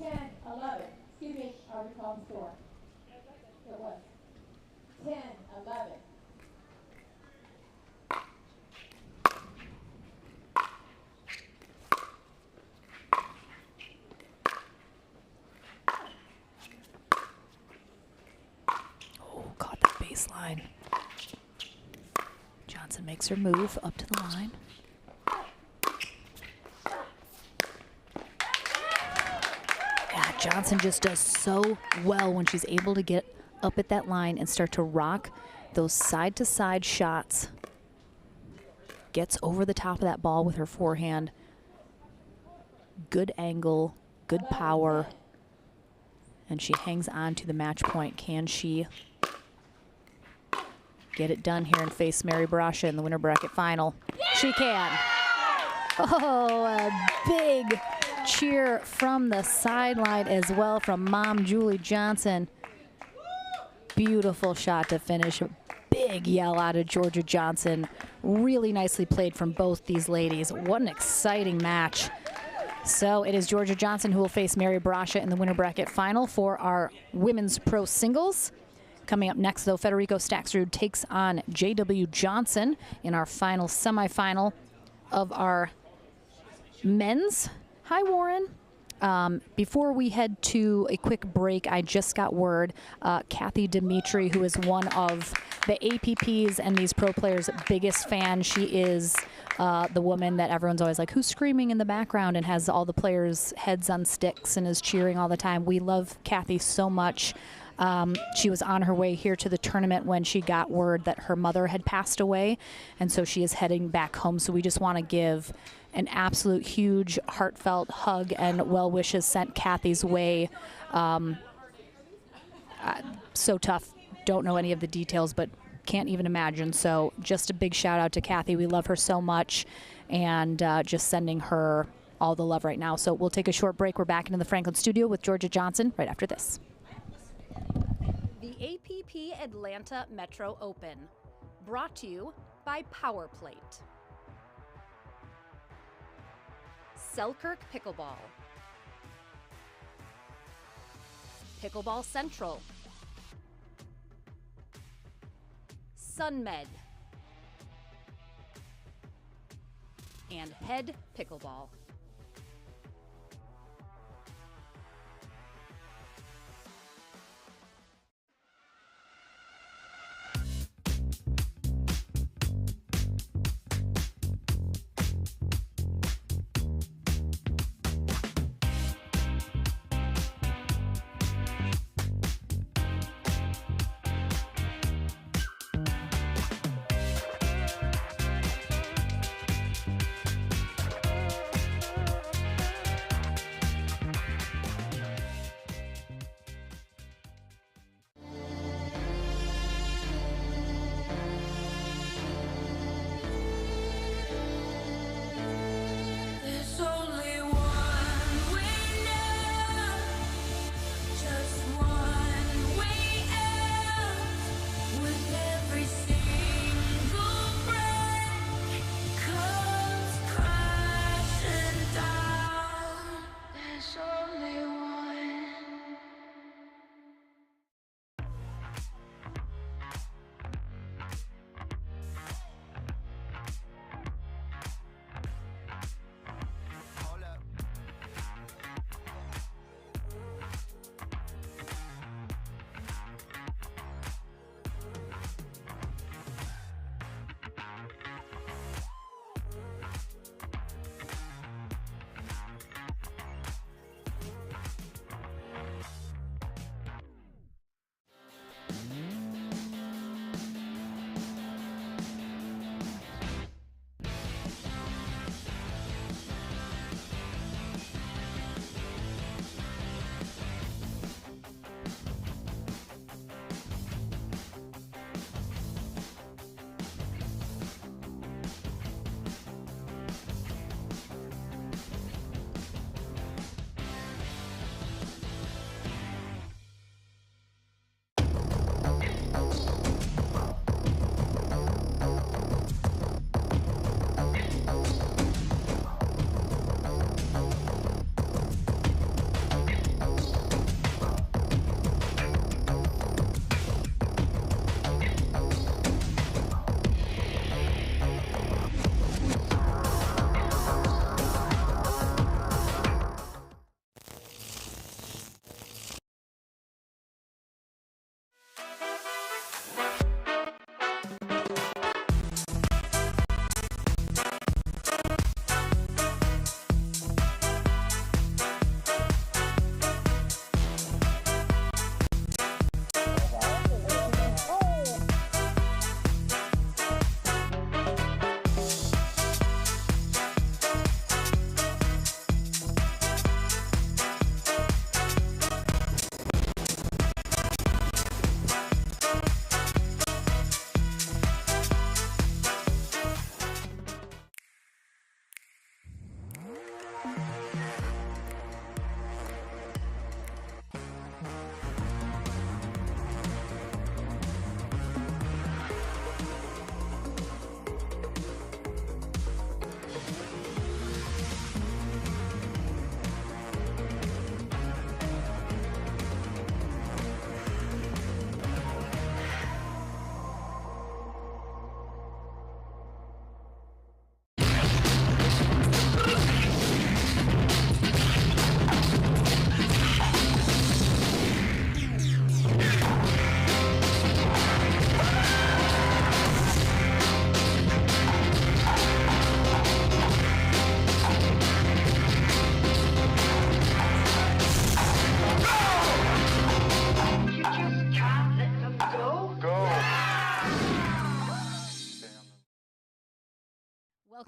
10-11. Excuse me, I recall the score. It was 10-11. Oh, caught that baseline. Johnson makes her move up to the line. Yeah, Johnson just does so well when she's able to get up at that line and start to rock those side-to-side shots. Gets over the top of that ball with her forehand. Good angle, good power. And she hangs on to the match point. Can she get it done here and face Mary Brusha in the winner bracket final? She can. Oh, a big cheer from the sideline as well from Mom Julie Johnson. Beautiful shot to finish. A big yell out of Georgia Johnson. Really nicely played from both these ladies. What an exciting match. So it is Georgia Johnson who will face Mary Brusha in the winner bracket final for our women's pro singles. Coming up next, though, Federico Staxrud takes on J.W. Johnson in our final semifinal of our men's. Hi, Warren. Before we head to a quick break, I just got word, Kathy Dimitri, who is one of the APP's and these pro players' biggest fans. She is the woman that everyone's always like, who's screaming in the background, and has all the players' heads on sticks and is cheering all the time. We love Kathy so much. She was on her way here to the tournament when she got word that her mother had passed away, and so she is heading back home. So we just want to give an absolute huge heartfelt hug and well wishes sent Kathy's way. So tough. Don't know any of the details, but can't even imagine. So just a big shout out to Kathy. We love her so much, and just sending her all the love right now. So we'll take a short break. We're back into the Franklin studio with Georgia Johnson right after this. The APP Atlanta Metro Open, brought to you by Power Plate. Selkirk Pickleball. Pickleball Central. SunMed. And Head Pickleball.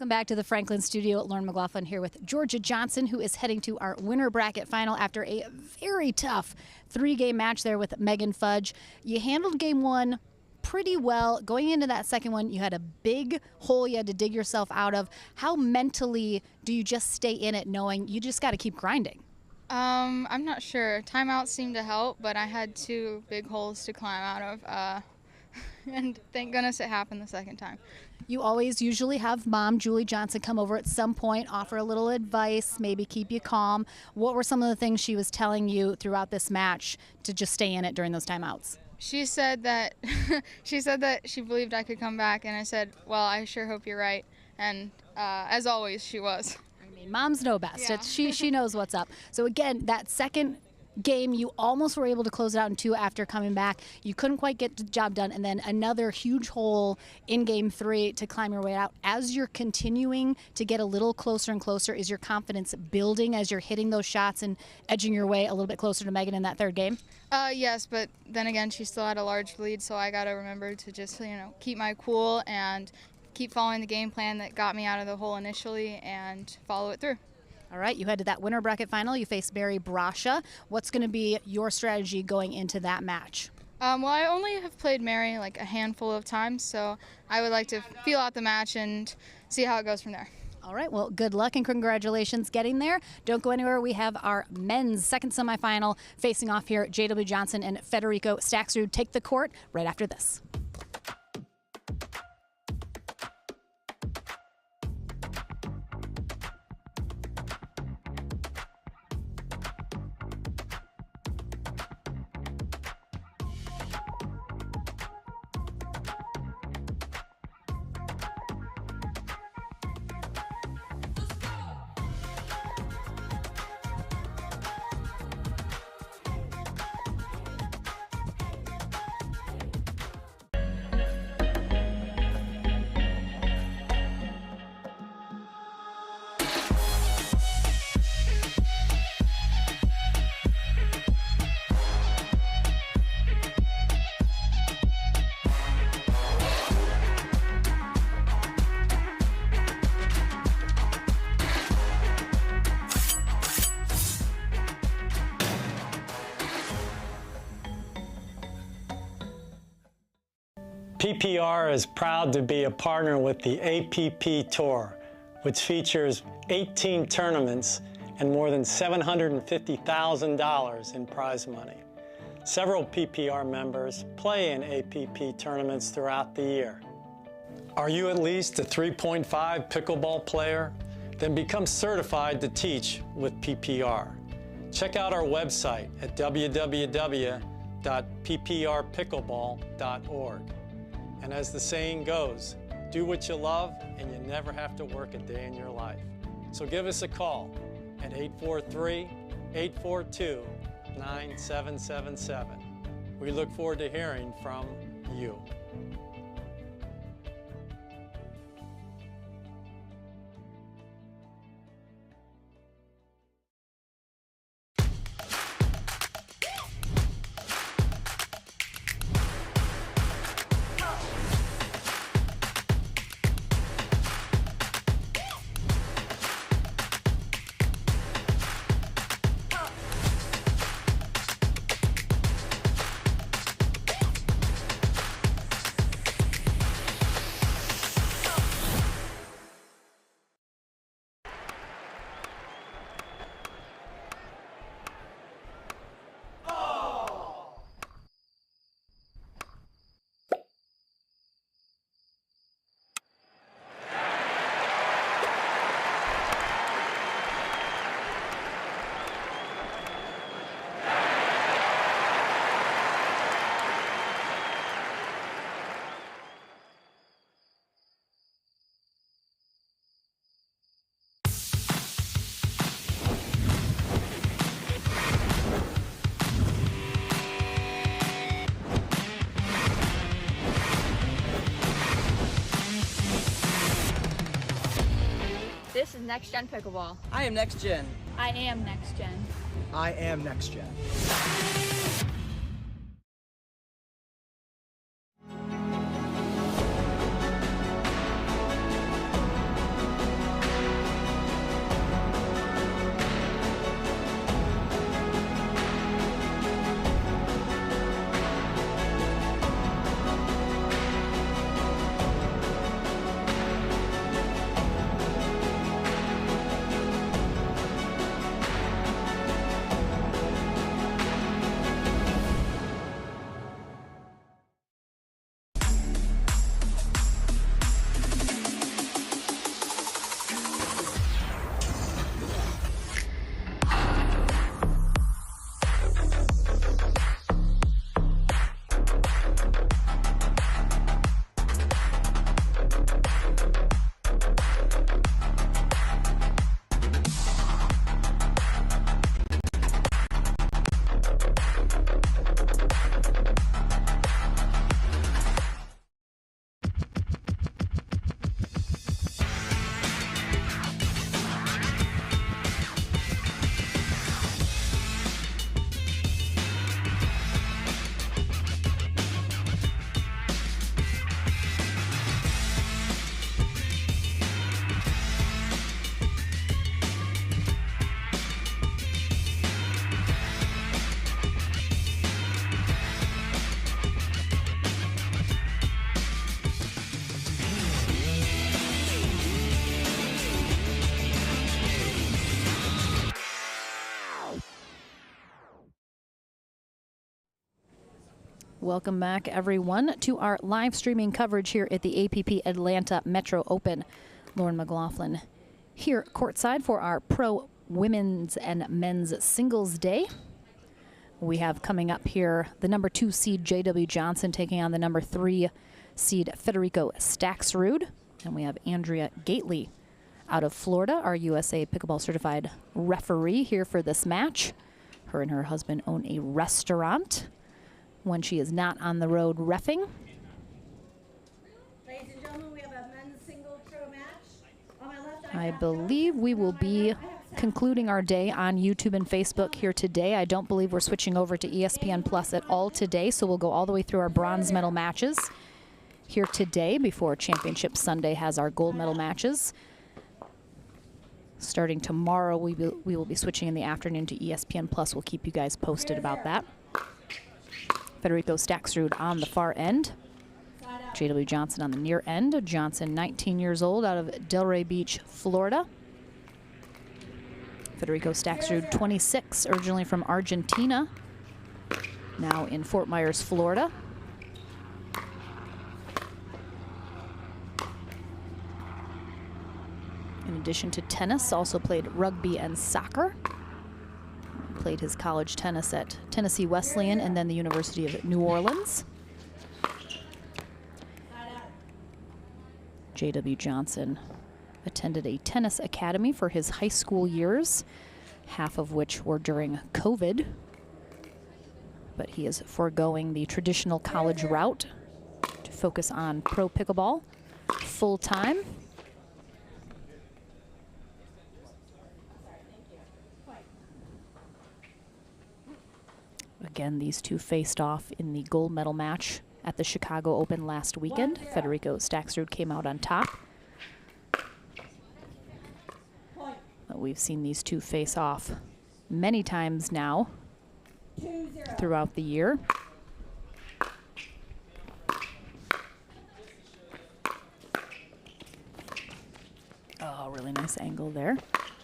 Welcome back to the Franklin studio. Lauren McLaughlin here with Georgia Johnson, who is heading to our winner bracket final after a very tough 3-game match there with Megan Fudge. You handled game 1 pretty well. Going into that second one, you had a big hole you had to dig yourself out of. How mentally do you just stay in it knowing you just got to keep grinding? I'm not sure. Timeouts seemed to help, but I had 2 big holes to climb out of, and thank goodness it happened the second time. You always usually have Mom, Julie Johnson, come over at some point, offer a little advice, maybe keep you calm. What were some of the things she was telling you throughout this match to just stay in it during those timeouts? She said that she believed I could come back, and I said, well, I sure hope you're right. And as always, she was. I mean, moms know best. Yeah. She knows what's up. So again, that second game, you almost were able to close it out in 2 after coming back. You couldn't quite get the job done, and then another huge hole in game 3 to climb your way out. As you're continuing to get a little closer and closer, is your confidence building as you're hitting those shots and edging your way a little bit closer to Megan in that third game? Yes, but then again, she still had a large lead, so I got to remember to just, keep my cool and keep following the game plan that got me out of the hole initially and follow it through. All right, you head to that winner bracket final. You face Barry Brusha. What's going to be your strategy going into that match? Well, I only have played Mary like a handful of times, so I would like to feel out the match and see how it goes from there. All right, well, good luck and congratulations getting there. Don't go anywhere. We have our men's second semifinal facing off here. J.W. Johnson and Federico Staxrud take the court right after this. PPR is proud to be a partner with the APP Tour, which features 18 tournaments and more than $750,000 in prize money. Several PPR members play in APP tournaments throughout the year. Are you at least a 3.5 pickleball player? Then become certified to teach with PPR. Check out our website at www.pprpickleball.org. And as the saying goes, do what you love and you never have to work a day in your life. So give us a call at 843-842-9777. We look forward to hearing from you. This is Next Gen Pickleball. I am Next Gen. I am Next Gen. I am Next Gen. Welcome back, everyone, to our live streaming coverage here at the APP Atlanta Metro Open. Lauren McLaughlin here courtside for our Pro Women's and Men's Singles Day. We have coming up here the number 2 seed J.W. Johnson taking on the number 3 seed Federico Staxrud. And we have Andrea Gately out of Florida, our USA Pickleball Certified referee here for this match. Her and her husband own a restaurant when she is not on the road reffing. Ladies and gentlemen, we have a men's single pro match. On my left, I believe we will be concluding our day on YouTube and Facebook here today. I don't believe we're switching over to ESPN Plus at all today, so we'll go all the way through our bronze medal matches here today before Championship Sunday has our gold medal matches. Starting tomorrow, we will be switching in the afternoon to ESPN Plus. We'll keep you guys posted about that. Federico Staxrud on the far end. J.W. Johnson on the near end. Johnson, 19 years old, out of Delray Beach, Florida. Federico Staxrud, 26, originally from Argentina, now in Fort Myers, Florida. In addition to tennis, also played rugby and soccer. Played his college tennis at Tennessee Wesleyan and then the University of New Orleans. J.W. Johnson attended a tennis academy for his high school years, half of which were during COVID. But he is foregoing the traditional college route to focus on pro pickleball full time. Again, these two faced off in the gold medal match at the Chicago Open last weekend. Federico Staxrud came out on top. We've seen these two face off many times now throughout the year. Oh, really nice angle there.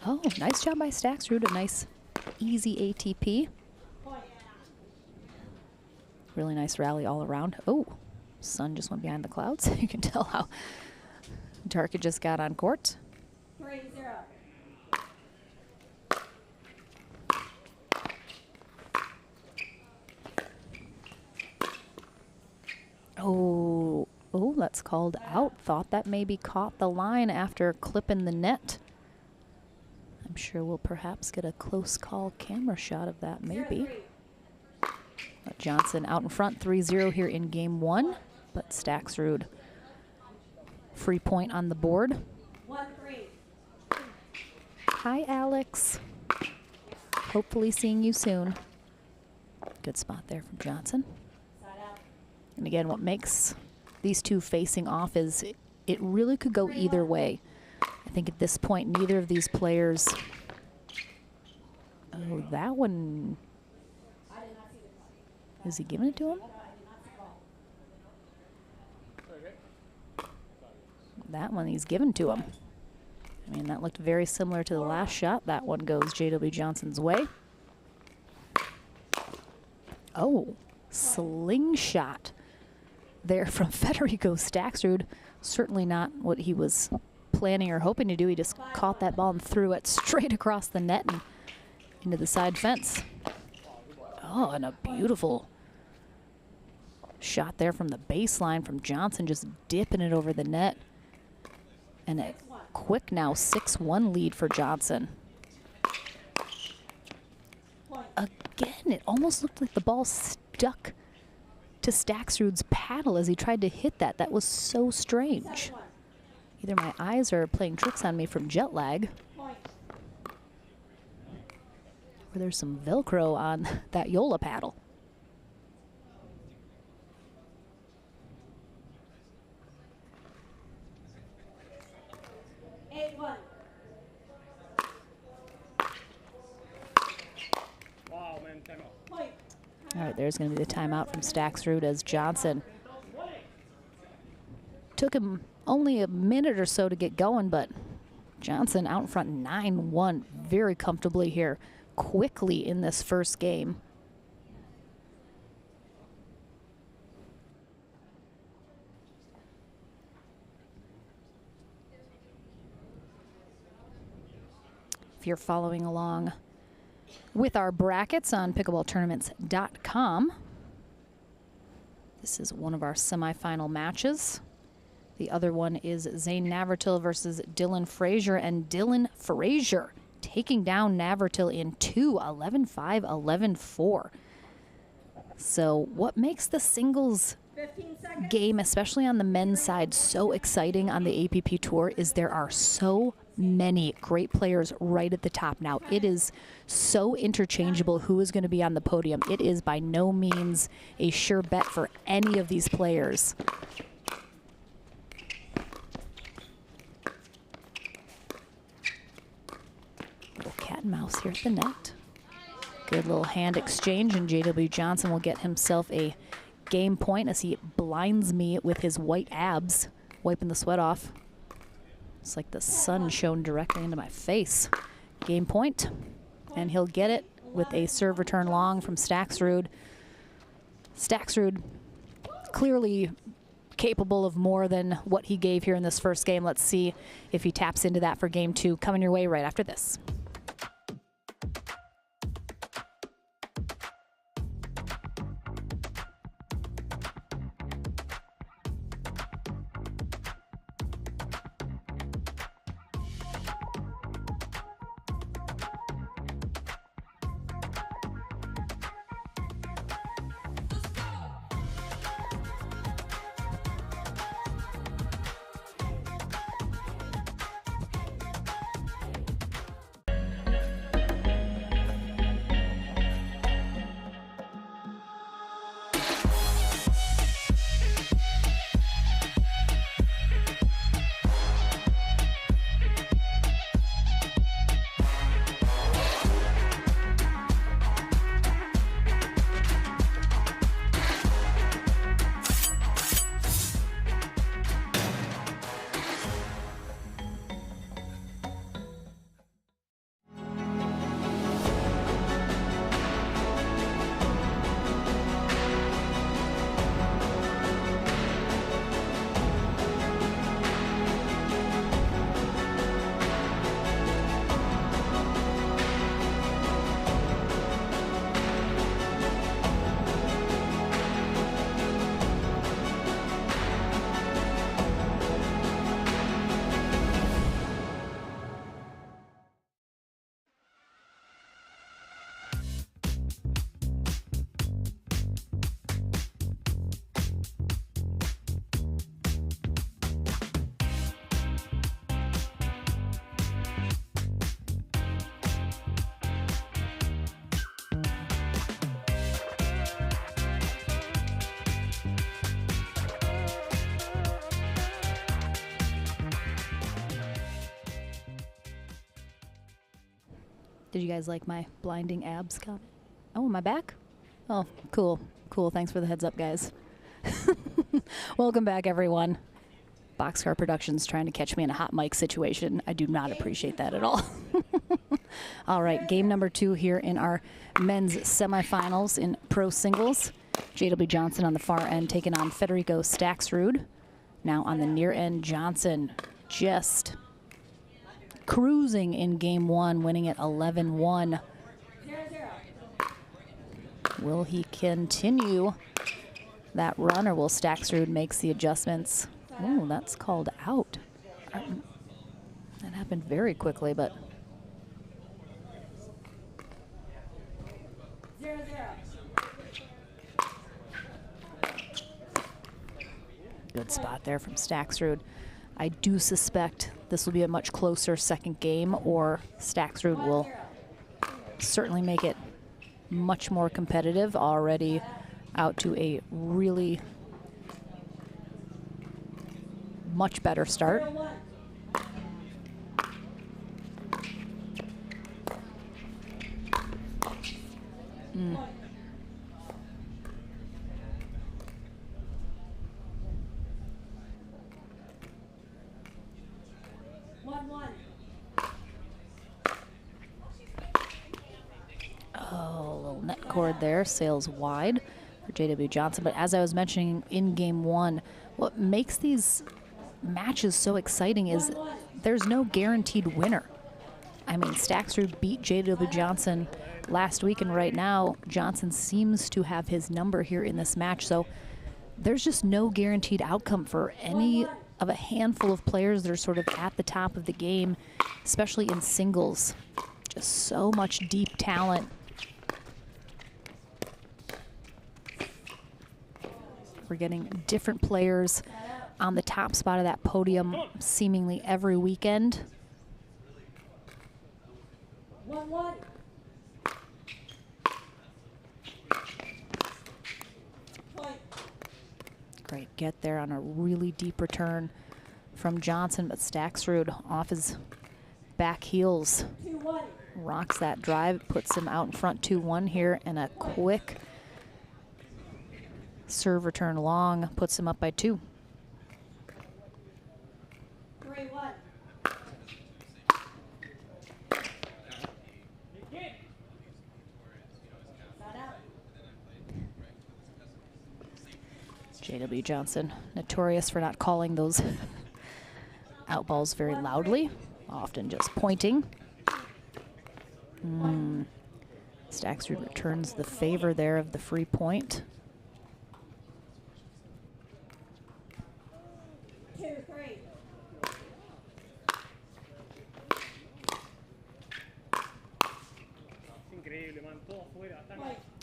Oh, nice job by Staxrud. A nice, easy ATP. Really nice rally all around. Oh, sun just went behind the clouds. You can tell how dark it just got on court. 3-0. Oh, that's called out. Thought that maybe caught the line after clipping the net. I'm sure we'll perhaps get a close call camera shot of that, maybe. Johnson out in front, 3-0 here in game 1, but Staxrud free point on the board. 1-3. Hi, Alex. Hopefully seeing you soon. Good spot there from Johnson. And again, what makes these two facing off is it really could go either way. I think at this point, neither of these players... Oh, that one... Is he giving it to him? That one he's given to him. I mean, that looked very similar to the last shot. That one goes J.W. Johnson's way. Oh, slingshot there from Federico Staxrud. Certainly not what he was planning or hoping to do. He just caught that ball and threw it straight across the net and into the side fence. Oh, and a beautiful shot there from the baseline from Johnson, just dipping it over the net. And a quick now 6-1 lead for Johnson. Again, it almost looked like the ball stuck to Staxrud's paddle as he tried to hit that. That was so strange. Either my eyes are playing tricks on me from jet lag, or there's some Velcro on that Yola paddle. All right, there's going to be the timeout from Staxrud as Johnson took him only a minute or so to get going, but Johnson out in front 9-1 very comfortably here, quickly in this first game. if you're following along with our brackets on pickleballtournaments.com. This is one of our semifinal matches. The other one is Zane Navratil versus Dylan Frazier, and Dylan Frazier taking down Navratil in 2, 11-5, 11-4. So what makes the singles game, especially on the men's side, so exciting on the APP Tour is there are so many great players right at the top now. It is so interchangeable who is going to be on the podium. It is by no means a sure bet for any of these players. Little cat and mouse here at the net. Good little hand exchange, and J.W. Johnson will get himself a game point as he blinds me with his white abs, wiping the sweat off. It's like the sun shone directly into my face. Game point, and he'll get it with a serve return long from Staxrud. Staxrud clearly capable of more than what he gave here in this first game. Let's see if he taps into that for game 2. Coming your way right after this. Did you guys like my blinding abs comment? Oh, am I back? Oh, cool. Cool. Thanks for the heads up, guys. Welcome back, everyone. Boxcar Productions trying to catch me in a hot mic situation. I do not appreciate that at all. All right, game number 2 here in our men's semifinals in pro singles. J.W. Johnson on the far end taking on Federico Staxrud. Now on the near end, Johnson just cruising in game 1, winning it 11-1. Will he continue that run, or will Staxrud makes the adjustments? Oh, that's called out. That happened very quickly, but 0-0. Good spot there from Staxrud. I do suspect this will be a much closer second game, or Staxrud will certainly make it much more competitive. Already out to a really much better start. Mm. Oh, a little net cord there, sails wide for J.W. Johnson. But as I was mentioning in game 1, what makes these matches so exciting is there's no guaranteed winner. I mean, Staxrud beat J.W. Johnson last week, and right now Johnson seems to have his number here in this match. So there's just no guaranteed outcome for any of a handful of players that are sort of at the top of the game, especially in singles. Just so much deep talent. We're getting different players on the top spot of that podium seemingly every weekend. 1-1. Great get there on a really deep return from Johnson, but Staxrud off his back heels. 2-1. Rocks that drive, puts him out in front 2-1 here, and a quick serve return long puts him up by 2. 3-1. J.W. Johnson, notorious for not calling those out balls very loudly, often just pointing. Staxrud returns the favor there of the free point. 2-3.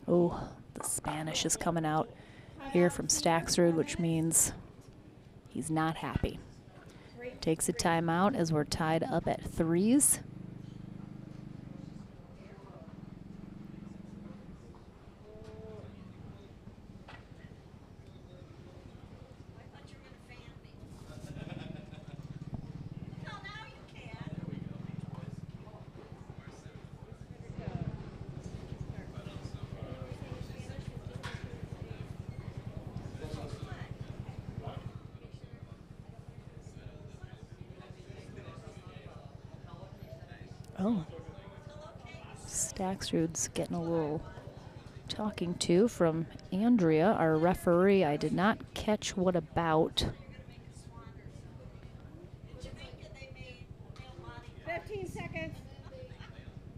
Oh, the Spanish is coming out here from Staxrud, which means he's not happy. Takes a timeout as we're tied up at 3s. Oh, Staxrud's getting a little talking to from Andrea, our referee. I did not catch what about. 15 seconds.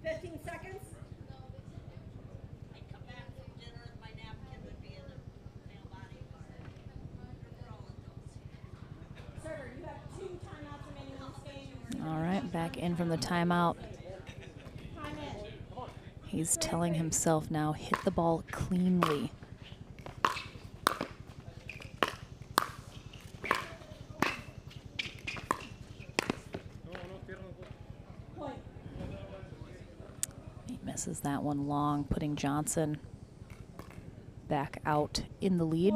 15 seconds. Sir, you have 2 timeouts remaining on this game. All right, back in from the timeout. He's telling himself now, hit the ball cleanly. He misses that one long, putting Johnson back out in the lead.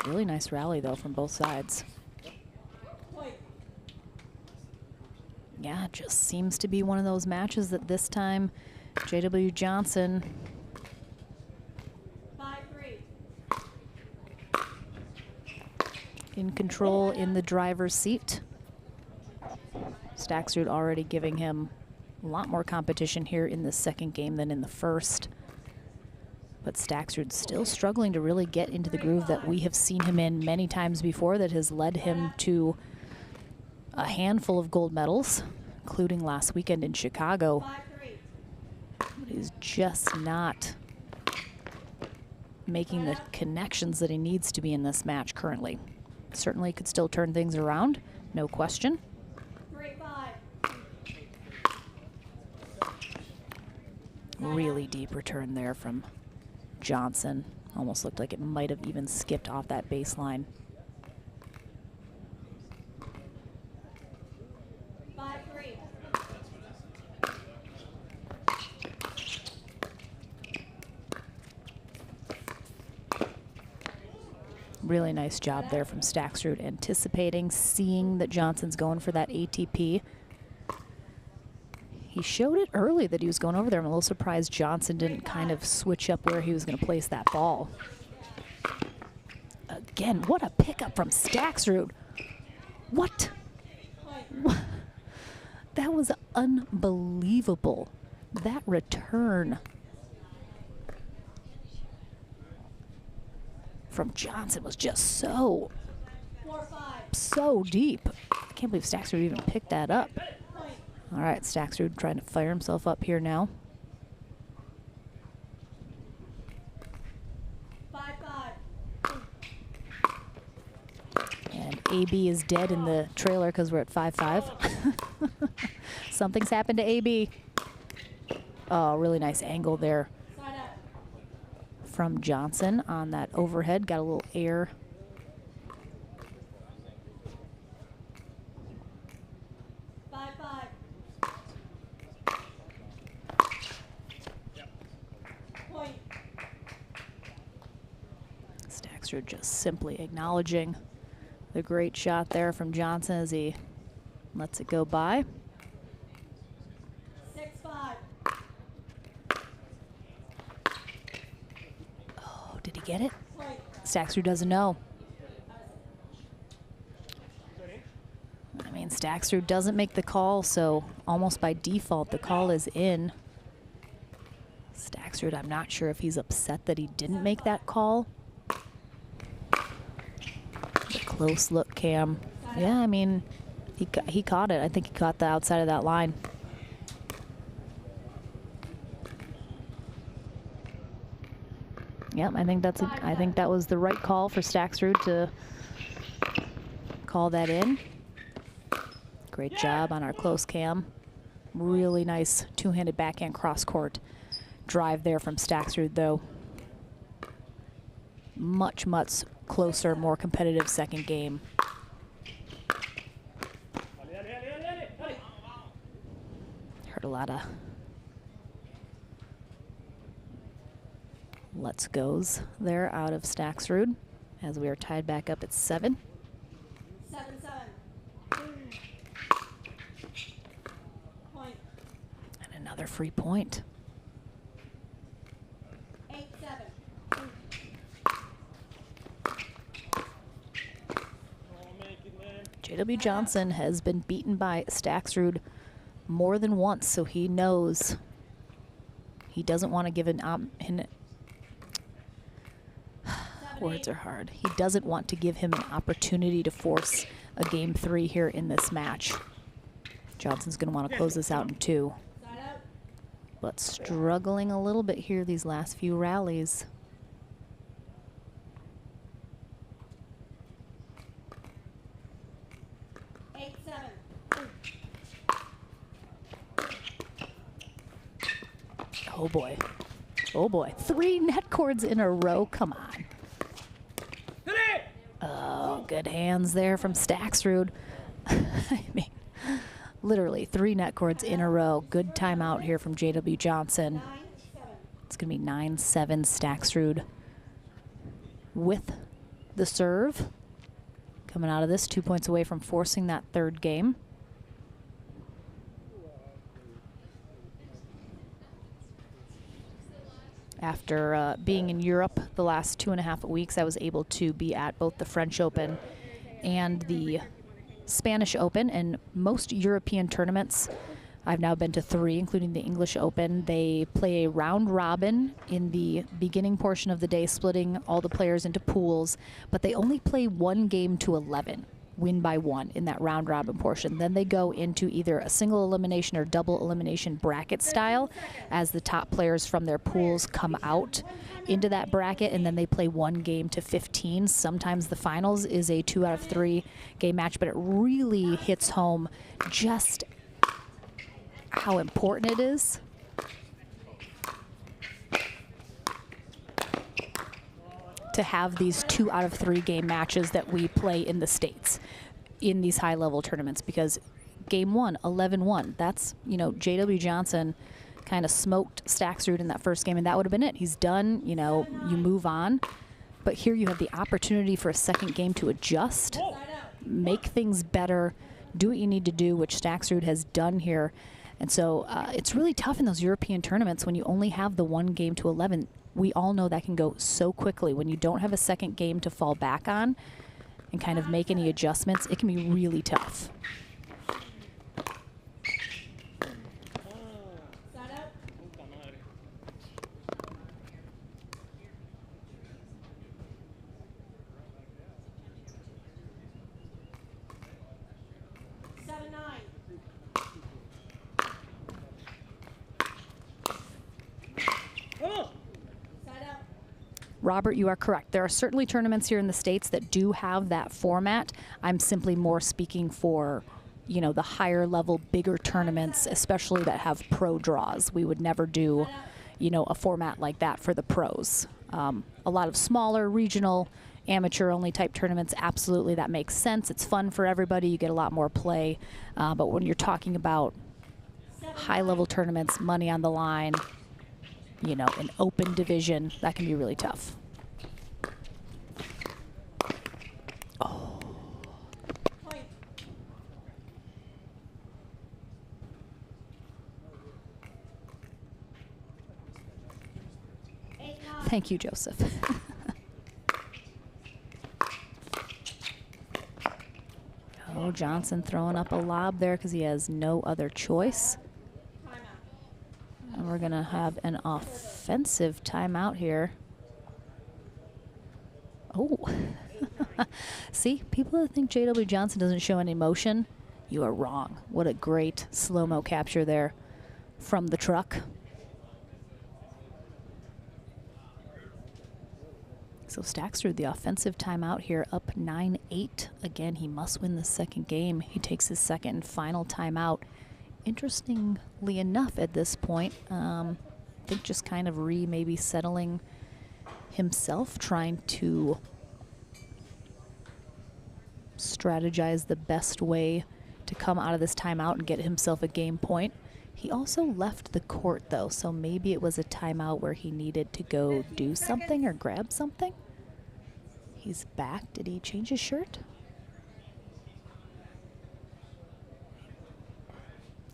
Really nice rally, though, from both sides. Yeah, it just seems to be one of those matches that this time J.W. Johnson 5-3. in control in the driver's seat. Staxrud already giving him a lot more competition here in the second game than in the first. But Staxrud still struggling to really get into the groove that we have seen him in many times before, that has led him to a handful of gold medals, including last weekend in Chicago. But he's just not making the connections that he needs to be in this match currently. Certainly could still turn things around, no question. 3-5. Really deep return there from Johnson. Almost looked like it might have even skipped off that baseline. 5-3. Really nice job there from Staxrud, anticipating, seeing that Johnson's going for that ATP. He showed it early that he was going over there. I'm a little surprised Johnson didn't kind of switch up where he was going to place that ball. Again, what a pickup from Staxrud. What? That was unbelievable. That return from Johnson was just so deep. I can't believe Staxrud even picked that up. All right, Staxrud trying to fire himself up here now. 5-5. And AB is dead in the trailer because we're at 5-5. Something's happened to AB. Oh, really nice angle there from Johnson on that overhead. Got a little air. Staxrud just simply acknowledging the great shot there from Johnson as he lets it go by. 6-5. Oh, did he get it? Staxrud doesn't know. I mean, Staxrud doesn't make the call, so almost by default the call is in. Staxrud, I'm not sure if he's upset that he didn't make that call. A close look, Cam. Yeah, I mean, he caught it. I think he caught the outside of that line. Yep, I think that was the right call for Staxrud to call that in. Great job on our close cam. Really nice two-handed backhand cross-court drive there from Staxrud, though. Much, much closer, more competitive second game. Heard a lot of let's goes there out of Staxrud as we are tied back up at 7. 7-7. Point. And another free point. 8-7. J.W. Johnson has been beaten by Staxrud more than once, so he knows he doesn't want to give words are hard. He doesn't want to give him an opportunity to force a game 3 here in this match. Johnson's going to want to close this out in 2. But struggling a little bit here these last few rallies. Oh boy. Oh boy. 3 net cords in a row. Come on. Oh, good hands there from Staxrud. I mean, literally 3 net cords in a row. Good timeout here from J.W. Johnson. It's going to be 9-7 Staxrud with the serve. Coming out of this, 2 points away from forcing that third game. After being in Europe the last 2.5 weeks, I was able to be at both the French Open and the Spanish Open, and most European tournaments, I've now been to 3, including the English Open. They play a round robin in the beginning portion of the day, splitting all the players into pools, but they only play 1 game to 11. Win by 1 in that round robin portion. Then they go into either a single elimination or double elimination bracket style as the top players from their pools come out into that bracket, and then they play 1 game to 15. Sometimes the finals is a 2 out of 3 game match, but it really hits home just how important it is to have these 2 out of 3 game matches that we play in the States in these high level tournaments, because game 1, 11-1, that's, you know, J.W. Johnson kind of smoked Staxrud in that first game, and that would have been it. He's done, you know, you move on. But here you have the opportunity for a second game to adjust, make things better, do what you need to do, which Staxrud has done here. And so it's really tough in those European tournaments when you only have the 1 game to 11. We all know that can go so quickly. When you don't have a second game to fall back on and kind of make any adjustments, it can be really tough. Robert, you are correct. There are certainly tournaments here in the States that do have that format. I'm simply more speaking for, you know, the higher level, bigger tournaments, especially that have pro draws. We would never do, you know, a format like that for the pros. A lot of smaller, regional, amateur-only type tournaments, absolutely, that makes sense. It's fun for everybody. You get a lot more play. But when you're talking about high-level tournaments, money on the line, you know, an open division, that can be really tough. Oh. Thank you, Joseph. Oh, Johnson throwing up a lob there because he has no other choice. And we're going to have an offensive timeout here. Oh. See, people that think J.W. Johnson doesn't show any motion, you are wrong. What a great slow-mo capture there from the truck. So Staxrud, the offensive timeout here, up 9-8. Again, he must win the second game. He takes his second and final timeout. Interestingly enough, at this point, I think just kind of maybe settling himself, trying to strategize the best way to come out of this timeout and get himself a game point. He also left the court, though, so maybe it was a timeout where he needed to go do something or grab something. He's back. Did he change his shirt?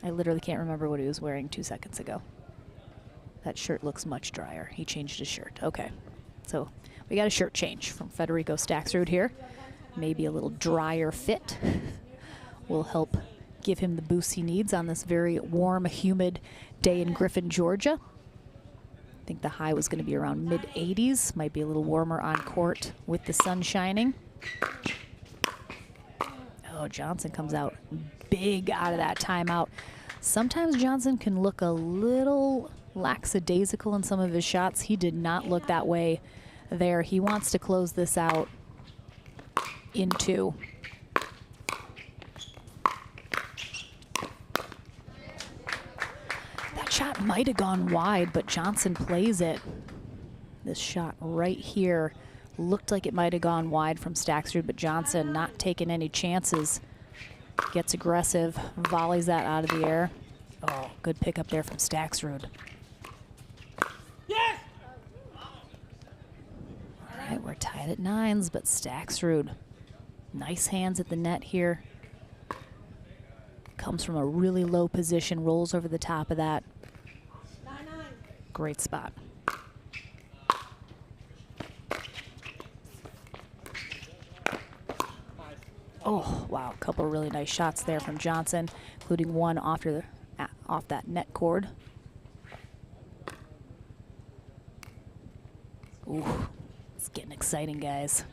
I literally can't remember what he was wearing 2 seconds ago. That shirt looks much drier. He changed his shirt. Okay. So we got a shirt change from Federico Staxrud here. Maybe a little drier fit will help give him the boost he needs on this very warm, humid day in Griffin, Georgia. I think the high was going to be around mid-80s. Might be a little warmer on court with the sun shining. Oh, Johnson comes out big out of that timeout. Sometimes Johnson can look a little lackadaisical in some of his shots. He did not look that way there. He wants to close this out in 2. That shot might have gone wide, but Johnson plays it. This shot right here looked like it might have gone wide from Staxrud, but Johnson not taking any chances. Gets aggressive, volleys that out of the air. Oh, good pickup there from Staxrud. Yes! All right, we're tied at 9s, but Staxrud, nice hands at the net here. Comes from a really low position, rolls over the top of that. Great spot. Oh, wow, a couple really nice shots there from Johnson, including one off that net cord. Ooh, it's getting exciting, guys.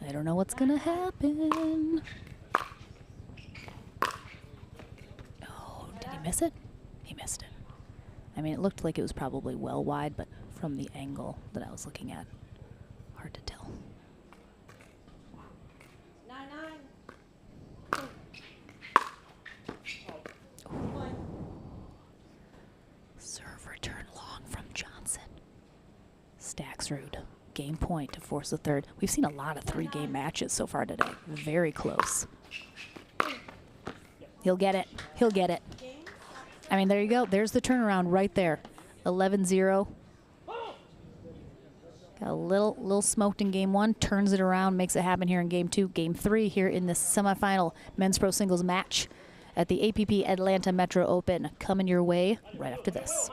I don't know what's gonna happen. Oh, did he miss it? He missed it. I mean, it looked like it was probably well wide, but from the angle that I was looking at, hard to tell. 9-9. Serve return long from Johnson. Staxrud, game point to force the third. We've seen a lot of 3-game matches so far today. Very close. He'll get it. He'll get it. I mean, there you go. There's the turnaround right there. 11-0. Got a little smoked in game 1, turns it around, makes it happen here in game 2. Game 3 here in this semifinal men's pro singles match at the APP Atlanta Metro Open. Coming your way right after this.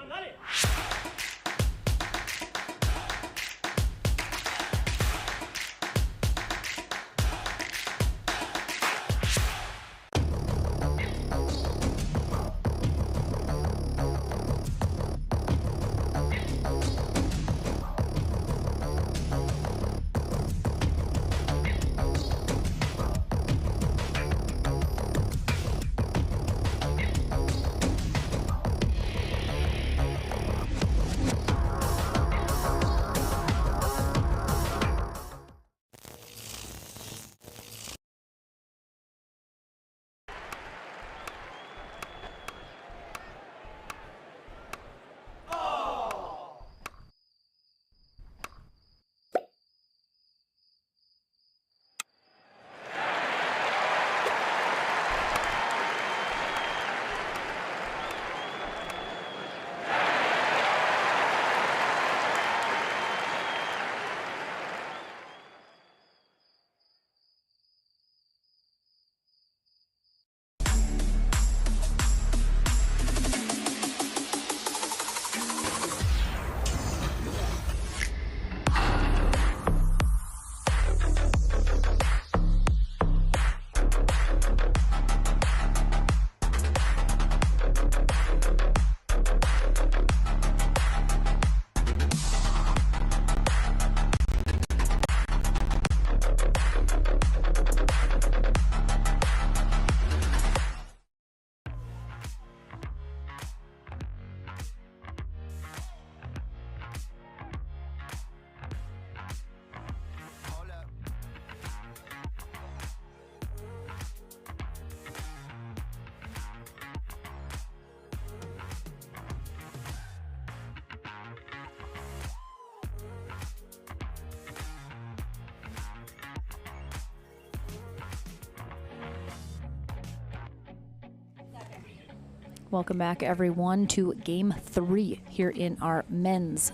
Welcome back, everyone, to Game 3 here in our men's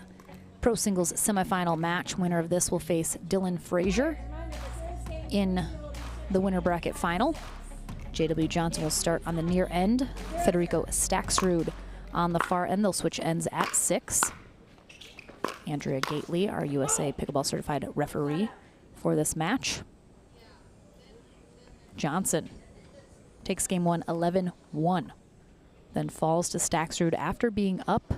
pro singles semifinal match. Winner of this will face Dylan Frazier in the winner bracket final. J.W. Johnson will start on the near end. Federico Staxrud on the far end. They'll switch ends at 6. Andrea Gately, our USA Pickleball Certified referee for this match. Johnson takes game 1 11-1. Then falls to Staxrud after being up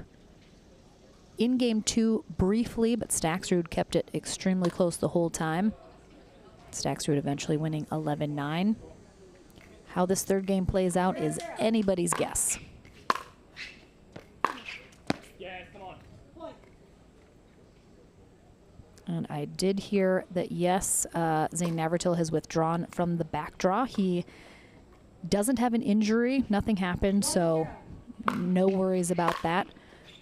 in game 2 briefly, but Staxrud kept it extremely close the whole time. Staxrud eventually winning 11-9. How this third game plays out is anybody's guess. Yeah, come on. And I did hear that, yes, Zane Navratil has withdrawn from the back draw. He doesn't have an injury. Nothing happened, so no worries about that.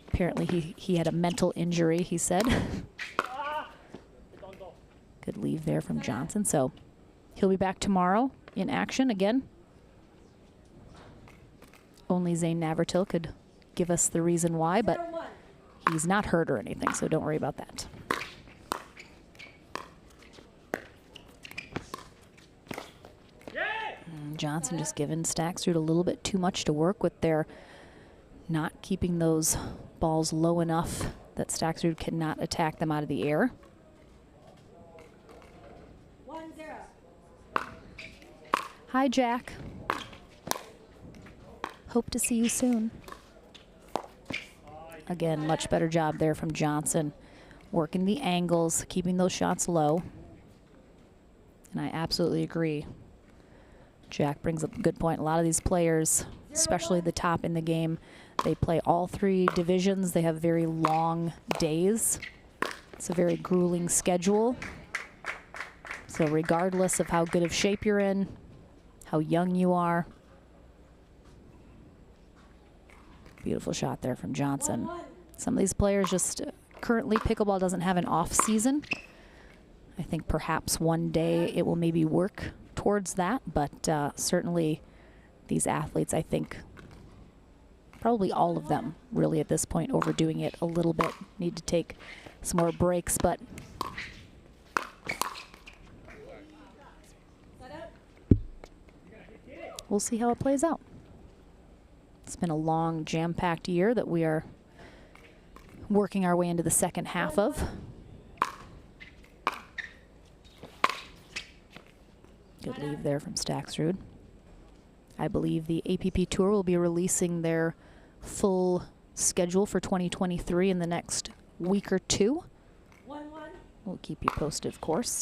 Apparently he had a mental injury, he said. Good leave there from Johnson. So he'll be back tomorrow in action again. Only Zane Navratil could give us the reason why, but he's not hurt or anything, so don't worry about that. Johnson just giving Staxrud a little bit too much to work with there, not keeping those balls low enough that Staxrud cannot attack them out of the air. 1-0. Hi, Jack. Hope to see you soon. Again, much better job there from Johnson, working the angles, keeping those shots low. And I absolutely agree. Jack brings up a good point. A lot of these players, especially the top in the game, they play all 3 divisions. They have very long days. It's a very grueling schedule. So regardless of how good of shape you're in, how young you are. Beautiful shot there from Johnson. Some of these players just, currently pickleball doesn't have an off season. I think perhaps one day it will maybe work towards that, but certainly these athletes, I think, probably all of them really at this point overdoing it a little bit, need to take some more breaks, but we'll see how it plays out. It's been a long, jam-packed year that we are working our way into the second half of. Good leave there from Staxrud. I believe the APP Tour will be releasing their full schedule for 2023 in the next week or 2. 1-1. We'll keep you posted, of course.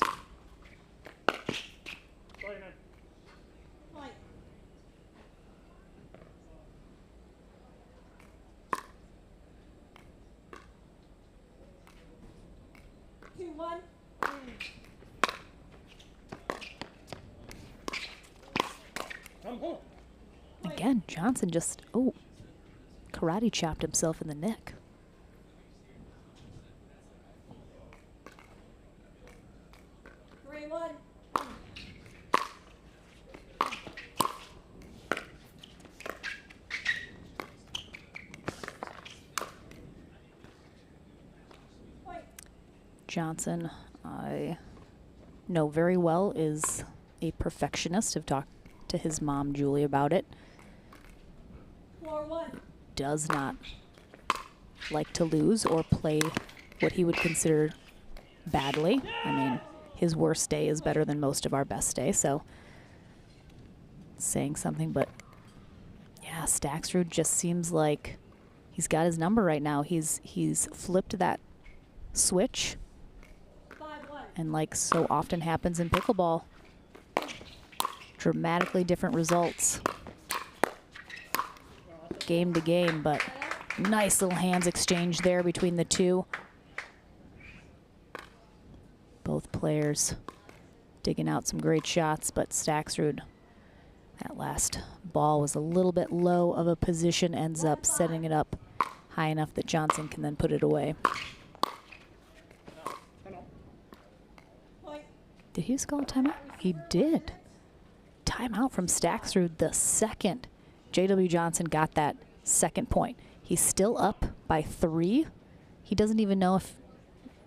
Point. 2-1. Again, Johnson just, karate chopped himself in the neck. Johnson, I know very well, is a perfectionist. I've talked to his mom, Julie, about it. 4-1. Does not like to lose or play what he would consider badly. I mean, his worst day is better than most of our best day, so saying something, but yeah, Staxrud just seems like he's got his number right now. He's flipped that switch, 5-1. and like so often happens in pickleball, dramatically different results game to game, but nice little hands exchange there between the two. Both players digging out some great shots, but Staxrud, that last ball was a little bit low of a position, ends up setting it up high enough that Johnson can then put it away. Did he just call a timeout? He did. Timeout from Staxrud, the second J.W. Johnson got that second point. He's still up by 3. He doesn't even know if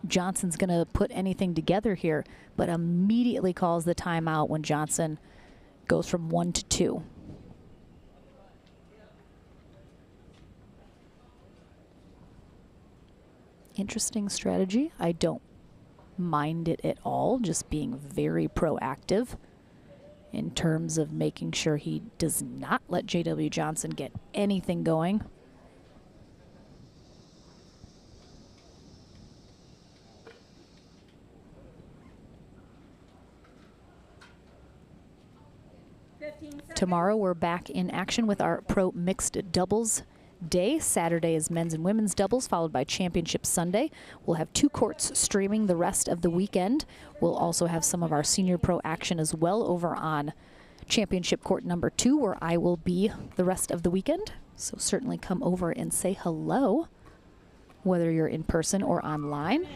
Johnson's going to put anything together here, but immediately calls the timeout when Johnson goes from 1 to 2. Interesting strategy. I don't mind it at all, just being very proactive in terms of making sure he does not let J.W. Johnson get anything going. Tomorrow we're back in action with our pro mixed doubles day. Saturday is men's and women's doubles, followed by championship Sunday. We'll have 2 courts streaming the rest of the weekend. We'll also have some of our senior pro action as well over on championship court number 2, where I will be the rest of the weekend. So certainly come over and say hello, whether you're in person or online.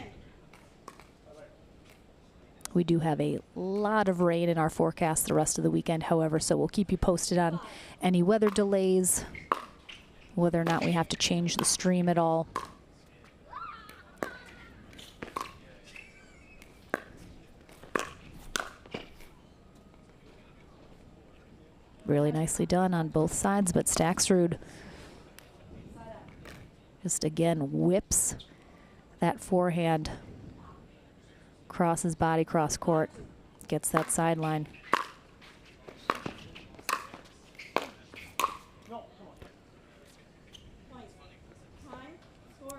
We do have a lot of rain in our forecast the rest of the weekend, however, so we'll keep you posted on any weather delays, whether or not we have to change the stream at all. Really nicely done on both sides, but Staxrud just again whips that forehand across his body, cross court, gets that sideline.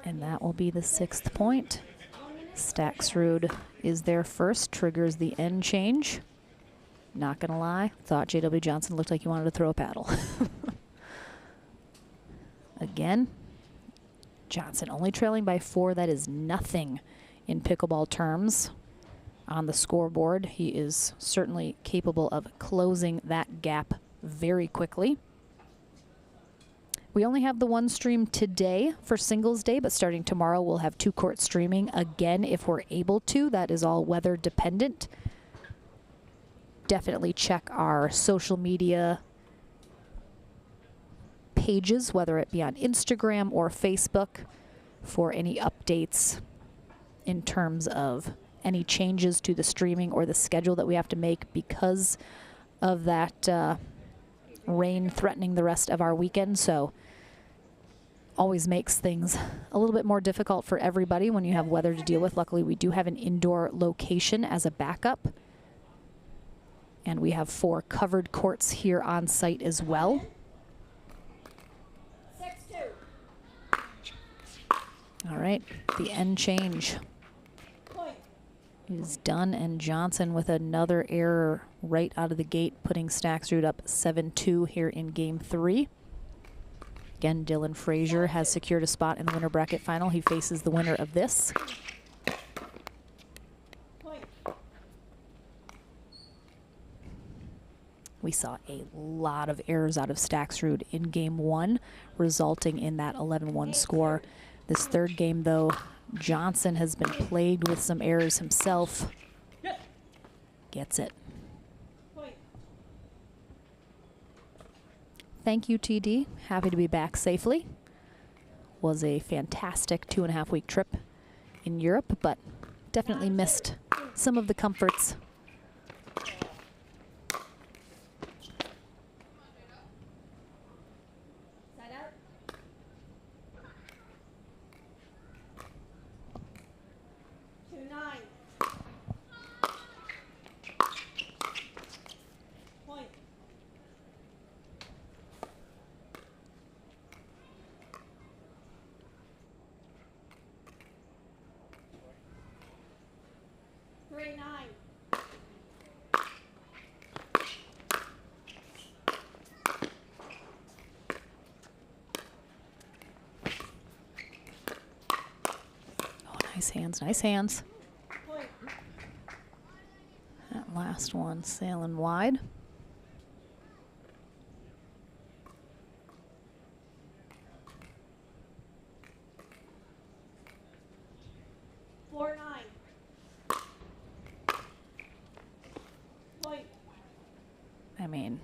And that will be the 6th point. Staxrud is there first, triggers the end change. Not gonna lie, thought J.W. Johnson looked like he wanted to throw a paddle. Again, Johnson only trailing by 4. That is nothing in pickleball terms on the scoreboard. He is certainly capable of closing that gap very quickly. We only have the 1 stream today for singles day, but starting tomorrow we'll have 2 court streaming again if we're able to. That is all weather dependent. Definitely check our social media pages, whether it be on Instagram or Facebook, for any updates in terms of any changes to the streaming or the schedule that we have to make because of that rain threatening the rest of our weekend. So always makes things a little bit more difficult for everybody when you have weather to deal with. Luckily, we do have an indoor location as a backup, and we have 4 covered courts here on site as well. 6-2. All right, the end change is done, and Johnson with another error right out of the gate, putting Staxrud up 7-2 here in game 3. Again, Dylan Frazier has secured a spot in the winner bracket final. He faces the winner of this. We saw a lot of errors out of Staxrud in game 1, resulting in that 11-1 score. This 3rd game, though, Johnson has been plagued with some errors himself. Gets it. Thank you, TD. Happy to be back safely. Was a fantastic 2.5-week trip in Europe, but definitely missed some of the comforts. Nice hands, nice hands. That last one sailing wide. I mean,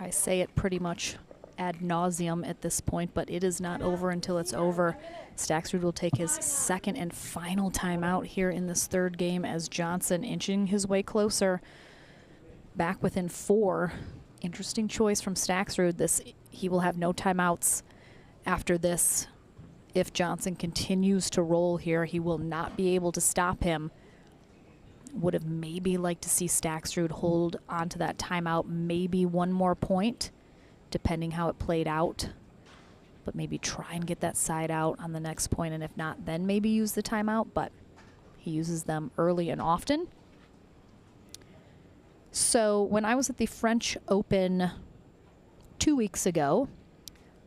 I say it pretty much ad nauseum at this point, but it is not over until it's over. Staxrud will take his second and final timeout here in this third game as Johnson inching his way closer, back within 4. Interesting choice from Staxrud. He will have no timeouts after this. If Johnson continues to roll here, he will not be able to stop him. Would have maybe liked to see Staxrud hold onto that timeout, maybe one more point, depending how it played out. But maybe try and get that side out on the next point, and if not, then maybe use the timeout, but he uses them early and often. So when I was at the French Open 2 weeks ago,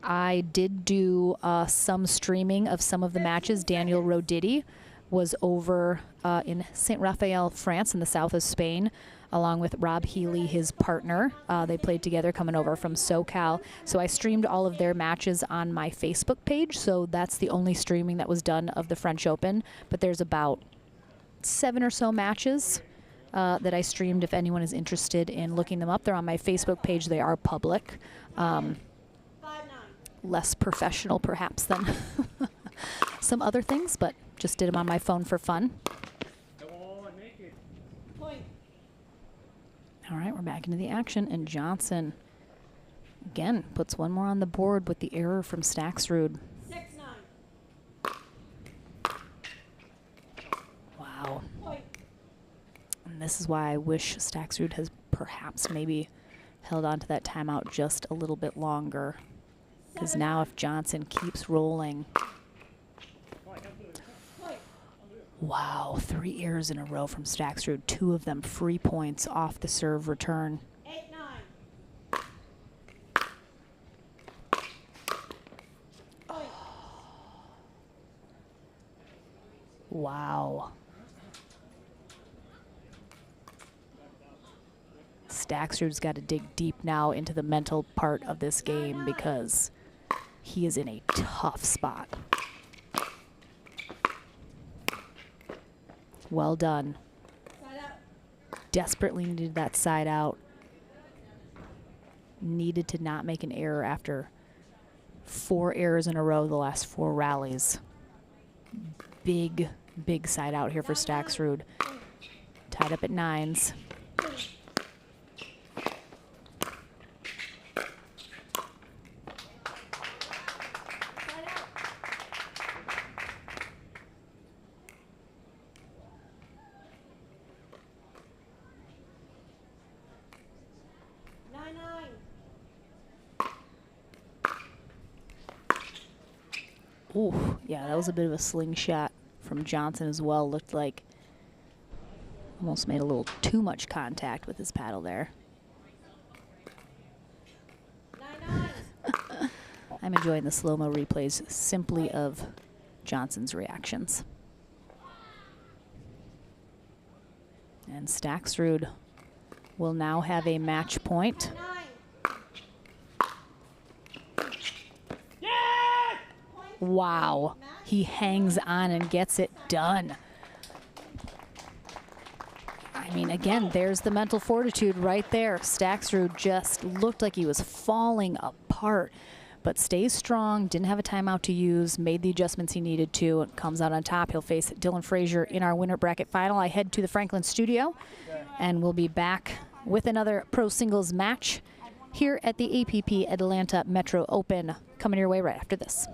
I did do some streaming of some of the matches. Daniel Roditi was over in Saint Raphael, France, in the south of Spain, along with Rob Healy, his partner. They played together coming over from SoCal. So I streamed all of their matches on my Facebook page. So that's the only streaming that was done of the French Open. But there's about 7 or so matches that I streamed. If anyone is interested in looking them up, they're on my Facebook page. They are public. Less professional, perhaps, than some other things, but just did them on my phone for fun. All right, we're back into the action, and Johnson, again, puts one more on the board with the error from Staxrud. 6-9. Wow. And this is why I wish Staxrud has perhaps maybe held on to that timeout just a little bit longer. Because now if Johnson keeps rolling. Wow, 3 errors in a row from Staxrud, 2 of them free points off the serve return. 8-9. Wow. Staxrud's got to dig deep now into the mental part of this game because he is in a tough spot. Well done. Desperately needed that side out. Needed to not make an error after 4 errors in a row the last 4 rallies. Big, big side out here for Staxrud. Tied up at 9s. Ooh, yeah, that was a bit of a slingshot from Johnson as well. Looked like almost made a little too much contact with his paddle there. I'm enjoying the slow-mo replays simply of Johnson's reactions. And Staxrud will now have a match point. Wow, he hangs on and gets it done. I mean, again, there's the mental fortitude right there. Staxrud just looked like he was falling apart, but stays strong, didn't have a timeout to use, made the adjustments he needed to, and comes out on top. He'll face Dylan Frazier in our winner bracket final. I head to the Franklin studio, and we'll be back with another pro singles match here at the APP Atlanta Metro Open, coming your way right after this.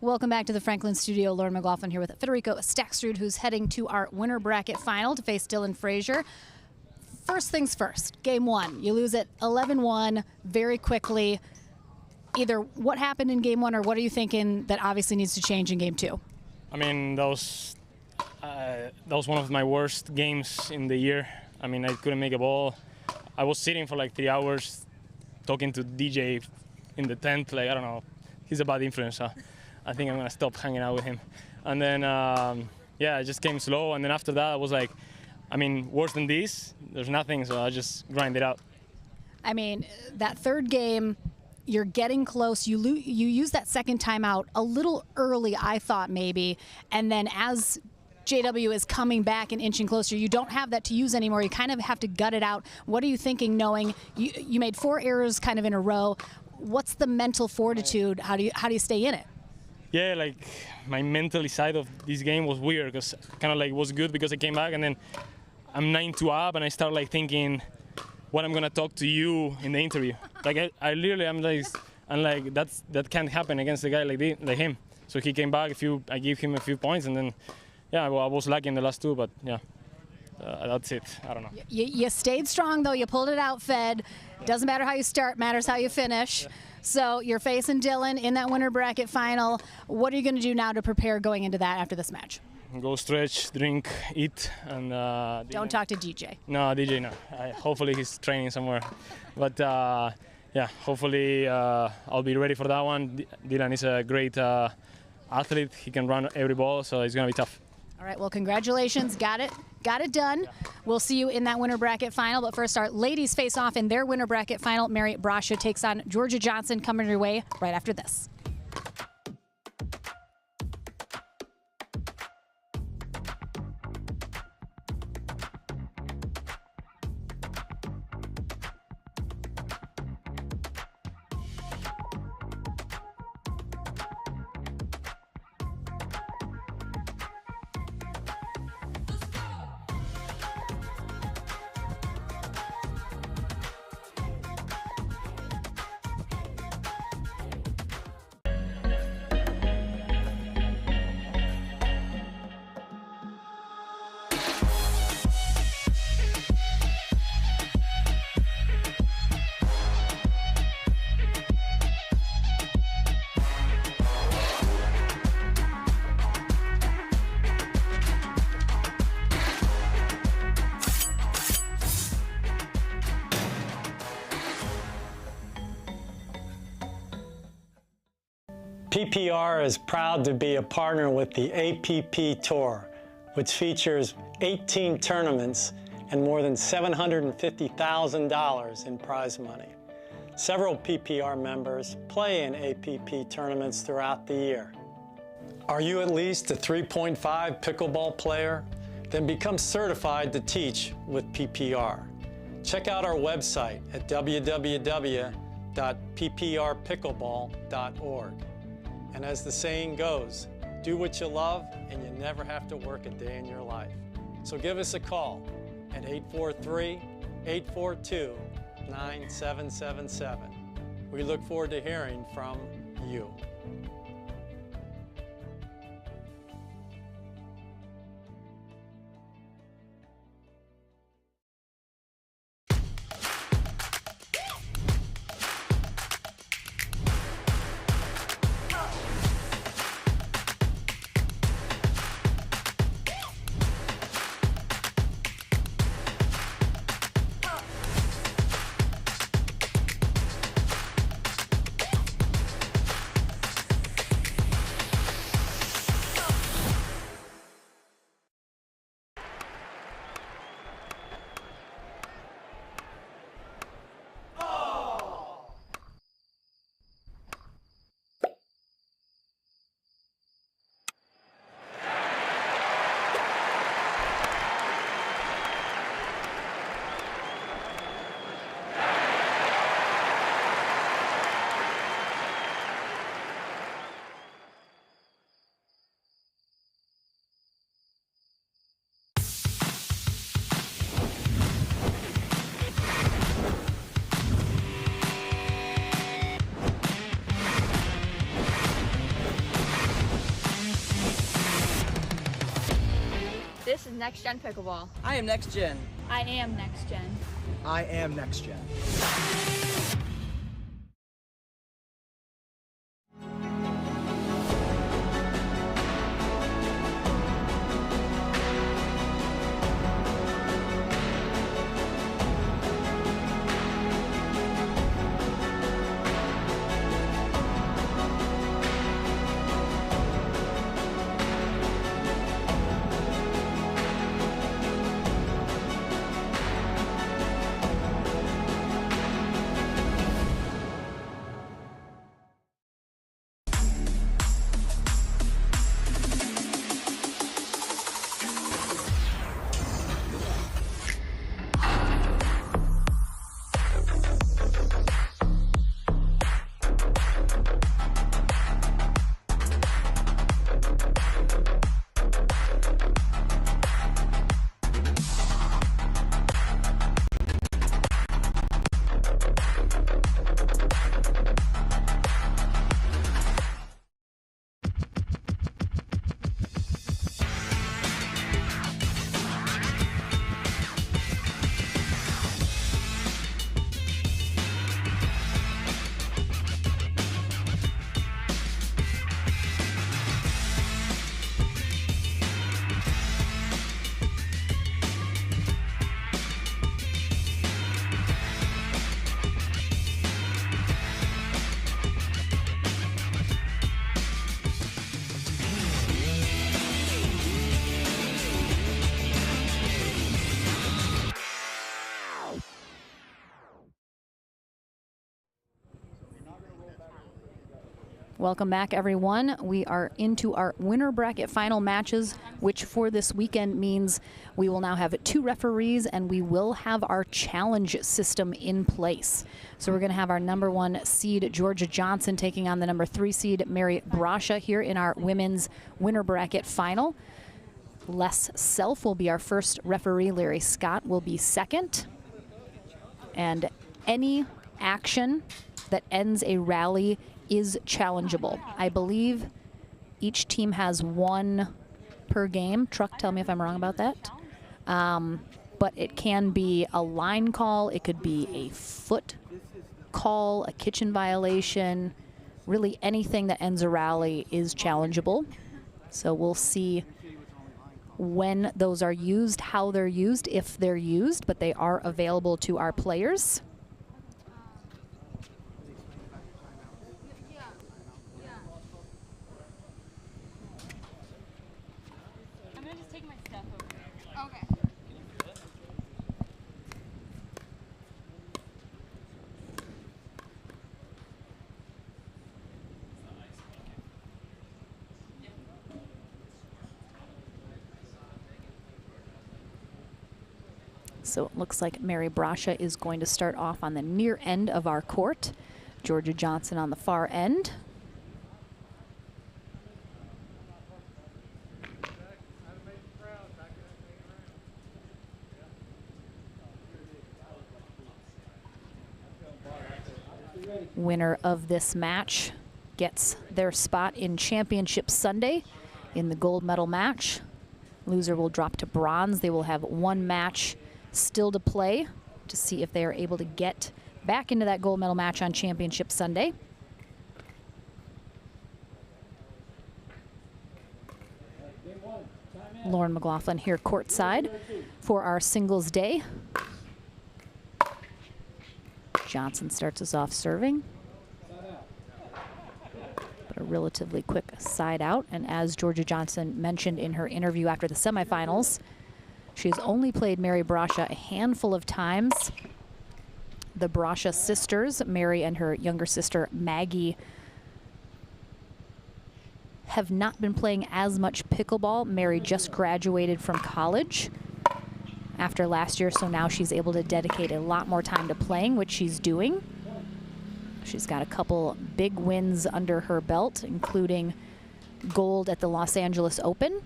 Welcome back to the Franklin studio. Lauren McLaughlin here with Federico Staxrud, who's heading to our winner bracket final to face Dylan Frazier. First things first, game one. You lose it 11-1 very quickly. Either what happened in game one or what are you thinking that obviously needs to change in game two? I mean, that was one of my worst games in the year. I mean, I couldn't make a ball. I was sitting for like 3 hours talking to DJ in the tent. Like, I don't know, he's a bad influence. So I think I'm going to stop hanging out with him. And then, yeah, it just came slow. And then after that, I was like, I mean, worse than this, there's nothing. So I just grind it out. I mean, that third game, you're getting close. You use that second timeout a little early, I thought maybe. And then as JW is coming back and inching closer, you don't have that to use anymore. You kind of have to gut it out. What are you thinking knowing you made 4 errors kind of in a row? What's the mental fortitude? How do you stay in it? Yeah, like my mental side of this game was weird because kind of like was good because I came back and then I'm 9-2 up and I start like thinking what I'm gonna talk to you in the interview. Like I literally I'm like that can't happen against a guy like him. So he came back I gave him a few points and then yeah, well, I was lucky in the last 2, but yeah. That's it. I don't know. You stayed strong, though. You pulled it out, Fed. Doesn't matter how you start, matters how you finish. Yeah. So you're facing Dylan in that winner bracket final. What are you going to do now to prepare going into that after this match? Go stretch, drink, eat, and... Don't talk to DJ. No, DJ, no. Hopefully he's training somewhere. But, yeah, hopefully I'll be ready for that one. Dylan is a great athlete. He can run every ball, so it's going to be tough. All right, well, congratulations. Got it done. Yeah. We'll see you in that winner bracket final. But first, our ladies face off in their winner bracket final. Mary Brusha takes on Georgia Johnson, coming your way right after this. PPR is proud to be a partner with the APP Tour, which features 18 tournaments and more than $750,000 in prize money. Several PPR members play in APP tournaments throughout the year. Are you at least a 3.5 pickleball player? Then become certified to teach with PPR. Check out our website at www.pprpickleball.org. And as the saying goes, do what you love and you never have to work a day in your life. So give us a call at 843-842-9777. We look forward to hearing from you. This is Next Gen Pickleball. I am Next Gen. I am Next Gen. I am Next Gen. Welcome back, everyone. We are into our winner bracket final matches, which for this weekend means we will now have 2 referees and we will have our challenge system in place. So we're going to have our number 1 seed, Georgia Johnson, taking on the number 3 seed, Mary Brusha, here in our women's winner bracket final. Les Self will be our first referee. Larry Scott will be second. And any action that ends a rally is challengeable. I believe each team has 1 per game. Truck, tell me if I'm wrong about that. But it can be a line call, it could be a foot call, a kitchen violation. Really anything that ends a rally is challengeable. So we'll see when those are used, how they're used, if they're used, but they are available to our players. So it looks like Mary Brusha is going to start off on the near end of our court. Georgia Johnson on the far end. Winner of this match gets their spot in Championship Sunday in the gold medal match. Loser will drop to bronze. They will have 1 match still to play to see if they are able to get back into that gold medal match on Championship Sunday. Lauren McLaughlin here courtside for our singles day. Johnson starts us off serving. But a relatively quick side out. And as Georgia Johnson mentioned in her interview after the semifinals, she has only played Mary Brusha a handful of times. The Brusha sisters, Mary and her younger sister Maggie, have not been playing as much pickleball. Mary just graduated from college after last year, so now she's able to dedicate a lot more time to playing, which she's doing. She's got a couple big wins under her belt, including gold at the Los Angeles Open.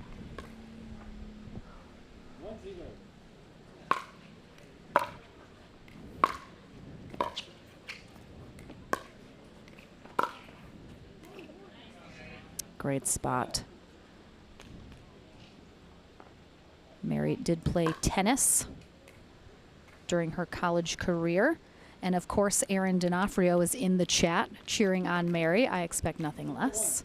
Great spot. Mary did play tennis during her college career. And of course, Aaron D'Onofrio is in the chat cheering on Mary. I expect nothing less.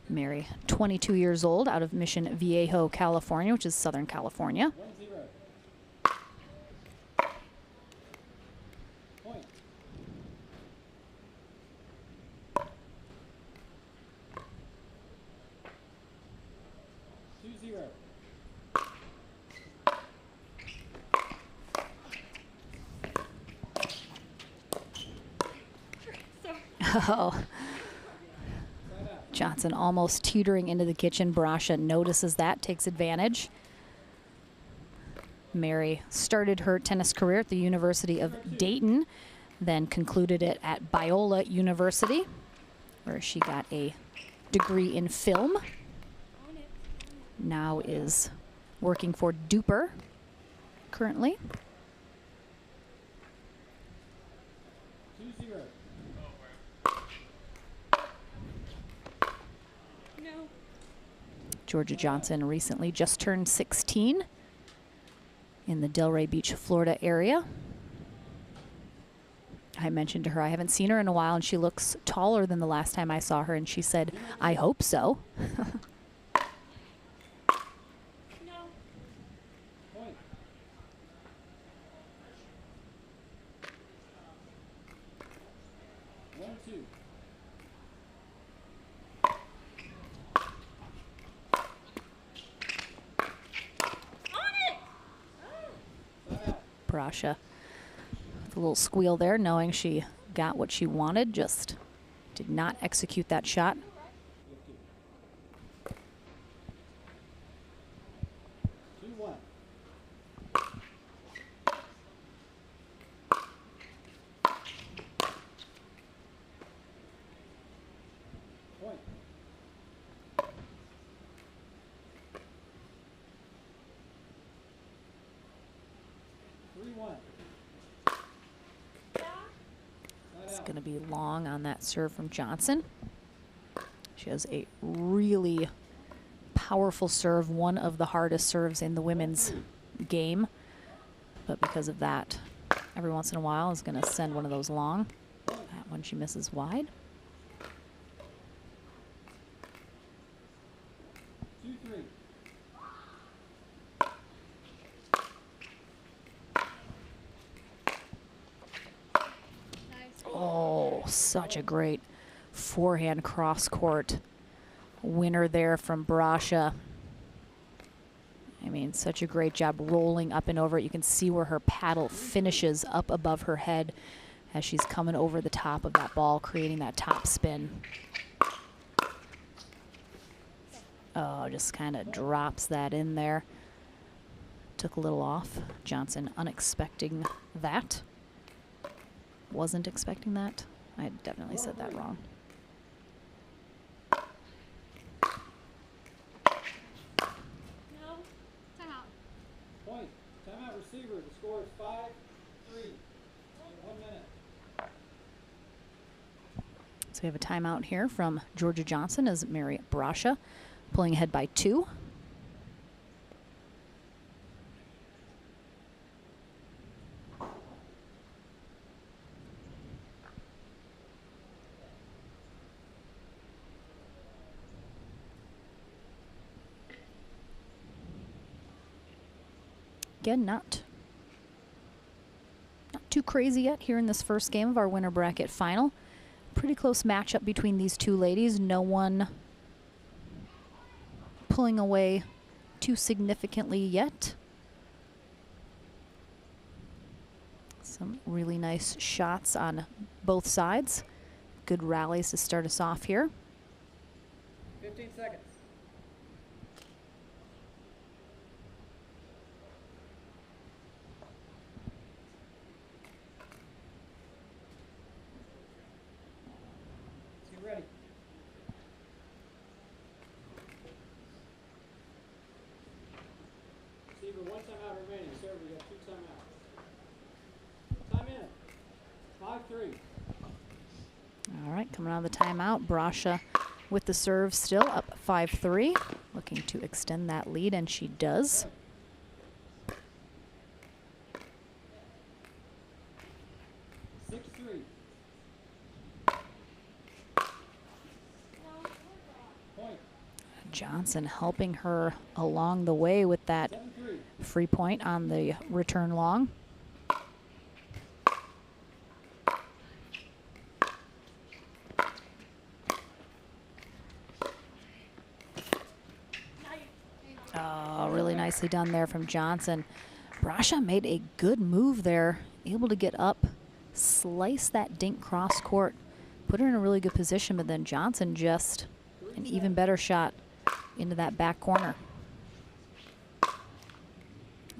Mary, 22 years old, out of Mission Viejo, California, which is Southern California. 1-0. Point. Oh. Johnson almost teetering into the kitchen. Brusha notices that, takes advantage. Mary started her tennis career at the University of Dayton, then concluded it at Biola University, where she got a degree in film. Now is working for Duper currently. 2-0. Georgia Johnson recently just turned 16 in the Delray Beach, Florida area. I mentioned to her I haven't seen her in a while, and she looks taller than the last time I saw her, and she said, I hope so. Point. One, two. Brusha with a little squeal there, knowing she got what she wanted, just did not execute that shot. 2-1. Point. 3-1. It's going to be long on that serve from Johnson. She has a really powerful serve, one of the hardest serves in the women's game. But because of that, every once in a while is going to send one of those long. That one she misses wide. 2-3. Oh, such a great forehand cross-court winner there from Brusha. I mean, such a great job rolling up and over it. You can see where her paddle finishes up above her head as she's coming over the top of that ball, creating that top spin. Oh, just kind of drops that in there. Took a little off. Johnson unexpecting that. Wasn't expecting that. I definitely said that wrong. No. Timeout. Point. Timeout receiver. The score is 5-3. 1 minute. So we have a timeout here from Georgia Johnson as Mary Brusha pulling ahead by 2. Again, not too crazy yet here in this first game of our winter bracket final. Pretty close matchup between these two ladies. No one pulling away too significantly yet. Some really nice shots on both sides. Good rallies to start us off here. 15 seconds. Let's get ready. Receiver, 1 timeout remaining. Server, you have 2 timeouts. All right, coming out of the timeout, Brusha with the serve still up 5-3, looking to extend that lead, and she does. Johnson helping her along the way with that free point on the return long. Oh, really nicely done there from Johnson. Brusha made a good move there, able to get up, slice that dink cross court, put her in a really good position, but then Johnson just an even better shot into that back corner.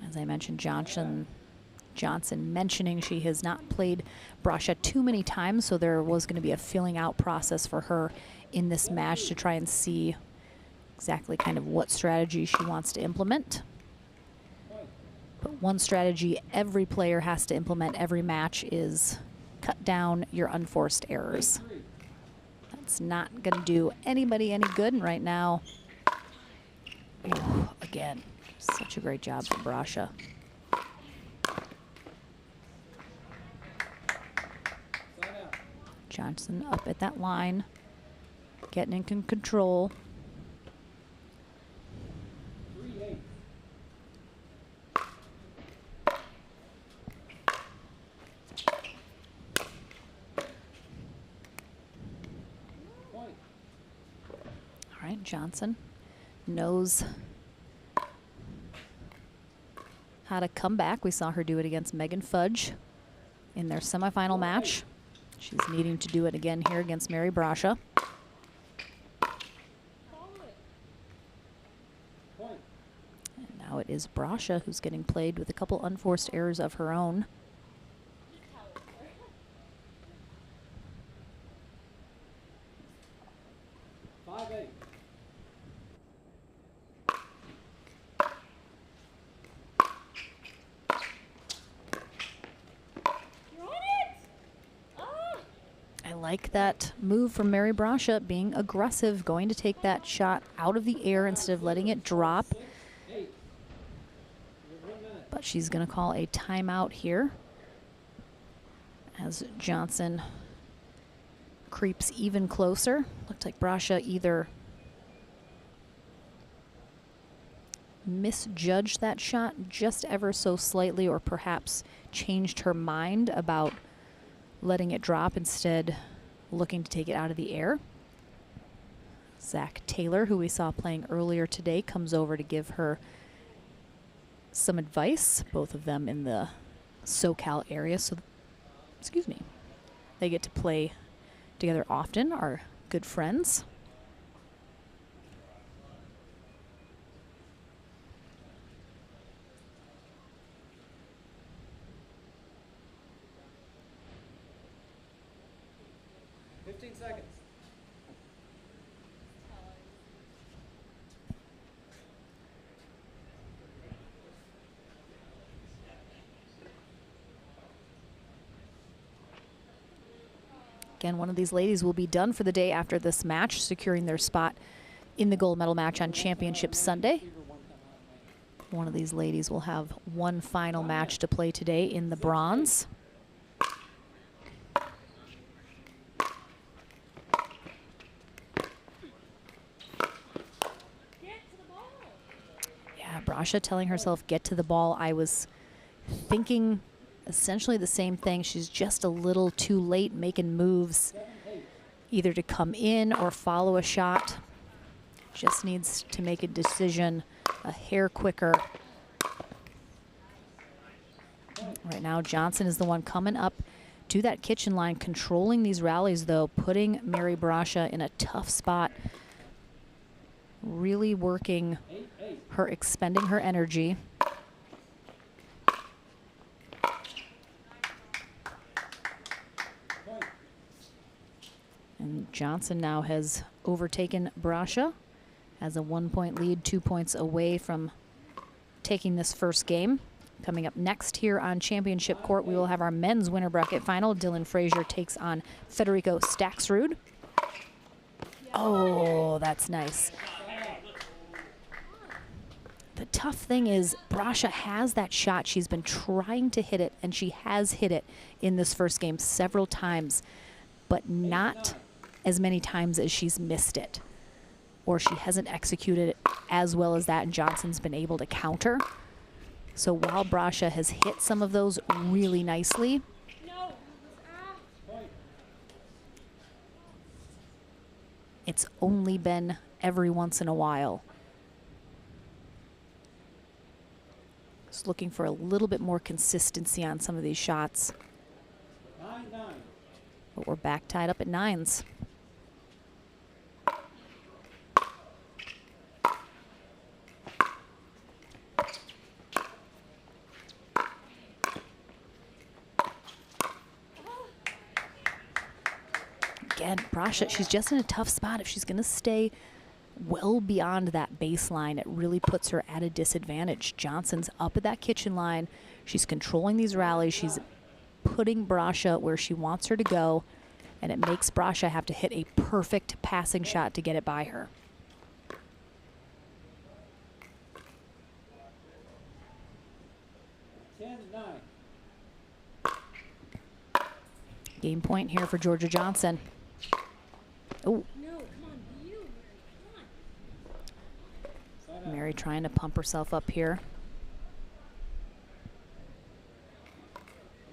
As I mentioned, Johnson mentioning she has not played Brusha too many times, so there was going to be a filling out process for her in this match to try and see exactly kind of what strategy she wants to implement. But one strategy every player has to implement every match is cut down your unforced errors. That's not going to do anybody any good, and right now, ooh, again, such a great job from Brusha. Johnson up at that line, getting in control. All right, Johnson knows how to come back. We saw her do it against Megan Fudge in their semifinal match. She's needing to do it again here against Mary Brusha. And now it is Brusha who's getting played with a couple unforced errors of her own. Like that move from Mary Brusha, being aggressive, going to take that shot out of the air instead of letting it drop. But she's going to call a timeout here as Johnson creeps even closer. Looked like Brusha either misjudged that shot just ever so slightly or perhaps changed her mind about letting it drop, instead looking to take it out of the air. Zach Taylor, who we saw playing earlier today, comes over to give her some advice, both of them in the SoCal area. So, excuse me, they get to play together often, are good friends. Seconds. Again, one of these ladies will be done for the day after this match, securing their spot in the gold medal match on Championship Sunday. One of these ladies will have one final match to play today in the bronze. Brusha telling herself, get to the ball. I was thinking essentially the same thing. She's just a little too late making moves, either to come in or follow a shot. Just needs to make a decision a hair quicker. Right now, Johnson is the one coming up to that kitchen line, controlling these rallies, though, putting Mary Brusha in a tough spot. Really working her, expending her energy. And Johnson now has overtaken Brusha, has a 1-point lead, 2 points away from taking this first game. Coming up next here on Championship Court, we will have our men's winner bracket final. Dylan Frazier takes on Federico Staxrud. Oh, that's nice. The tough thing is Brusha has that shot. She's been trying to hit it, and she has hit it in this first game several times, but not as many times as she's missed it, or she hasn't executed it as well as that, and Johnson's been able to counter. So while Brusha has hit some of those really nicely, it's only been every once in a while. Just looking for a little bit more consistency on some of these shots. 9-9. But we're back tied up at 9s. Again, Brusha, she's just in a tough spot. If she's going to stay well beyond that baseline, it really puts her at a disadvantage. Johnson's up at that kitchen line. She's controlling these rallies. She's putting Brusha where she wants her to go, and it makes Brusha have to hit a perfect passing shot to get it by her. Game point here for Georgia Johnson. Oh. Mary trying to pump herself up here.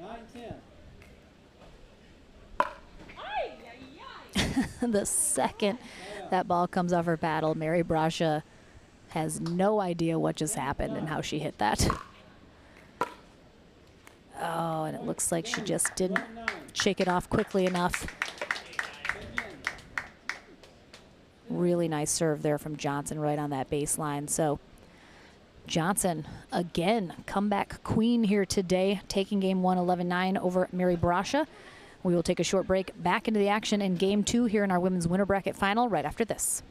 9-10. The second that ball comes off her paddle, Mary Brusha has no idea what just happened and how she hit that. Oh, and it looks like she just didn't shake it off quickly enough. Really nice serve there from Johnson right on that baseline. So Johnson, again, comeback queen here today, taking game 1 11-9 over Mary Brusha. We will take a short break, back into the action in game 2 here in our women's winner bracket final right after this.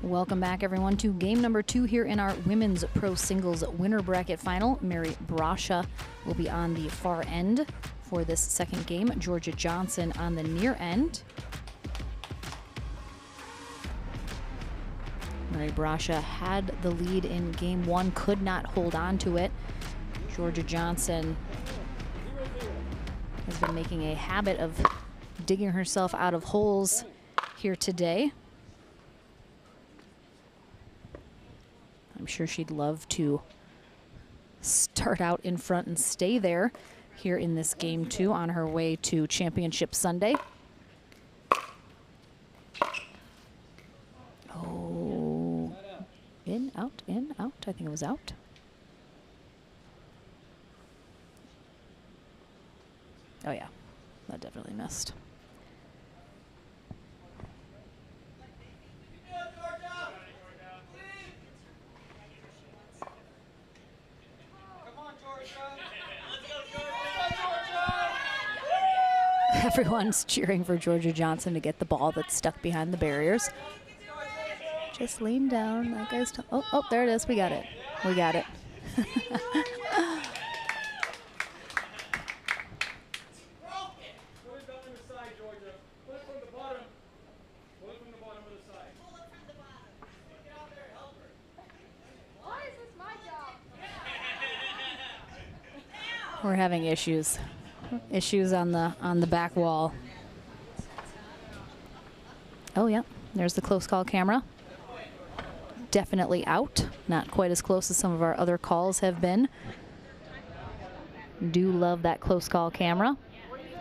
Welcome back, everyone, to game number 2 here in our women's pro singles winner bracket final. Mary Brusha will be on the far end for this second game. Georgia Johnson on the near end. Mary Brusha had the lead in game 1, could not hold on to it. Georgia Johnson has been making a habit of digging herself out of holes here today. I'm sure she'd love to start out in front and stay there here in this game 2 on her way to Championship Sunday. Oh, in, out, I think it was out. Oh yeah, that definitely missed. Everyone's cheering for Georgia Johnson to get the ball that's stuck behind the barriers. Just lean down. That guy's oh, there it is. We got it. We got it. We're having issues on the back wall. Oh yeah, there's the close call camera. Definitely out. Not quite as close as some of our other calls have been. Do love that close call camera.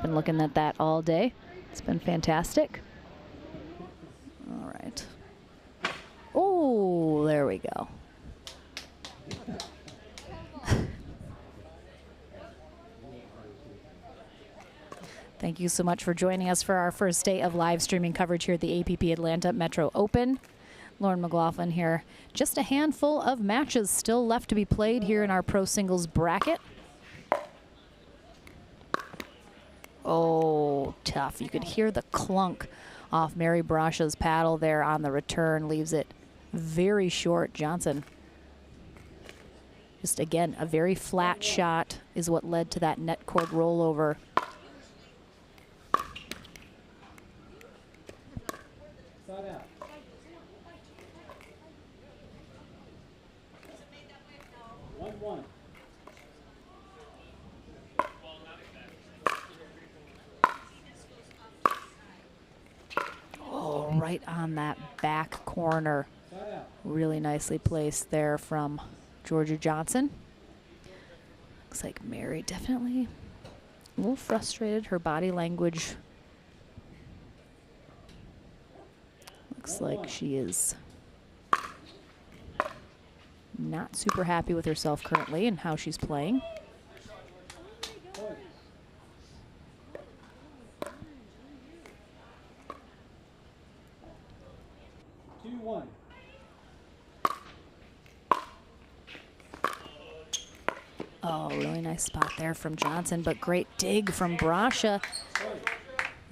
Been looking at that all day. It's been fantastic. All right. Oh, there we go. Thank you so much for joining us for our first day of live streaming coverage here at the APP Atlanta Metro Open. Lauren McLaughlin here. Just a handful of matches still left to be played here in our pro singles bracket. Oh, tough. You could hear the clunk off Mary Brusha's paddle there on the return. Leaves it very short. Johnson, just again, a very flat shot is what led to that net cord rollover. Oh, right on that back corner. Really nicely placed there from Georgia Johnson. Looks like Mary definitely a little frustrated. Her body language looks like she is not super happy with herself currently and how she's playing. Oh, really nice spot there from Johnson, but great dig from Brusha.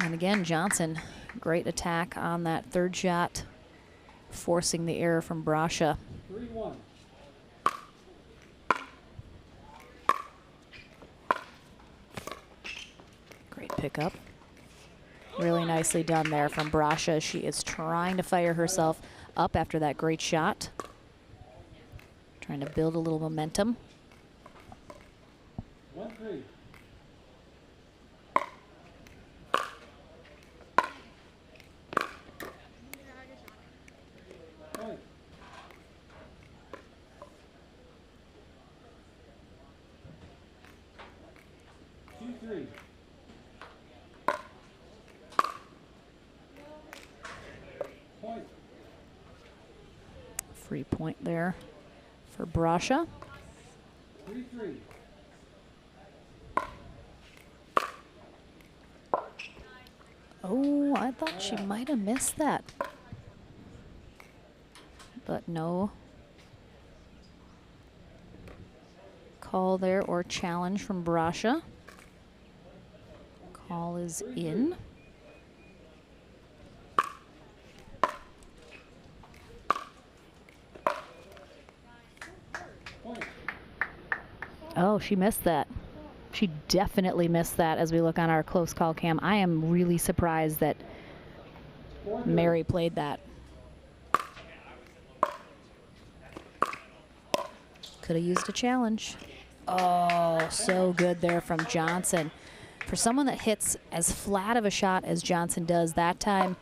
And again, Johnson, great attack on that third shot, forcing the error from Brusha. 3-1. Great pickup. Really nicely done there from Brusha. She is trying to fire herself up after that great shot. Trying to build a little momentum. 1-3. Point. 2-3. Point. Free point there for Brusha. 3-3. Oh, I thought she might have missed that. But no call there or challenge from Brusha. Call is in. Oh, she missed that. She definitely missed that as we look on our close call cam. I am really surprised that Mary played that. Could have used a challenge. Oh, so good there from Johnson. For someone that hits as flat of a shot as Johnson does, that time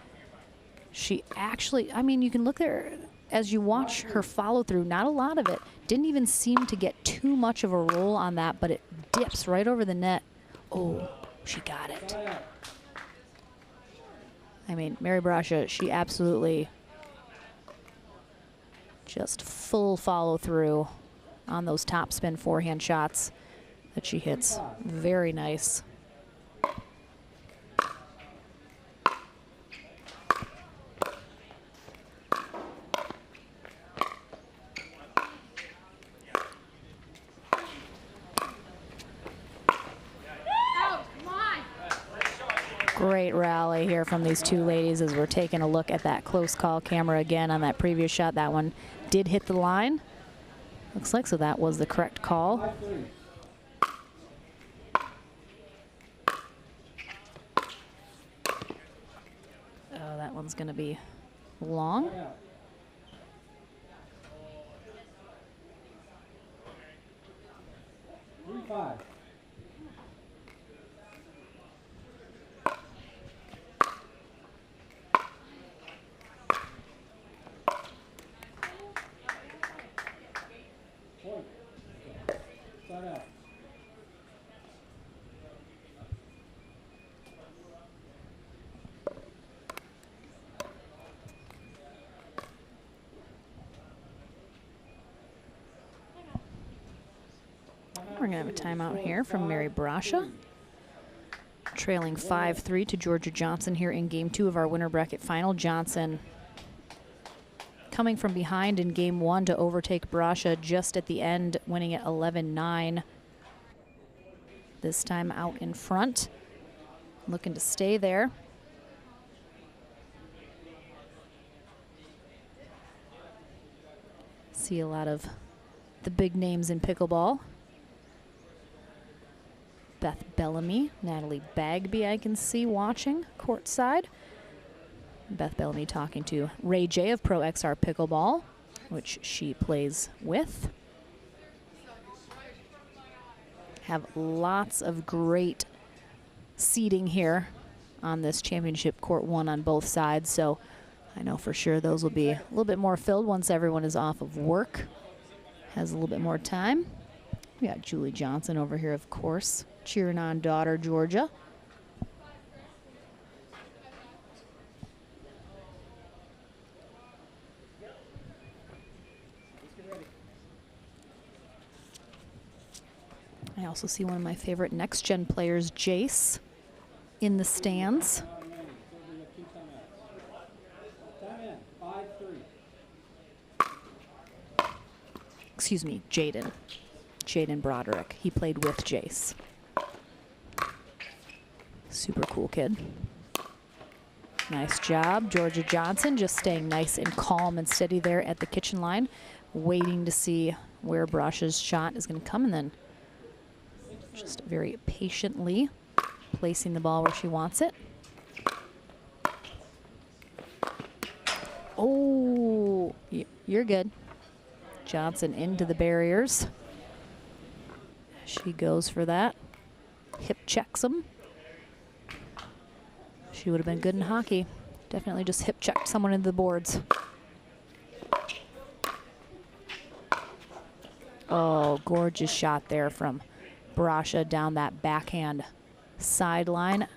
she actually, I mean, you can look there as you watch her follow through, not a lot of it. Didn't even seem to get too much of a roll on that, but it dips right over the net. Oh, she got it. I mean, Mary Brusha, she absolutely just full follow through on those top spin forehand shots that she hits. Very nice. Great rally here from these two ladies as we're taking a look at that close call camera again on that previous shot. That one did hit the line. Looks like so that was the correct call. Oh, that one's going to be long. We're going to have a timeout here from Mary Brusha. Trailing 5-3 to Georgia Johnson here in game 2 of our winner bracket final. Johnson coming from behind in game 1 to overtake Brusha just at the end, winning at 11-9. This time out in front, looking to stay there. See a lot of the big names in pickleball. Beth Bellamy, Natalie Bagby I can see watching courtside. Beth Bellamy talking to Ray J of Pro XR Pickleball, which she plays with. Have lots of great seating here on this championship court 1 on both sides, so I know for sure those will be a little bit more filled once everyone is off of work, has a little bit more time. We got Julie Johnson over here, of course, cheering on daughter Georgia. I also see one of my favorite next-gen players, Jace, in the stands. Excuse me, Jaden Broderick. He played with Jace. Super cool kid. Nice job. Georgia Johnson just staying nice and calm and steady there at the kitchen line, waiting to see where Brusha's shot is going to come, and then just very patiently placing the ball where she wants it. Oh, you're good. Johnson into the barriers. She goes for that. Hip checks him. She would have been good in hockey. Definitely just hip checked someone into the boards. Oh, gorgeous shot there from Brusha down that backhand sideline.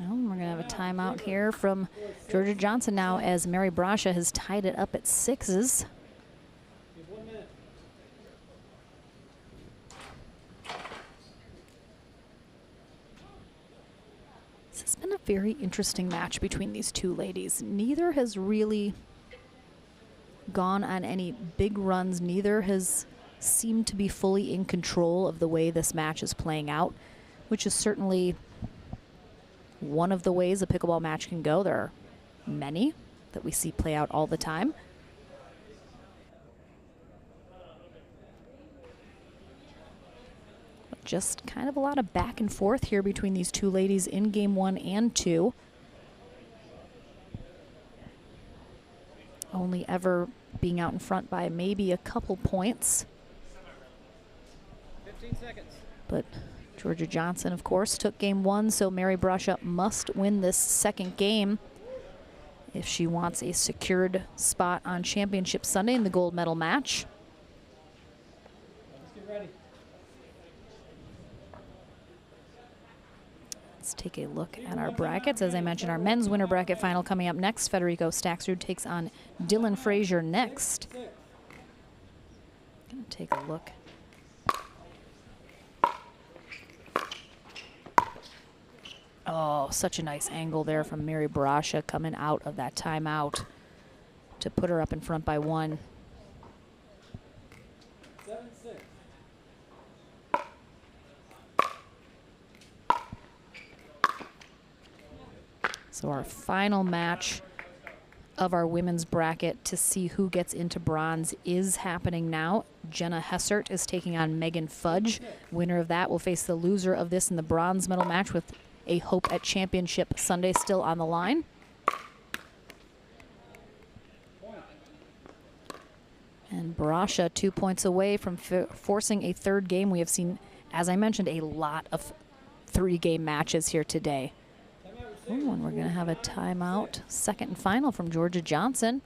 We're going to have a timeout here from Georgia Johnson now as Mary Brusha has tied it up at 6s. This has been a very interesting match between these two ladies. Neither has really gone on any big runs. Neither has seemed to be fully in control of the way this match is playing out, which is certainly one of the ways a pickleball match can go. There are many that we see play out all the time. Just kind of a lot of back and forth here between these two ladies in game 1 and 2. Only ever being out in front by maybe a couple points. 15 seconds. But Georgia Johnson, of course, took game 1, so Mary Brusha must win this second game if she wants a secured spot on Championship Sunday in the gold medal match. Let's get ready. Let's take a look at our brackets. As I mentioned, our men's winner bracket final coming up next. Federico Staxrud takes on Dylan Frazier next. Gonna take a look. Oh, such a nice angle there from Mary Brusha coming out of that timeout to put her up in front by 1. 7-6. So our final match of our women's bracket to see who gets into bronze is happening now. Jenna Hessert is taking on Megan Fudge. Winner of that will face the loser of this in the bronze medal match, with a hope at Championship Sunday still on the line. And Brusha 2 points away from forcing a third game. We have seen, as I mentioned, a lot of 3-game matches here today. Ooh, and we're going to have a timeout, second and final from Georgia Johnson.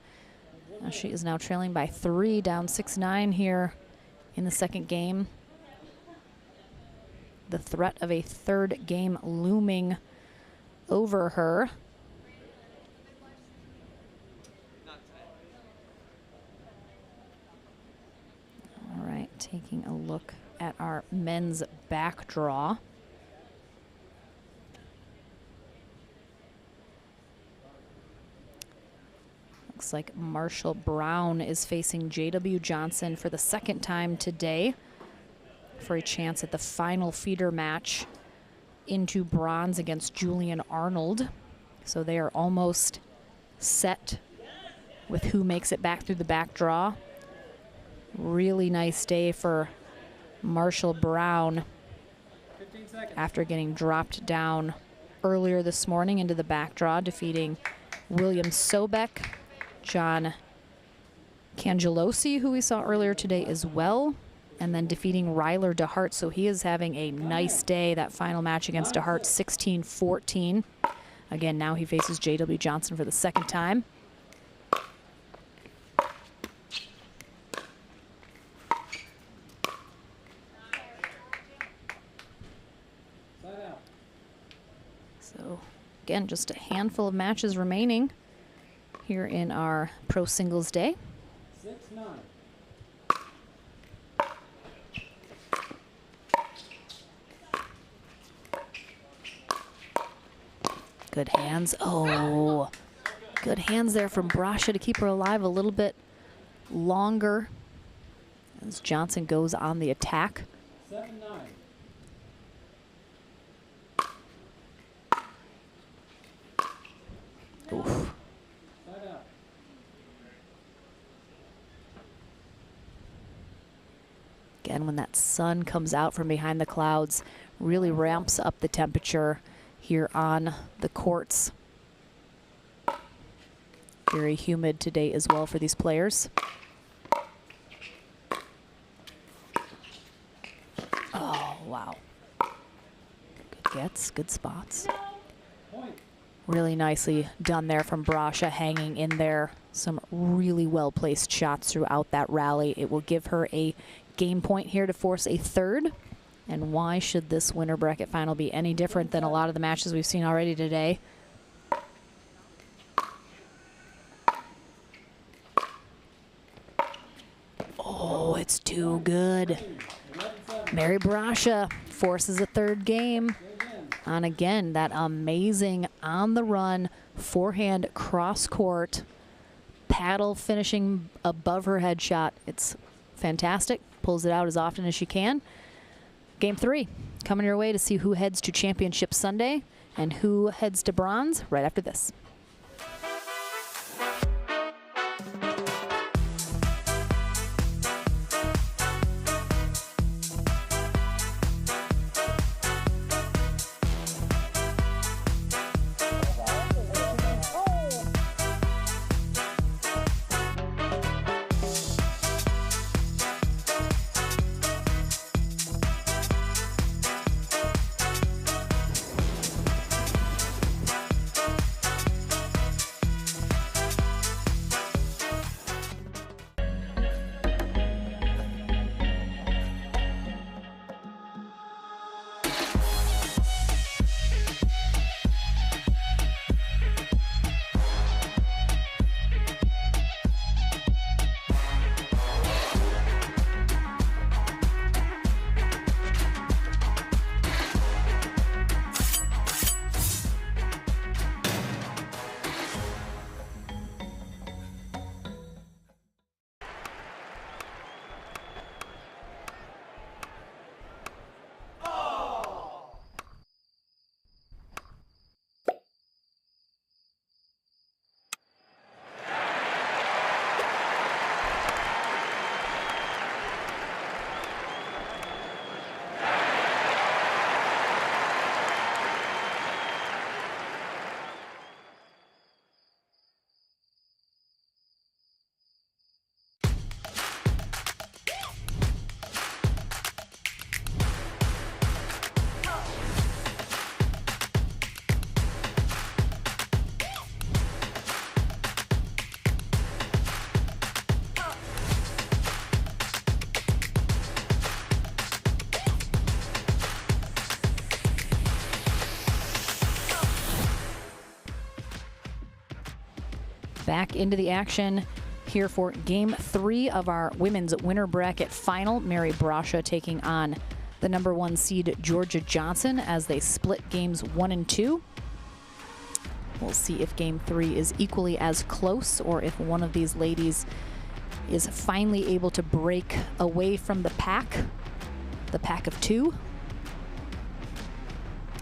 She is now trailing by 3, down 6-9 here in the second game. The threat of a third game looming over her. All right, taking a look at our men's back draw. Looks like Marshall Brown is facing J.W. Johnson for the second time today for a chance at the final feeder match into bronze against Julian Arnold. So they are almost set with who makes it back through the back draw. Really nice day for Marshall Brown after getting dropped down earlier this morning into the back draw, defeating William Sobek, John Kangelosi, who we saw earlier today as well, and then defeating Ryler DeHart. So he is having a nice day. That final match against DeHart, 16-14. Again, now he faces J.W. Johnson for the second time. So again, just a handful of matches remaining here in our Pro Singles Day. 6-9. Good hands. Oh, good hands there from Brusha to keep her alive a little bit longer as Johnson goes on the attack. 7-9. Oof. Again, when that sun comes out from behind the clouds, really ramps up the temperature here on the courts. Very humid today as well for these players. Oh, wow. Good gets, good spots. Really nicely done there from Brusha, hanging in there. Some really well-placed shots throughout that rally. It will give her a game point here to force a third. And why should this winner bracket final be any different than a lot of the matches we've seen already today? Oh, it's too good. Mary Brusha forces a third game. on, again, that amazing on-the-run forehand cross-court paddle finishing above her head shot. It's fantastic. Pulls it out as often as she can. Game 3 coming your way to see who heads to Championship Sunday and who heads to bronze right after this. Back into the action here for Game 3 of our women's winner bracket final. Mary Brusha taking on the #1 seed Georgia Johnson as they split games 1 and 2. We'll see if Game 3 is equally as close or if one of these ladies is finally able to break away from the pack of 2,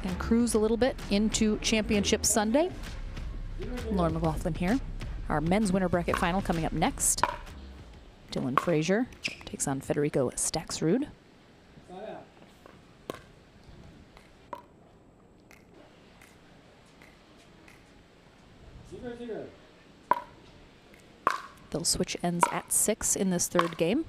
and cruise a little bit into Championship Sunday. Lauren McLaughlin here. Our men's winner bracket final coming up next. Dylan Frazier takes on Federico Staxrud. They'll switch ends at 6 in this third game.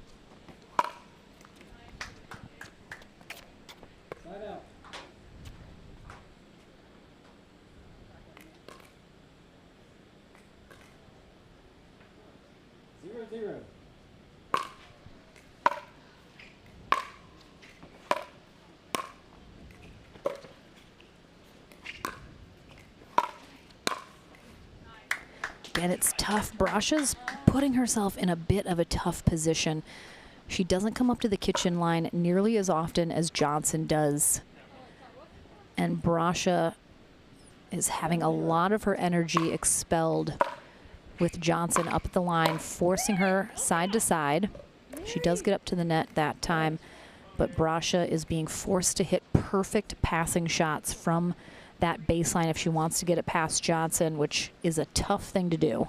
And it's tough. Brusha's putting herself in a bit of a tough position. She doesn't come up to the kitchen line nearly as often as Johnson does. And Brusha is having a lot of her energy expelled with Johnson up at the line, forcing her side to side. She does get up to the net that time, but Brusha is being forced to hit perfect passing shots from that baseline if she wants to get it past Johnson, which is a tough thing to do.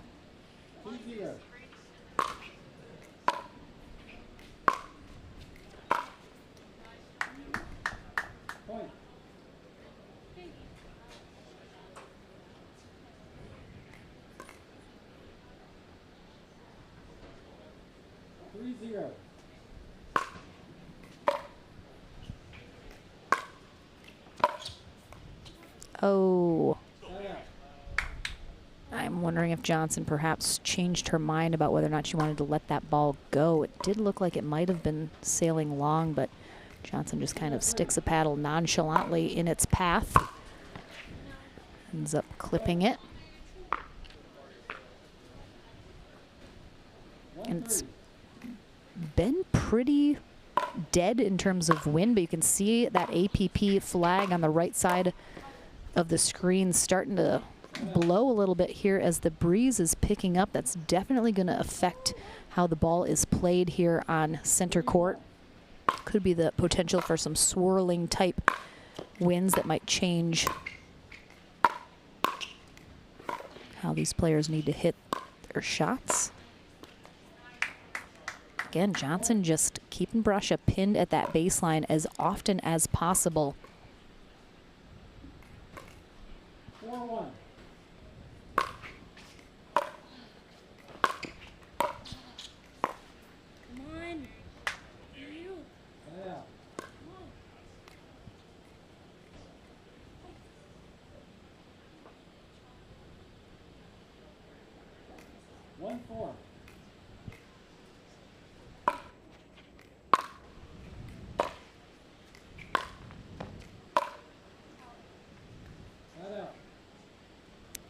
Oh, I'm wondering if Johnson perhaps changed her mind about whether or not she wanted to let that ball go. It did look like it might have been sailing long, but Johnson just kind of sticks a paddle nonchalantly in its path. Ends up clipping it. And it's been pretty dead in terms of wind, but you can see that APP flag on the right side of the screen starting to blow a little bit here as the breeze is picking up. That's definitely going to affect how the ball is played here on center court. Could be the potential for some swirling type winds that might change how these players need to hit their shots. Again, Johnson just keeping Brusha pinned at that baseline as often as possible. 4-1.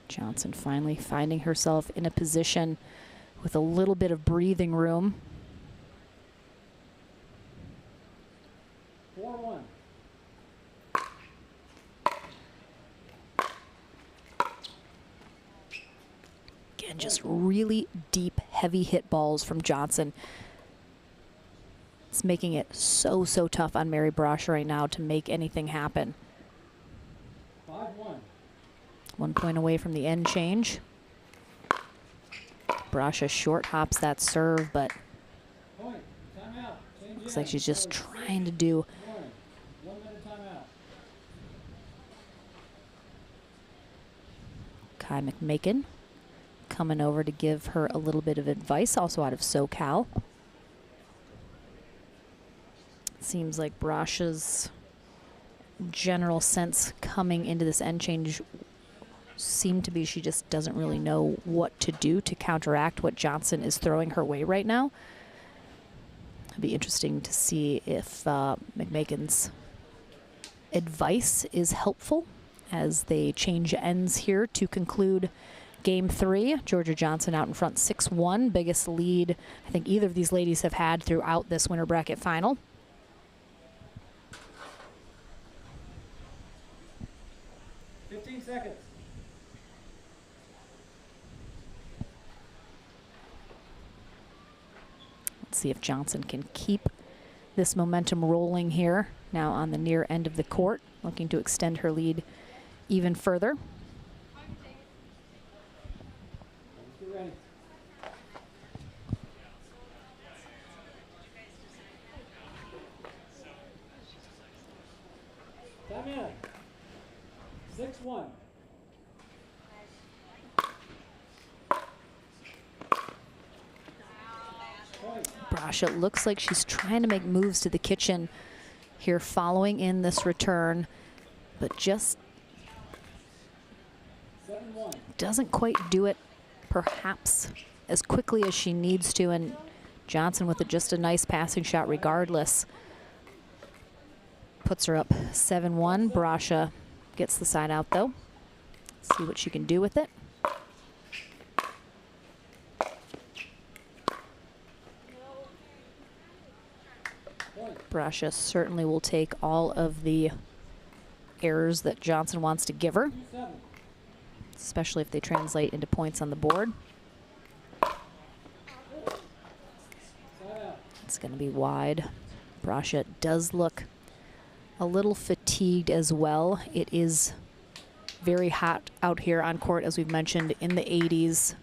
Johnson finally finding herself in a position with a little bit of breathing room. 4-1. Again, just really deep, heavy hit balls from Johnson. It's making it so tough on Mary Brusha right now to make anything happen. 5-1. 1 point away from the end change. Brusha short hops that serve, but looks like she's just trying to do 1 minute timeout. Kai McMakin coming over to give her a little bit of advice, also out of SoCal. Seems like Brusha's general sense coming into this end change seemed to be she just doesn't really know what to do to counteract what Johnson is throwing her way right now. It'll be interesting to see if McMakin's advice is helpful as they change ends here to conclude game 3. Georgia Johnson out in front 6-1, biggest lead I think either of these ladies have had throughout this winter bracket final. Seconds. Let's see if Johnson can keep this momentum rolling here. Now on the near end of the court, looking to extend her lead even further. Get ready. Time in. 6-1. Brusha looks like she's trying to make moves to the kitchen here following in this return, but just doesn't quite do it perhaps as quickly as she needs to, and Johnson with just a nice passing shot regardless. Puts her up 7-1. Brusha gets the side out though. See what she can do with it. Brusha certainly will take all of the errors that Johnson wants to give her, especially if they translate into points on the board. It's going to be wide. Brusha does look a little fatigued as well. It is very hot out here on court, as we've mentioned, in the 80s.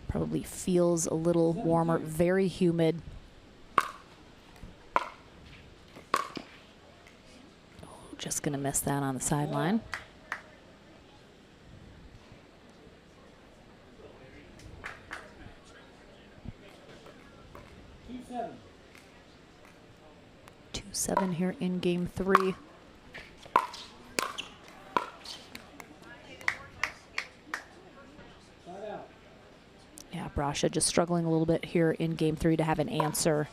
Probably feels a little warmer, very humid. Just gonna miss that on the sideline. Two 7 here in game 3. Yeah, Brusha just struggling a little bit here in game 3 to have an answer.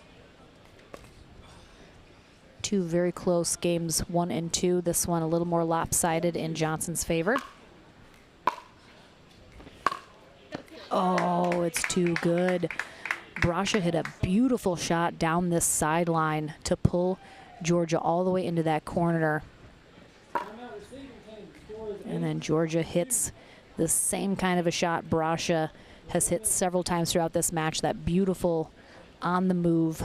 Two very close games, 1 and 2. This one a little more lopsided in Johnson's favor. Oh, it's too good. Brusha hit a beautiful shot down this sideline to pull Georgia all the way into that corner. And then Georgia hits the same kind of a shot Brusha has hit several times throughout this match. That beautiful on the move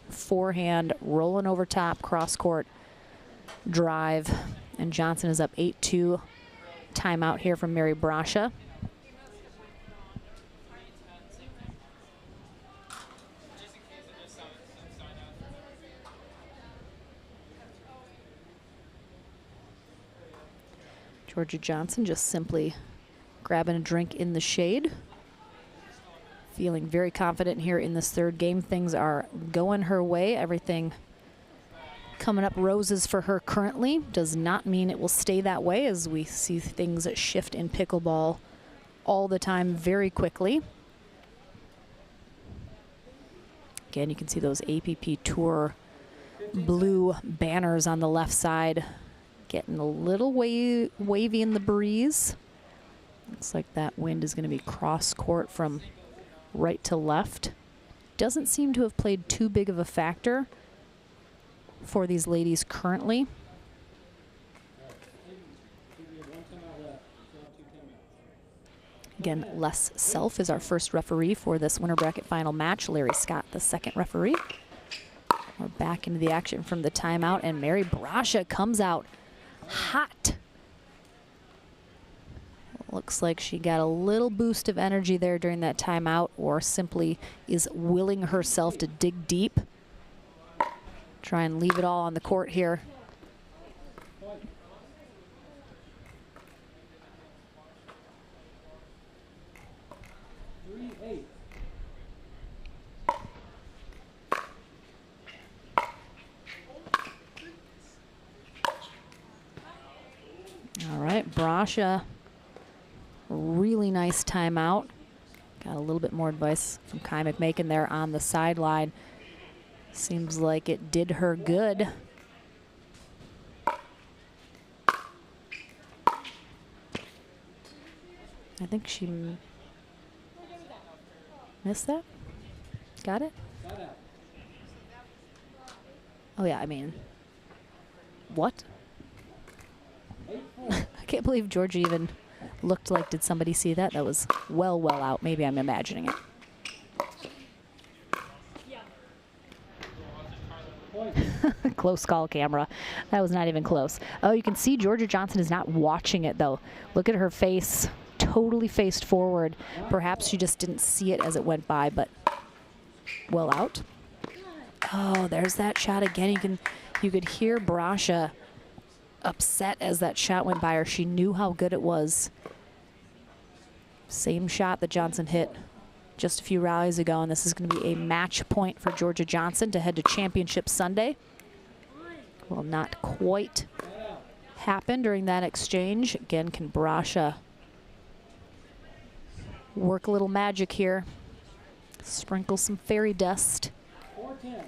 forehand, rolling over top, cross court drive. And Johnson is up 8-2. Timeout here from Mary Brusha. Georgia Johnson just simply grabbing a drink in the shade. Feeling very confident here in this third game. Things are going her way. Everything coming up roses for her currently. Does not mean it will stay that way, as we see things shift in pickleball all the time very quickly. Again, you can see those APP Tour blue banners on the left side. Getting a little wavy in the breeze. Looks like that wind is going to be cross court from right to left. Doesn't seem to have played too big of a factor for these ladies currently. Again, Les Self is our first referee for this winter bracket final match. Larry Scott, the second referee. We're back into the action from the timeout, and Mary Brusha comes out hot. Looks like she got a little boost of energy there during that timeout, or simply is willing herself to dig deep. Try and leave it all on the court here. All right, Brusha, really nice timeout. Got a little bit more advice from Kai McMakin there on the sideline. Seems like it did her good. I think she missed that. Got it? Oh yeah, I mean, what? I can't believe Georgia even looked like, did somebody see that? That was well out. Maybe I'm imagining it. Close call, camera. That was not even close. Oh, you can see Georgia Johnson is not watching it, though. Look at her face, totally faced forward. Perhaps she just didn't see it as it went by, but well out. Oh, there's that shot again. You could hear Brusha upset as that shot went by her. She knew how good it was. Same shot that Johnson hit just a few rallies ago, and this is going to be a match point for Georgia Johnson to head to Championship Sunday. Will not quite happen during that exchange. Again, can Brusha work a little magic here? Sprinkle some fairy dust. 4-10.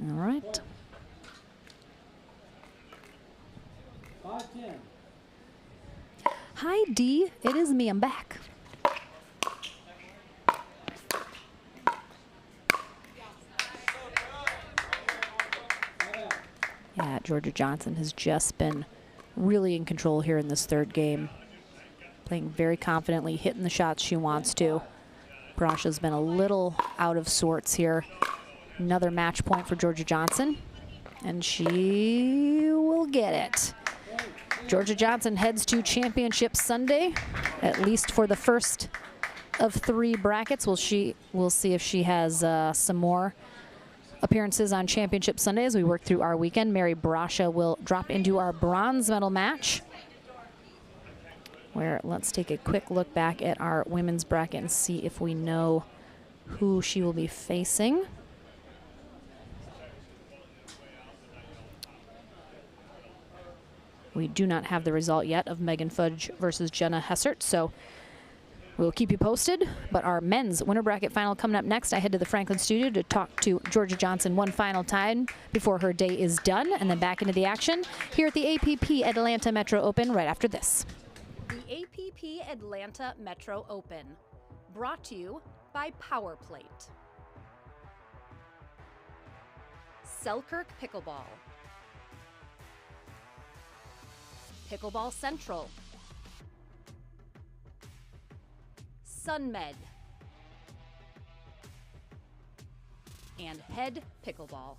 All right. 5-10. Hi, Dee. It is me. I'm back. Yeah, Georgia Johnson has just been really in control here in this third game. Playing very confidently, hitting the shots she wants to. Brusha's been a little out of sorts here. Another match point for Georgia Johnson, and she will get it. Georgia Johnson heads to Championship Sunday, at least for the first of 3 brackets. We'll see if she has some more appearances on Championship Sunday as we work through our weekend. Mary Brusha will drop into our bronze medal match, where let's take a quick look back at our women's bracket and see if we know who she will be facing. We do not have the result yet of Megan Fudge versus Jenna Hessert, so we'll keep you posted. But our men's winter bracket final coming up next. I head to the Franklin studio to talk to Georgia Johnson one final time before her day is done, and then back into the action here at the APP Atlanta Metro Open right after this. The APP APP Atlanta Metro Open. Brought to you by Power Plate. Selkirk Pickleball. Pickleball Central. SunMed. And Head Pickleball.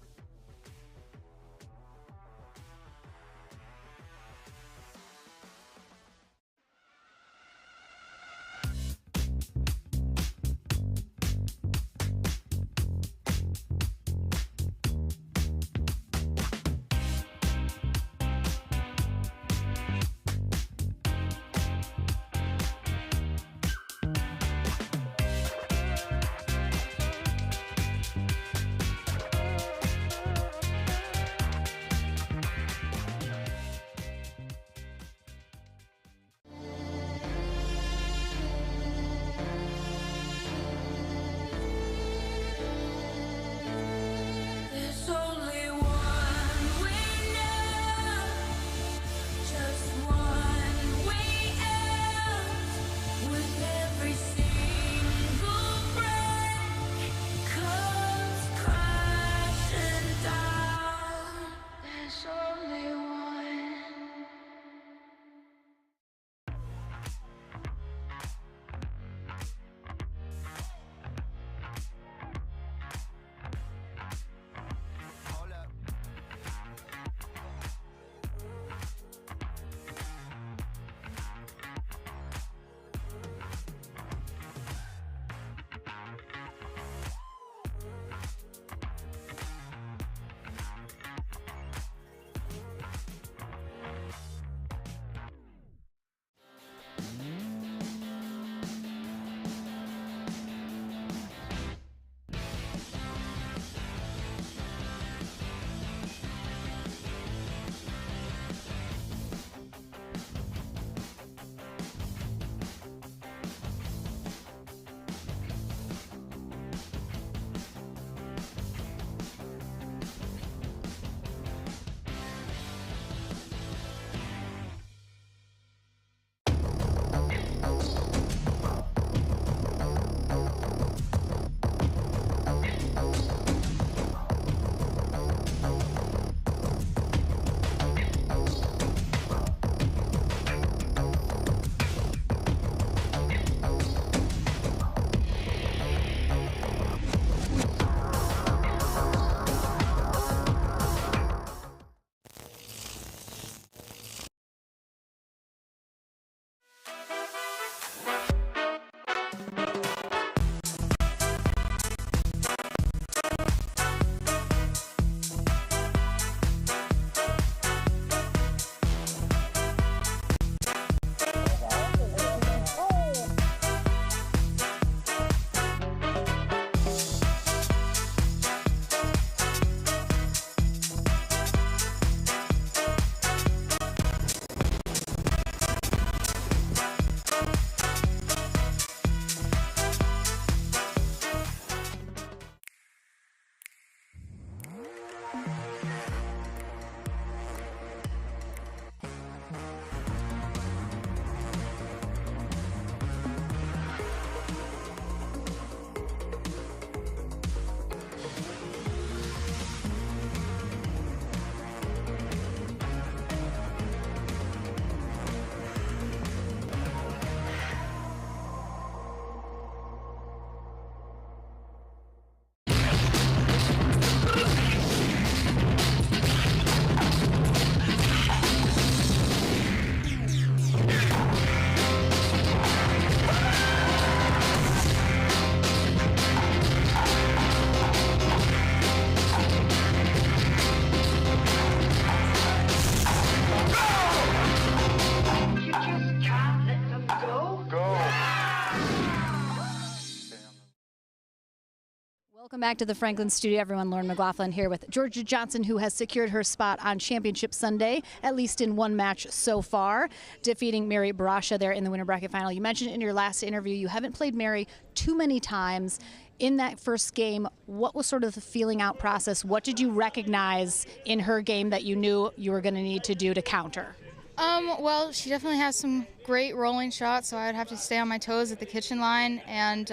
Welcome back to the Franklin studio, everyone. Lauren McLaughlin here with Georgia Johnson, who has secured her spot on Championship Sunday, at least in one match so far, defeating Mary Brusha there in the winter bracket final. You mentioned in your last interview you haven't played Mary too many times. In that first game, what was sort of the feeling out process? What did you recognize in her game that you knew you were going to need to do to counter? Well, she definitely has some great rolling shots, so I would have to stay on my toes at the kitchen line and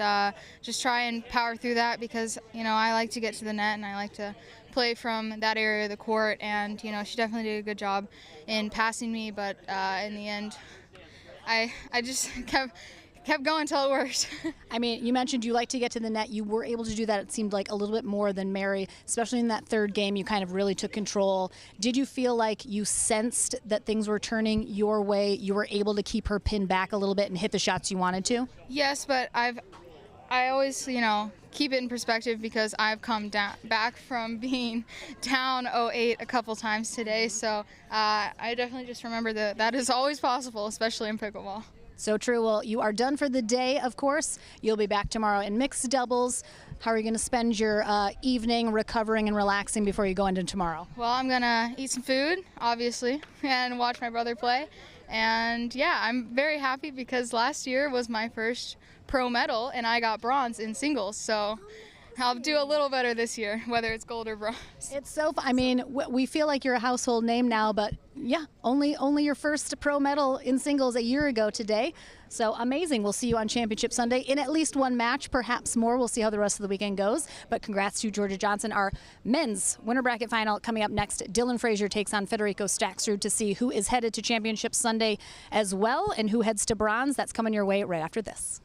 just try and power through that because, I like to get to the net and I like to play from that area of the court. And, she definitely did a good job in passing me, but in the end, I just kept going until it worked. I mean, you mentioned you like to get to the net. You were able to do that, it seemed like, a little bit more than Mary, especially in that third game. You kind of really took control. Did you feel like you sensed that things were turning your way? You were able to keep her pinned back a little bit and hit the shots you wanted to? Yes, but I always, keep it in perspective because I've come back from being down 0-8 a couple times today. So I definitely just remember that is always possible, especially in pickleball. So true. Well, you are done for the day, of course. You'll be back tomorrow in mixed doubles. How are you going to spend your evening recovering and relaxing before you go into tomorrow? Well, I'm going to eat some food, obviously, and watch my brother play. And yeah, I'm very happy because last year was my first pro medal and I got bronze in singles. So I'll do a little better this year, whether it's gold or bronze. It's so fun. I mean, we feel like you're a household name now, but yeah, only your first pro medal in singles a year ago today. So amazing. We'll see you on Championship Sunday in at least one match, perhaps more. We'll see how the rest of the weekend goes. But congrats to Georgia Johnson. Our men's winter bracket final coming up next. Dylan Frazier takes on Federico Staxrud to see who is headed to Championship Sunday as well and who heads to bronze. That's coming your way right after this.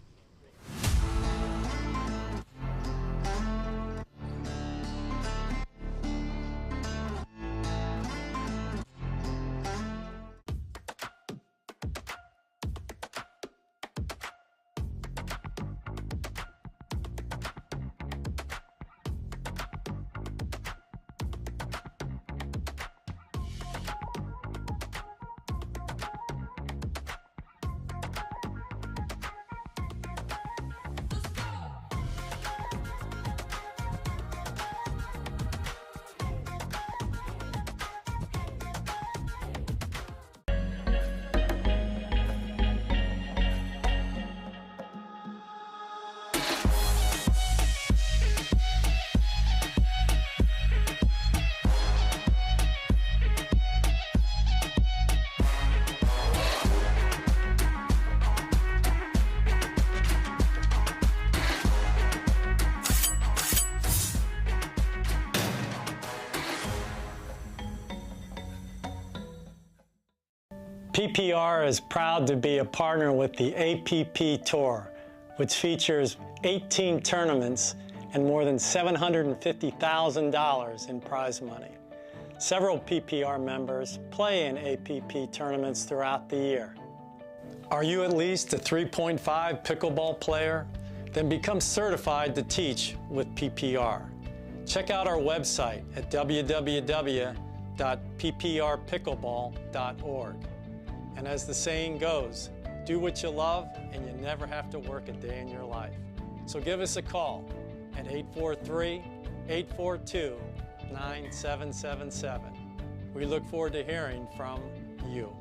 PPR is proud to be a partner with the APP Tour, which features 18 tournaments and more than $750,000 in prize money. Several PPR members play in APP tournaments throughout the year. Are you at least a 3.5 pickleball player? Then become certified to teach with PPR. Check out our website at www.pprpickleball.org. And as the saying goes, do what you love and you never have to work a day in your life. So give us a call at 843-842-9777. We look forward to hearing from you.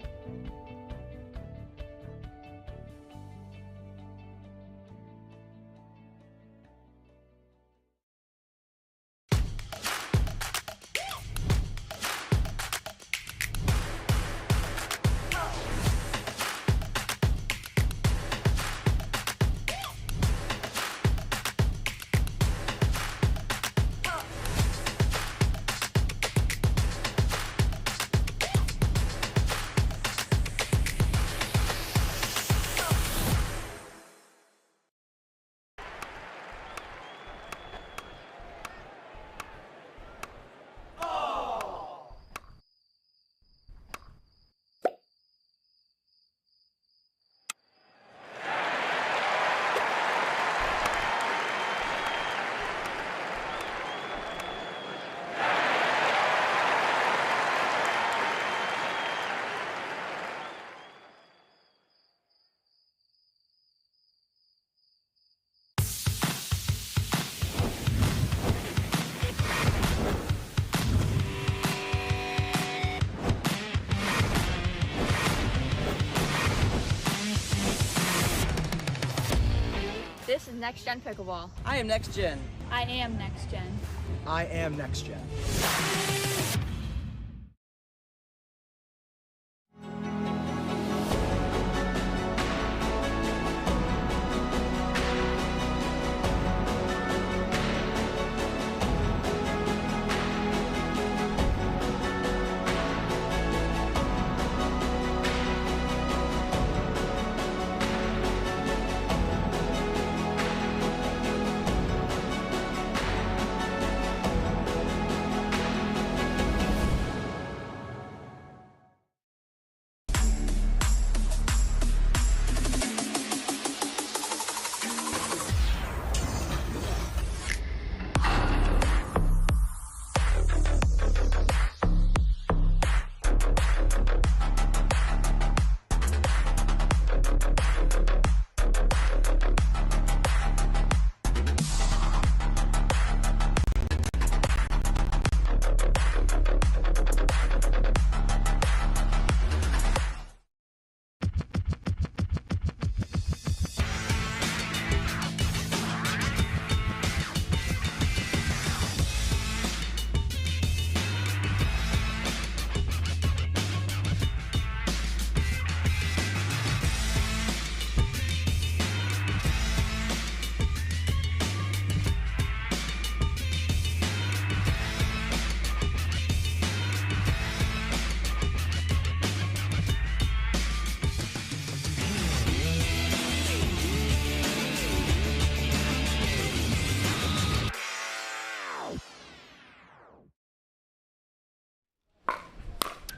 This is Next Gen Pickleball. I am Next Gen. I am Next Gen. I am Next Gen.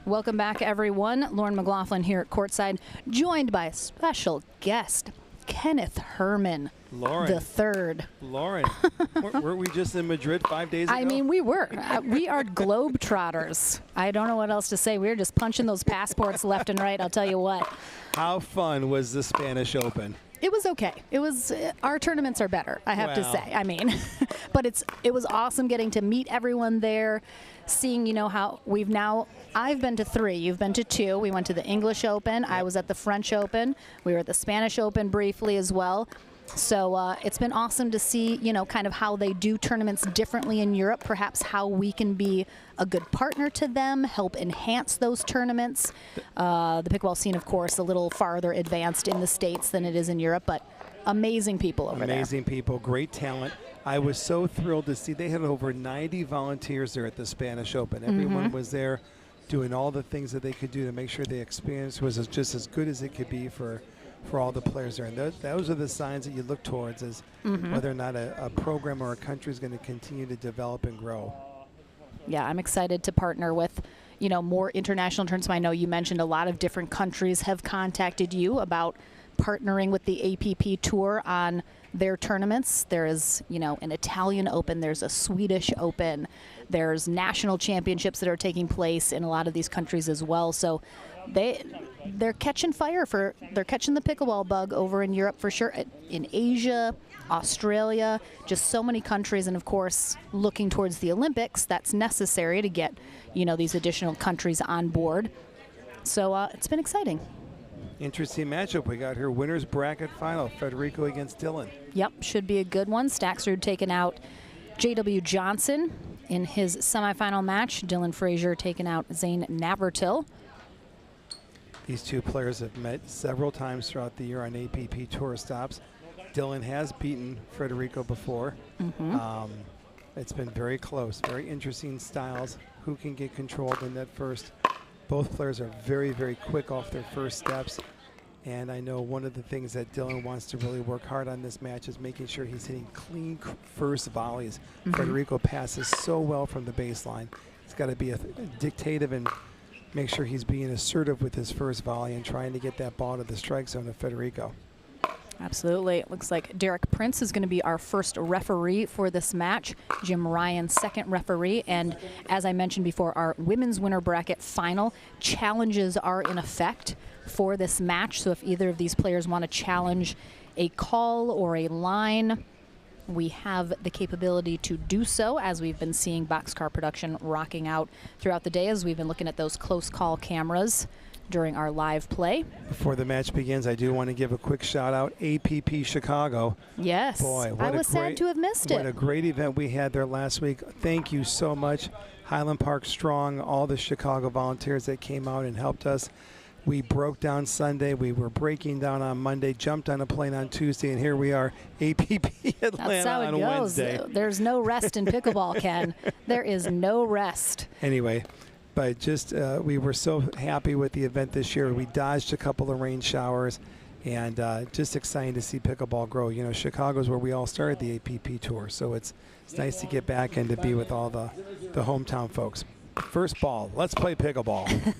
Welcome back, everyone. Lauren McLaughlin here at courtside, joined by a special guest, Kenneth Herman Lauren. the third. Lauren, weren't we just in Madrid 5 days ago? I mean, we were. We are globetrotters. I don't know what else to say. We were just punching those passports left and right, I'll tell you what. How fun was the Spanish Open? It was okay. It was our tournaments are better, I have to say. I mean, but it was awesome getting to meet everyone there, seeing, you know, how I've been to 3, you've been to 2. We went to the English Open, I was at the French Open, we were at the Spanish Open briefly as well. So it's been awesome to see, you know, kind of how they do tournaments differently in Europe, perhaps how we can be a good partner to them, help enhance those tournaments. The pickleball scene, of course, a little farther advanced in the States than it is in Europe, but amazing people over there. Amazing people, great talent. I was so thrilled to see they had over 90 volunteers there at the Spanish Open. Everyone was there doing all the things that they could do to make sure the experience was just as good as it could be for all the players there. And those are the signs that you look towards as whether or not a program or a country is going to continue to develop and grow. Yeah, I'm excited to partner with, you know, more international tournaments. I know you mentioned a lot of different countries have contacted you about partnering with the APP Tour on their tournaments. There is, you know, an Italian Open, there's a Swedish Open, there's national championships that are taking place in a lot of these countries as well. So they're catching fire they're catching the pickleball bug over in Europe for sure, in Asia, Australia, just so many countries, and of course looking towards the Olympics, that's necessary to get, you know, these additional countries on board. So it's been exciting. Interesting matchup. We got her winners bracket final, Federico against Dylan. Yep, should be a good one. Staxrud taking out J.W. Johnson in his semifinal match. Dylan Frazier taking out Zane Navratil. These two players have met several times throughout the year on APP Tour stops. Dylan has beaten Federico before. It's been very close, very interesting styles. Who can get control of the net first? Both players are very, very quick off their first steps. And I know one of the things that Dylan wants to really work hard on this match is making sure he's hitting clean first volleys. Federico passes so well from the baseline. He's got to be dictative and make sure he's being assertive with his first volley and trying to get that ball to the strike zone of Federico. Absolutely. It looks like Derek Prince is going to be our first referee for this match. Jim Ryan, second referee. And as I mentioned before, our women's winner bracket final challenges are in effect for this match. So if either of these players want to challenge a call or a line, we have the capability to do so, as we've been seeing Boxcar Production rocking out throughout the day as we've been looking at those close call cameras during our live play. Before the match begins, I do want to give a quick shout out, APP Chicago. Yes, boy, I was sad to have missed it. What a great event we had there last week. Thank you so much, Highland Park Strong, all the Chicago volunteers that came out and helped us. We broke down Sunday, we were breaking down on Monday, jumped on a plane on Tuesday, and here we are, APP Atlanta That's how it on goes. Wednesday. There's no rest in pickleball, Ken. There is no rest. Anyway, but just we were so happy with the event this year. We dodged a couple of rain showers, and just exciting to see pickleball grow. You know, Chicago's where we all started the APP Tour, so it's nice to get back and to be with all the hometown folks. First ball, let's play pickleball.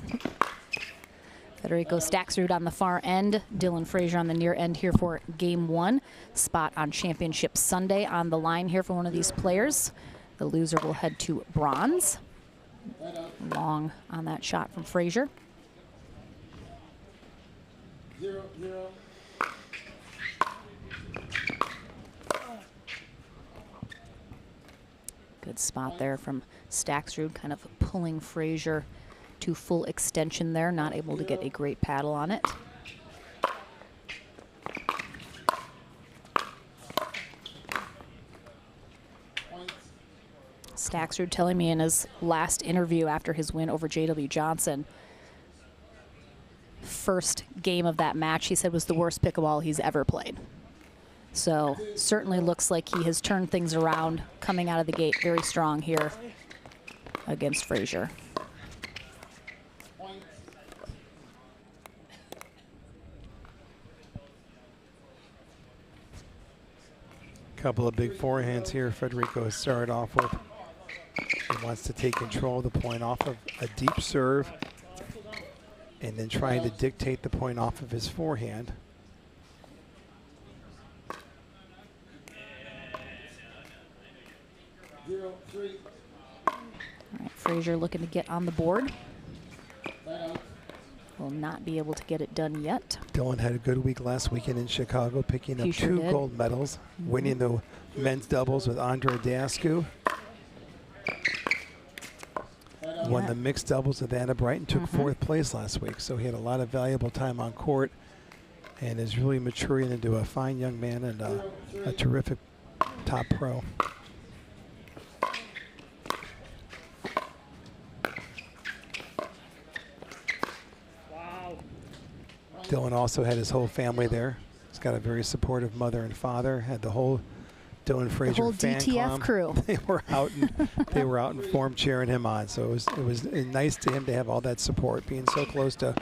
Federico Staxrud on the far end, Dylan Frazier on the near end here for game one. Spot on Championship Sunday on the line here for one of these players. The loser will head to bronze. Long on that shot from Frazier. 0-0. Good spot there from Staxrud, kind of pulling Frazier to full extension there, not able to get a great paddle on it. Staxrud telling me in his last interview after his win over J.W. Johnson, first game of that match, he said was the worst pickleball he's ever played. So certainly looks like he has turned things around, coming out of the gate very strong here against Frazier. Couple of big forehands here. Federico has started off with. He wants to take control of the point off of a deep serve. and then trying to dictate the point off of his forehand. All right, Frazier looking to get on the board. Will not be able to get it done yet. Dylan had a good week last weekend in Chicago, picking up He sure 2 did. gold medals, winning the men's doubles with Andre Dascu. Won the mixed doubles with Anna Brighton, took 4th place last week. So he had a lot of valuable time on court and is really maturing into a fine young man and a terrific top pro. Dylan also had his whole family there. He's got a very supportive mother and father. Had the whole Dylan Frazier whole fan DTF club. crew. They were out in form cheering him on. So it was nice to him to have all that support, being so close to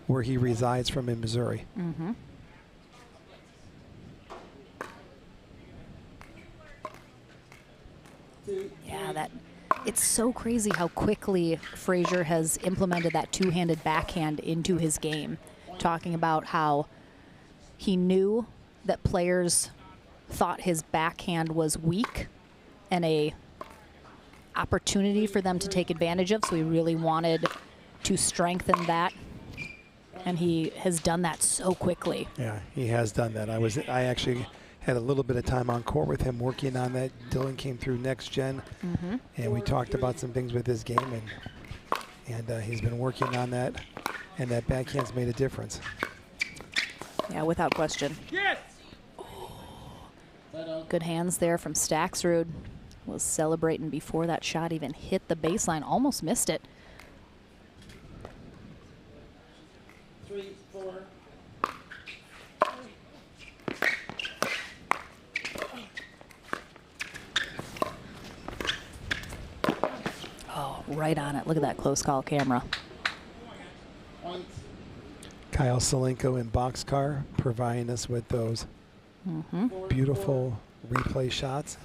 where he resides from in Missouri. Mm-hmm. Yeah, it's so crazy how quickly Frazier has implemented that two-handed backhand into his game, talking about how he knew that players thought his backhand was weak and a opportunity for them to take advantage of, so he really wanted to strengthen that, and he has done that so quickly. Yeah, he has done that. I actually had a little bit of time on court with him working on that. Dylan came through next gen, and we talked about some things with his game, and he's been working on that, and that backhand's made a difference. Yeah, without question. Yes! Good hands there from Staxrud. Was celebrating before that shot even hit the baseline. Almost missed it. 3-4. Oh, right on it. Look at that close call camera. Kyle Salenko in Boxcar providing us with those beautiful replay shots.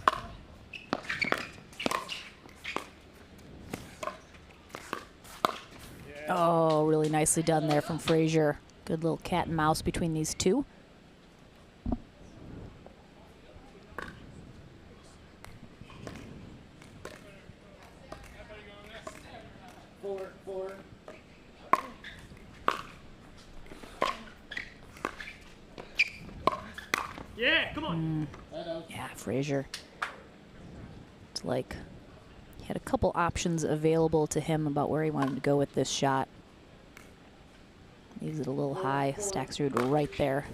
Oh, really nicely done there from Frazier. Good little cat and mouse between these two. Yeah, come on. Yeah, Frazier. It's like he had a couple options available to him about where he wanted to go with this shot. Leaves it a little high. Staxrud right there.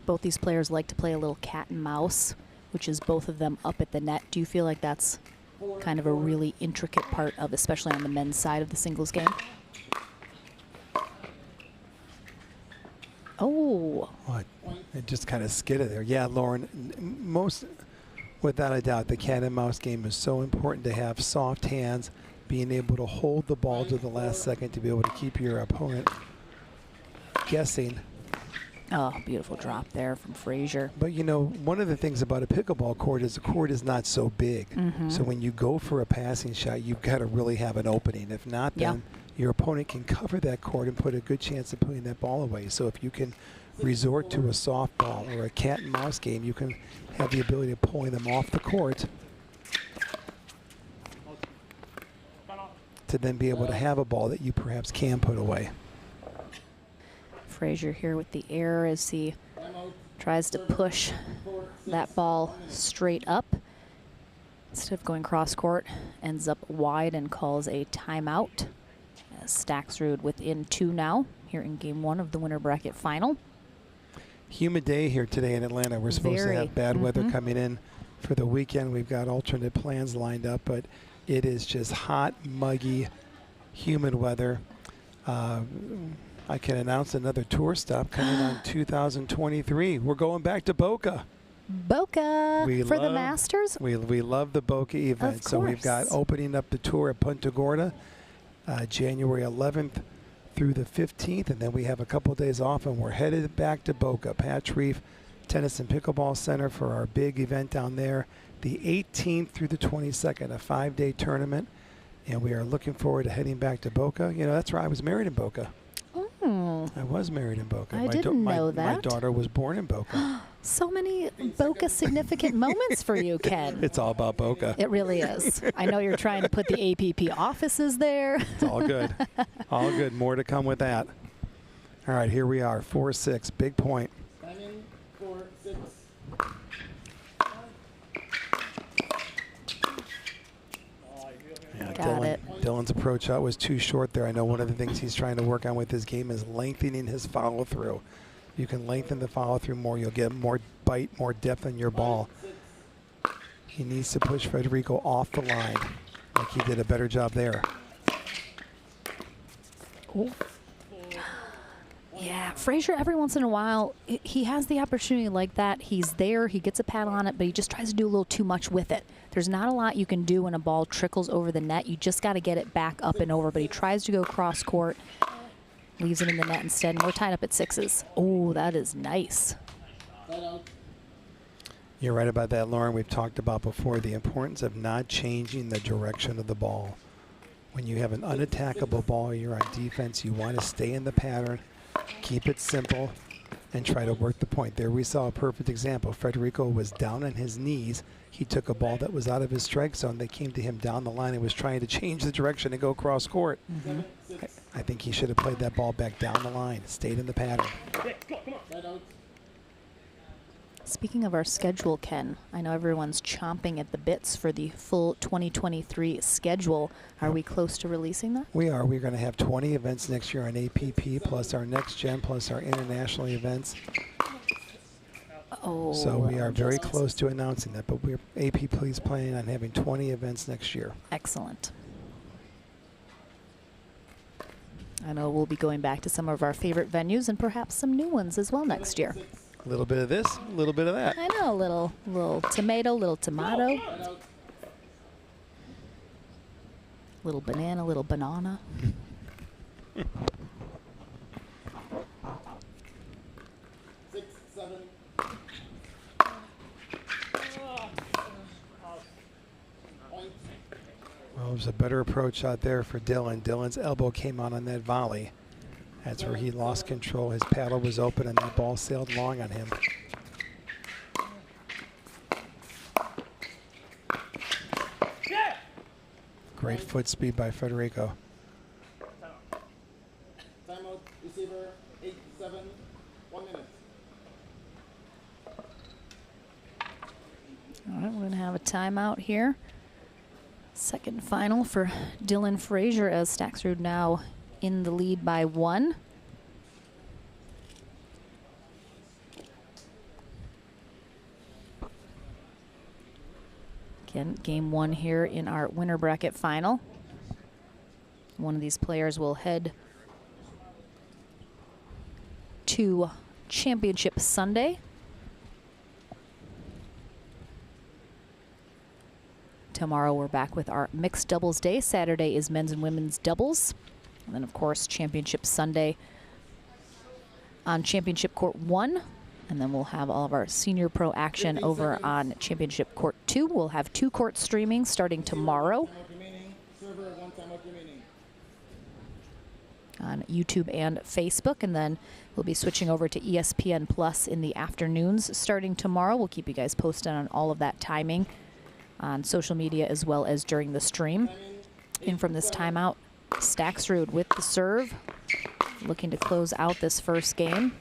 Both these players like to play a little cat and mouse, which is both of them up at the net. Do you feel like that's kind of a really intricate part of, especially on the men's side of the singles game? Oh. What? It just kind of skidded there. Yeah, Lauren, most, without a doubt, the cat and mouse game is so important to have soft hands, being able to hold the ball to the last second to be able to keep your opponent guessing. Oh, beautiful drop there from Frazier. But you know, one of the things about a pickleball court is the court is not so big. So when you go for a passing shot, you've got to really have an opening. If not, then your opponent can cover that court and put a good chance of putting that ball away. So if you can resort to a softball or a cat and mouse game, you can have the ability of pulling them off the court to then be able to have a ball that you perhaps can put away. Frazier here with the error as he tries to push that ball straight up. Instead of going cross court, ends up wide and calls a timeout. As Staxrud within 2 now here in game 1 of the winter bracket final. Humid day here today in Atlanta. We're supposed to have bad weather coming in for the weekend. We've got alternate plans lined up, but it is just hot, muggy, humid weather. I can announce another tour stop coming on 2023. We're going back to Boca. Boca for the Masters? We love the Boca event. So we've got opening up the tour at Punta Gorda January 11th through the 15th, and then we have a couple days off, and we're headed back to Boca, Patch Reef Tennis and Pickleball Center for our big event down there. the 18th through the 22nd, a 5-day tournament. And we are looking forward to heading back to Boca. You know, that's where I was married in Boca. Oh. I was married in Boca. I didn't know that. My daughter was born in Boca. So many Boca significant moments for you, Ken. It's all about Boca. It really is. I know you're trying to put the APP offices there. It's all good. All good. More to come with that. All right, here we are. 4-6. Big point. Timing 4-6. Yeah, Got it. Dylan's approach out was too short there. I know one of the things he's trying to work on with his game is lengthening his follow through. You can lengthen the follow through more. You'll get more bite, more depth in your ball. He needs to push Federico off the line. Like he did a better job there. Ooh. Yeah, Frazier, every once in a while, he has the opportunity like that. He's there, he gets a paddle on it, but he just tries to do a little too much with it. There's not a lot you can do when a ball trickles over the net. You just got to get it back up and over, but he tries to go cross court, leaves it in the net instead, and we're tied up at 6s. Oh, that is nice. You're right about that, Lauren. We've talked about before the importance of not changing the direction of the ball. When you have an unattackable ball, you're on defense, you want to stay in the pattern, keep it simple, and try to work the point. There we saw a perfect example. Federico was down on his knees. He took a ball that was out of his strike zone. They came to him down the line and was trying to change the direction and go cross court. I think he should have played that ball back down the line, stayed in the pattern. Speaking of our schedule, Ken, I know everyone's chomping at the bits for the full 2023 schedule. Are we close to releasing that? We are. We're going to have 20 events next year on APP, plus our next gen, plus our international events. Oh, so we are very close to announcing that, but we're APP is planning on having 20 events next year. Excellent. I know we'll be going back to some of our favorite venues and perhaps some new ones as well next year. A little bit of this, a little bit of that. I know, a little tomato, little tomato. Little banana, little banana. 6, 7. Well, it was a better approach out there for Dylan. Dylan's elbow came out on that volley. That's where he lost control. His paddle was open and that ball sailed long on him. Great foot speed by Federico. Timeout, receiver, 8, 7, 1 minute. All right, we're going to have a timeout here. Second final for Dylan Frazier as Staxrud now in the lead by 1. Again, game 1 here in our winner bracket final. One of these players will head to Championship Sunday. Tomorrow we're back with our mixed doubles day. Saturday is men's and women's doubles. And then, of course, Championship Sunday on Championship Court 1. And then we'll have all of our senior pro action over on Championship Court 2. We'll have 2 court streaming starting tomorrow on YouTube and Facebook. And then we'll be switching over to ESPN Plus in the afternoons starting tomorrow. We'll keep you guys posted on all of that timing on social media as well as during the stream. In from this timeout, Staxrud with the serve, looking to close out this first game.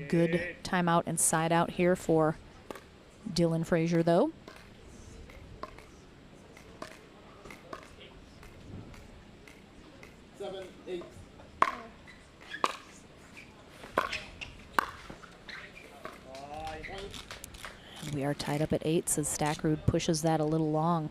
Good timeout and side out here for Dylan Frazier, though. And we are tied up at 8, as Staxrud pushes that a little long.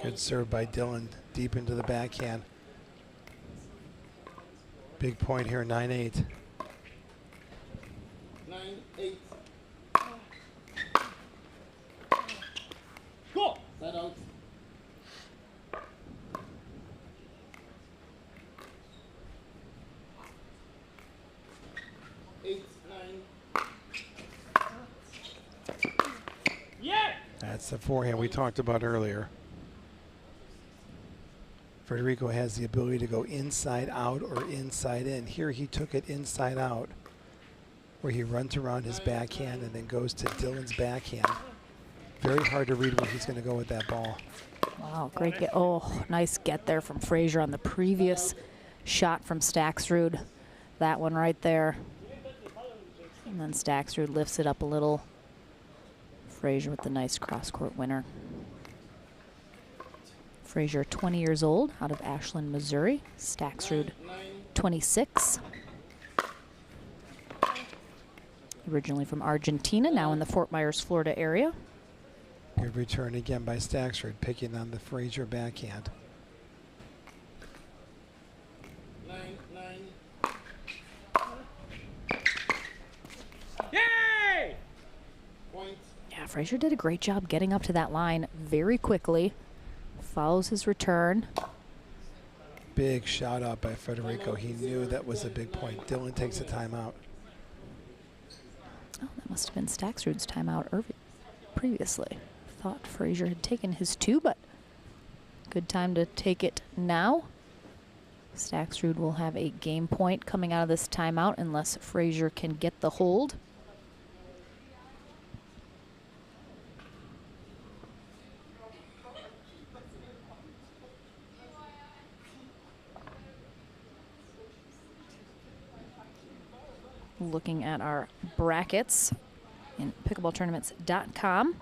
Good serve by Dylan, deep into the backhand. Big point here, 9-8. That's the forehand we talked about earlier. Federico has the ability to go inside out or inside in. Here he took it inside out, where he runs around his backhand and then goes to Dylan's backhand. Very hard to read where he's going to go with that ball. Wow, great get. Oh, nice get there from Frazier on the previous shot from Staxrud. That one right there. And then Staxrud lifts it up a little. Frazier with the nice cross-court winner. Frazier, 20 years old, out of Ashland, Missouri. Staxrud, 26. Originally from Argentina, now in the Fort Myers, Florida area. Good return again by Staxrud, picking on the Frazier backhand. 9-9. Yay! Point. Yeah, Frazier did a great job getting up to that line very quickly. Follows his return. Big shot out by Federico. He knew that was a big point. Dylan takes a timeout. Oh, that must have been Staxrud's timeout previously. Thought Frazier had taken his 2, but good time to take it now. Staxrud will have a game point coming out of this timeout unless Frazier can get the hold. Looking at our brackets in pickleballtournaments.com.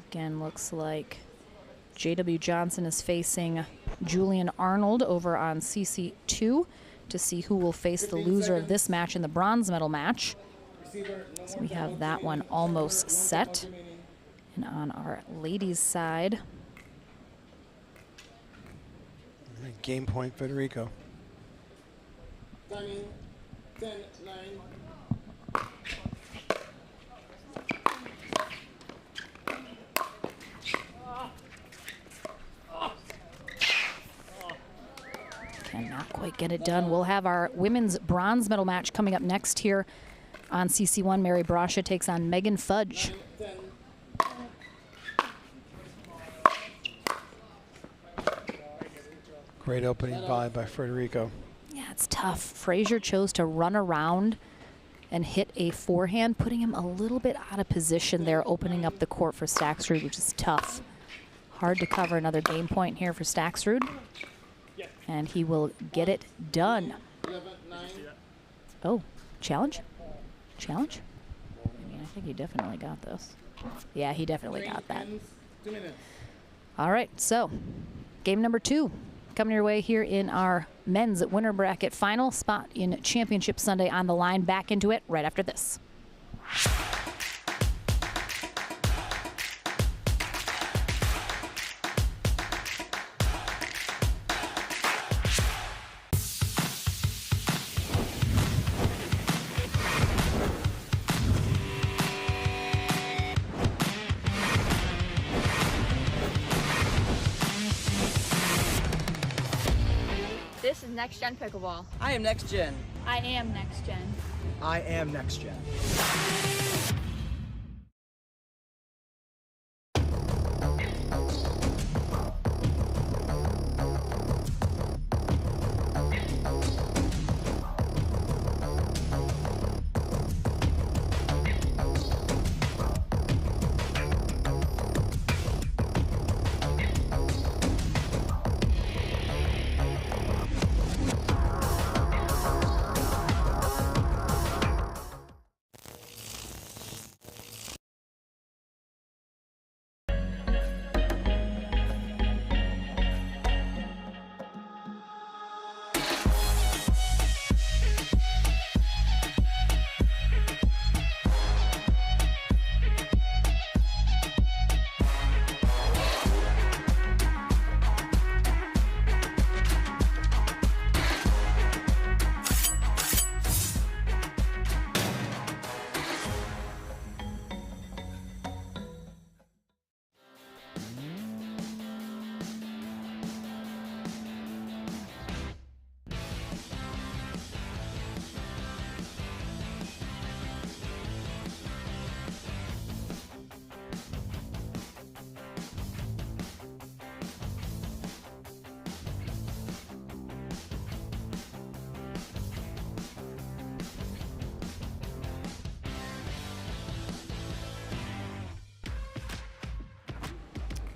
Again, looks like J.W. Johnson is facing Julian Arnold over on CC2 to see who will face the loser of this match in the bronze medal match. So we have that one almost set. And on our ladies' side, game point, Federico. Timing, 10-9. Cannot quite get it done. We'll have our women's bronze medal match coming up next here on CC1. Mary Brusha takes on Megan Fudge. 10. Great opening volley by Federico. Yeah, it's tough. Frazier chose to run around and hit a forehand, putting him a little bit out of position there, opening up the court for Staxrud, which is tough. Hard to cover. Another game point here for Staxrud. And he will get it done. 11-9. Oh, challenge? Challenge? I mean, I think he definitely got this. Yeah, he definitely got that. 2 minutes. All right, so game number 2 coming your way here in our men's winner bracket. Final spot in Championship Sunday on the line. Back into it right after this. This is Next Gen Pickleball. I am Next Gen. I am Next Gen. I am Next Gen.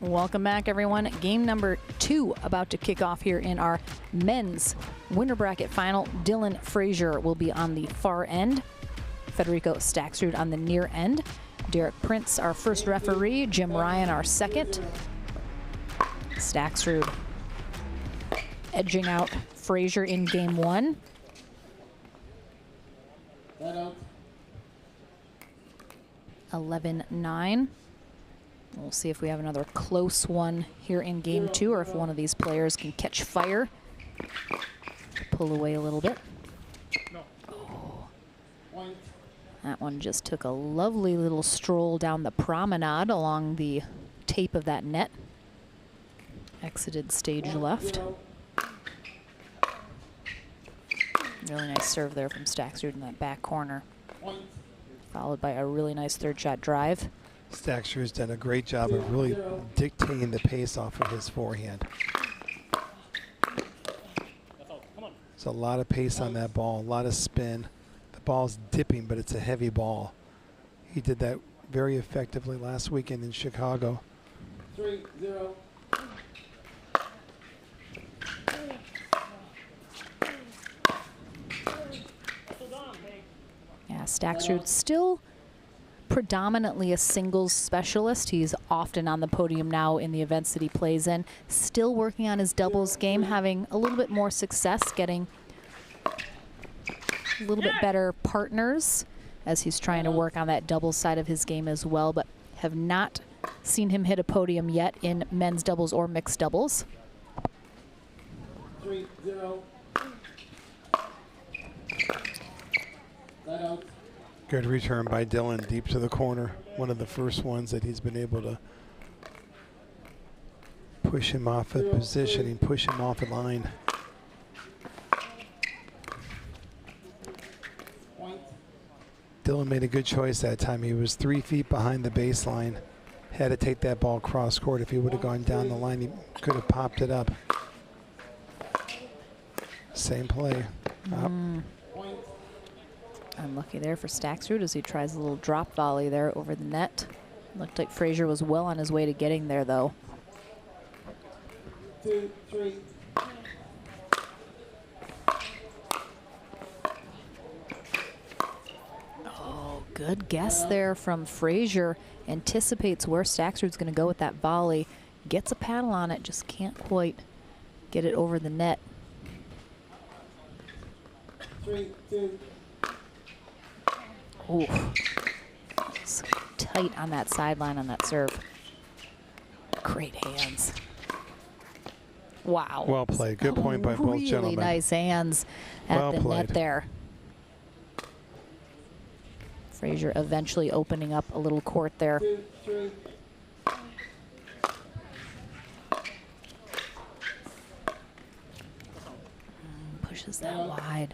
Welcome back, everyone. Game number 2 about to kick off here in our men's winter bracket final. Dylan Frazier will be on the far end. Federico Staxrud on the near end. Derek Prince, our first referee. Jim Ryan, our second. Staxrud edging out Frazier in game 1. That out. 11-9. We'll see if we have another close one here in game 2, or if one of these players can catch fire. Pull away a little bit. Oh. That one just took a lovely little stroll down the promenade along the tape of that net. Exited stage left. Really nice serve there from Staxrud in that back corner. Followed by a really nice third shot drive. Staxrud's done a great job of really dictating the pace off of his forehand. There's a lot of pace on that ball, a lot of spin. The ball's dipping, but it's a heavy ball. He did that very effectively last weekend in Chicago. 3-0. Yeah, Staxrud still predominantly a singles specialist. He's often on the podium now in the events that he plays in. Still working on his doubles game, having a little bit more success, getting a little bit better partners as he's trying to work on that doubles side of his game as well, but have not seen him hit a podium yet in men's doubles or mixed doubles. 3-0. That out. Good return by Dylan deep to the corner. One of the first ones that he's been able to push him off of positioning, push him off the line. Dylan made a good choice that time. He was 3 feet behind the baseline. Had to take that ball cross court. If he would have gone down the line, he could have popped it up. Same play. Unlucky there for Staxrud as he tries a little drop volley there over the net. Looked like Frazier was well on his way to getting there, though. 2-3. Oh, good guess there from Frazier. Anticipates where Staxrud's going to go with that volley. Gets a paddle on it, just can't quite get it over the net. 3-2. Ooh, it's tight on that sideline on that serve. Great hands. Wow. Well played. Good point by both gentlemen. Really nice hands at the net there. Frazier eventually opening up a little court there. 2-3. Pushes that wide.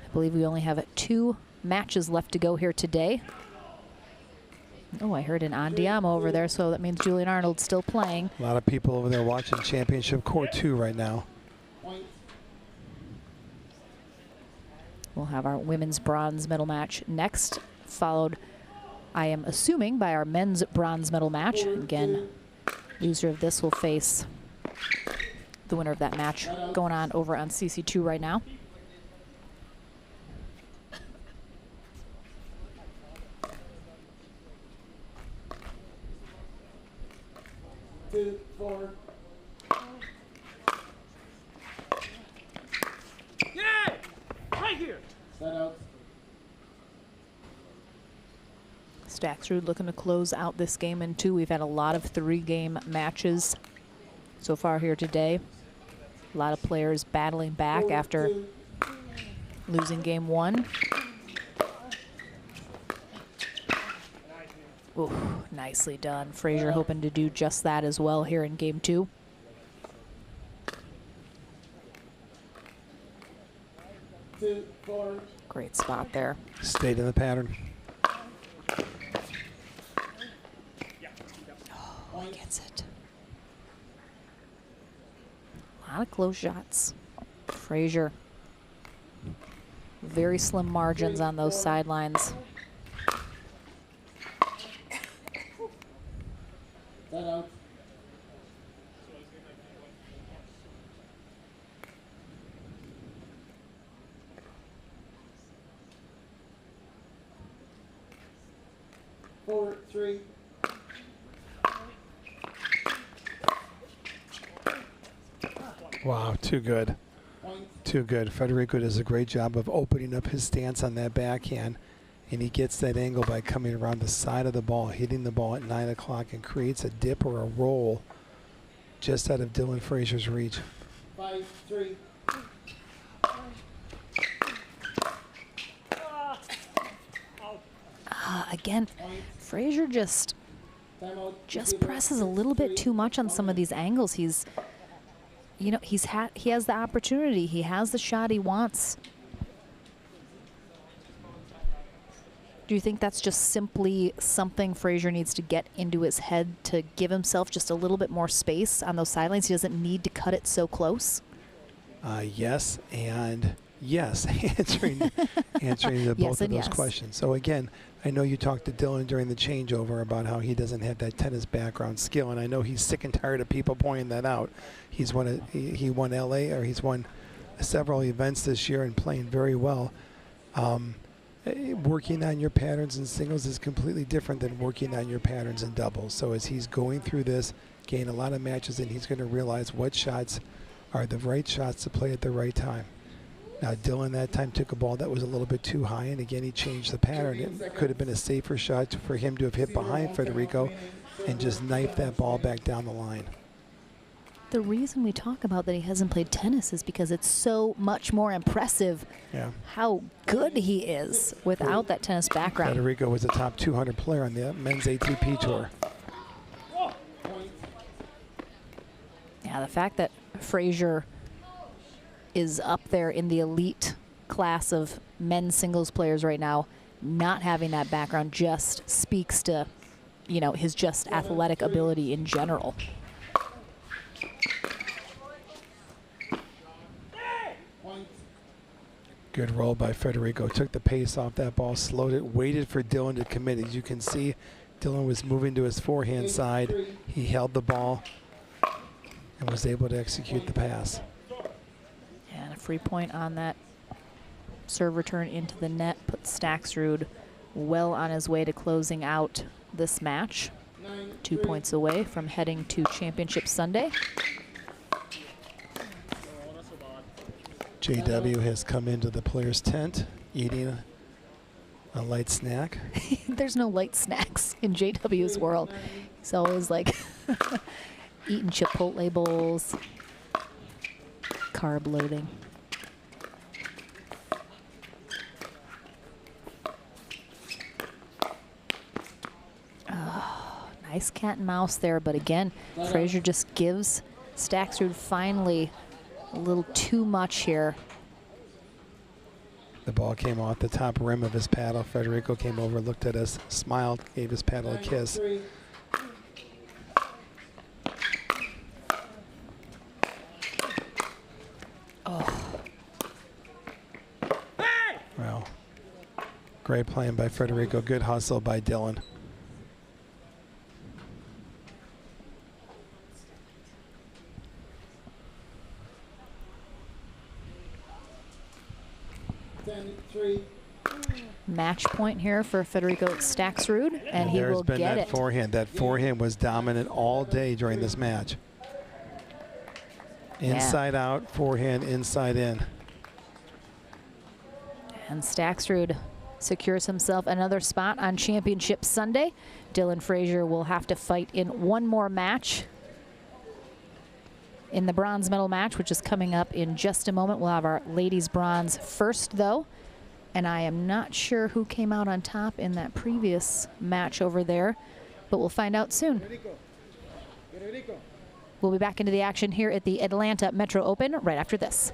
I believe we only have 2 matches left to go here today. Oh, I heard an Andiamo over there, so that means Julian Arnold's still playing. A lot of people over there watching Championship Court 2 right now. We'll have our women's bronze medal match next, followed, I am assuming, by our men's bronze medal match. Again, loser of this will face the winner of that match, going on over on CC2 right now. Yeah! Right here! Staxrud looking to close out this game in 2. We've had a lot of 3-game matches so far here today. A lot of players battling back after losing game 1. Ooh, nicely done. Frazier hoping to do just that as well here in game 2. Great spot there. Stayed in the pattern. Oh, gets it. A lot of close shots. Frazier. Very slim margins on those sidelines. Set out. Forward, 3. Wow, too good. Too good. Federico does a great job of opening up his stance on that backhand, and he gets that angle by coming around the side of the ball, hitting the ball at 9 o'clock, and creates a dip or a roll just out of Dylan Frazier's reach. 5, 3. Again, Frazier just presses a little bit too much on some of these angles. He's, you know, he has the opportunity. He has the shot he wants. Do you think that's just simply something Frazier needs to get into his head to give himself just a little bit more space on those sidelines? He doesn't need to cut it so close? Yes, and yes, answering to both of those questions. So again, I know you talked to Dylan during the changeover about how he doesn't have that tennis background skill, and I know he's sick and tired of people pointing that out. He won LA, or he's won several events this year and playing very well. Working on your patterns in singles is completely different than working on your patterns in doubles. So as he's going through this, gain a lot of matches, and he's going to realize what shots are the right shots to play at the right time. Now, Dylan that time took a ball that was a little bit too high, and again, he changed the pattern. It could have been a safer shot for him to have hit behind Federico and just knife that ball back down the line. The reason we talk about that he hasn't played tennis is because it's so much more impressive how good he is without that tennis background. Federico was a top 200 player on the men's ATP tour. Yeah, the fact that Frazier is up there in the elite class of men's singles players right now, not having that background just speaks to, you know, his just athletic ability in general. Good roll by Federico. Took the pace off that ball, slowed it, waited for Dylan to commit. As you can see, Dylan was moving to his forehand side. He held the ball and was able to execute the pass. And a free point on that serve return into the net puts Staxrud well on his way to closing out this match. 2 points away from heading to Championship Sunday. JW has come into the players' tent eating a light snack. There's no light snacks in JW's world. He's always like eating Chipotle bowls, carb loading. Oh, nice cat and mouse there, but again, Frazier just gives Staxrud finally a little too much here. The ball came off the top rim of his paddle. Federico came over, looked at us, smiled, gave his paddle a kiss. Oh. Well, great playing by Federico. Good hustle by Dylan. Match point here for Federico Staxrud, and he will get that it. Forehand. That forehand was dominant all day during this match. Inside out, forehand, inside in. And Staxrud secures himself another spot on Championship Sunday. Dylan Frazier will have to fight in one more match in the bronze medal match, which is coming up in just a moment. We'll have our ladies bronze first, though. And I am not sure who came out on top in that previous match over there, but we'll find out soon. We'll be back into the action here at the Atlanta Metro Open right after this.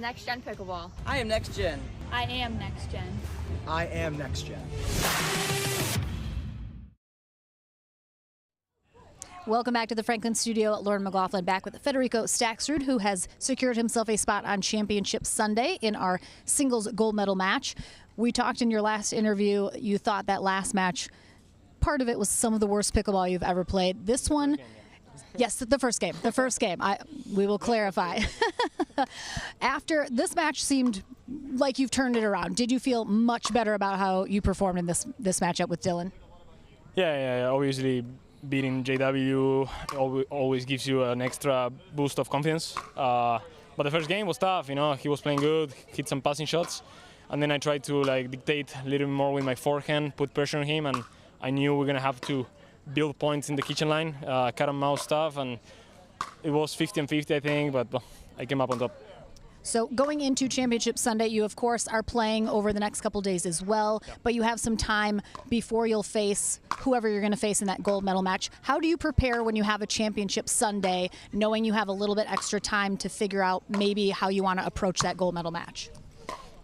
Next Gen Pickleball. I am Next Gen. I am Next Gen. I am Next Gen. Welcome back to the Franklin studio. Lauren McLaughlin back with Federico Staxrud, who has secured himself a spot on Championship Sunday in our singles gold medal match. We talked in your last interview, you thought that last match, part of it was some of the worst pickleball you've ever played. This one, yes, the first game. We will clarify. After this match seemed like you've turned it around. Did you feel much better about how you performed in this matchup with Dylan? Yeah, obviously beating JW always gives you an extra boost of confidence. But the first game was tough, he was playing good, hit some passing shots, and then I tried to dictate a little more with my forehand, put pressure on him, and I knew we were gonna have to build points in the kitchen line, cat and mouse stuff, and it was 50-50 I think, but I came up on top. So going into Championship Sunday, you of course are playing over the next couple days as well, but you have some time before you'll face whoever you're going to face in that gold medal match. How do you prepare when you have a Championship Sunday, knowing you have a little bit extra time to figure out maybe how you want to approach that gold medal match?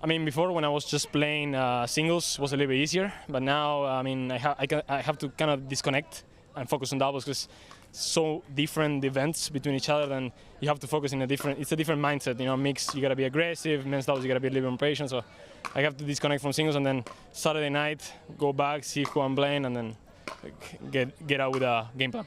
I mean, before when I was just playing singles was a little bit easier, but now I have to kind of disconnect and focus on doubles because so different events between each other, then you have to focus it's a different mindset, mix, you gotta be aggressive, men's doubles you gotta be a little more patient, so I have to disconnect from singles and then Saturday night go back, see who I'm playing, and then get out with a game plan.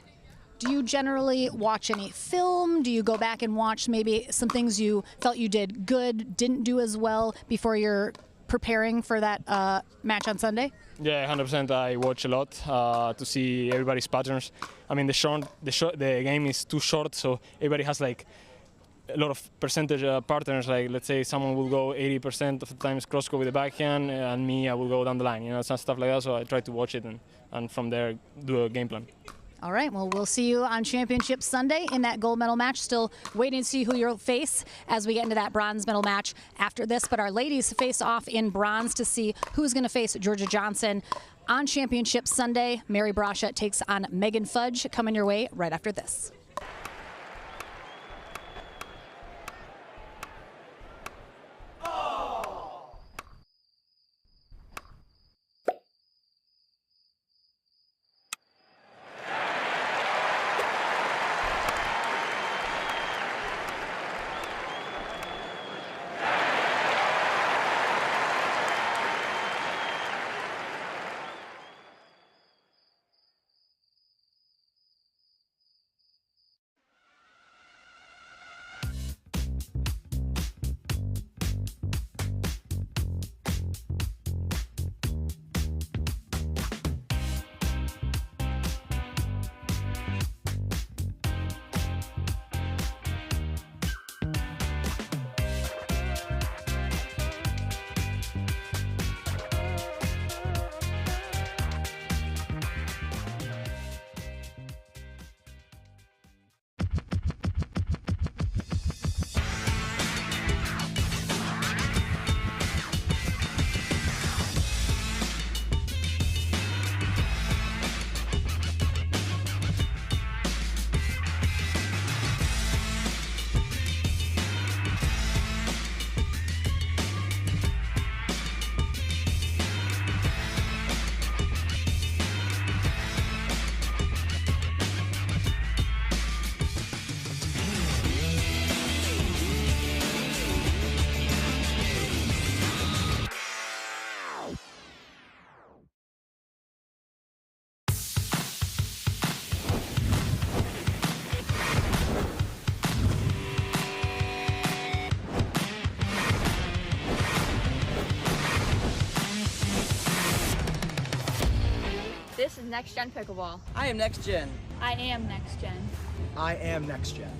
Do you generally watch any film? Do you go back and watch maybe some things you felt you did good, didn't do as well before you're preparing for that match on Sunday? Yeah, 100%. I watch a lot to see everybody's patterns. I mean, the game is too short, so everybody has a lot of percentage patterns. Like, let's say someone will go 80% of the times cross-court with the backhand, and me, I will go down the line. Some stuff like that. So I try to watch it and from there do a game plan. All right, well, we'll see you on Championship Sunday in that gold medal match. Still waiting to see who you'll face as we get into that bronze medal match after this. But our ladies face off in bronze to see who's going to face Georgia Johnson on Championship Sunday. Mary Brusha takes on Megan Fudge, coming your way right after this. This is Next Gen Pickleball. I am Next Gen. I am Next Gen. I am Next Gen.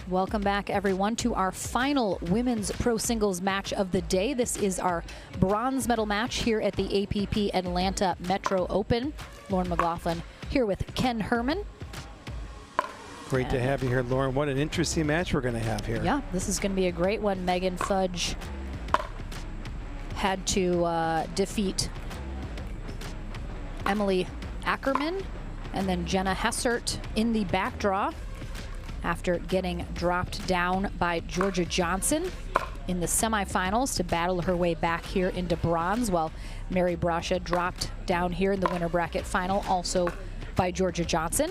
Welcome back, everyone, to our final women's pro singles match of the day. This is our bronze medal match here at the APP Atlanta Metro Open. Lauren McLaughlin here with Ken Herman. Great to have you here, Lauren. What an interesting match we're going to have here. Yeah, this is going to be a great one. Megan Fudge had to defeat Emily Ackerman and then Jenna Hessert in the back draw after getting dropped down by Georgia Johnson in the semifinals to battle her way back here into bronze, while Mary Brusha dropped down here in the winner bracket final also by Georgia Johnson.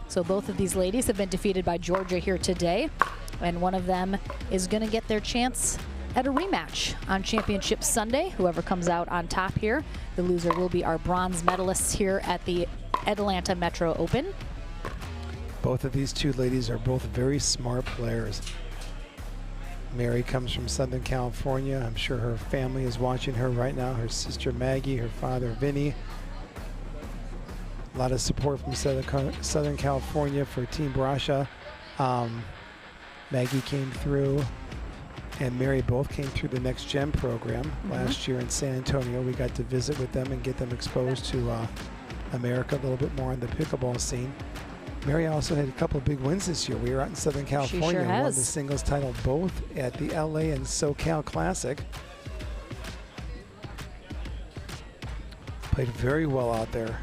So both of these ladies have been defeated by Georgia here today, and one of them is going to get their chance at a rematch on Championship Sunday. Whoever comes out on top here, the loser will be our bronze medalists here at the Atlanta Metro Open. Both of these two ladies are both very smart players. Mary comes from Southern California. I'm sure her family is watching her right now. Her sister Maggie, her father Vinny. A lot of support from Southern California for Team Brusha. Maggie came through and Mary both came through the Next Gen program last year in San Antonio. We got to visit with them and get them exposed to America a little bit more on the pickleball scene. Mary also had a couple of big wins this year. We were out in Southern California She sure and won has. the singles title both at the LA and SoCal Classic. Played very well out there.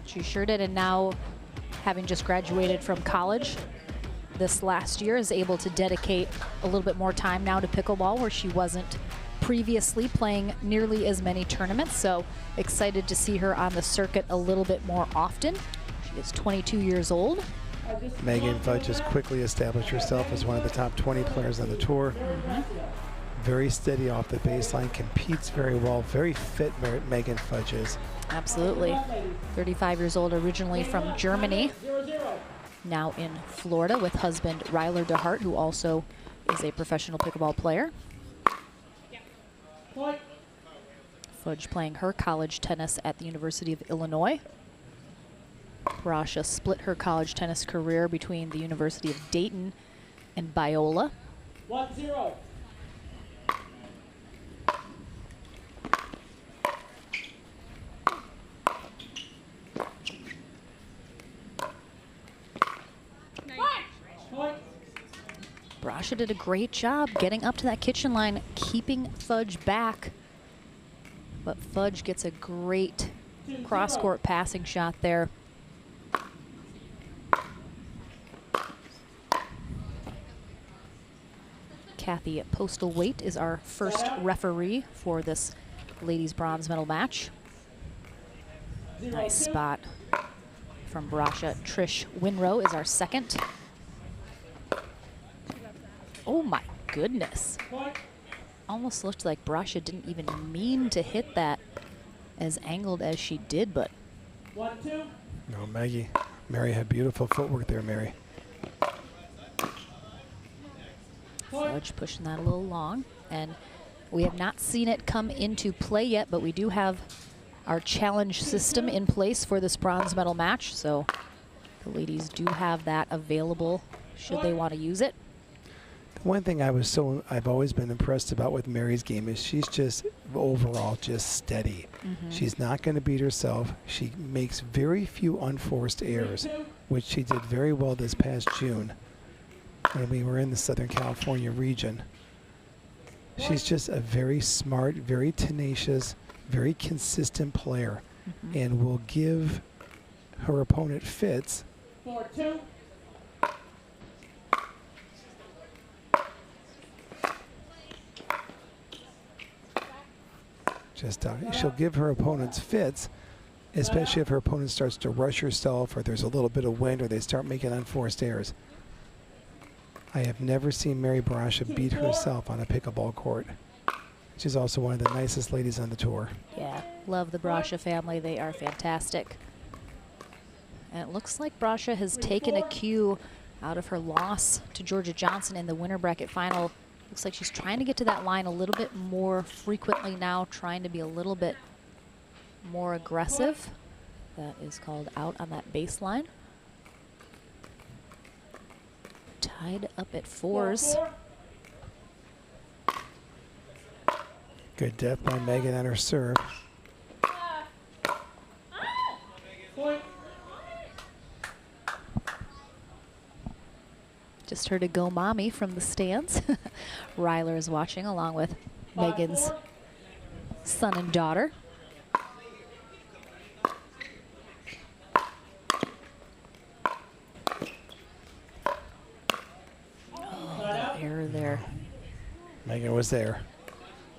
She sure did, and now, having just graduated from college this last year, is able to dedicate a little bit more time now to pickleball, where she wasn't previously playing nearly as many tournaments. So excited to see her on the circuit a little bit more often. She is 22 years old. Megan Fudge has quickly established herself as one of the top 20 players on the tour. Very steady off the baseline, competes very well, very fit Megan Fudge is. Absolutely. 35 years old, originally from Germany. Now in Florida with husband Ryler DeHart, who also is a professional pickleball player. Fudge playing her college tennis at the University of Illinois. Brusha split her college tennis career between the University of Dayton and Biola. 1-0. Brusha did a great job getting up to that kitchen line, keeping Fudge back. But Fudge gets a great cross-court passing shot there. Kathy Postal-Waite is our first referee for this ladies bronze medal match. Nice spot from Brusha. Trish Winrow is our second. Oh my goodness. Almost looked like Brusha didn't even mean to hit that as angled as she did, but. No, Mary had beautiful footwork there, Mary. Fudge pushing that a little long, and we have not seen it come into play yet, but we do have our challenge system in place for this bronze medal match, so the ladies do have that available should they want to use it. One thing I've always been impressed about with Mary's game is she's just overall just steady. She's not going to beat herself. She makes very few unforced errors, which she did very well this past June when we were in the Southern California region. She's just a very smart, very tenacious, very consistent player, and will give her opponent fits. 4-2. She'll give her opponents fits, especially if her opponent starts to rush herself or there's a little bit of wind or they start making unforced errors. I have never seen Mary Brusha beat herself on a pickleball court. She's also one of the nicest ladies on the tour. Yeah, love the Brusha family. They are fantastic. And it looks like Brusha has taken a cue out of her loss to Georgia Johnson in the winner bracket final. Looks like she's trying to get to that line a little bit more frequently now, trying to be a little bit more aggressive. That is called out on that baseline. Tied up at 4s. Good depth by Megan on her serve. Just heard a go mommy from the stands. Ryler is watching along with Megan's son and daughter. Oh, error there. Megan was there.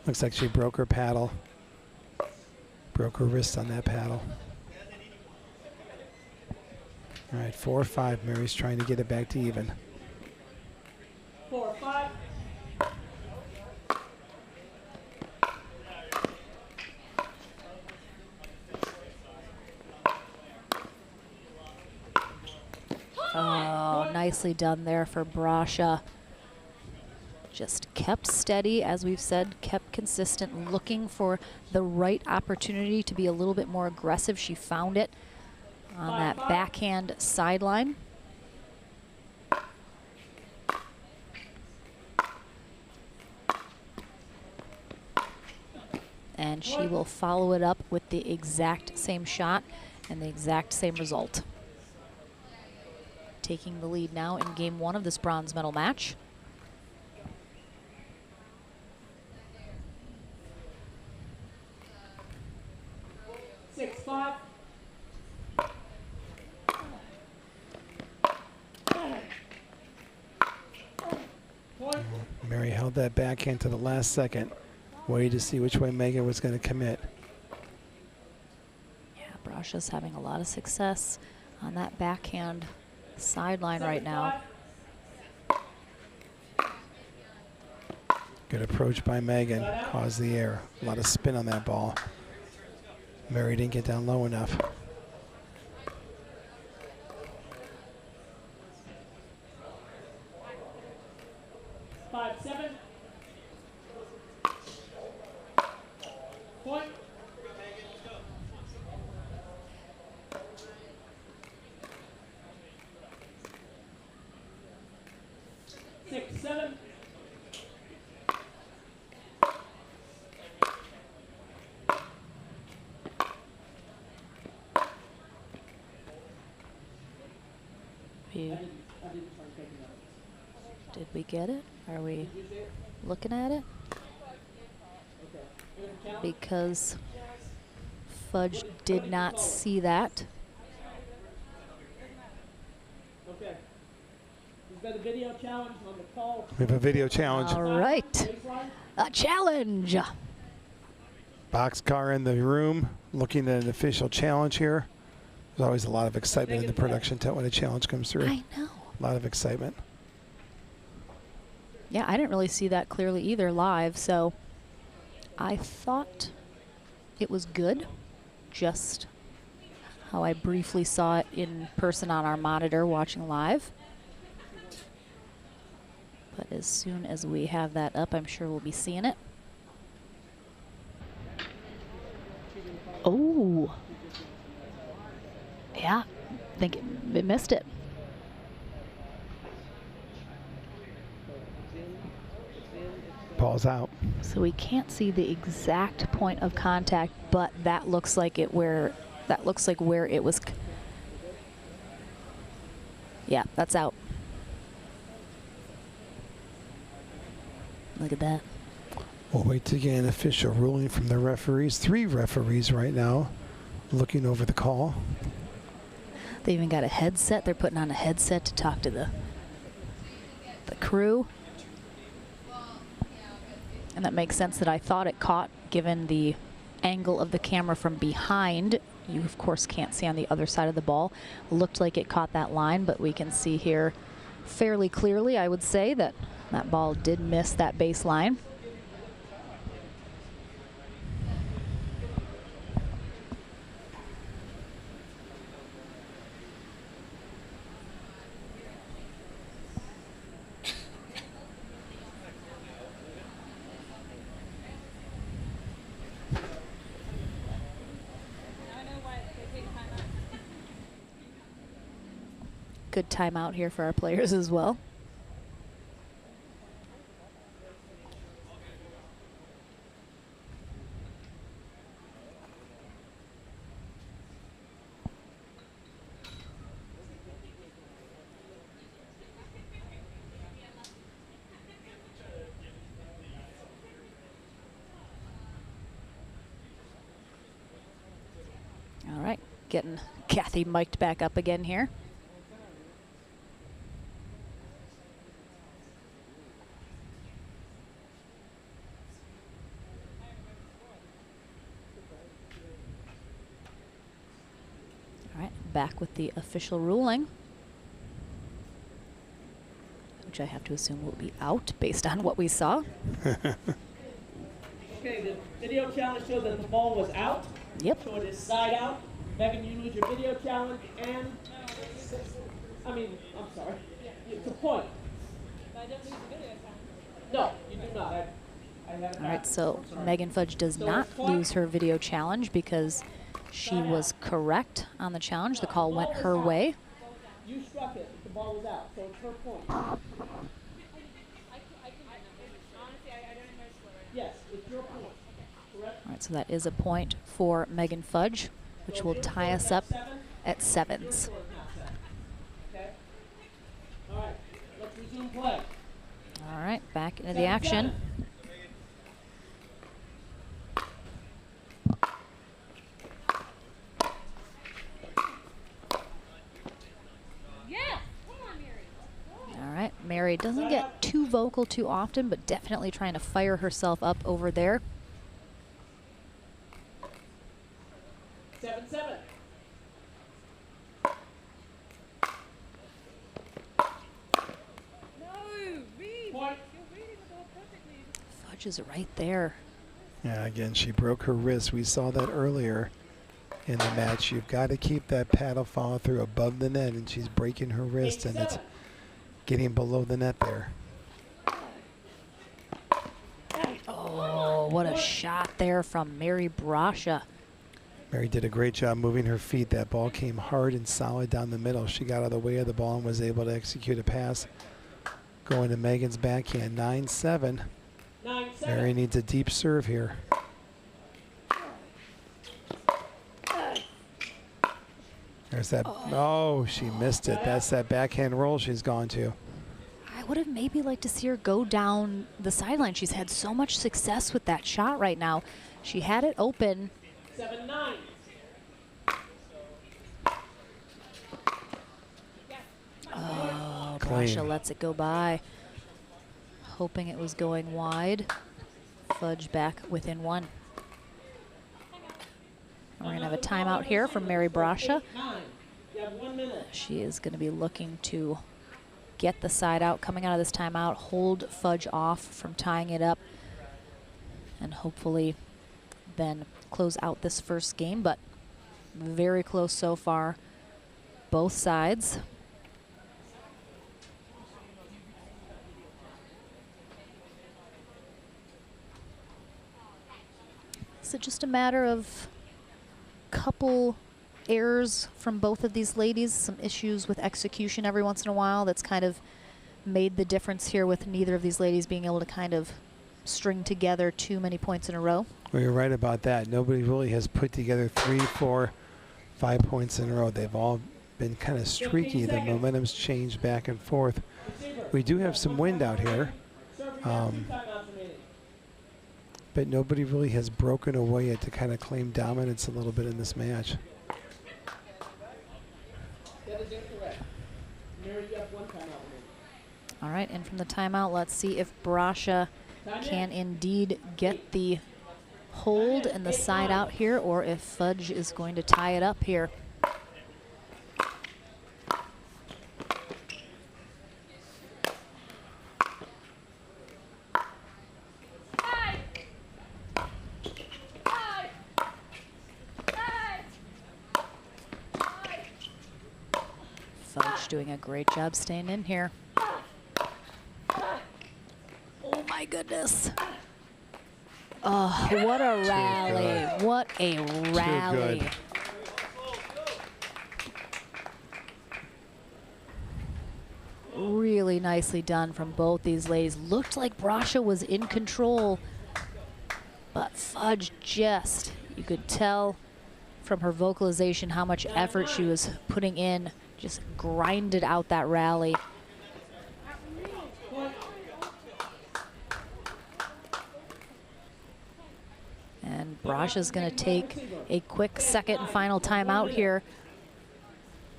Looks like she broke her paddle. Broke her wrist on that paddle. All right, 4-5. Mary's trying to get it back to even. 4-5. Oh, nicely done there for Brusha. Just kept steady, as we've said, kept consistent, looking for the right opportunity to be a little bit more aggressive. She found it on that backhand sideline. And she will follow it up with the exact same shot and the exact same result. Taking the lead now in game 1 of this bronze medal match. Mary held that backhand to the last second. Waited to see which way Megan was going to commit. Yeah, Brusha's having a lot of success on that backhand sideline right now. Good approach by Megan, caused the error. A lot of spin on that ball. Mary didn't get down low enough. Point. Six, 7. Did we get it? Are we looking at it? Because Fudge did not see that. Okay. We've got a video challenge on the call. We have a video challenge. All right. A challenge. Boxcar in the room looking at an official challenge here. There's always a lot of excitement in the production tent when a challenge comes through. I know. A lot of excitement. Yeah, I didn't really see that clearly either live, so I thought it was good, just how I briefly saw it in person on our monitor watching live. But as soon as we have that up, I'm sure we'll be seeing it. Oh. Yeah, I think it missed it. Ball's out. So we can't see the exact point of contact, but that looks like where it was. Yeah, that's out. Look at that. We'll wait to get an official ruling from the referees. 3 referees right now looking over the call. They even got a headset. They're putting on a headset to talk to the crew. And that makes sense that I thought it caught, given the angle of the camera from behind. You, of course, can't see on the other side of the ball. Looked like it caught that line, but we can see here fairly clearly, I would say, that that ball did miss that baseline. Good timeout here for our players as well. Getting Kathy mic'd back up again here. All right, back with the official ruling, which I have to assume will be out based on what we saw. Okay, the video challenge showed that the ball was out. Yep. So it is side out. Megan, you lose your video challenge and, I'm sorry, it's a point. I don't lose the video challenge. No, you do not. All right, so Megan Fudge does not lose her video challenge because she was correct on the challenge. The call went her way. You struck it, the ball was out, so it's her point. Yes, it's your point. Correct? All right, so that is a point for Megan Fudge, which will tie us up at 7s. Okay. All right, let's resume play. All right, back into the action. All right, Mary doesn't get too vocal too often, but definitely trying to fire herself up over there. 7-7. Fudge is right there. Yeah, again, she broke her wrist. We saw that earlier in the match. You've got to keep that paddle follow through above the net, and she's breaking her wrist, and it's getting below the net there. Oh, what a shot there from Mary Brusha. Mary did a great job moving her feet. That ball came hard and solid down the middle. She got out of the way of the ball and was able to execute a pass going to Megan's backhand. 9-7. Mary needs a deep serve here. There's that. Oh, she missed it. That's that backhand roll she's gone to. I would have maybe liked to see her go down the sideline. She's had so much success with that shot right now. She had it open. 7-9. Oh, Clean. Brusha lets it go by. Hoping it was going wide. Fudge back within 1. We're going to have a timeout here from Mary Brusha. She is going to be looking to get the side out coming out of this timeout, hold Fudge off from tying it up, and hopefully then close out this first game, but very close so far, both sides. Is it just a matter of couple errors from both of these ladies, some issues with execution every once in a while that's kind of made the difference here with neither of these ladies being able to kind of string together too many points in a row? Well, you're right about that. Nobody really has put together 3, 4, 5 points in a row. They've all been kind of streaky. The momentum's changed back and forth. We do have some wind out here. But nobody really has broken away yet to kind of claim dominance a little bit in this match. All right, and from the timeout, let's see if Brusha can indeed get the hold and the side out here, or if Fudge is going to tie it up here. Fudge doing a great job staying in here. Oh my goodness. Oh, what a rally. What a rally. Too good. Really nicely done from both these ladies. Looked like Brusha was in control, but Fudge just, you could tell from her vocalization how much effort she was putting in, just grinded out that rally. And Brusha's going to take a quick second and final timeout here.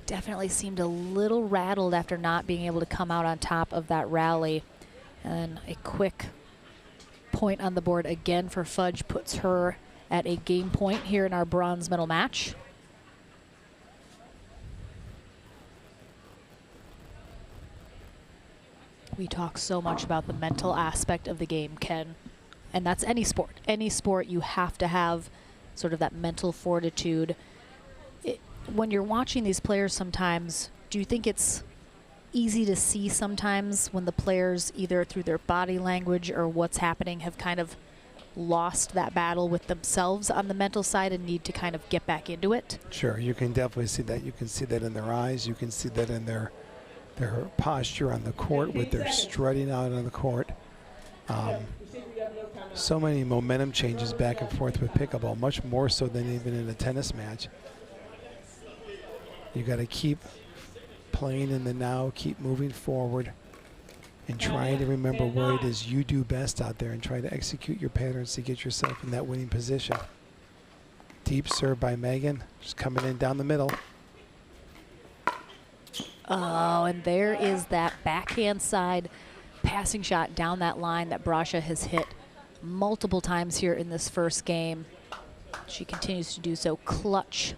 Definitely seemed a little rattled after not being able to come out on top of that rally. And a quick point on the board again for Fudge puts her at a game point here in our bronze medal match. We talk so much about the mental aspect of the game, Ken, and that's any sport. Any sport, you have to have sort of that mental fortitude. When you're watching these players sometimes, do you think it's easy to see sometimes when the players, either through their body language or what's happening, have kind of lost that battle with themselves on the mental side and need to kind of get back into it? Sure, you can definitely see that. You can see that in their eyes. You can see that in their posture on the court with their strutting out on the court. So many momentum changes back and forth with pickleball, much more so than even in a tennis match. You got to keep playing in the now, keep moving forward, and trying to remember what it is you do best out there and try to execute your patterns to get yourself in that winning position. Deep serve by Megan, just coming in down the middle. Oh, and there is that backhand side passing shot down that line that Brusha has hit multiple times here in this first game. She continues to do so. Clutch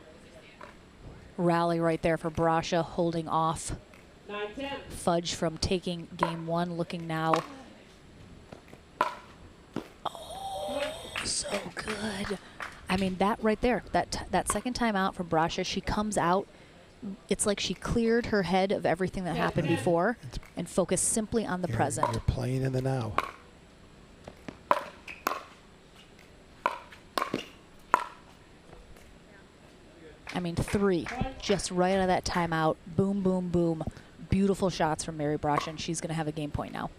rally right there for Brusha, holding off Fudge from taking game one. Looking now. Oh, so good. I mean, that right there, that second time out from Brusha, she comes out. It's like she cleared her head of everything that happened before and focused simply on the present. You're playing in the now. I mean, 3 just right out of that timeout. Boom, boom, boom. Beautiful shots from Mary Brusha, and she's going to have a game point now.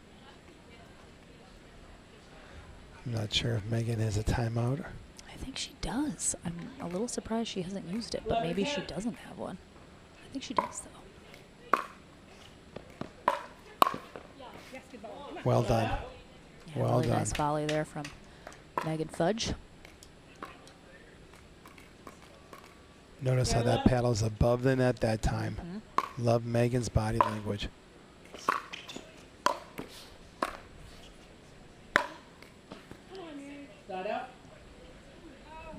I'm not sure if Megan has a timeout. I think she does. I'm a little surprised she hasn't used it, but maybe she doesn't have one. I think she does, though. Well done. Yeah, well really done. Nice volley there from Megan Fudge. Notice how that paddle's above the net that time. Love Megan's body language.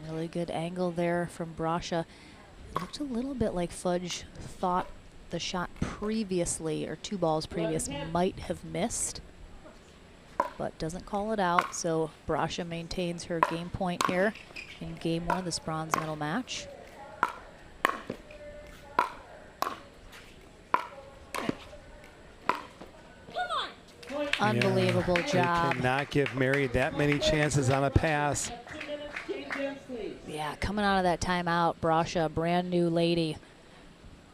Really good angle there from Brusha. Looked a little bit like Fudge thought the shot previously, or 2 balls previous, might have missed, but doesn't call it out. So Brusha maintains her game point here in game 1 of this bronze medal match. Unbelievable job. Cannot give Mary that many chances on a pass. Yeah, coming out of that timeout, Brusha, brand new lady,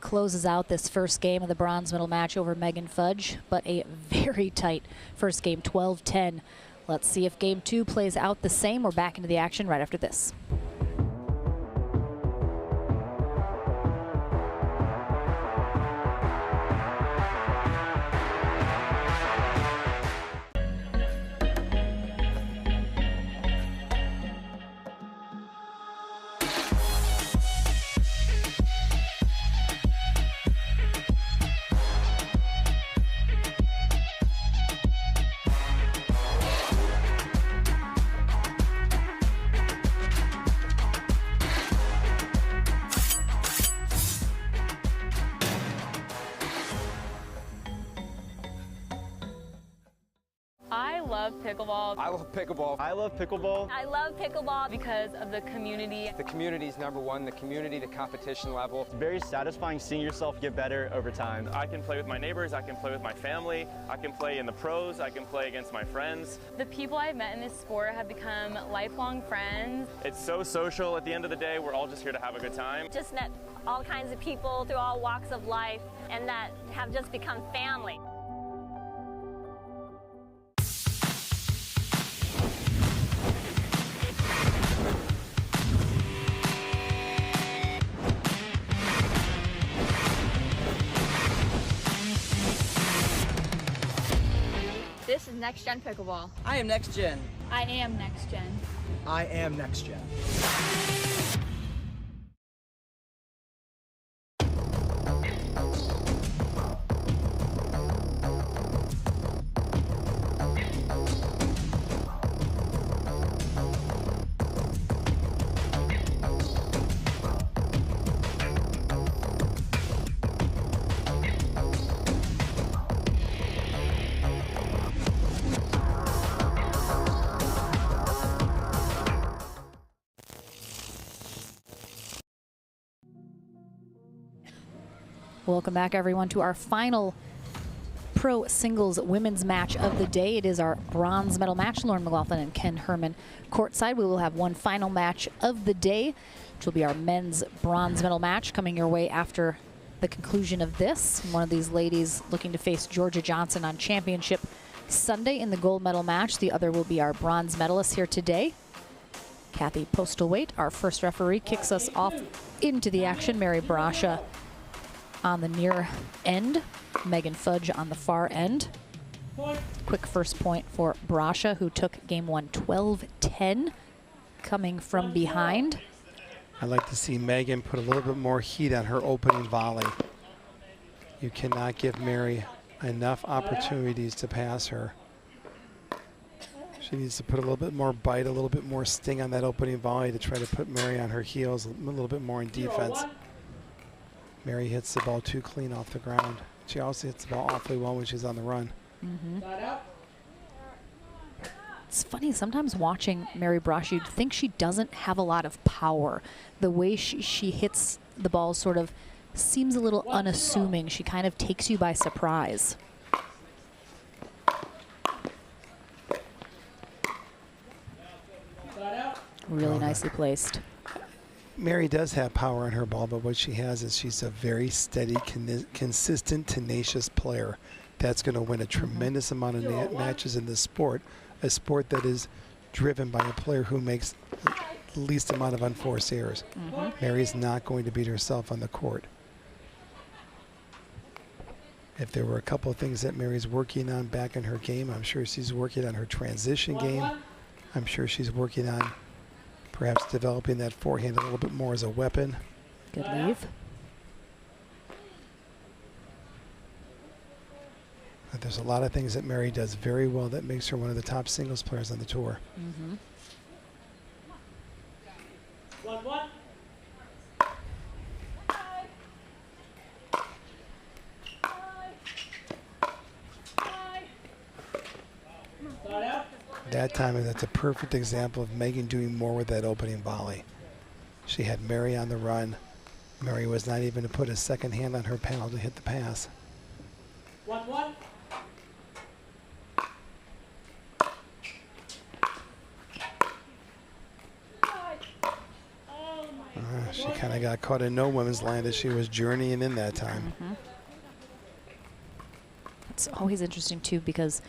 closes out this first game of the bronze medal match over Megan Fudge, but a very tight first game, 12-10. Let's see if game 2 plays out the same. We're back into the action right after this. Pickleball. I love pickleball. I love pickleball. I love pickleball because of the community. The community's #1, the community to competition level. It's very satisfying seeing yourself get better over time. I can play with my neighbors, I can play with my family, I can play in the pros, I can play against my friends. The people I've met in this sport have become lifelong friends. It's so social. At the end of the day, we're all just here to have a good time. Just met all kinds of people through all walks of life and that have just become family. This is Next Gen Pickleball. I am Next Gen. I am next gen. I am next gen. Welcome back, everyone, to our final pro singles women's match of the day. It is our bronze medal match. Lauren McLaughlin and Ken Herman courtside. We will have one final match of the day, which will be our men's bronze medal match coming your way after the conclusion of this. One of these ladies looking to face Georgia Johnson on championship Sunday in the gold medal match. The other will be our bronze medalist here today. Kathy Postlethwaite, our first referee, kicks us off into the action. Mary Brusha on the near end, Megan Fudge on the far end. Quick first point for Brusha, who took game one 12-10, coming from behind. I'd like to see Megan put a little bit more heat on her opening volley. You cannot give Mary enough opportunities to pass her. She needs to put a little bit more bite, a little bit more sting on that opening volley to try to put Mary on her heels a little bit more in defense. Mary hits the ball too clean off the ground. She also hits the ball awfully well when she's on the run. It's funny, sometimes watching Mary Brusha, you'd think she doesn't have a lot of power. The way she hits the ball sort of seems a little unassuming. She kind of takes you by surprise. Really nicely placed. Mary does have power in her ball, but what she has is she's a very steady, consistent, tenacious player. That's going to win a tremendous amount of matches in this sport, a sport that is driven by a player who makes the least amount of unforced errors. Mary's not going to beat herself on the court. If there were a couple of things that Mary's working on back in her game, I'm sure she's working on her transition game. I'm sure she's working on perhaps developing that forehand a little bit more as a weapon. Good leave. But there's a lot of things that Mary does very well that makes her one of the top singles players on the tour. 1-1. That time, that's a perfect example of Megan doing more with that opening volley. She had Mary on the run. Mary was not even to put a second hand on her paddle to hit the pass. 1-1. She kind of got caught in no women's land as she was journeying in that time. It's always interesting, too, because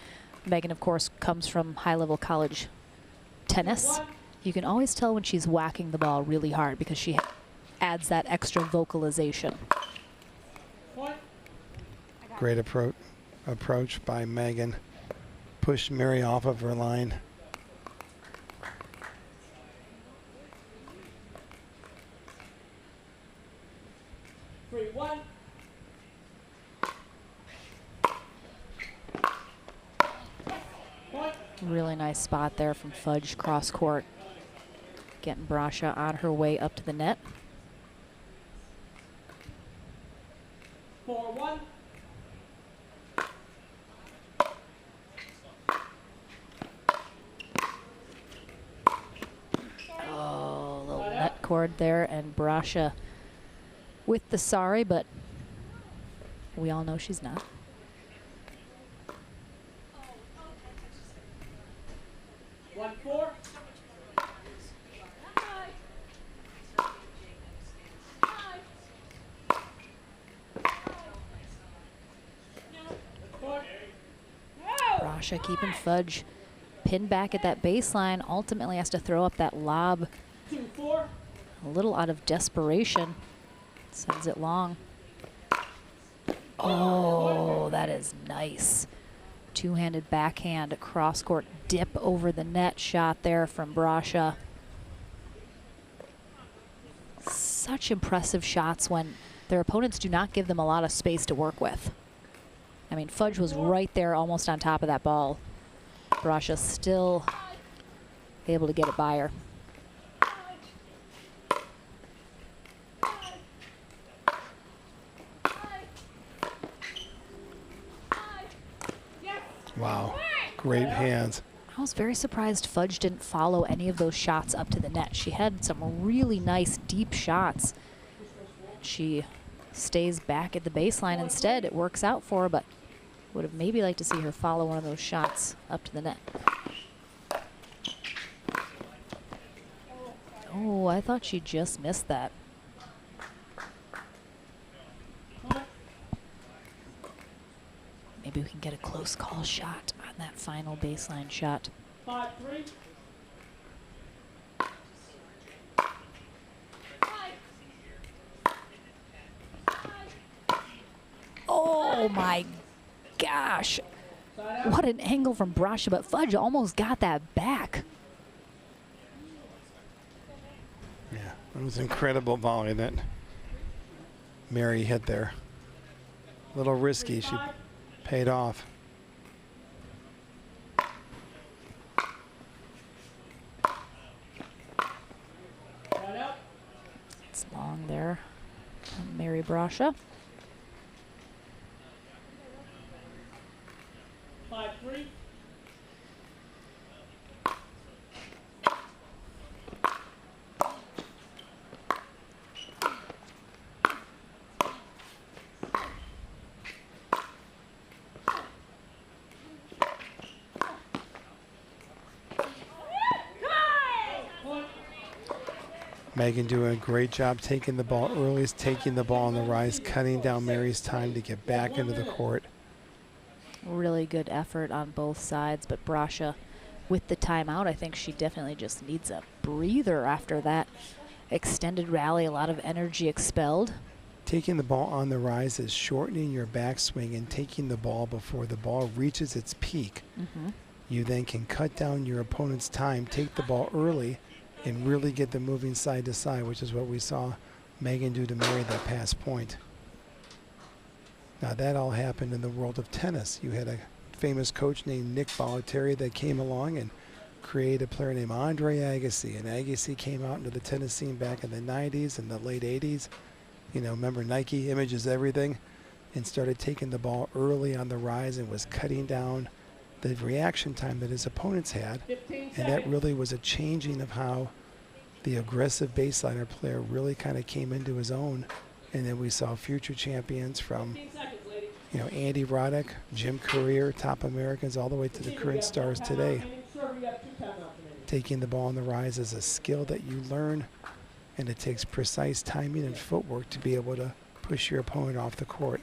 Megan, of course, comes from high-level college tennis. You can always tell when she's whacking the ball really hard because she adds that extra vocalization. Great approach by Megan. Pushed Mary off of her line. Really nice spot there from Fudge cross court. Getting Brusha on her way up to the net. 4-1. Oh, little net cord there, and Brusha with the sorry, but we all know she's not. 1-4. Brusha keeping Fudge pinned back at that baseline. Ultimately has to throw up that lob. 2-4. A little out of desperation. Sends it long. Oh, that is nice. two-handed backhand cross-court dip over the net shot there from Brusha. Such impressive shots when their opponents do not give them a lot of space to work with. I mean, Fudge was right there almost on top of that ball. Brusha still able to get it by her. Wow, great hands. I was very surprised Fudge didn't follow any of those shots up to the net. She had some really nice deep shots. She stays back at the baseline instead. It works out for her, but would have maybe liked to see her follow one of those shots up to the net. Oh, I thought she just missed that. Maybe we can get a close call shot on that final baseline shot. 5-3. Oh my gosh. What an angle from Brusha, but Fudge almost got that back. Yeah, it was an incredible volley that Mary hit there. A little risky, she paid off. It's long there from Mary Brusha. 5-3. Megan doing a great job taking the ball early, taking the ball on the rise, cutting down Mary's time to get back into the court. Really good effort on both sides, but Brusha with the timeout, I think she definitely just needs a breather after that extended rally, a lot of energy expelled. Taking the ball on the rise is shortening your backswing and taking the ball before the ball reaches its peak. You then can cut down your opponent's time, take the ball early, and really get them moving side to side, which is what we saw Megan do to Mary that pass point. Now that all happened in the world of tennis. You had a famous coach named Nick Bollettieri that came along and created a player named Andre Agassi. And Agassi came out into the tennis scene back in the 90s and the late 80s. You know, remember Nike, image is everything, and started taking the ball early on the rise and was cutting down the reaction time that his opponents had. And that really was a changing of how the aggressive baseliner player really kind of came into his own. And then we saw future champions from, you know, Andy Roddick, Jim Courier, top Americans, all the way to the current stars today. Taking the ball on the rise is a skill that you learn, and it takes precise timing and footwork to be able to push your opponent off the court.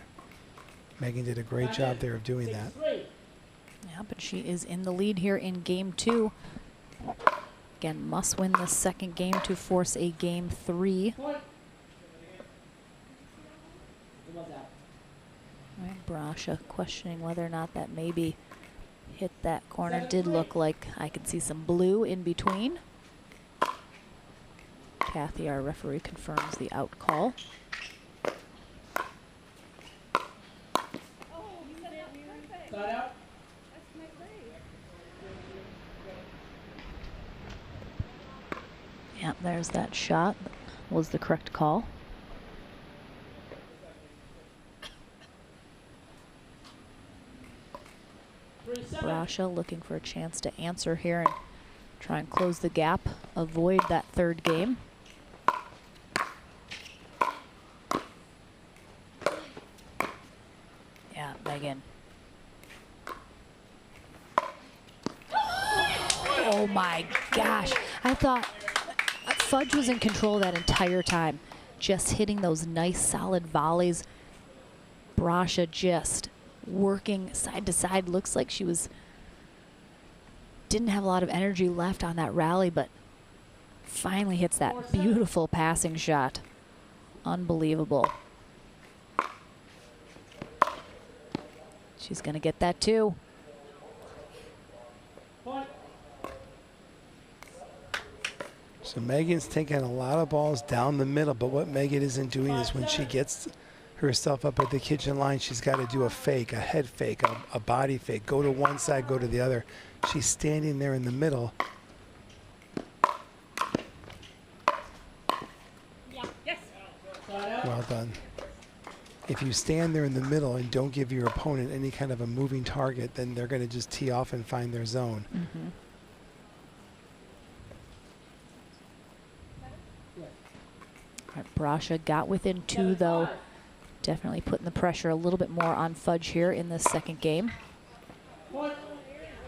Megan did a great job there of doing that. Yeah, but she is in the lead here in game 2. Again, must win the second game to force a game 3. Right, Brusha questioning whether or not that maybe hit that corner. Did look like I could see some blue in between. Kathy, our referee, confirms the out call. Yep, there's that shot. Was the correct call. Brusha looking for a chance to answer here and try and close the gap, avoid that third game. Yeah, Megan. Oh my gosh. I thought Fudge was in control that entire time, just hitting those nice solid volleys. Brusha just working side to side. Looks like she didn't have a lot of energy left on that rally, but finally hits that beautiful passing shot. Unbelievable. She's gonna get that too. So Megan's taking a lot of balls down the middle, but what Megan isn't doing is when she gets herself up at the kitchen line, she's got to do a fake, a head fake, a body fake, go to one side, go to the other. She's standing there in the middle. Well done. If you stand there in the middle and don't give your opponent any kind of a moving target, then they're going to just tee off and find their zone. Mm-hmm. All right, Brusha got within 2, though. Definitely putting the pressure a little bit more on Fudge here in this second game.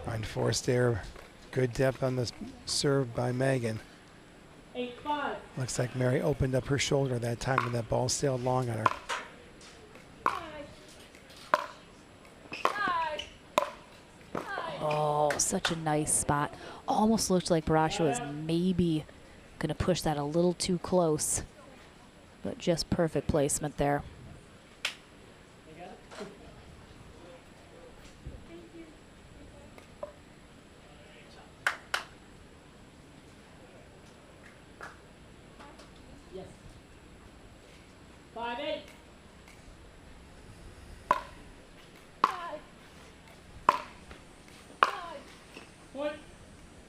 Unforced error. Good depth on the serve by Megan. 8-5. Looks like Mary opened up her shoulder that time and that ball sailed long on her. Oh, such a nice spot. Almost looked like Brusha was maybe going to push that a little too close, but just perfect placement there. Yes. 5-8.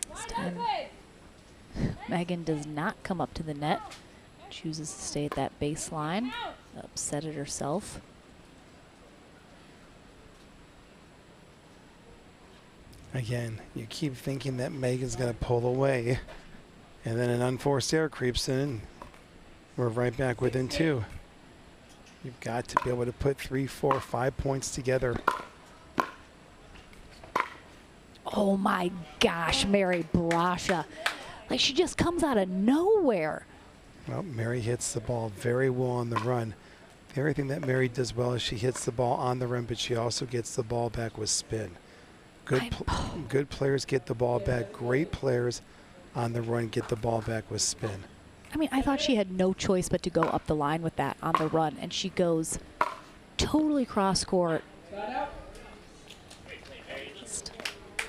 This time, Megan does not come up to the net. Chooses to stay at that baseline. Upset it herself. Again, you keep thinking that Megan's going to pull away, and then an unforced error creeps in. We're right back within 2. You've got to be able to put 3, 4, 5 points together. Oh my gosh, Mary Brusha. Like, she just comes out of nowhere. Well, Mary hits the ball very well on the run. The other thing that Mary does well is she hits the ball on the run, but she also gets the ball back with spin. Good players get the ball back. Great players on the run get the ball back with spin. I mean, I thought she had no choice but to go up the line with that on the run, and she goes totally cross court. Just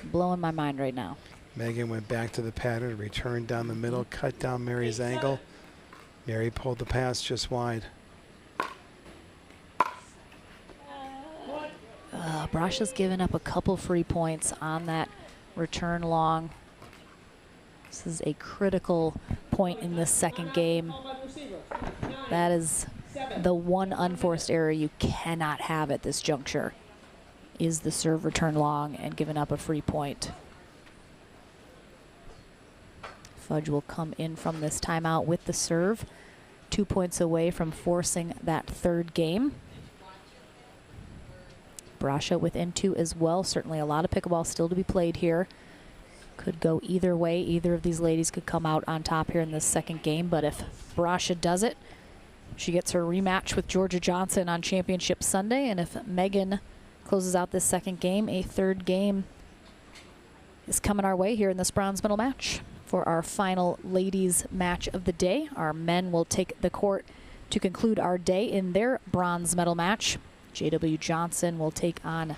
blowing my mind right now. Megan went back to the pattern, returned down the middle, cut down Mary's angle. Mary pulled the pass just wide. Brusha's given up a couple free points on that return long. This is a critical point in this second game. That is the one unforced error you cannot have at this juncture, is the serve return long and giving up a free point. Fudge will come in from this timeout with the serve, 2 points away from forcing that third game. Brusha within 2 as well. Certainly a lot of pickleball still to be played here. Could go either way. Either of these ladies could come out on top here in this second game, but if Brusha does it, she gets her rematch with Georgia Johnson on Championship Sunday, and if Megan closes out this second game, a third game is coming our way here in this bronze medal match. For our final ladies match of the day, our men will take the court to conclude our day in their bronze medal match. J.W. Johnson will take on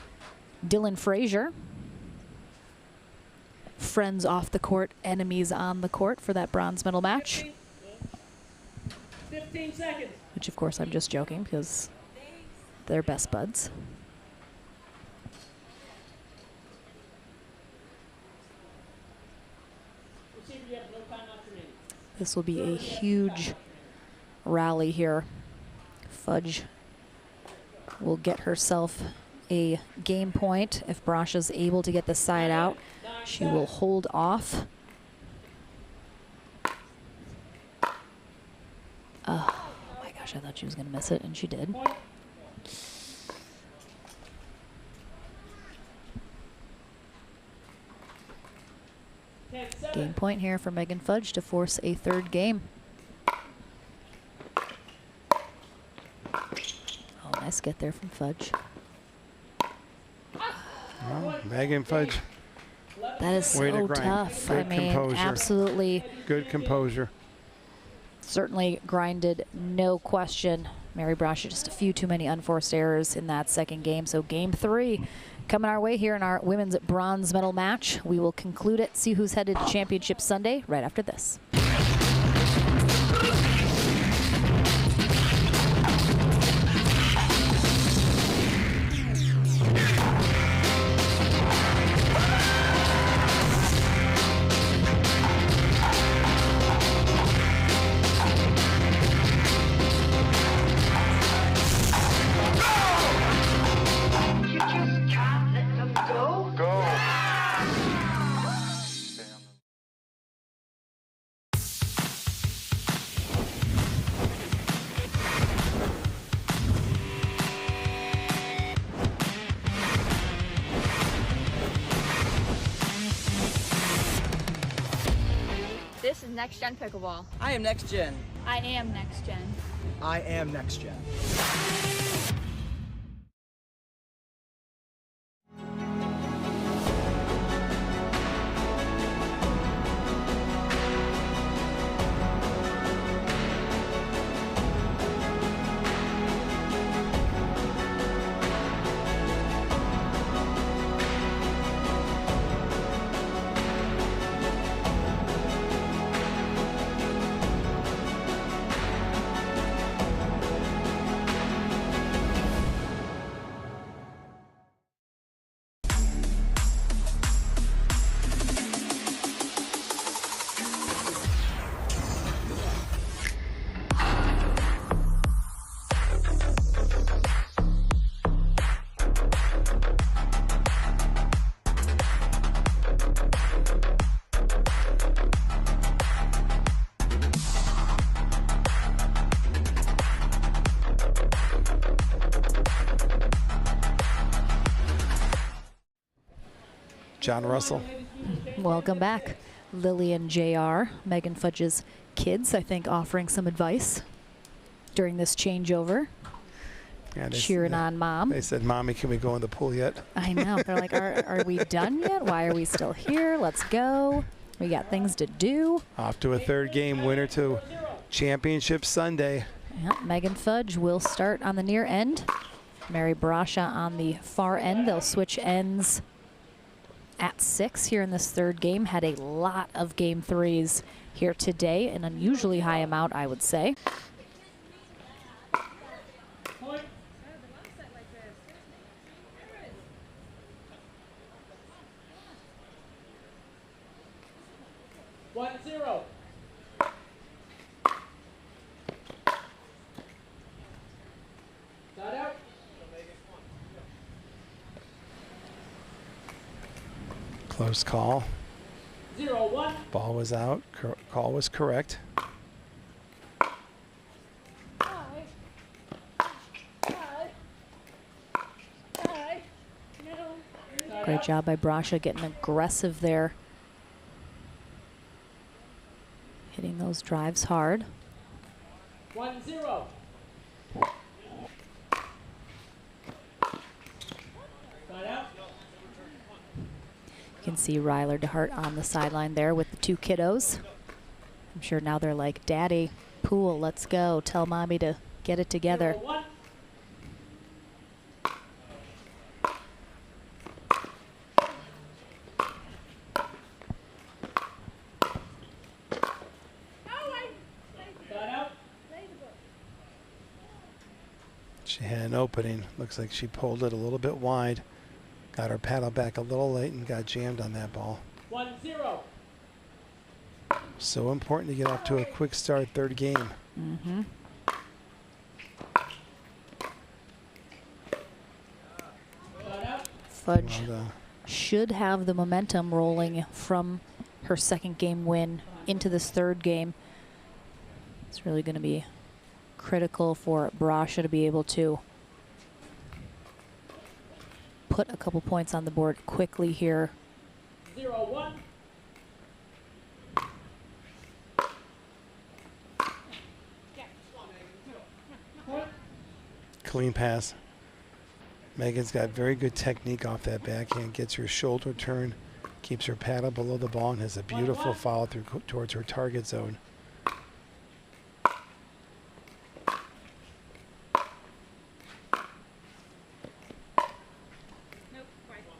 Dylan Frazier. Friends off the court, enemies on the court for that bronze medal match. 15 seconds. Which, of course, I'm just joking because they're best buds. This will be a huge rally here. Fudge will get herself a game point. If Brusha's able to get the side out, she will hold off. Oh my gosh, I thought she was going to miss it, and she did. Game point here for Megan Fudge to force a third game. Oh, nice get there from Fudge. Well, Megan Fudge. That is so tough. Good composure. Absolutely. Good composure. Certainly grinded, no question. Mary Brusha, just a few too many unforced errors in that second game. So game 3 coming our way here in our women's bronze medal match. We will conclude it, see who's headed to Championship Sunday right after this. This is Next Gen Pickleball. I am Next Gen. I am Next Gen. I am Next Gen. John Russell. Welcome back. Lily and JR, Megan Fudge's kids, I think, offering some advice during this changeover. Yeah, cheering on Mom. They said, Mommy, can we go in the pool yet? I know. They're like, are we done yet? Why are we still here? Let's go. We got things to do. Off to a third game, winner to Championship Sunday. Yeah, Megan Fudge will start on the near end. Mary Brusha on the far end. They'll switch ends at 6 here in this third game. Had a lot of game 3s here today, an unusually high amount, I would say. One zero. Got out. Close call. 0-1. Ball was out. Call was correct. Great job by Brusha getting aggressive there. Hitting those drives hard. 1-0. You can see Ryler DeHart on the sideline there with the 2 kiddos. I'm sure now they're like, Daddy, pool, let's go. Tell Mommy to get it together. 0-1. She had an opening. Looks like she pulled it a little bit wide. Got her paddle back a little late and got jammed on that ball. 1-0. So important to get off to a quick start third game. Mm-hmm. Fudge should have the momentum rolling from her second game win into this third game. It's really going to be critical for Brusha to be able to put a couple points on the board quickly here. 0-1. Clean pass. Megan's got very good technique off that backhand. Gets her shoulder turn, keeps her paddle below the ball, and has a beautiful follow through towards her target zone.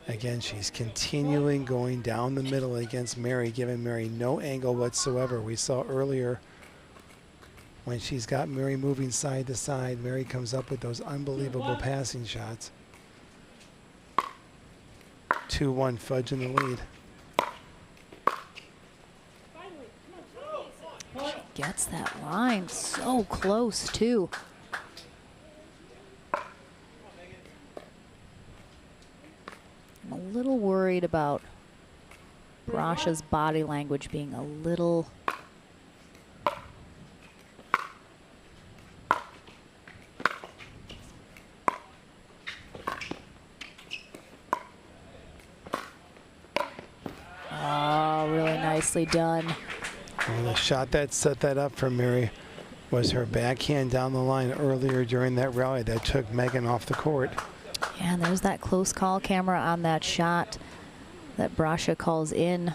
Again, she's continuing going down the middle against Mary, giving Mary no angle whatsoever. We saw earlier when she's got Mary moving side to side, Mary comes up with those unbelievable passing shots. 2-1, Fudge in the lead. She gets that line so close, too. I'm a little worried about Brusha's body language being a little really nicely done. And the shot that set that up for Mary was her backhand down the line earlier during that rally that took Megan off the court. Yeah, and there's that close call camera on that shot that Brusha calls in.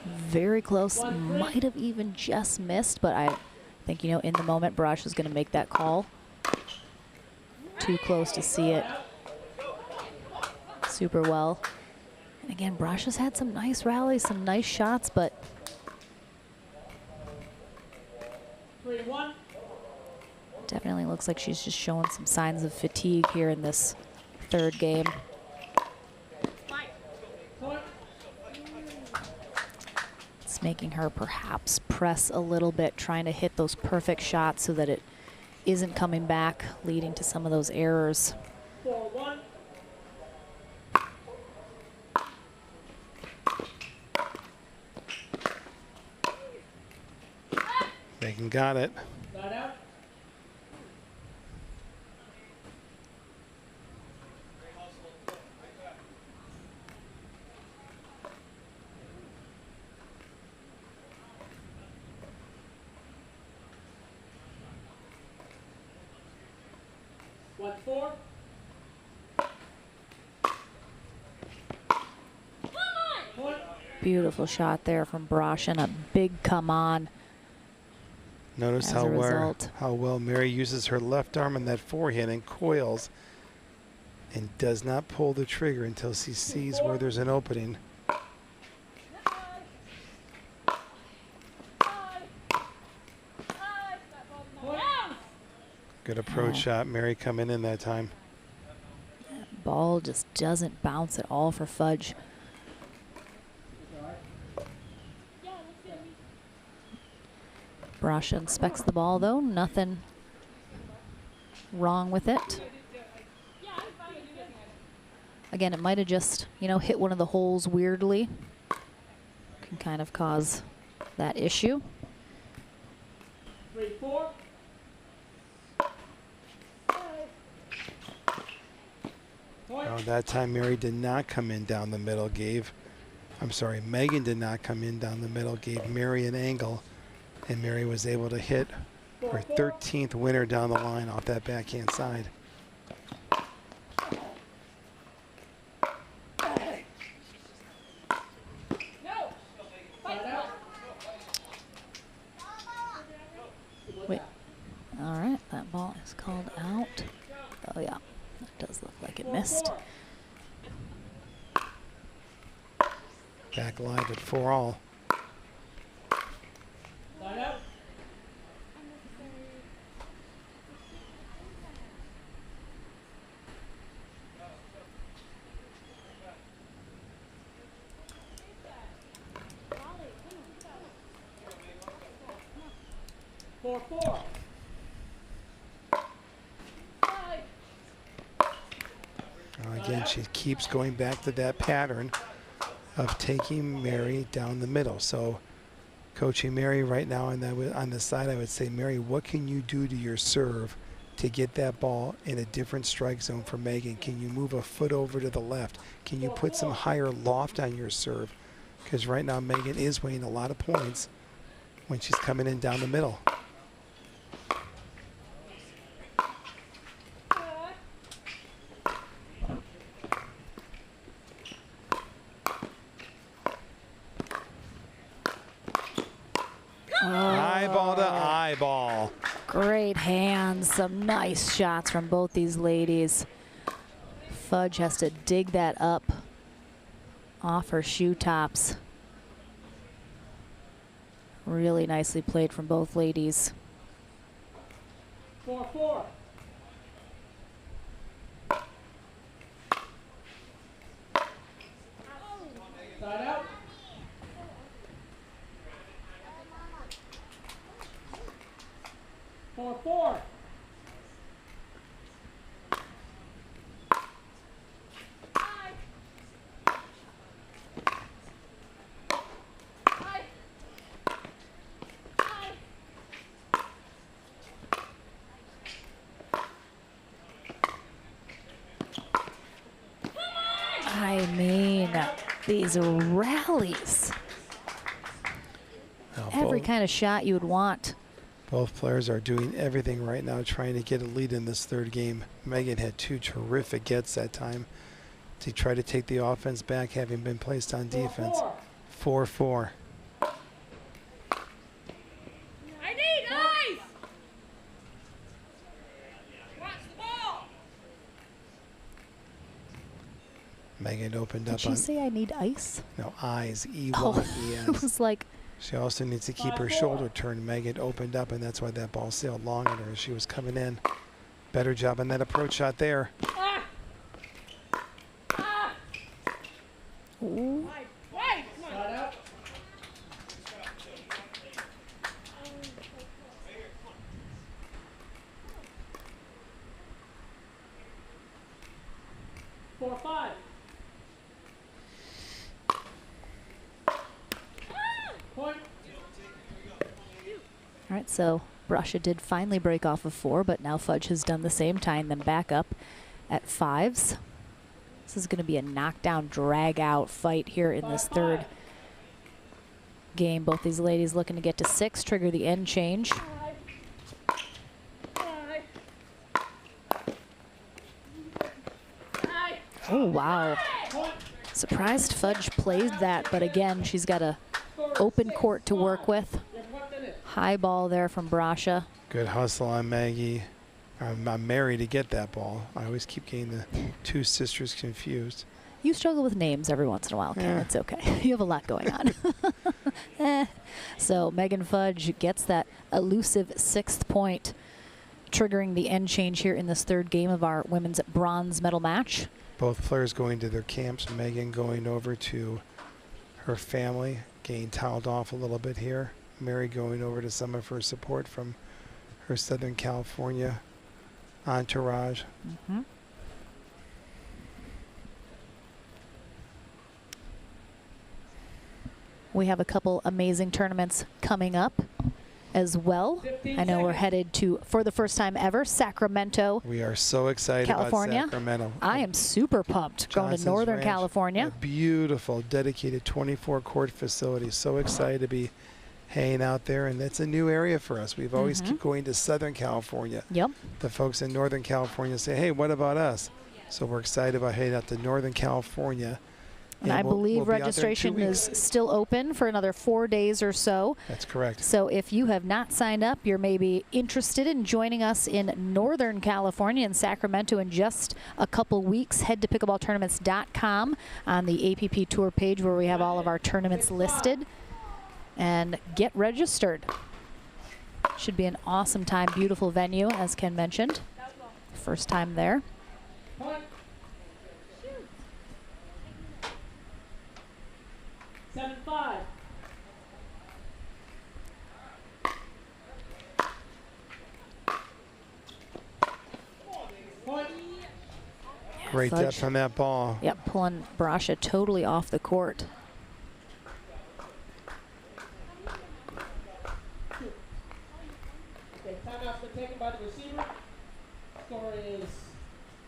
Very close, might have even just missed, but I think, you know, in the moment, Brusha's going to make that call. Too close to see it super well. And again, Brusha's had some nice rallies, some nice shots, but 3-1. definitely looks like she's just showing some signs of fatigue here in this third game. It's making her perhaps press a little bit, trying to hit those perfect shots so that it isn't coming back, leading to some of those errors. 4-1. Megan got it. Side out. One, 4. Beautiful shot there from Brusha and a big come on. Notice As a result. how well Mary uses her left arm in that forehand and coils and does not pull the trigger until she sees where there's an opening. Good approach shot, Mary coming in that time. Ball just doesn't bounce at all for Fudge. Brusha inspects the ball though, nothing wrong with it. Again, it might have just, you know, hit one of the holes weirdly. Can kind of cause that issue. 3-4. Oh, that time Mary did not come in down the middle, Megan did not come in down the middle, gave Mary an angle, and Mary was able to hit her 13th winner down the line off that backhand side. Wait. All right, that ball is called out. Oh yeah, that does look like it missed. Back live at 4-all. Side out. Again, she keeps going back to that pattern of taking Mary down the middle. So coaching Mary right now on the side, I would say, Mary, what can you do to your serve to get that ball in a different strike zone for Megan? Can you move a foot over to the left? Can you put some higher loft on your serve? Because right now Megan is weighing a lot of points when she's coming in down the middle. Eyeball to eyeball. Great hands, some nice shots from both these ladies. Fudge has to dig that up off her shoe tops. Really nicely played from both ladies. 4-4. Side out. Four. I mean, these rallies. every kind of shot you would want. Both players are doing everything right now trying to get a lead in this third game. Megan had 2 terrific gets that time to try to take the offense back, having been placed on defense. 4-4. I need ice! Watch the ball! Megan opened up Did she say I need ice? No, eyes. E-Y-E-S. Oh, it was like... She also needs to keep her shoulder turned. Megan opened up, and that's why that ball sailed long at her as she was coming in. Better job on that approach shot there. Ooh. Wait, come on. Four, 5. Point. All right, so Brusha did finally break off of 4, but now Fudge has done the same, tying them back up at 5s. This is going to be a knockdown, drag-out fight here in this third game. Both these ladies looking to get to 6, trigger the end change. Oh, wow. Surprised Fudge played that, but again, she's got a open court to work with. High ball there from Brusha. Good hustle on Maggie. I'm Mary to get that ball. I always keep getting the 2 sisters confused. You struggle with names every once in a while, Ken. Yeah. It's okay. You have a lot going on. So Megan Fudge gets that elusive 6th point, triggering the end change here in this third game of our women's bronze medal match. Both players going to their camps. Megan going over to her family, getting toweled off a little bit here. Mary going over to some of her support from her Southern California entourage. We have a couple amazing tournaments coming up as well. I know we're headed to, for the first time ever, Sacramento, We are so excited California. about Sacramento. I am super pumped going to Johnson's Northern Ranch, California. A beautiful, dedicated 24-court facility. So excited to be hanging out there, and it's a new area for us. We've always keep going to Southern California. Yep. The folks in Northern California say, hey, what about us? So we're excited about heading out to Northern California. And I believe we'll be out there in 2 registration weeks. is still open for another 4 days or so. That's correct. So if you have not signed up, you're maybe interested in joining us in Northern California in Sacramento in just a couple weeks, head to pickleballtournaments.com on the APP Tour page where we have all of our tournaments listed and get registered. Should be an awesome time, beautiful venue, as Ken mentioned. First time there. 7-5. Point. Great Fudge. depth on that ball. Yep, pulling Brusha totally off the court. Okay, timeout's been taken by the receiver. Score is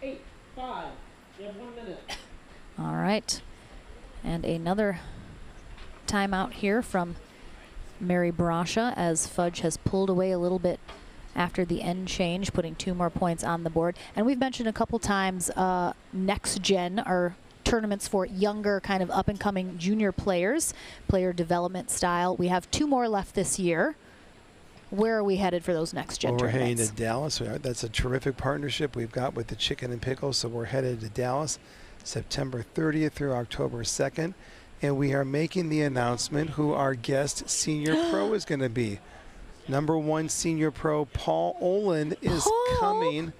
8-5. You have 1 minute. All right. And another timeout here from Mary Brusha as Fudge has pulled away a little bit after the end change, putting 2 more points on the board. And we've mentioned a couple times Next Gen, our tournaments for younger kind of up-and-coming junior players, player development style. We have 2 more left this year. Where are we headed for those Next Gen Well, we're heading tournaments? to Dallas. That's a terrific partnership we've got with the Chicken and Pickles. So we're headed to Dallas September 30th through October 2nd. And we are making the announcement who our guest senior pro is going to be. #1 senior pro Paul Olin is coming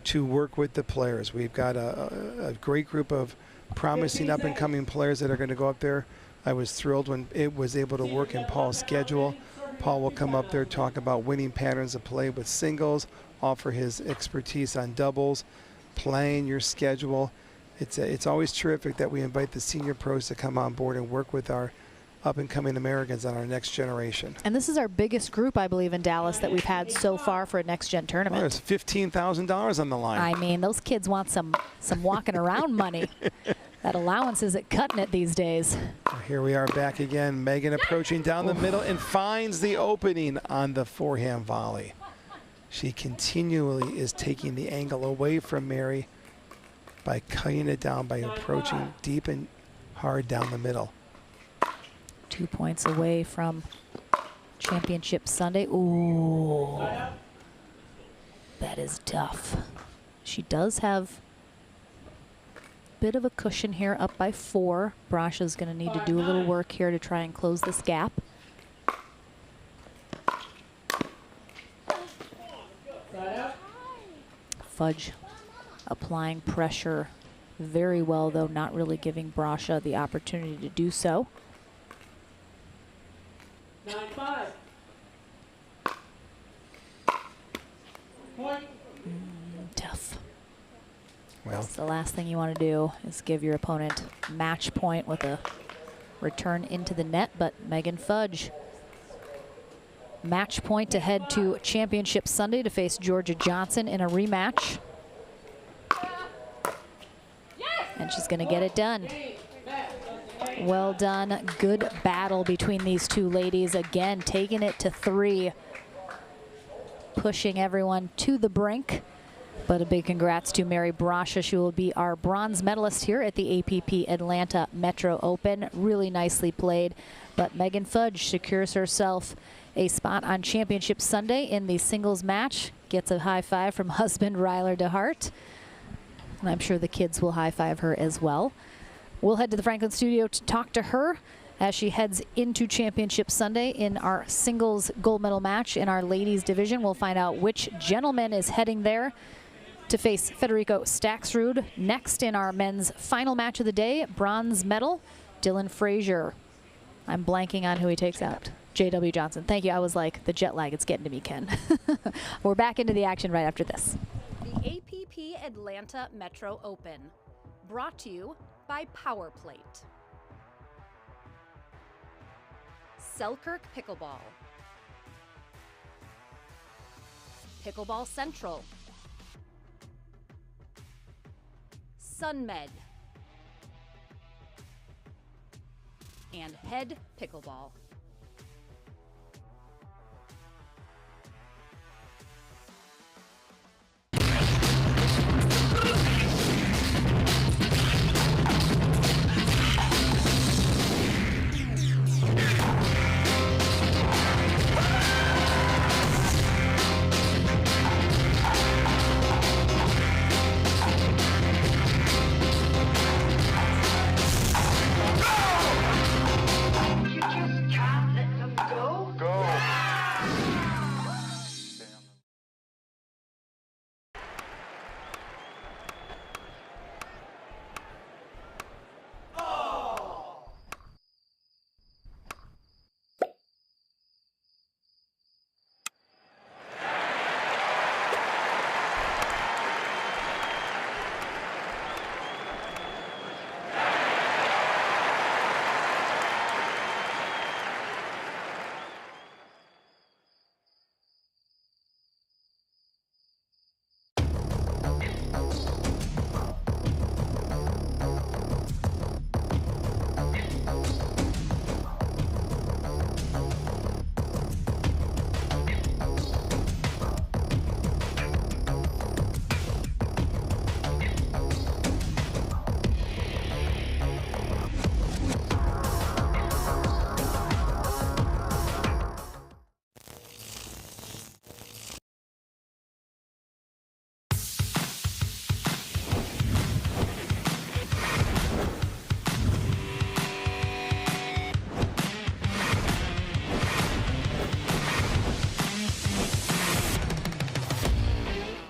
to work with the players. We've got a great group of promising up-and-coming players that are going to go up there. I was thrilled when it was able to work in Paul's schedule. Paul will come up there, talk about winning patterns of play with singles, offer his expertise on doubles, playing your schedule. It's always terrific that we invite the senior pros to come on board and work with our up-and-coming Americans on our next generation. And this is our biggest group, I believe, in Dallas that we've had so far for a Next Gen tournament. Well, there's $15,000 on the line. I mean, those kids want some walking around money. That allowance isn't cutting it these days. Here we are back again. Megan approaching down the middle and finds the opening on the forehand volley. She continually is taking the angle away from Mary by cutting it down, by approaching deep and hard down the middle. 2 points away from Championship Sunday. Ooh, that is tough. She does have bit of a cushion here, up by 4. Brusha's going to need to do a little work here to try and close this gap. Fudge applying pressure very well, though not really giving Brusha the opportunity to do so. 9-5. Point. Tough. Well, that's the last thing you want to do is give your opponent match point with a return into the net, but Megan Fudge, match point to head to Championship Sunday to face Georgia Johnson in a rematch. And she's going to get it done. Well done. Good battle between these two ladies. Again, taking it to 3. Pushing everyone to the brink. But a big congrats to Mary Brusha. She will be our bronze medalist here at the APP Atlanta Metro Open. Really nicely played. But Megan Fudge secures herself a spot on Championship Sunday in the singles match. Gets a high five from husband Ryler DeHart. And I'm sure the kids will high five her as well. We'll head to the Franklin studio to talk to her as she heads into Championship Sunday in our singles gold medal match in our ladies division. We'll find out which gentleman is heading there to face Federico Staxrud. Next in our men's final match of the day, bronze medal, Dylan Frazier. I'm blanking on who he takes out. J.W. Johnson. Thank you. I was like, the jet lag, it's getting to me, Ken. We're back into the action right after this. The APP Atlanta Metro Open, brought to you by Power Plate. Selkirk Pickleball. Pickleball Central. SunMed. And Head Pickleball.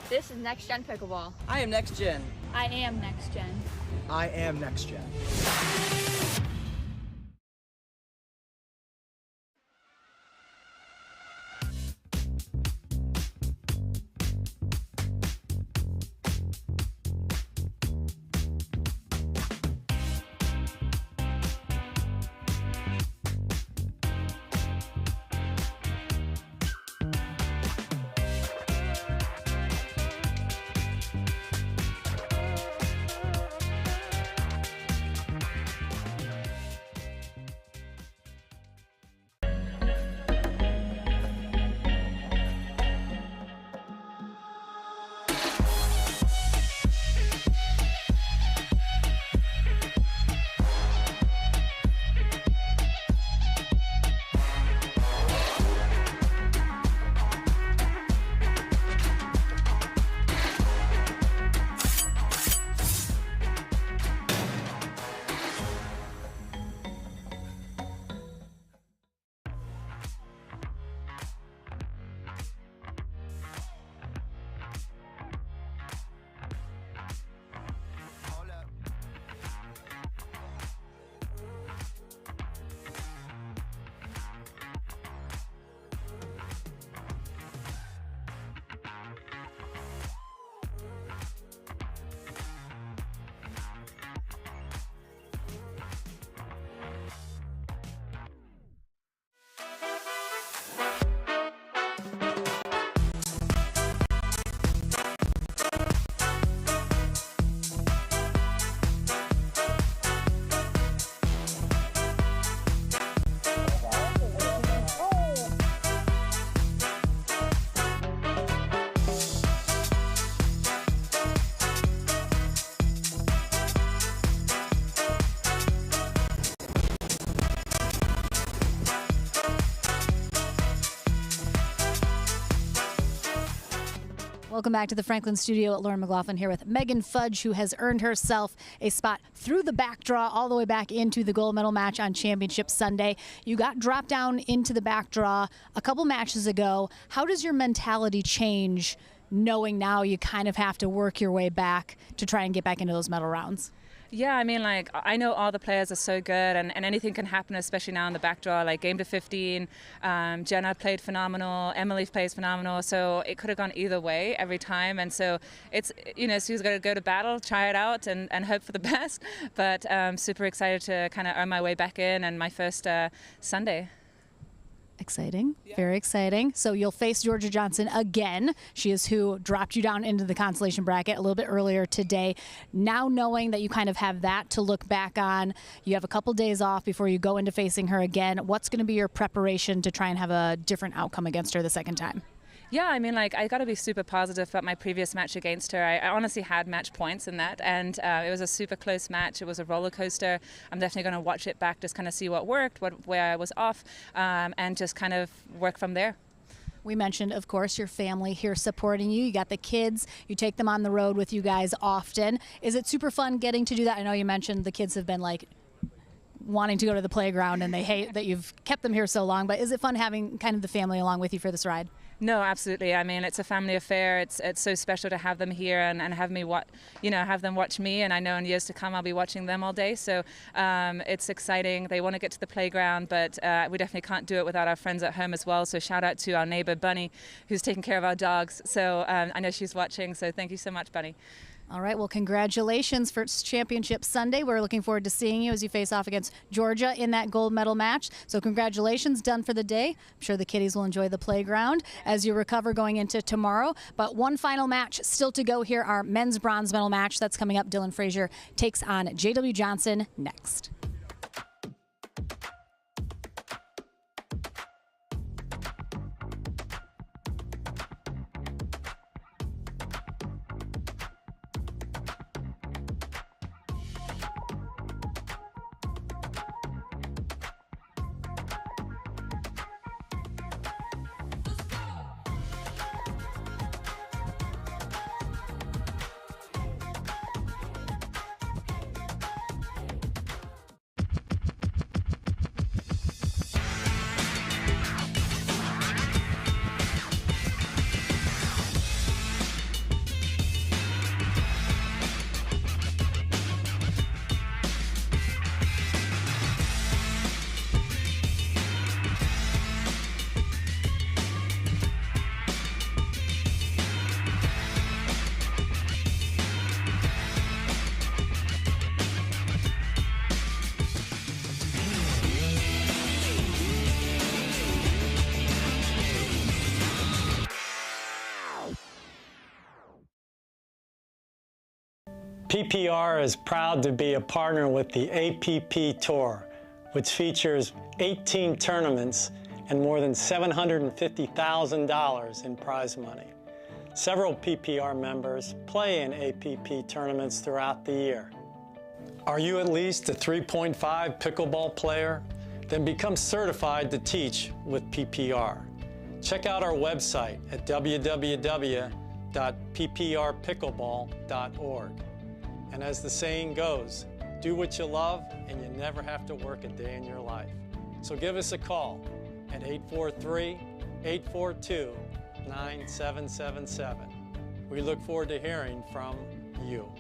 This is Next Gen Pickleball. I am Next Gen. I am Next Gen. I am Next Gen. Welcome back to the Franklin studio. Lauren McLaughlin here with Megan Fudge, who has earned herself a spot through the back draw all the way back into the gold medal match on Championship Sunday. You got dropped down into the back draw a couple matches ago. How does your mentality change knowing now you kind of have to work your way back to try and get back into those medal rounds? Yeah, I mean, like, I know all the players are so good, and anything can happen, especially now in the back draw. Like, game to 15, Jenna played phenomenal, Emily plays phenomenal, so it could have gone either way every time. And so it's, you know, Sue's got to go to battle, try it out, and hope for the best. But super excited to kind of earn my way back in and my first Sunday. Exciting. Very exciting. So you'll face Georgia Johnson again. She is who dropped you down into the consolation bracket a little bit earlier today. Now knowing that you kind of have that to look back on, you have a couple days off before you go into facing her again. What's going to be your preparation to try and have a different outcome against her the second time? Yeah, I mean, like, I got to be super positive about my previous match against her. I honestly had match points in that, and it was a super close match. It was a roller coaster. I'm definitely going to watch it back, just kind of see what worked, where I was off, and just kind of work from there. We mentioned, of course, your family here supporting you. You got the kids. You take them on the road with you guys often. Is it super fun getting to do that? I know you mentioned the kids have been like wanting to go to the playground and they hate that you've kept them here so long, but is it fun having kind of the family along with you for this ride? No, absolutely. I mean, it's a family affair. It's so special to have them here and have me have them watch me. And I know in years to come I'll be watching them all day. So it's exciting. They want to get to the playground, but we definitely can't do it without our friends at home as well. So shout out to our neighbor Bunny, who's taking care of our dogs. So I know she's watching. So thank you so much, Bunny. All right, well, congratulations for Championship Sunday. We're looking forward to seeing you as you face off against Georgia in that gold medal match. So congratulations, done for the day. I'm sure the kiddies will enjoy the playground as you recover going into tomorrow. But one final match still to go here, our men's bronze medal match. That's coming up. Dylan Frazier takes on J.W. Johnson next. PPR is proud to be a partner with the APP Tour, which features 18 tournaments and more than $750,000 in prize money. Several PPR members play in APP tournaments throughout the year. Are you at least a 3.5 pickleball player? Then become certified to teach with PPR. Check out our website at www.pprpickleball.org. And as the saying goes, do what you love and you never have to work a day in your life. So give us a call at 843-842-9777. We look forward to hearing from you.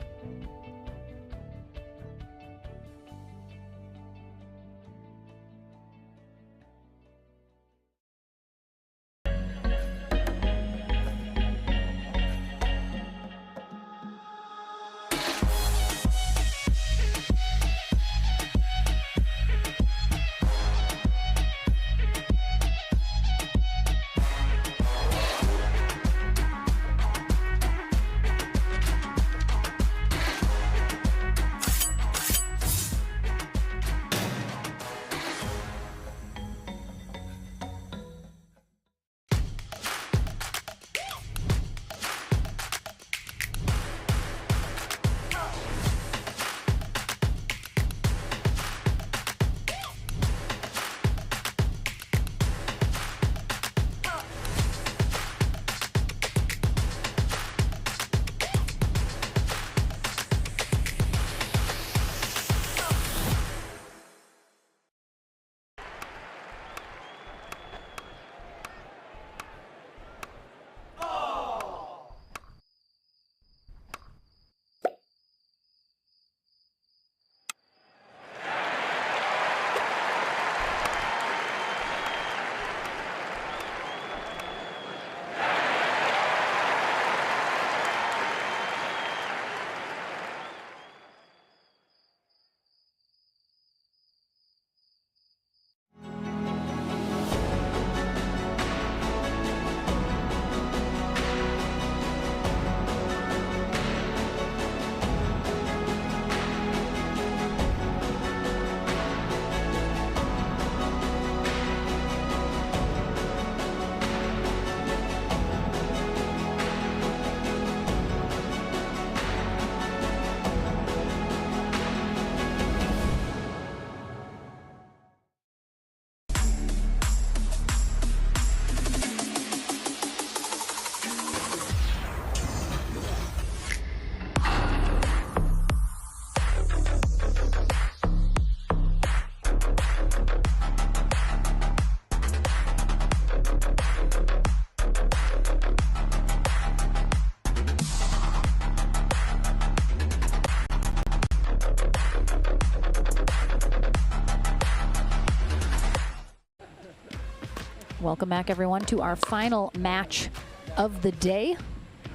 Welcome back, everyone, to our final match of the day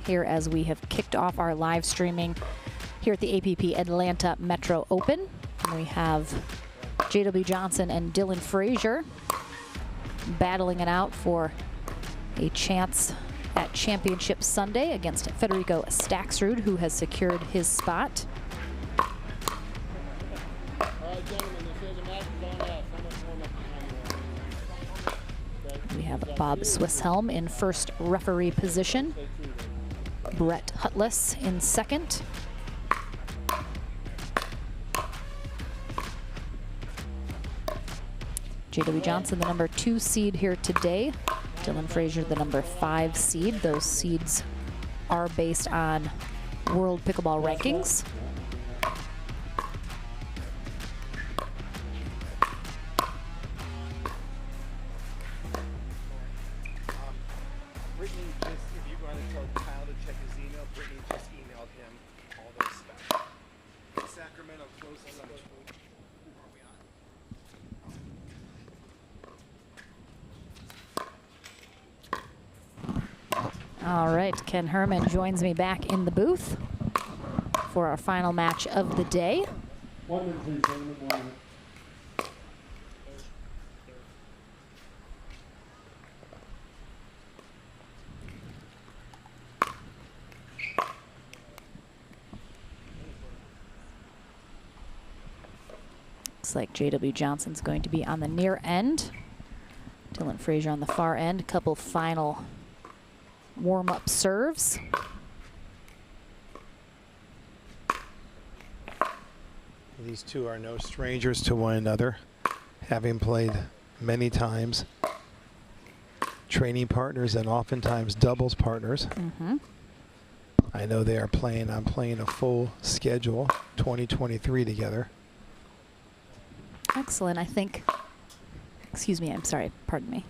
here as we have kicked off our live streaming here at the APP Atlanta Metro Open. And we have J.W. Johnson and Dylan Frazier battling it out for a chance at Championship Sunday against Federico Staxrud, who has secured his spot. We have Bob Swisshelm in first referee position, Brett Hutless in second. J.W. Johnson, the number 2 seed here today. Dylan Frazier, the number 5 seed. Those seeds are based on World Pickleball rankings. Brittany just, if you want to tell Kyle to check his email, Brittany just emailed him all those specs. Sacramento close lunch. All right, Ken Herman joins me back in the booth for our final match of the day. 1 minute, please, 1 minute, 1 minute. Looks like J.W. Johnson's going to be on the near end. Dylan Frazier on the far end. A couple final warm-up serves. These two are no strangers to one another, having played many times, training partners and oftentimes doubles partners. I know they are playing, I'm playing a full schedule, 2023 together. Excellent. I think, excuse me, I'm sorry, pardon me.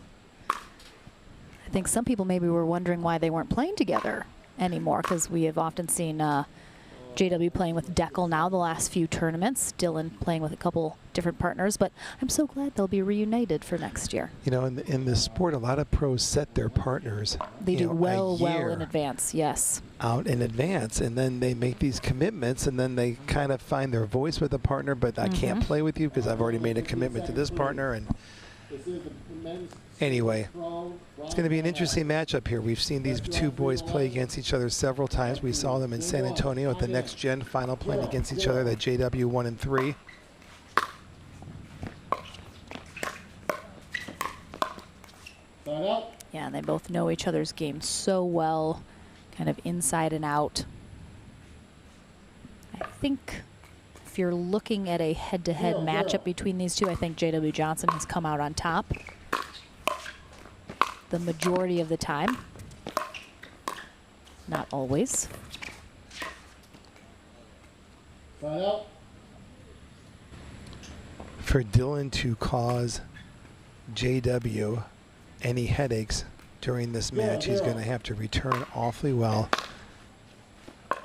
I think some people maybe were wondering why they weren't playing together anymore, because we have often seen JW playing with Deckel now the last few tournaments, Dylan playing with a couple different partners, but I'm so glad they'll be reunited for next year. You know, in this sport, a lot of pros set their partners. They do well in advance, yes. Out in advance, and then they make these commitments, and then they kind of find their voice with a partner, but I can't play with you because I've already made a commitment to this partner. And anyway, it's going to be an interesting matchup here. We've seen these two boys play against each other several times. We saw them in San Antonio at the Next Gen final playing against each other, that JW 1 and 3. Yeah, and they both know each other's game so well, kind of inside and out. I think if you're looking at a head-to-head matchup between these two, I think J.W. Johnson has come out on top the majority of the time. Not always. For Dylan to cause JW any headaches during this match, he's going to have to return awfully well.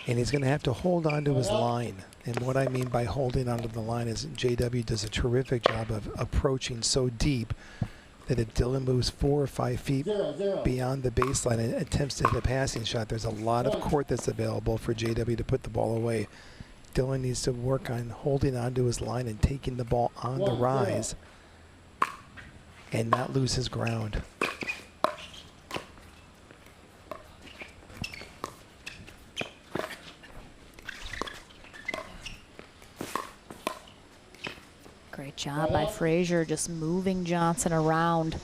And he's going to have to hold on to his line. And what I mean by holding onto the line is JW does a terrific job of approaching so deep that if Dylan moves 4 or 5 feet beyond the baseline and attempts to hit a passing shot, there's a lot of court that's available for JW to put the ball away. Dylan needs to work on holding onto his line and taking the ball on the rise and not lose his ground. Great job by Frazier, just moving Johnson around,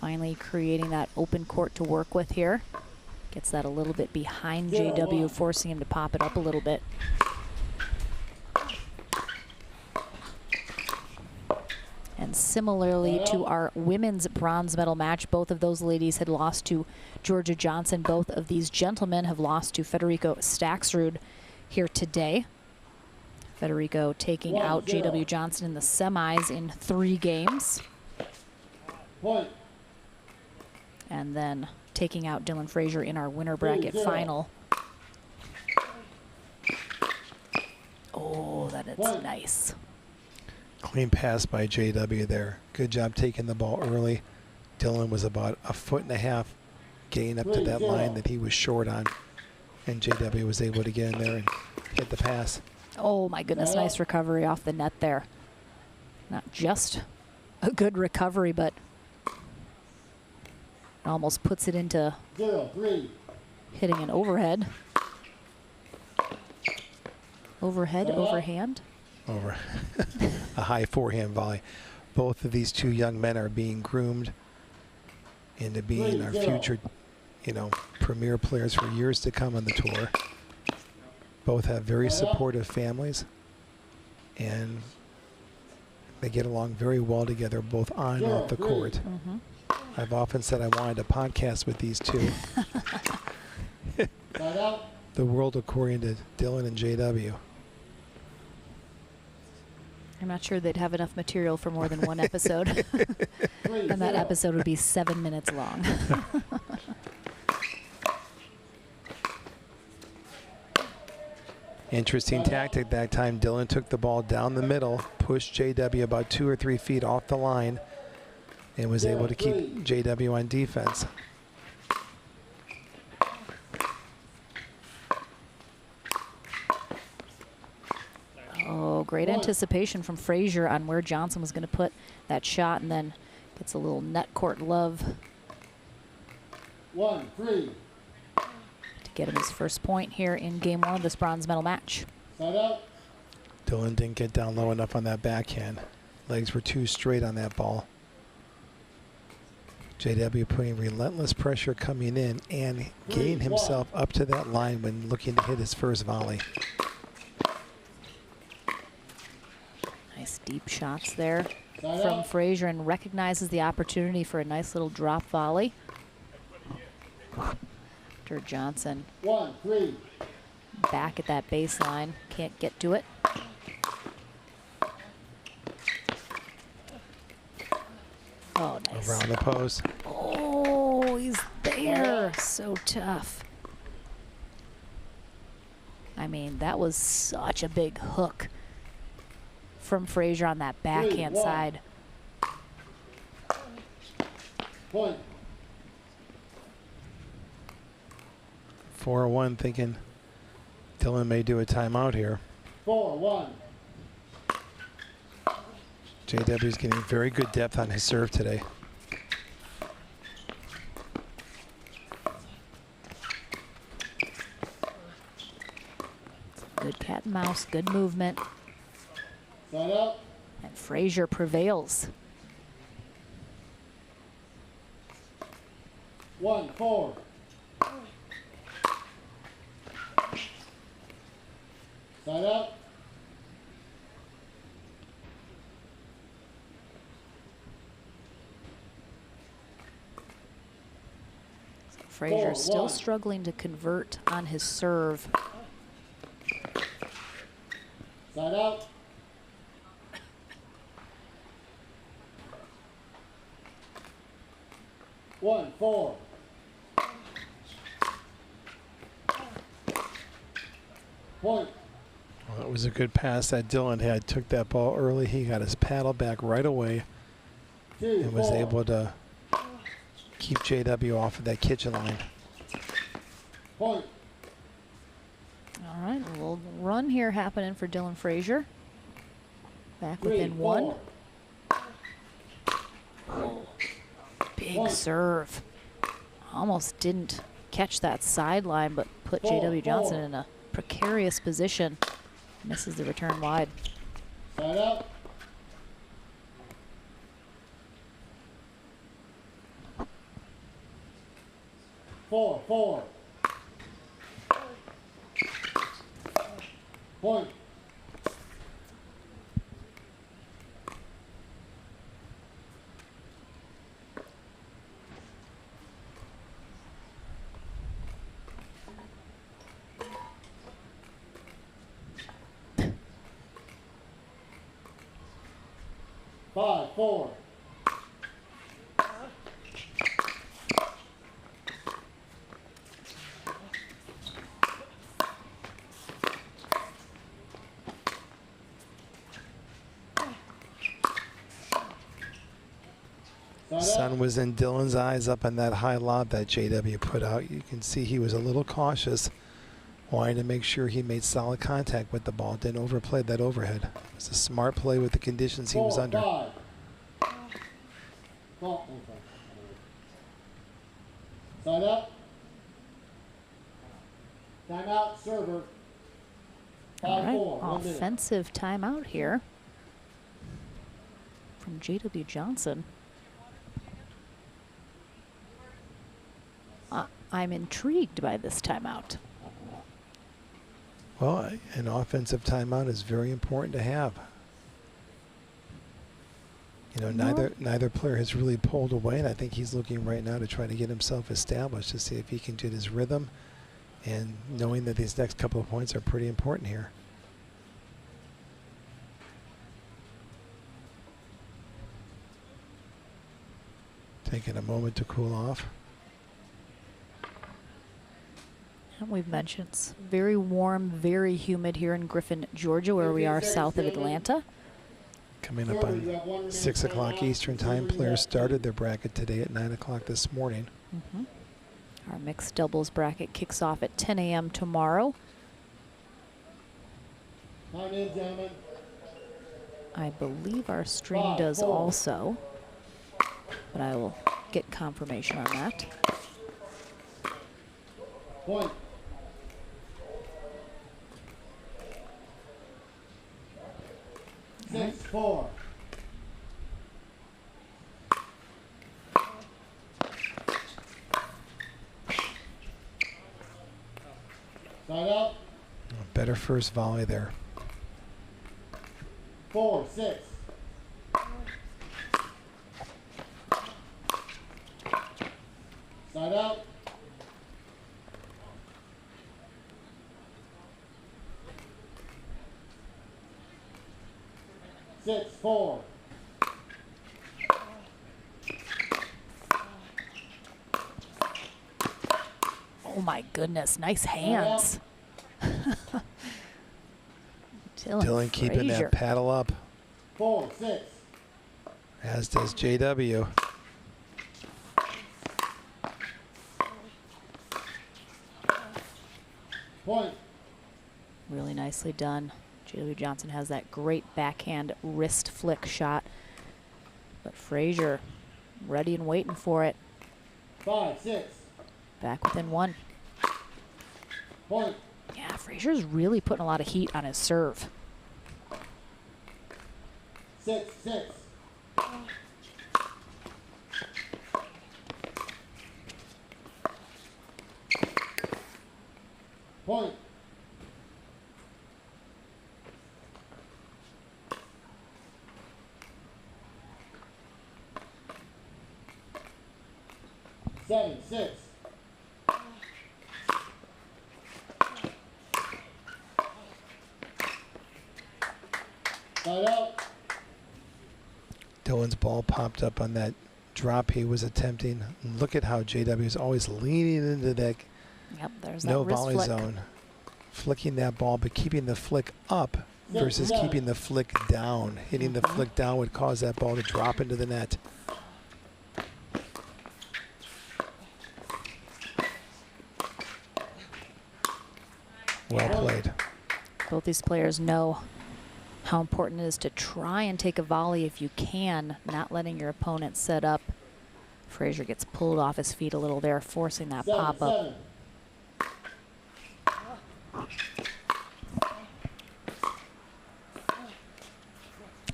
finally creating that open court to work with here. Gets that a little bit behind JW, forcing him to pop it up a little bit. And similarly to our women's bronze medal match, both of those ladies had lost to Georgia Johnson. Both of these gentlemen have lost to Federico Staxrud here today. Federico taking out J.W. Johnson in the semis in 3 games. And then taking out Dylan Frazier in our winner bracket final. Oh, that is nice. Clean pass by JW there. Good job taking the ball early, Dylan was about 1.5 feet getting up to that line that he was short on, and JW was able to get in there and hit the pass. Oh my goodness, nice recovery off the net there. Not just a good recovery, but almost puts it into hitting an overhead. Overhead, overhand. Over a high forehand volley. Both of these two young men are being groomed into being our future, premier players for years to come on the tour. Both have very supportive families, and they get along very well together, both on and off the court. I've often said I wanted a podcast with these two. The world according to Dylan and JW. I'm not sure they'd have enough material for more than one episode. And that episode would be 7 minutes long. Interesting tactic that time. Dylan took the ball down the middle, pushed JW about 2 or 3 feet off the line, and was able to keep JW on defense. Oh, great anticipation from Frazier on where Johnson was going to put that shot, and then gets a little net court love. 1-3. To get him his first point here in game 1 of this bronze medal match. Dylan didn't get down low enough on that backhand. Legs were too straight on that ball. JW putting relentless pressure coming in and getting himself up to that line when looking to hit his first volley. Nice deep shots there from Frazier, and recognizes the opportunity for a nice little drop volley. After Johnson back at that baseline, can't get to it. Oh, nice. Around the post. Oh, he's there. So tough. I mean, that was such a big hook from Frazier on that backhand side. Point. 4-1, thinking Dylan may do a timeout here. 4-1. JW's getting very good depth on his serve today. Good cat and mouse, good movement. Side out. And Frazier prevails. 1-4. Side out. Frazier still struggling to convert on his serve. Side out. One, 4. Point. Well, that was a good pass that Dylan had. Took that ball early. He got his paddle back right away and was able to keep JW off of that kitchen line. Point. All right, a little run here happening for Dylan Frazier. Back within 1. Oh, big serve. Almost didn't catch that sideline, but put JW Johnson in a precarious position. Misses the return wide. Side out. Four. Point. Five, 4. sun was in Dylan's eyes up on that high lob that JW put out. You can see he was a little cautious, wanting to make sure he made solid contact with the ball, didn't overplay that overhead. It was a smart play with the conditions he was under. Side up. Timeout, server. All right, offensive timeout here from JW Johnson. I'm intrigued by this timeout. Well, an offensive timeout is very important to have. You know, neither player has really pulled away, and I think he's looking right now to try to get himself established to see if he can get his rhythm, and knowing that these next couple of points are pretty important here. Taking a moment to cool off. And we've mentioned it's very warm, very humid here in Griffin, Georgia, where we are south of Atlanta. Coming up on 6 o'clock Eastern time. Players started their bracket today at 9 o'clock this morning. Our mixed doubles bracket kicks off at 10 a.m. tomorrow. Time in, gentlemen. I believe our stream does also, but I will get confirmation on that. Point. Right. 6-4. Side up. Better first volley there. 4-6. Side up. 6-4. Oh my goodness, nice hands. Dylan keeping that paddle up. 4-6. As does JW. Point. Really nicely done. JW Johnson has that great backhand wrist flick shot. But Frazier ready and waiting for it. 5-6. Back within one. Point. Yeah, Frazier's really putting a lot of heat on his serve. 6-6. Point. 7-6. Side out. Dylan's ball popped up on that drop he was attempting. And look at how JW is always leaning into that there's no that wrist volley flick. zone. Flicking that ball, but keeping the flick up versus keeping the flick down. Hitting the flick down would cause that ball to drop into the net. Well played. Both these players know how important it is to try and take a volley if you can, not letting your opponent set up. Frazier gets pulled off his feet a little there, forcing that pop-up.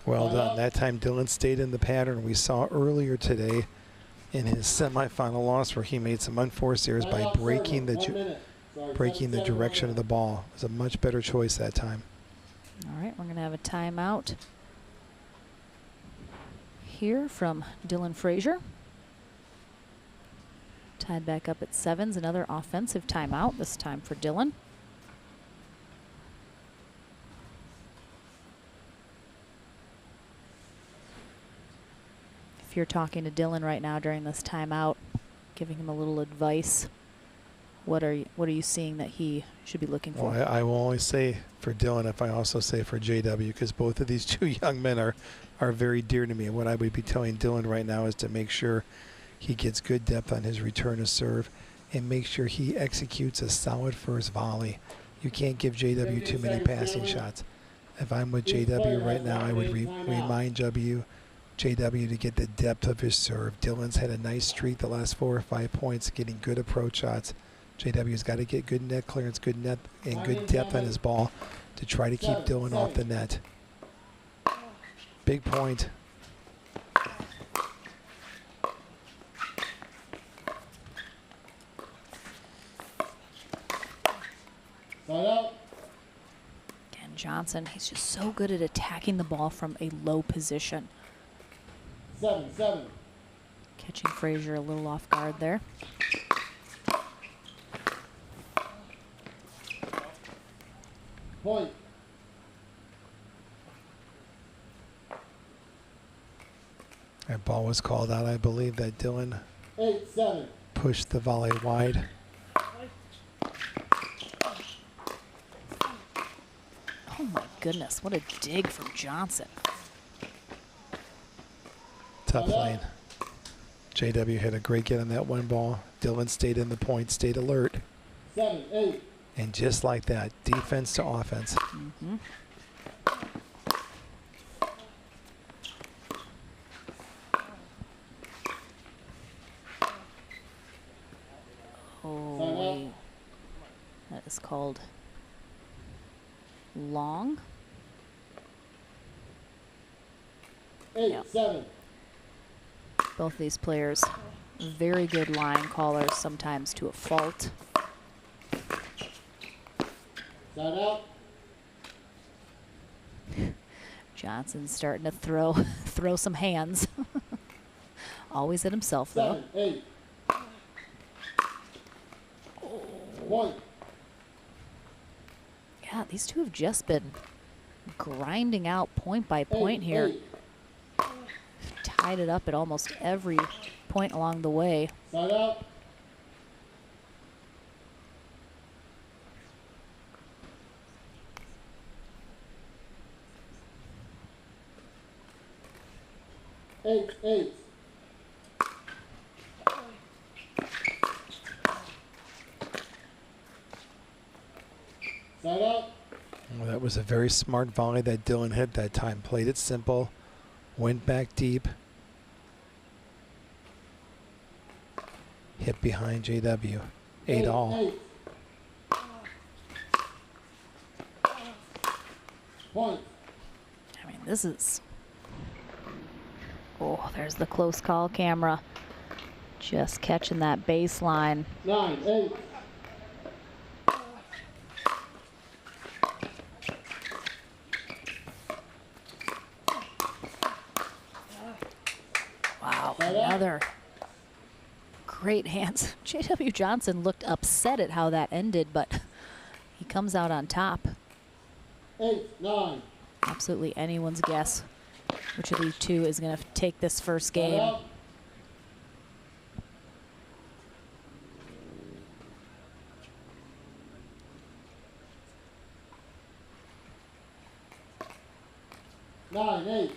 Well done. That time Dylan stayed in the pattern we saw earlier today in his semifinal loss, where he made some unforced errors by breaking the direction of the ball. It was a much better choice that time. All right, we're going to have a timeout here from Dylan Frazier. Tied back up at 7s, another offensive timeout, this time for Dylan. If you're talking to Dylan right now during this timeout, giving him a little advice What are you seeing that he should be looking for? Well, I will only say for Dylan if I also say for JW, because both of these two young men are very dear to me. And what I would be telling Dylan right now is to make sure he gets good depth on his return to serve and make sure he executes a solid first volley. You can't give JW too many passing shots. If I'm with JW right now, I would remind JW to get the depth of his serve. Dylan's had a nice streak the last 4 or 5 points, getting good approach shots. JW's got to get good net clearance, good net, and good depth on his ball to try to keep Dylan off the net. Big point. Again, Johnson, he's just so good at attacking the ball from a low position. 7-7. Catching Frazier a little off guard there. Point. That ball was called out. I believe that Dylan 8-7. pushed the volley wide. Oh my goodness, what a dig from Johnson. Tough lane. JW had a great get on that one ball. Dylan stayed in the point, stayed alert. 7-8. And just like that, defense to offense. Mm-hmm. Oh, that is called long. 8-7. Both these players, very good line callers, sometimes to a fault. Side out. Johnson's starting to throw some hands. Always at himself though. 7-8. Point. Yeah, these two have just been grinding out point by point here. Tied it up at almost every point along the way. Side out. Eight. Side out. Well, that was a very smart volley that Dylan hit that time. Played it simple, went back deep, hit behind JW. 8-all. Point. I mean, this is... Oh, there's the close call camera. Just catching that baseline. 9-8. Wow, another great hands. J.W. Johnson looked upset at how that ended, but he comes out on top. 8-9. Absolutely anyone's guess which of these two is going to take this first game. Nine, 8.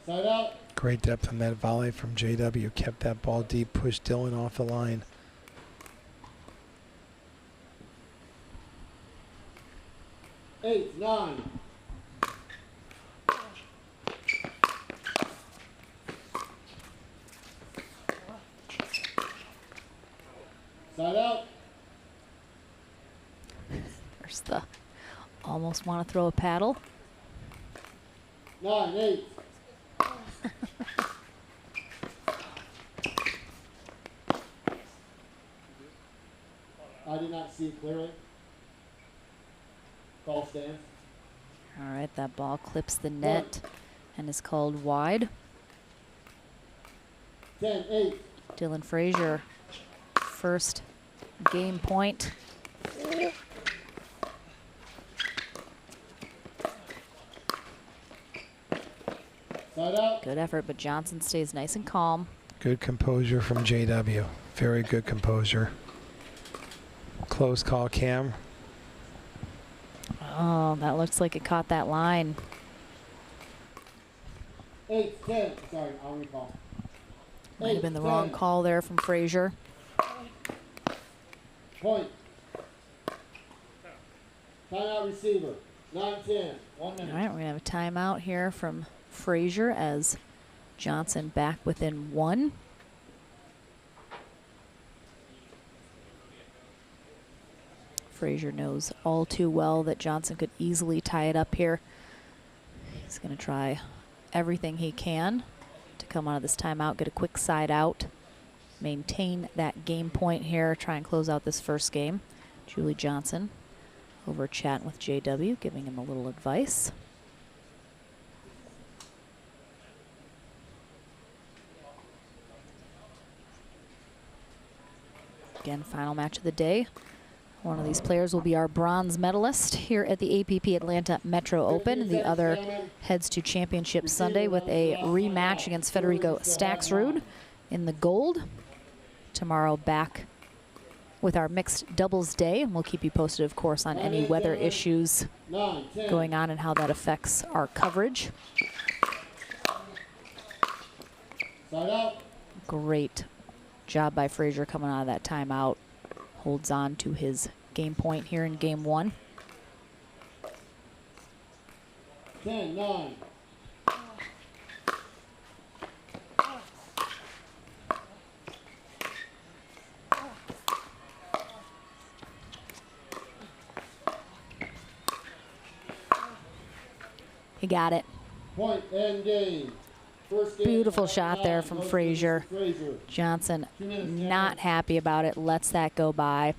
Side out. Great depth on that volley from JW. Kept that ball deep, pushed Dylan off the line. Eight, 9. Side out. There's the almost want to throw a paddle. 9, 8. I did not see it clearly. Ball stands. All right, that ball clips the net and is called wide. 10-8. Dylan Frazier, first game point. Side Good effort, but Johnson stays nice and calm. Good composure from JW. Very good composure. Close call, Cam. Oh, that looks like it caught that line. 8-10. Sorry, I'll recall. Might have been the wrong call there from Frazier. Point. Timeout receiver. 9-10. 1 minute. All right, we're going to have a timeout here from Frazier as Johnson back within 1. Frazier knows all too well that Johnson could easily tie it up here. He's going to try everything he can to come out of this timeout, get a quick side out, maintain that game point here, try and close out this first game. Julie Johnson over chatting with JW, giving him a little advice. Again, final match of the day. One of these players will be our bronze medalist here at the APP Atlanta Metro Open. The other heads to Championship Sunday with a rematch against Federico Staxrud in the gold. Tomorrow back with our mixed doubles day, and we'll keep you posted, of course, on any weather issues going on and how that affects our coverage. Great job by Frazier coming out of that timeout. Holds on to his game point here in game 1. 10-9. He got it. Point and game. Beautiful shot there from Frazier. Johnson not happy about it, lets that go by.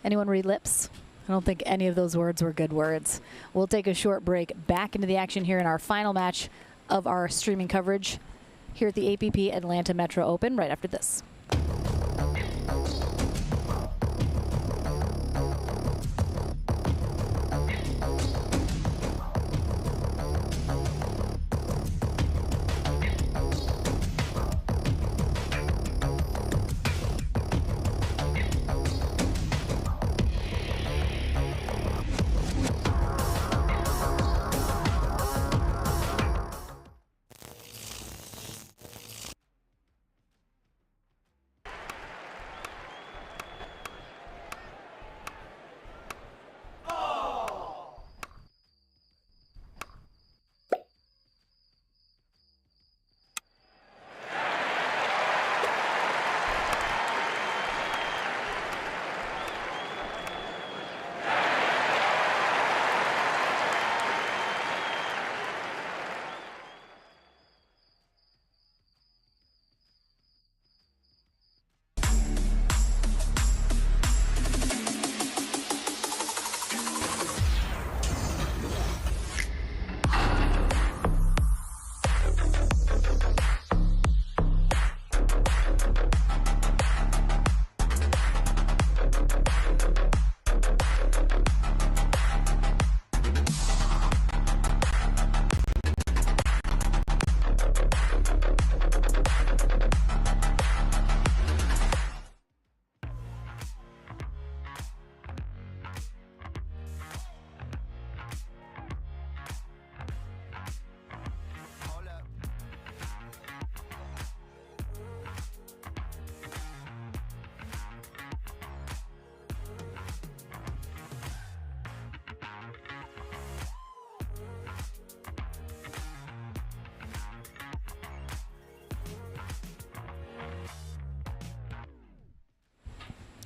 Anyone read lips? I don't think any of those words were good words. We'll take a short break, back into the action here in our final match of our streaming coverage here at the APP Atlanta Metro Open right after this.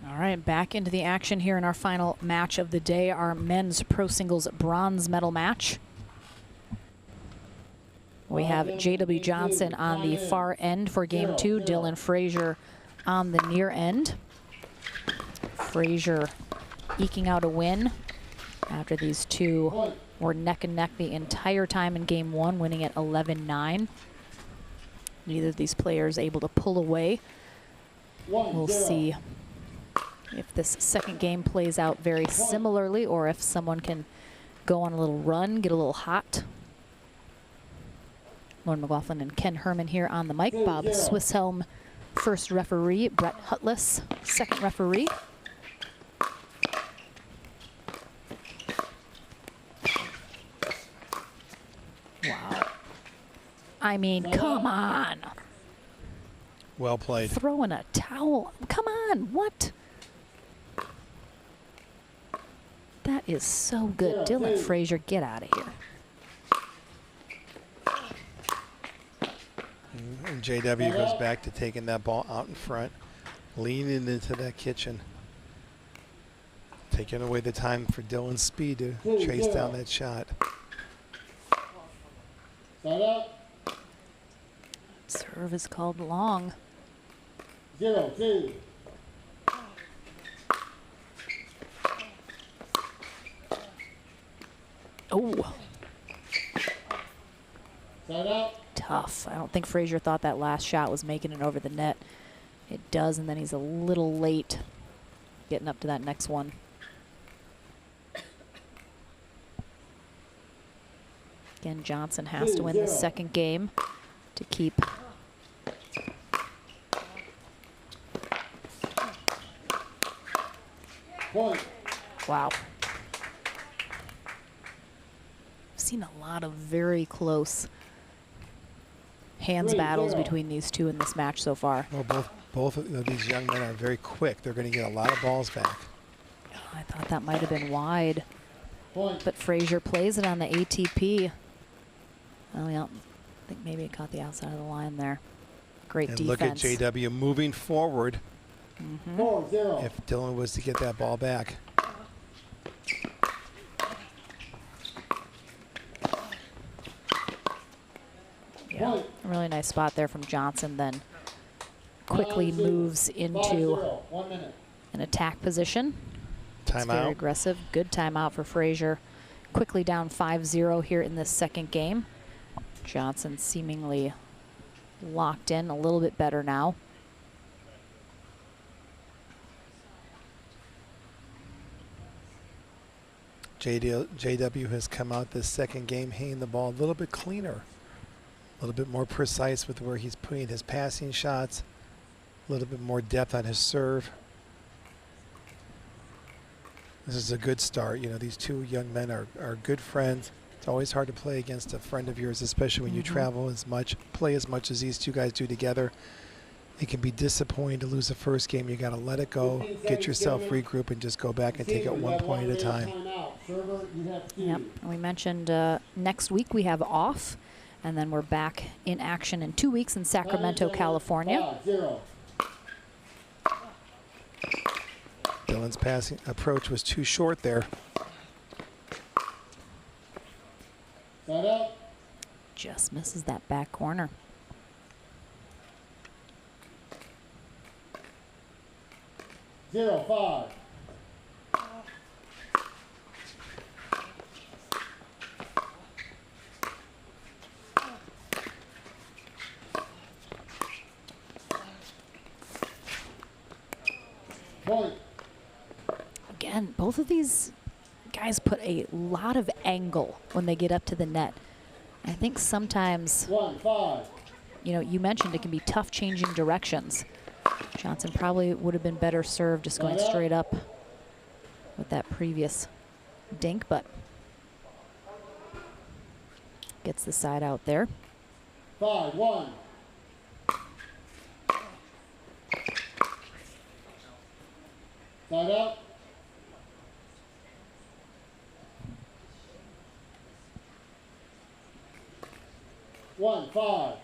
All right, back into the action here in our final match of the day, our men's pro singles bronze medal match. We have JW Johnson on the far end for game 2, Dylan Frazier on the near end. Frazier eking out a win after these two were neck and neck the entire time in game 1, winning at 11-9. Neither of these players able to pull away. We'll see if this second game plays out very similarly or if someone can go on a little run, get a little hot. Lauren McLaughlin and Ken Herman here on the mic. Bob Swisshelm, first referee. Brett Hutless, second referee. Wow. I mean, come on. Well played. Throwing a towel. Come on, what? That is so good. Dylan Frazier, get out of here. And JW goes back to taking that ball out in front, leaning into that kitchen, taking away the time for Dylan's speed to chase down that shot. Serve is called long. 0-2. Oh. Tough. I don't think Frazier thought that last shot was making it over the net. It does, and then he's a little late getting up to that next one. Again, Johnson has to win the second game to keep wow. I've seen a lot of very close hands battles between these two in this match so far. Well, both of these young men are very quick. They're going to get a lot of balls back. I thought that might have been wide, but Frazier plays it on the ATP. Oh, yeah. I think maybe it caught the outside of the line there. Great And defense. look at JW moving forward. 4-0. If Dylan was to get that ball back. Yeah, a really nice spot there from Johnson, then quickly moves into an attack position. It's very Timeout. aggressive. Good timeout for Frazier. Quickly down 5-0 here in this second game. Johnson seemingly locked in a little bit better now. JW has come out this second game hitting the ball a little bit cleaner, a little bit more precise with where he's putting his passing shots, a little bit more depth on his serve. This is a good start. You know, these two young men are good friends. It's always hard to play against a friend of yours, especially when you travel as much, play as much as these two guys do together. It can be disappointing to lose the first game. You got to let it go, get yourself regroup, and just go back and take it 1 point at a time. Yep, and we mentioned next week we have off, and then we're back in action in 2 weeks in Sacramento, California. Dylan's passing approach was too short there. Just misses that back corner. Zero, 5. Point. Again, both of these guys put a lot of angle when they get up to the net. I think sometimes, 1-5. you know, you mentioned it can be tough changing directions. Johnson probably would have been better served just going straight up with that previous dink, but gets the side out there. 5-1. Side out. One, 5.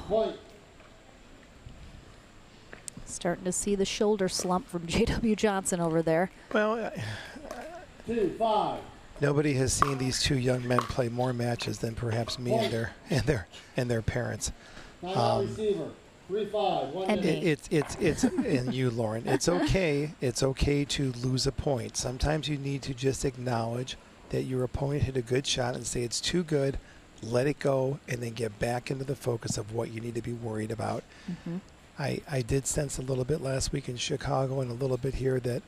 Point. Starting to see the shoulder slump from JW Johnson over there. Well, 2-5. nobody has seen these two young men play more matches than perhaps me and their parents. Receiver. 3-5. 1 minute. It's and you, Lauren. It's okay. It's okay to lose a point. Sometimes you need to just acknowledge that your opponent hit a good shot and say it's too good. let it go, and then get back into the focus of what you need to be worried about. I did sense a little bit last week in Chicago and a little bit here that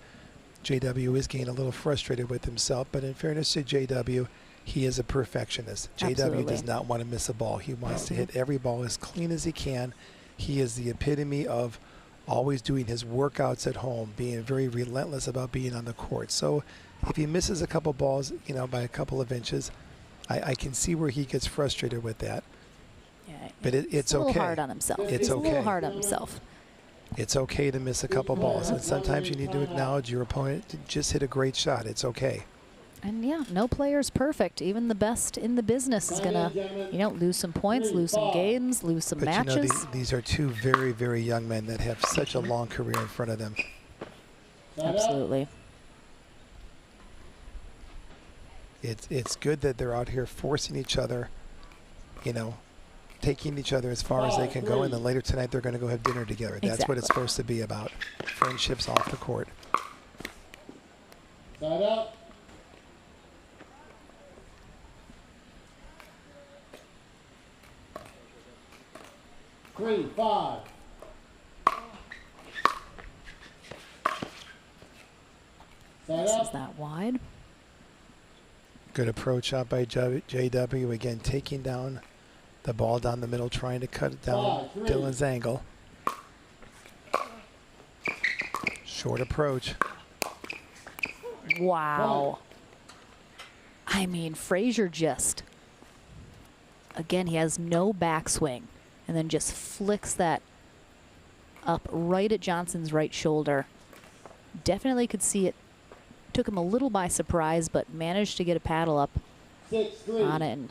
JW is getting a little frustrated with himself, but in fairness to JW, he is a perfectionist. Absolutely. JW does not want to miss a ball. He wants to hit every ball as clean as he can. He is the epitome of always doing his workouts at home, being very relentless about being on the court. So if he misses a couple balls, you know, by a couple of inches, I can see where he gets frustrated with that. Yeah, but it's a little okay. hard on himself. It's He's okay. a little hard on himself. It's okay to miss a couple balls, and sometimes you need to acknowledge your opponent to just hit a great shot. It's okay. And yeah, no player's perfect. Even the best in the business is gonna, you know, lose some points, lose some games, lose some But matches. you know, these are two very, very young men that have such a long career in front of them. Absolutely. It's good that they're out here forcing each other, you know, taking each other as far as they can go, and then later tonight they're going to go have dinner together. That's what it's supposed to be about. Friendships off the court. Side up. Three, 5. This is that wide. Good approach out by JW. Again, taking down the ball down the middle, trying to cut it down Dylan's angle. Short approach. Wow. I mean, Frazier just, again, he has no backswing, and then just flicks that up right at Johnson's right shoulder. Definitely could see it. Took him a little by surprise, but managed to get a paddle up 6-3. on it. And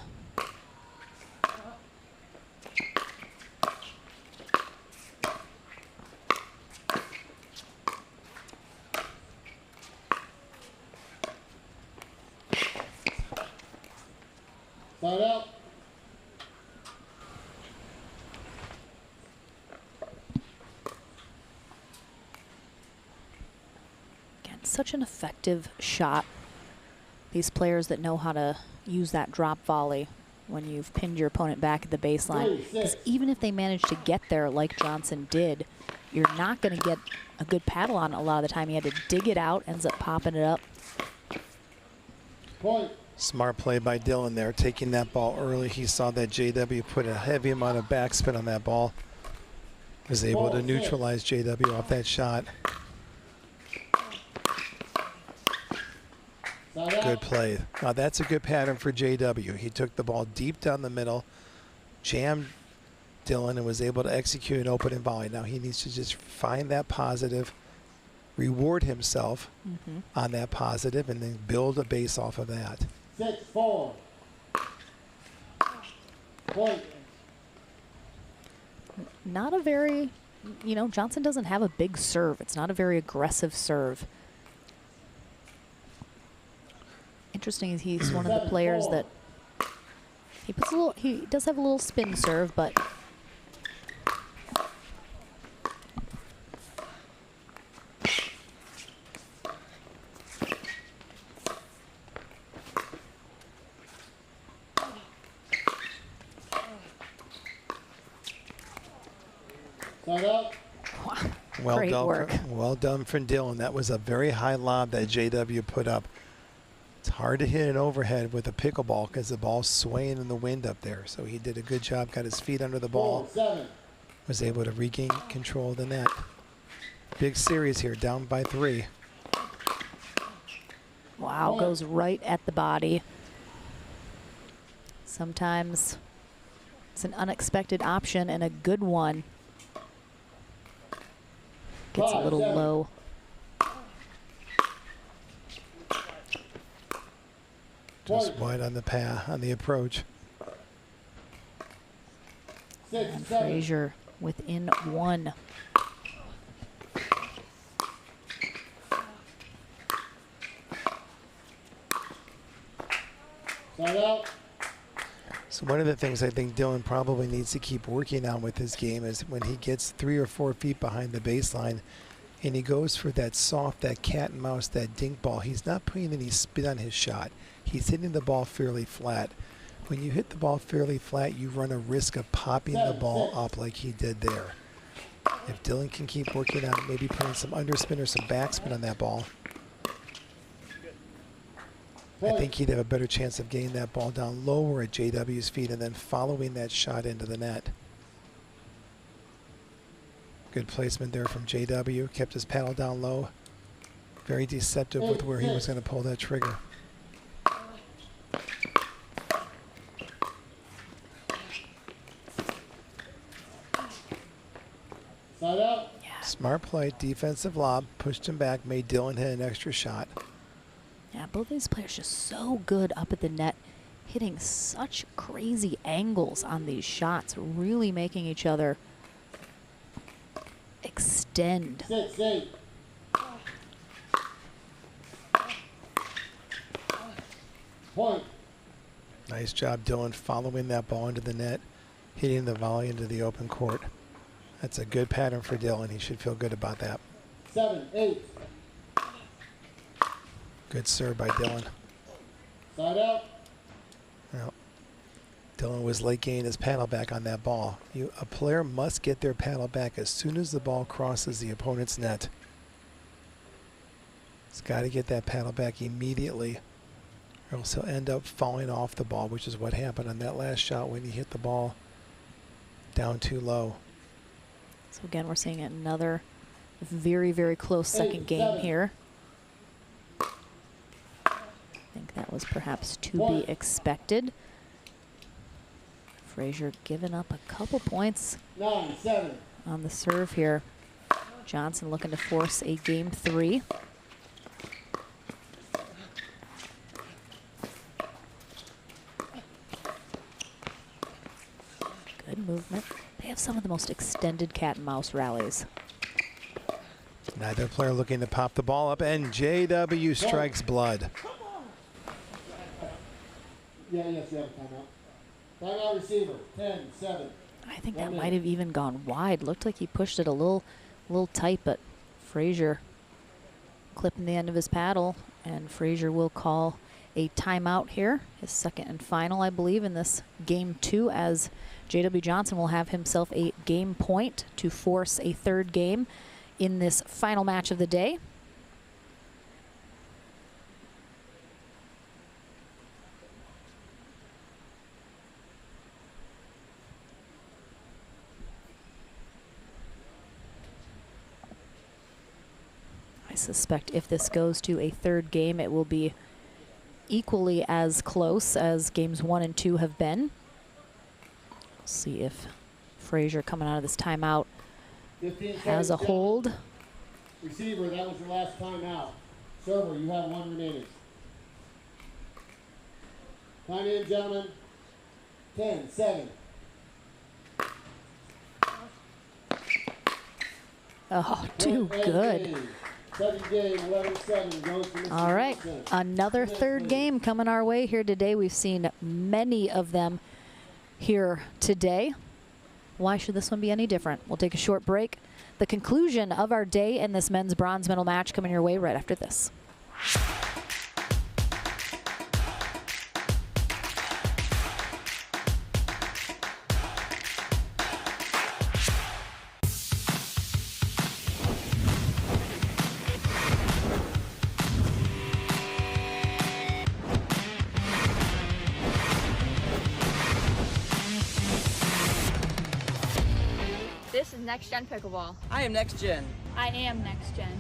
Side up. again, such an effective shot. These players that know how to use that drop volley when you've pinned your opponent back at the baseline. Because even if they manage to get there like Johnson did, you're not going to get a good paddle on it a lot of the time. He had to dig it out, ends up popping it up. Point. Smart play by Dylan there, taking that ball early. He saw that JW put a heavy amount of backspin on that ball. Was able to neutralize JW off that shot. Good play. Now that's a good pattern for JW. He took the ball deep down the middle, jammed Dylan, and was able to execute an opening volley. Now he needs to just find that positive, reward himself on that positive, and then build a base off of that. 6-4. Point. Not a very, you know, Johnson doesn't have a big serve. It's not a very aggressive serve. Interesting is he's one of the players that he puts a little, he does have a little spin serve, but Side up. Well Great done, work. Well done from Dylan. That was a very high lob that JW put up. It's hard to hit an overhead with a pickleball because the ball's swaying in the wind up there. So he did a good job, got his feet under the ball, 4-7. was able to regain control of the net. Big series here, down by 3. wow, goes right at the body. Sometimes it's an unexpected option and a good one. Gets a little low. Just wide on the approach. And Frazier within 1. Side up. So one of the things I think Dylan probably needs to keep working on with his game is when he gets 3 or 4 feet behind the baseline and he goes for that soft, that cat and mouse, that dink ball, he's not putting any spin on his shot. He's hitting the ball fairly flat. When you hit the ball fairly flat, you run a risk of popping the ball up like he did there. If Dylan can keep working on maybe putting some underspin or some backspin on that ball, I think he'd have a better chance of getting that ball down lower at JW's feet and then following that shot into the net. Good placement there from JW. Kept his paddle down low. Very deceptive with where he was going to pull that trigger. Side out. Smart play, defensive lob, pushed him back, made Dylan hit an extra shot. Yeah, both these players just so good up at the net, hitting such crazy angles on these shots, really making each other extend. 6-8. Point. Nice job, Dylan, following that ball into the net, hitting the volley into the open court. That's a good pattern for Dylan. He should feel good about that. 7-8. Good serve by Dylan. Side out. Well, Dylan was late getting his paddle back on that ball. A player must get their paddle back as soon as the ball crosses the opponent's net. He's got to get that paddle back immediately, or else he'll end up falling off the ball, which is what happened on that last shot when he hit the ball down too low. So again, we're seeing another very, very close second game here. I think that was perhaps to be expected. Frazier giving up a couple points 9-7. on the serve here. Johnson looking to force a game 3. Good movement. They have some of the most extended cat and mouse rallies. Neither player looking to pop the ball up, and JW strikes blood. Yes, you have a timeout. Timeout receiver, 10-7. I think that might have even gone wide. Looked like he pushed it a little tight, but Frazier clipping the end of his paddle, and Frazier will call a timeout here, his second and final, I believe, in this game 2, as JW Johnson will have himself a game point to force a third game in this final match of the day. I suspect if this goes to a third game, it will be equally as close as games 1 and 2 have been. We'll see if Frazier coming out of this timeout has a hold. Receiver, that was your last timeout. Server, you have 1 remaining. Time in, gentlemen. 10-7. Oh, too good. Second game, 11-7, goes to Mr. All right, Johnson. another third game coming our way here today. We've seen many of them here today. Why should this one be any different? We'll take a short break. The conclusion of our day in this men's bronze medal match coming your way right after this. This is Next Gen Pickleball. I am next gen. I am Next Gen.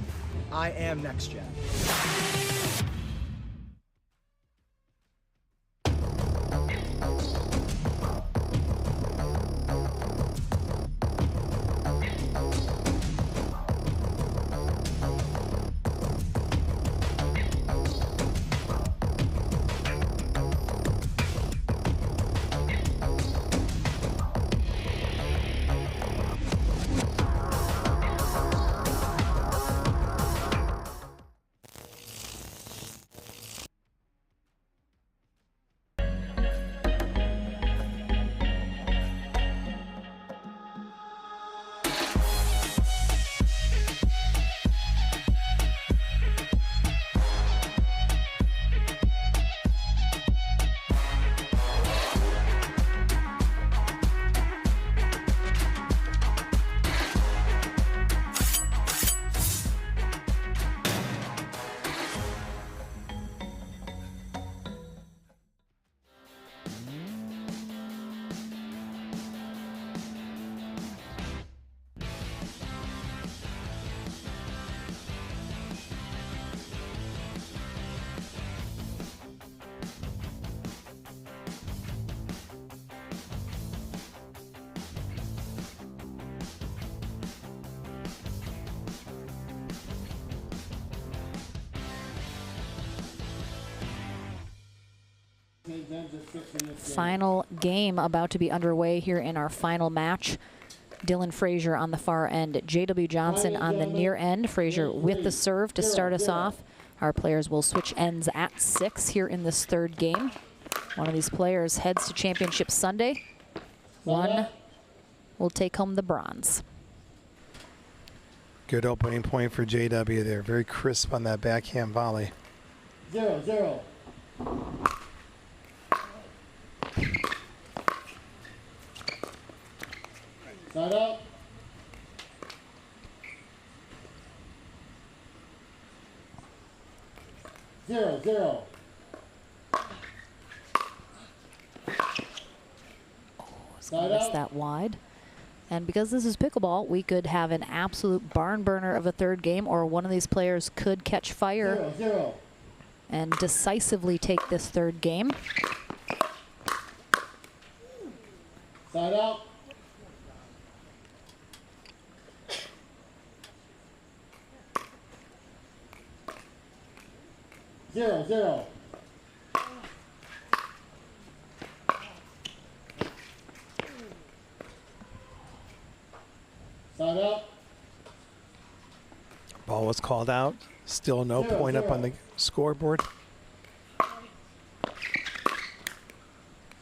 I am next gen. Final game about to be underway here in our final match. Dylan Frazier on the far end, J.W. Johnson on the near end. Frazier with the serve to start us off. Our players will switch ends at 6 here in this third game. One of these players heads to Championship Sunday. One will take home the bronze. Good opening point for JW there. Very crisp on that backhand volley. 0-0. Side out. 0-0. Missed that wide. And because this is pickleball, we could have an absolute barn burner of a third game, or one of these players could catch fire 0-0. and decisively take this third game. Side out. 0-0. Side out. Ball was called out. Still no point up on the scoreboard.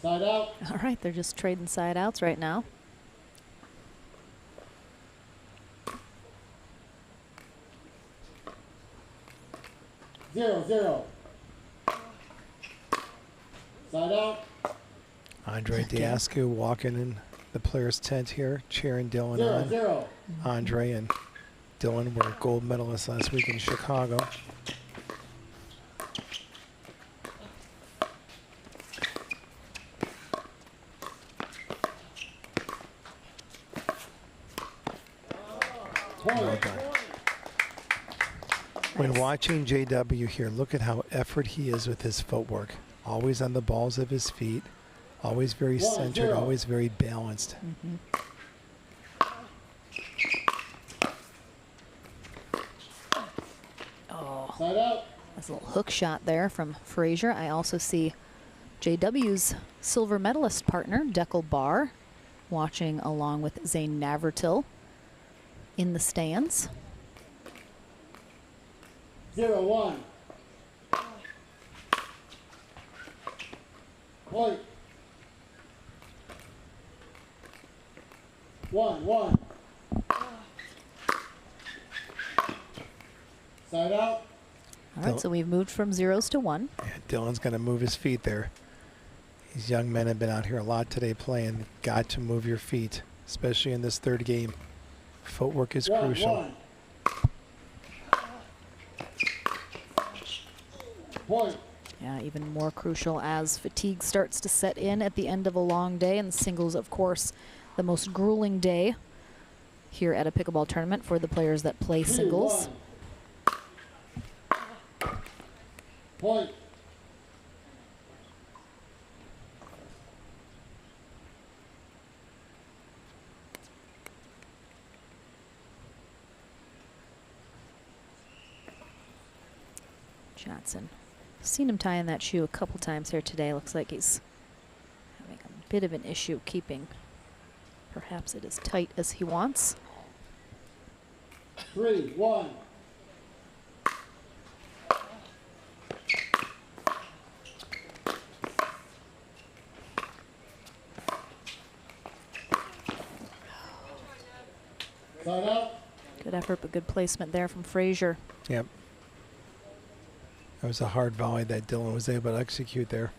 Side out. All right, they're just trading side outs right now. Zero. Side out. Andre Diascu walking in the players' tent here, cheering Dylan on. 0-0. Andre and Dylan were gold medalists last week in Chicago. Well done. When watching JW here, look at how effort he is with his footwork. Always on the balls of his feet, always very centered, always very balanced. Oh, Side out. that's a little hook shot there from Frazier. I also see JW's silver medalist partner, Deckel Barr, watching along with Zane Navratil in the stands. 0-1. Point. 1-1. Side out. All right, so we've moved from 0s to 1. Yeah, Dylan's going to move his feet there. These young men have been out here a lot today playing. Got to move your feet, especially in this third game. Footwork is crucial. Point. Yeah, even more crucial as fatigue starts to set in at the end of a long day, and singles, of course, the most grueling day here at a pickleball tournament for the players that play singles. Point. Johnson. Seen him tying that shoe a couple times here today. Looks like he's having a bit of an issue keeping perhaps it as tight as he wants. 3-1. Side out. Good effort, but good placement there from Frazier. Yep. That was a hard volley that Dylan was able to execute there.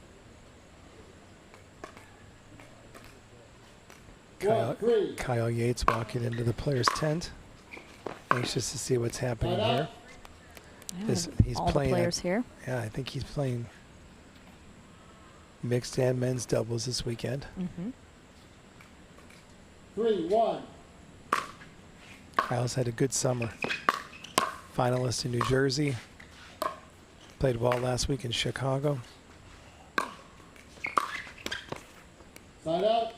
Kyle Yates walking into the players' tent. Anxious to see what's happening here. Yeah, He's all playing the players here. Yeah, I think he's playing mixed and men's doubles this weekend. 3-1. Kyle's had a good summer. Finalist in New Jersey. Played well last week in Chicago. Side out.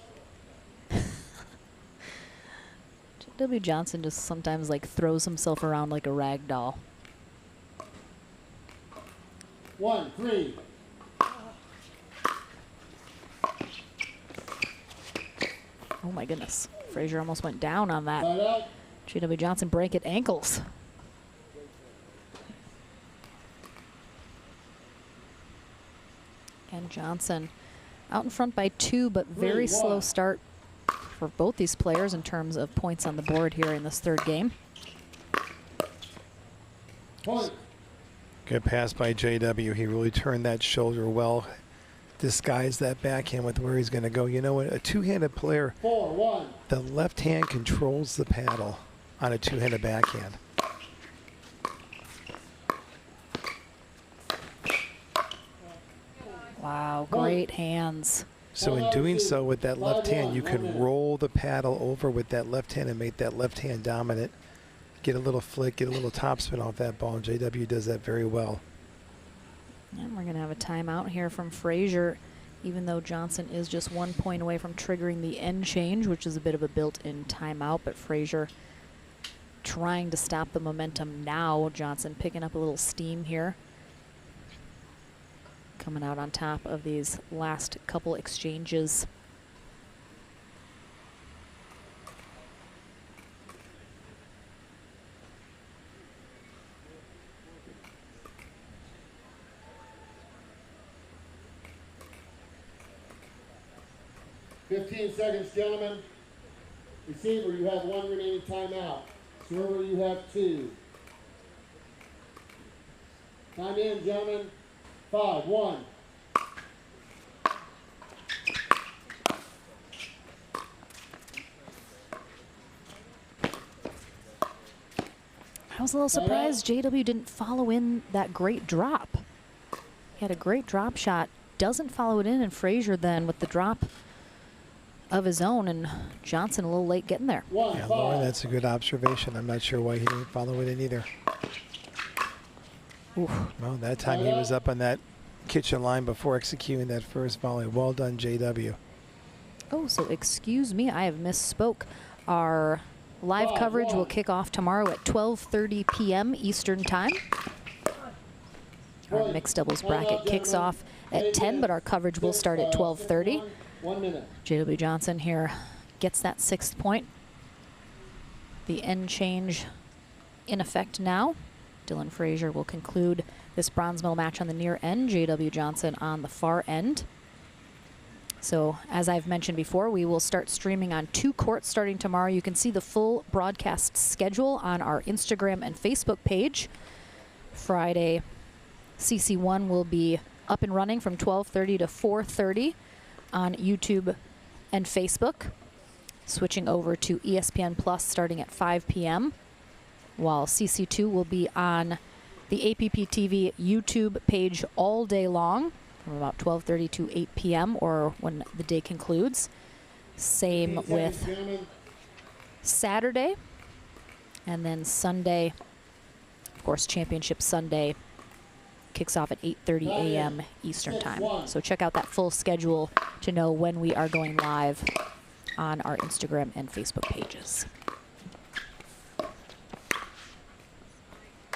W. Johnson just sometimes like throws himself around like a rag doll. 1-3. Oh my goodness. Frazier almost went down on that. Side out. J.W. Johnson break at ankles. And Johnson out in front by 2, but very slow start for both these players in terms of points on the board here in this third game. Point. Good pass by JW. He really turned that shoulder well, disguised that backhand with where he's going to go. You know what? A two-handed player, 4-1. the left hand controls the paddle on a two-handed backhand. Wow, great hands. So in doing so with that left hand, you can roll the paddle over with that left hand and make that left hand dominant. Get a little flick, get a little topspin off that ball. JW does that very well. And we're going to have a timeout here from Frazier, even though Johnson is just 1 point away from triggering the end change, which is a bit of a built-in timeout, but Frazier trying to stop the momentum now. Johnson picking up a little steam here. Coming out on top of these last couple exchanges. $15 seconds, gentlemen. Receiver, you have 1 remaining timeout. Server, you have 2. Time in, gentlemen. 5-1. I was a little surprised JW didn't follow in that great drop. He had a great drop shot, doesn't follow it in, and Frazier then with the drop of his own, and Johnson a little late getting there. Yeah, Lauren, that's a good observation. I'm not sure why he didn't follow it in either. Oof. Well, that time he was up on that kitchen line before executing that first volley. Well done, JW. Oh, so excuse me, I have misspoke. Our live coverage will kick off tomorrow at 12:30 p.m. Eastern Time. Our mixed doubles bracket kicks off at 10, but our coverage will start at 12:30. 1 minute. J.W. Johnson here gets that 6th point. The end change in effect now. Dylan Frazier will conclude this bronze medal match on the near end, J.W. Johnson on the far end. So as I've mentioned before, we will start streaming on 2 courts starting tomorrow. You can see the full broadcast schedule on our Instagram and Facebook page. Friday, CC1 will be up and running from 12:30 to 4:30 on YouTube and Facebook, switching over to ESPN Plus starting at 5 p.m., while CC2 will be on the APP TV YouTube page all day long from about 12:30 to 8 p.m. or when the day concludes. Same with Saturday, and then Sunday, of course, Championship Sunday kicks off at 8:30 a.m. Eastern Time. So check out that full schedule to know when we are going live on our Instagram and Facebook pages.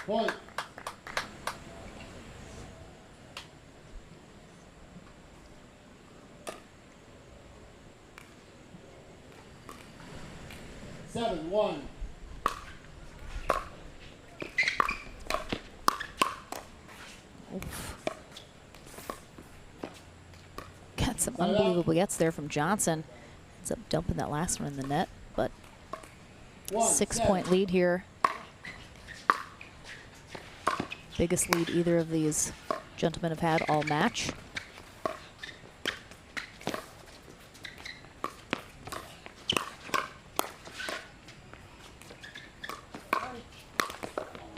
Point. Seven, 1. Oof. Got some unbelievable gets there from Johnson. Ends up dumping that last one in the net, but 6-point lead here. Biggest lead either of these gentlemen have had all match.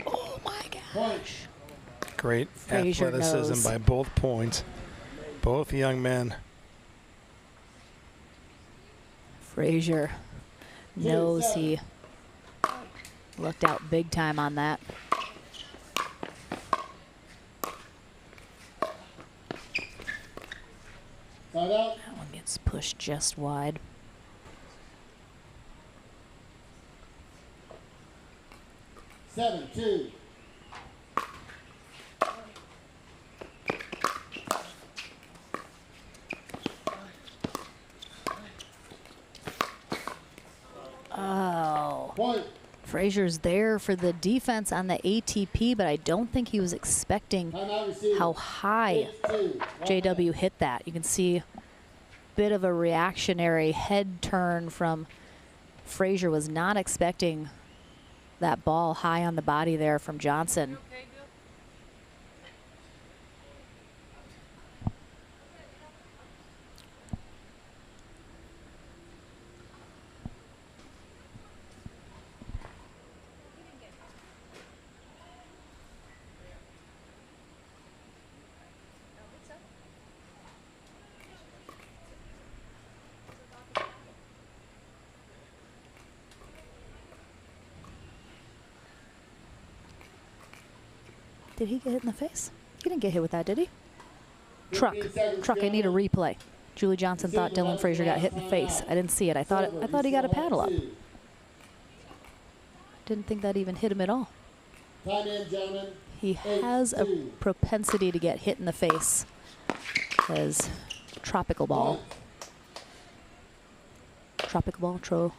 Oh my gosh. Great Frazier athleticism knows. by both points. Both young men. Frazier knows he lucked out big time on that. That one gets pushed just wide. Seven, 2. Frazier's there for the defense on the ATP, but I don't think he was expecting how high JW hit that. You can see a bit of a reactionary head turn from Frazier. Was not expecting that ball high on the body there from Johnson. Did he get hit in the face? He didn't get hit with that, did he? Truck, I need a replay. Julie Johnson thought Dylan Frazier got hit in the face. I didn't see it. I thought he got a paddle up. Didn't think that even hit him at all. Time in, gentlemen. He has a propensity to get hit in the face as tropical ball. Tropical ball,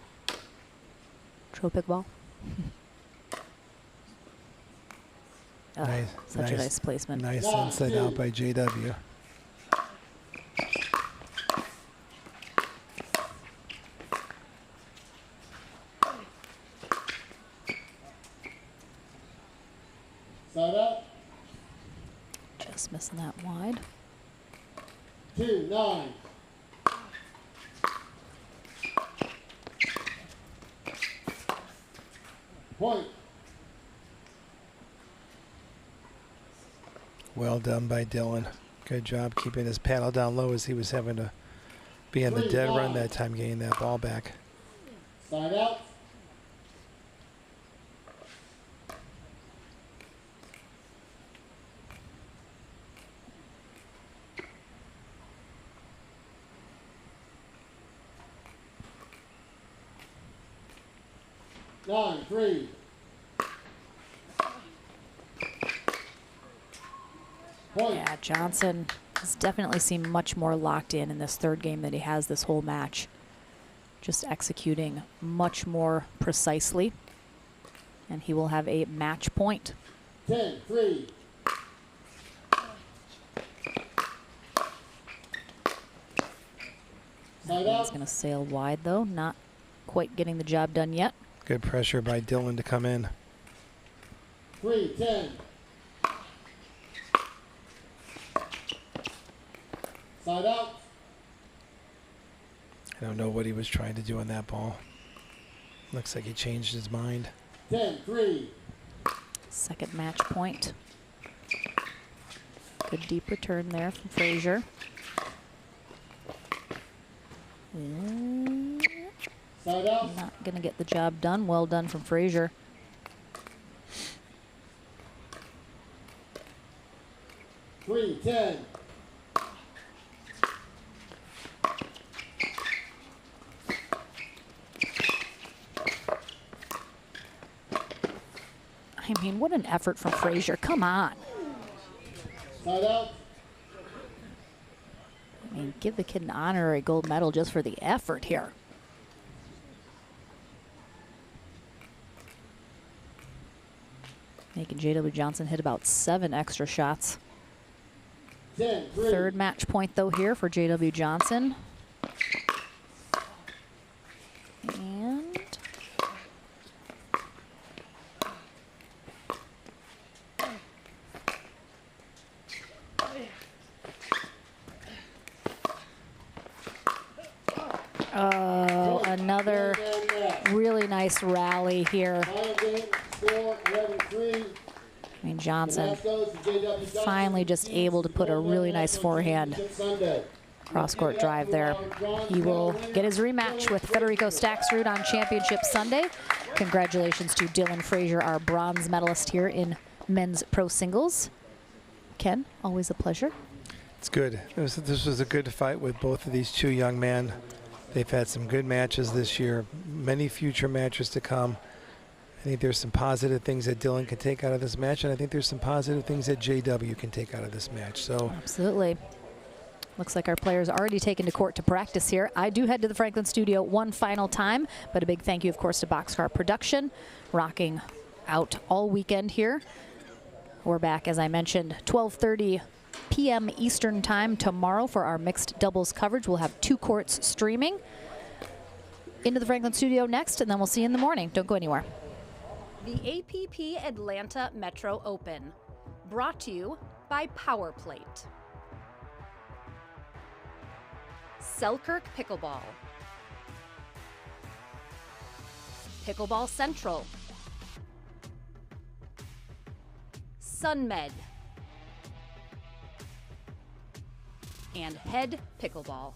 tropic ball. Oh, Nice, such a nice placement. Nice inside out by JW. Side up. Just missing that wide. 2-9. Point. Well done by Dylan. Good job keeping his paddle down low as he was having to be on the dead run that time, getting that ball back. Side out. Nine, 3. Yeah, Johnson has definitely seemed much more locked in this third game than he has this whole match. Just executing much more precisely. And he will have a match point. 10-3. He's going to sail wide, though. Not quite getting the job done yet. Good pressure by Dylan to come in. 3-10. Side out. I don't know what he was trying to do on that ball. Looks like he changed his mind. 10-3. Second match point. Good deep return there from Frazier. Side out. Not going to get the job done. Well done from Frazier. 3-10. I mean, what an effort from Frazier. Come on. Side out. I mean, give the kid an honorary gold medal just for the effort here. Making J.W. Johnson hit about 7 extra shots. 10-3. Third match point, though, here for J.W. Johnson. And oh, another really nice rally here. I mean, Johnson finally just able to put a really nice forehand cross-court drive there. He will get his rematch with Federico Staxrud on Championship Sunday. Congratulations to Dylan Frazier, our bronze medalist here in men's pro singles. Ken, always a pleasure. It's good. This was a good fight with both of these two young men. They've had some good matches this year, many future matches to come. I think there's some positive things that Dylan can take out of this match, and I think there's some positive things that JW can take out of this match. So absolutely. Looks like our players are already taken to court to practice here. I do head to the Franklin studio one final time, but a big thank you, of course, to Boxcar Production, rocking out all weekend here. We're back, as I mentioned, 12:30 p.m. Eastern time tomorrow for our mixed doubles coverage. We'll have 2 courts streaming. Into the Franklin studio next, and then we'll see you in the morning. Don't go anywhere. The APP Atlanta Metro Open, brought to you by Power Plate. Selkirk Pickleball. Pickleball Central. SunMed. And Head Pickleball.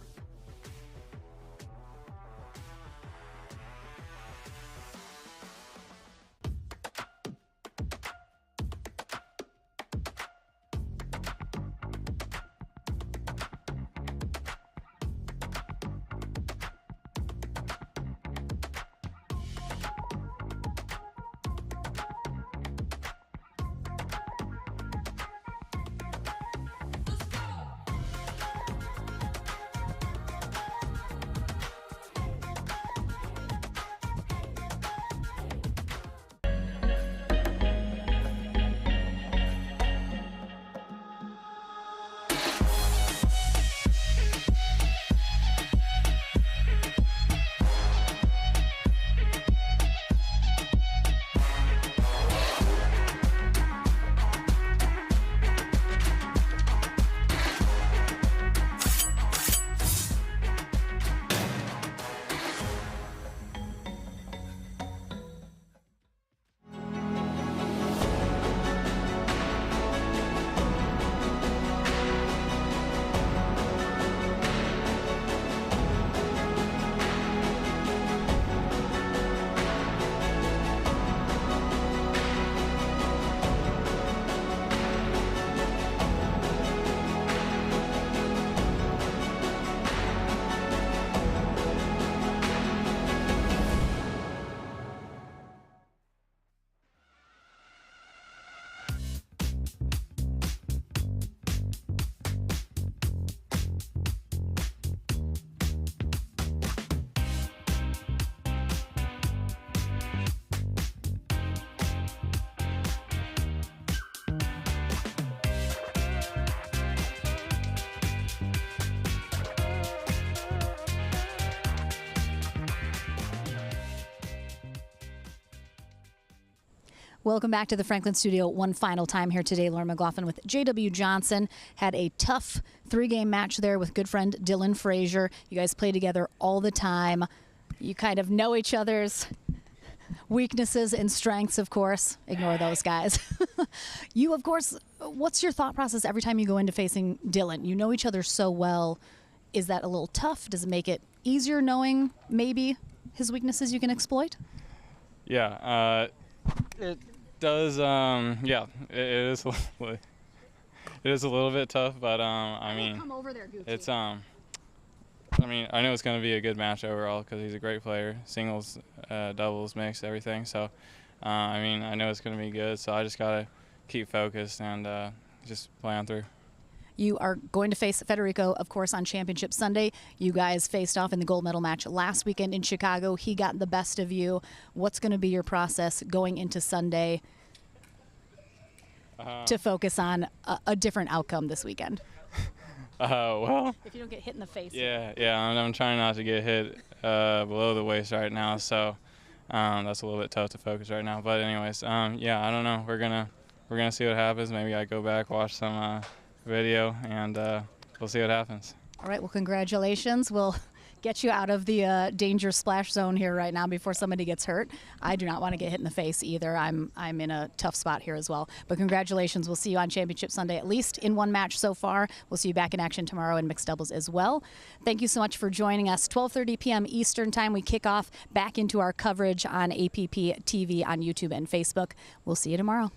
Welcome back to the Franklin studio one final time here today. Lauren McLaughlin with J.W. Johnson. Had a tough 3-game match there with good friend Dylan Frazier. You guys play together all the time. You kind of know each other's weaknesses and strengths, of course. Ignore those guys. You, of course, what's your thought process every time you go into facing Dylan? You know each other so well. Is that a little tough? Does it make it easier knowing maybe his weaknesses you can exploit? Yeah, it does. Yeah, it is. It is a little bit tough, but I mean, come over there, Gucci. it's I mean, I know it's going to be a good match overall because he's a great player, singles, doubles, mixed, everything. So, I mean, I know it's going to be good. So I just gotta keep focused and just play on through. You are going to face Federico, of course, on Championship Sunday. You guys faced off in the gold medal match last weekend in Chicago. He got the best of you. What's going to be your process going into Sunday to focus on a different outcome this weekend? Well, if you don't get hit in the face. Yeah, I'm trying not to get hit below the waist right now, so that's a little bit tough to focus right now. But anyways, yeah, I don't know. We're gonna see what happens. Maybe I go back, watch some video, and we'll see what happens. All right, well, congratulations. We'll get you out of the danger splash zone here right now before somebody gets hurt. I do not want to get hit in the face either. I'm in a tough spot here as well. But congratulations. We'll see you on Championship Sunday, at least in one match so far. We'll see you back in action tomorrow in mixed doubles as well. Thank you so much for joining us. 12:30 p.m. Eastern time, we kick off back into our coverage on APP TV on YouTube and Facebook. We'll see you tomorrow.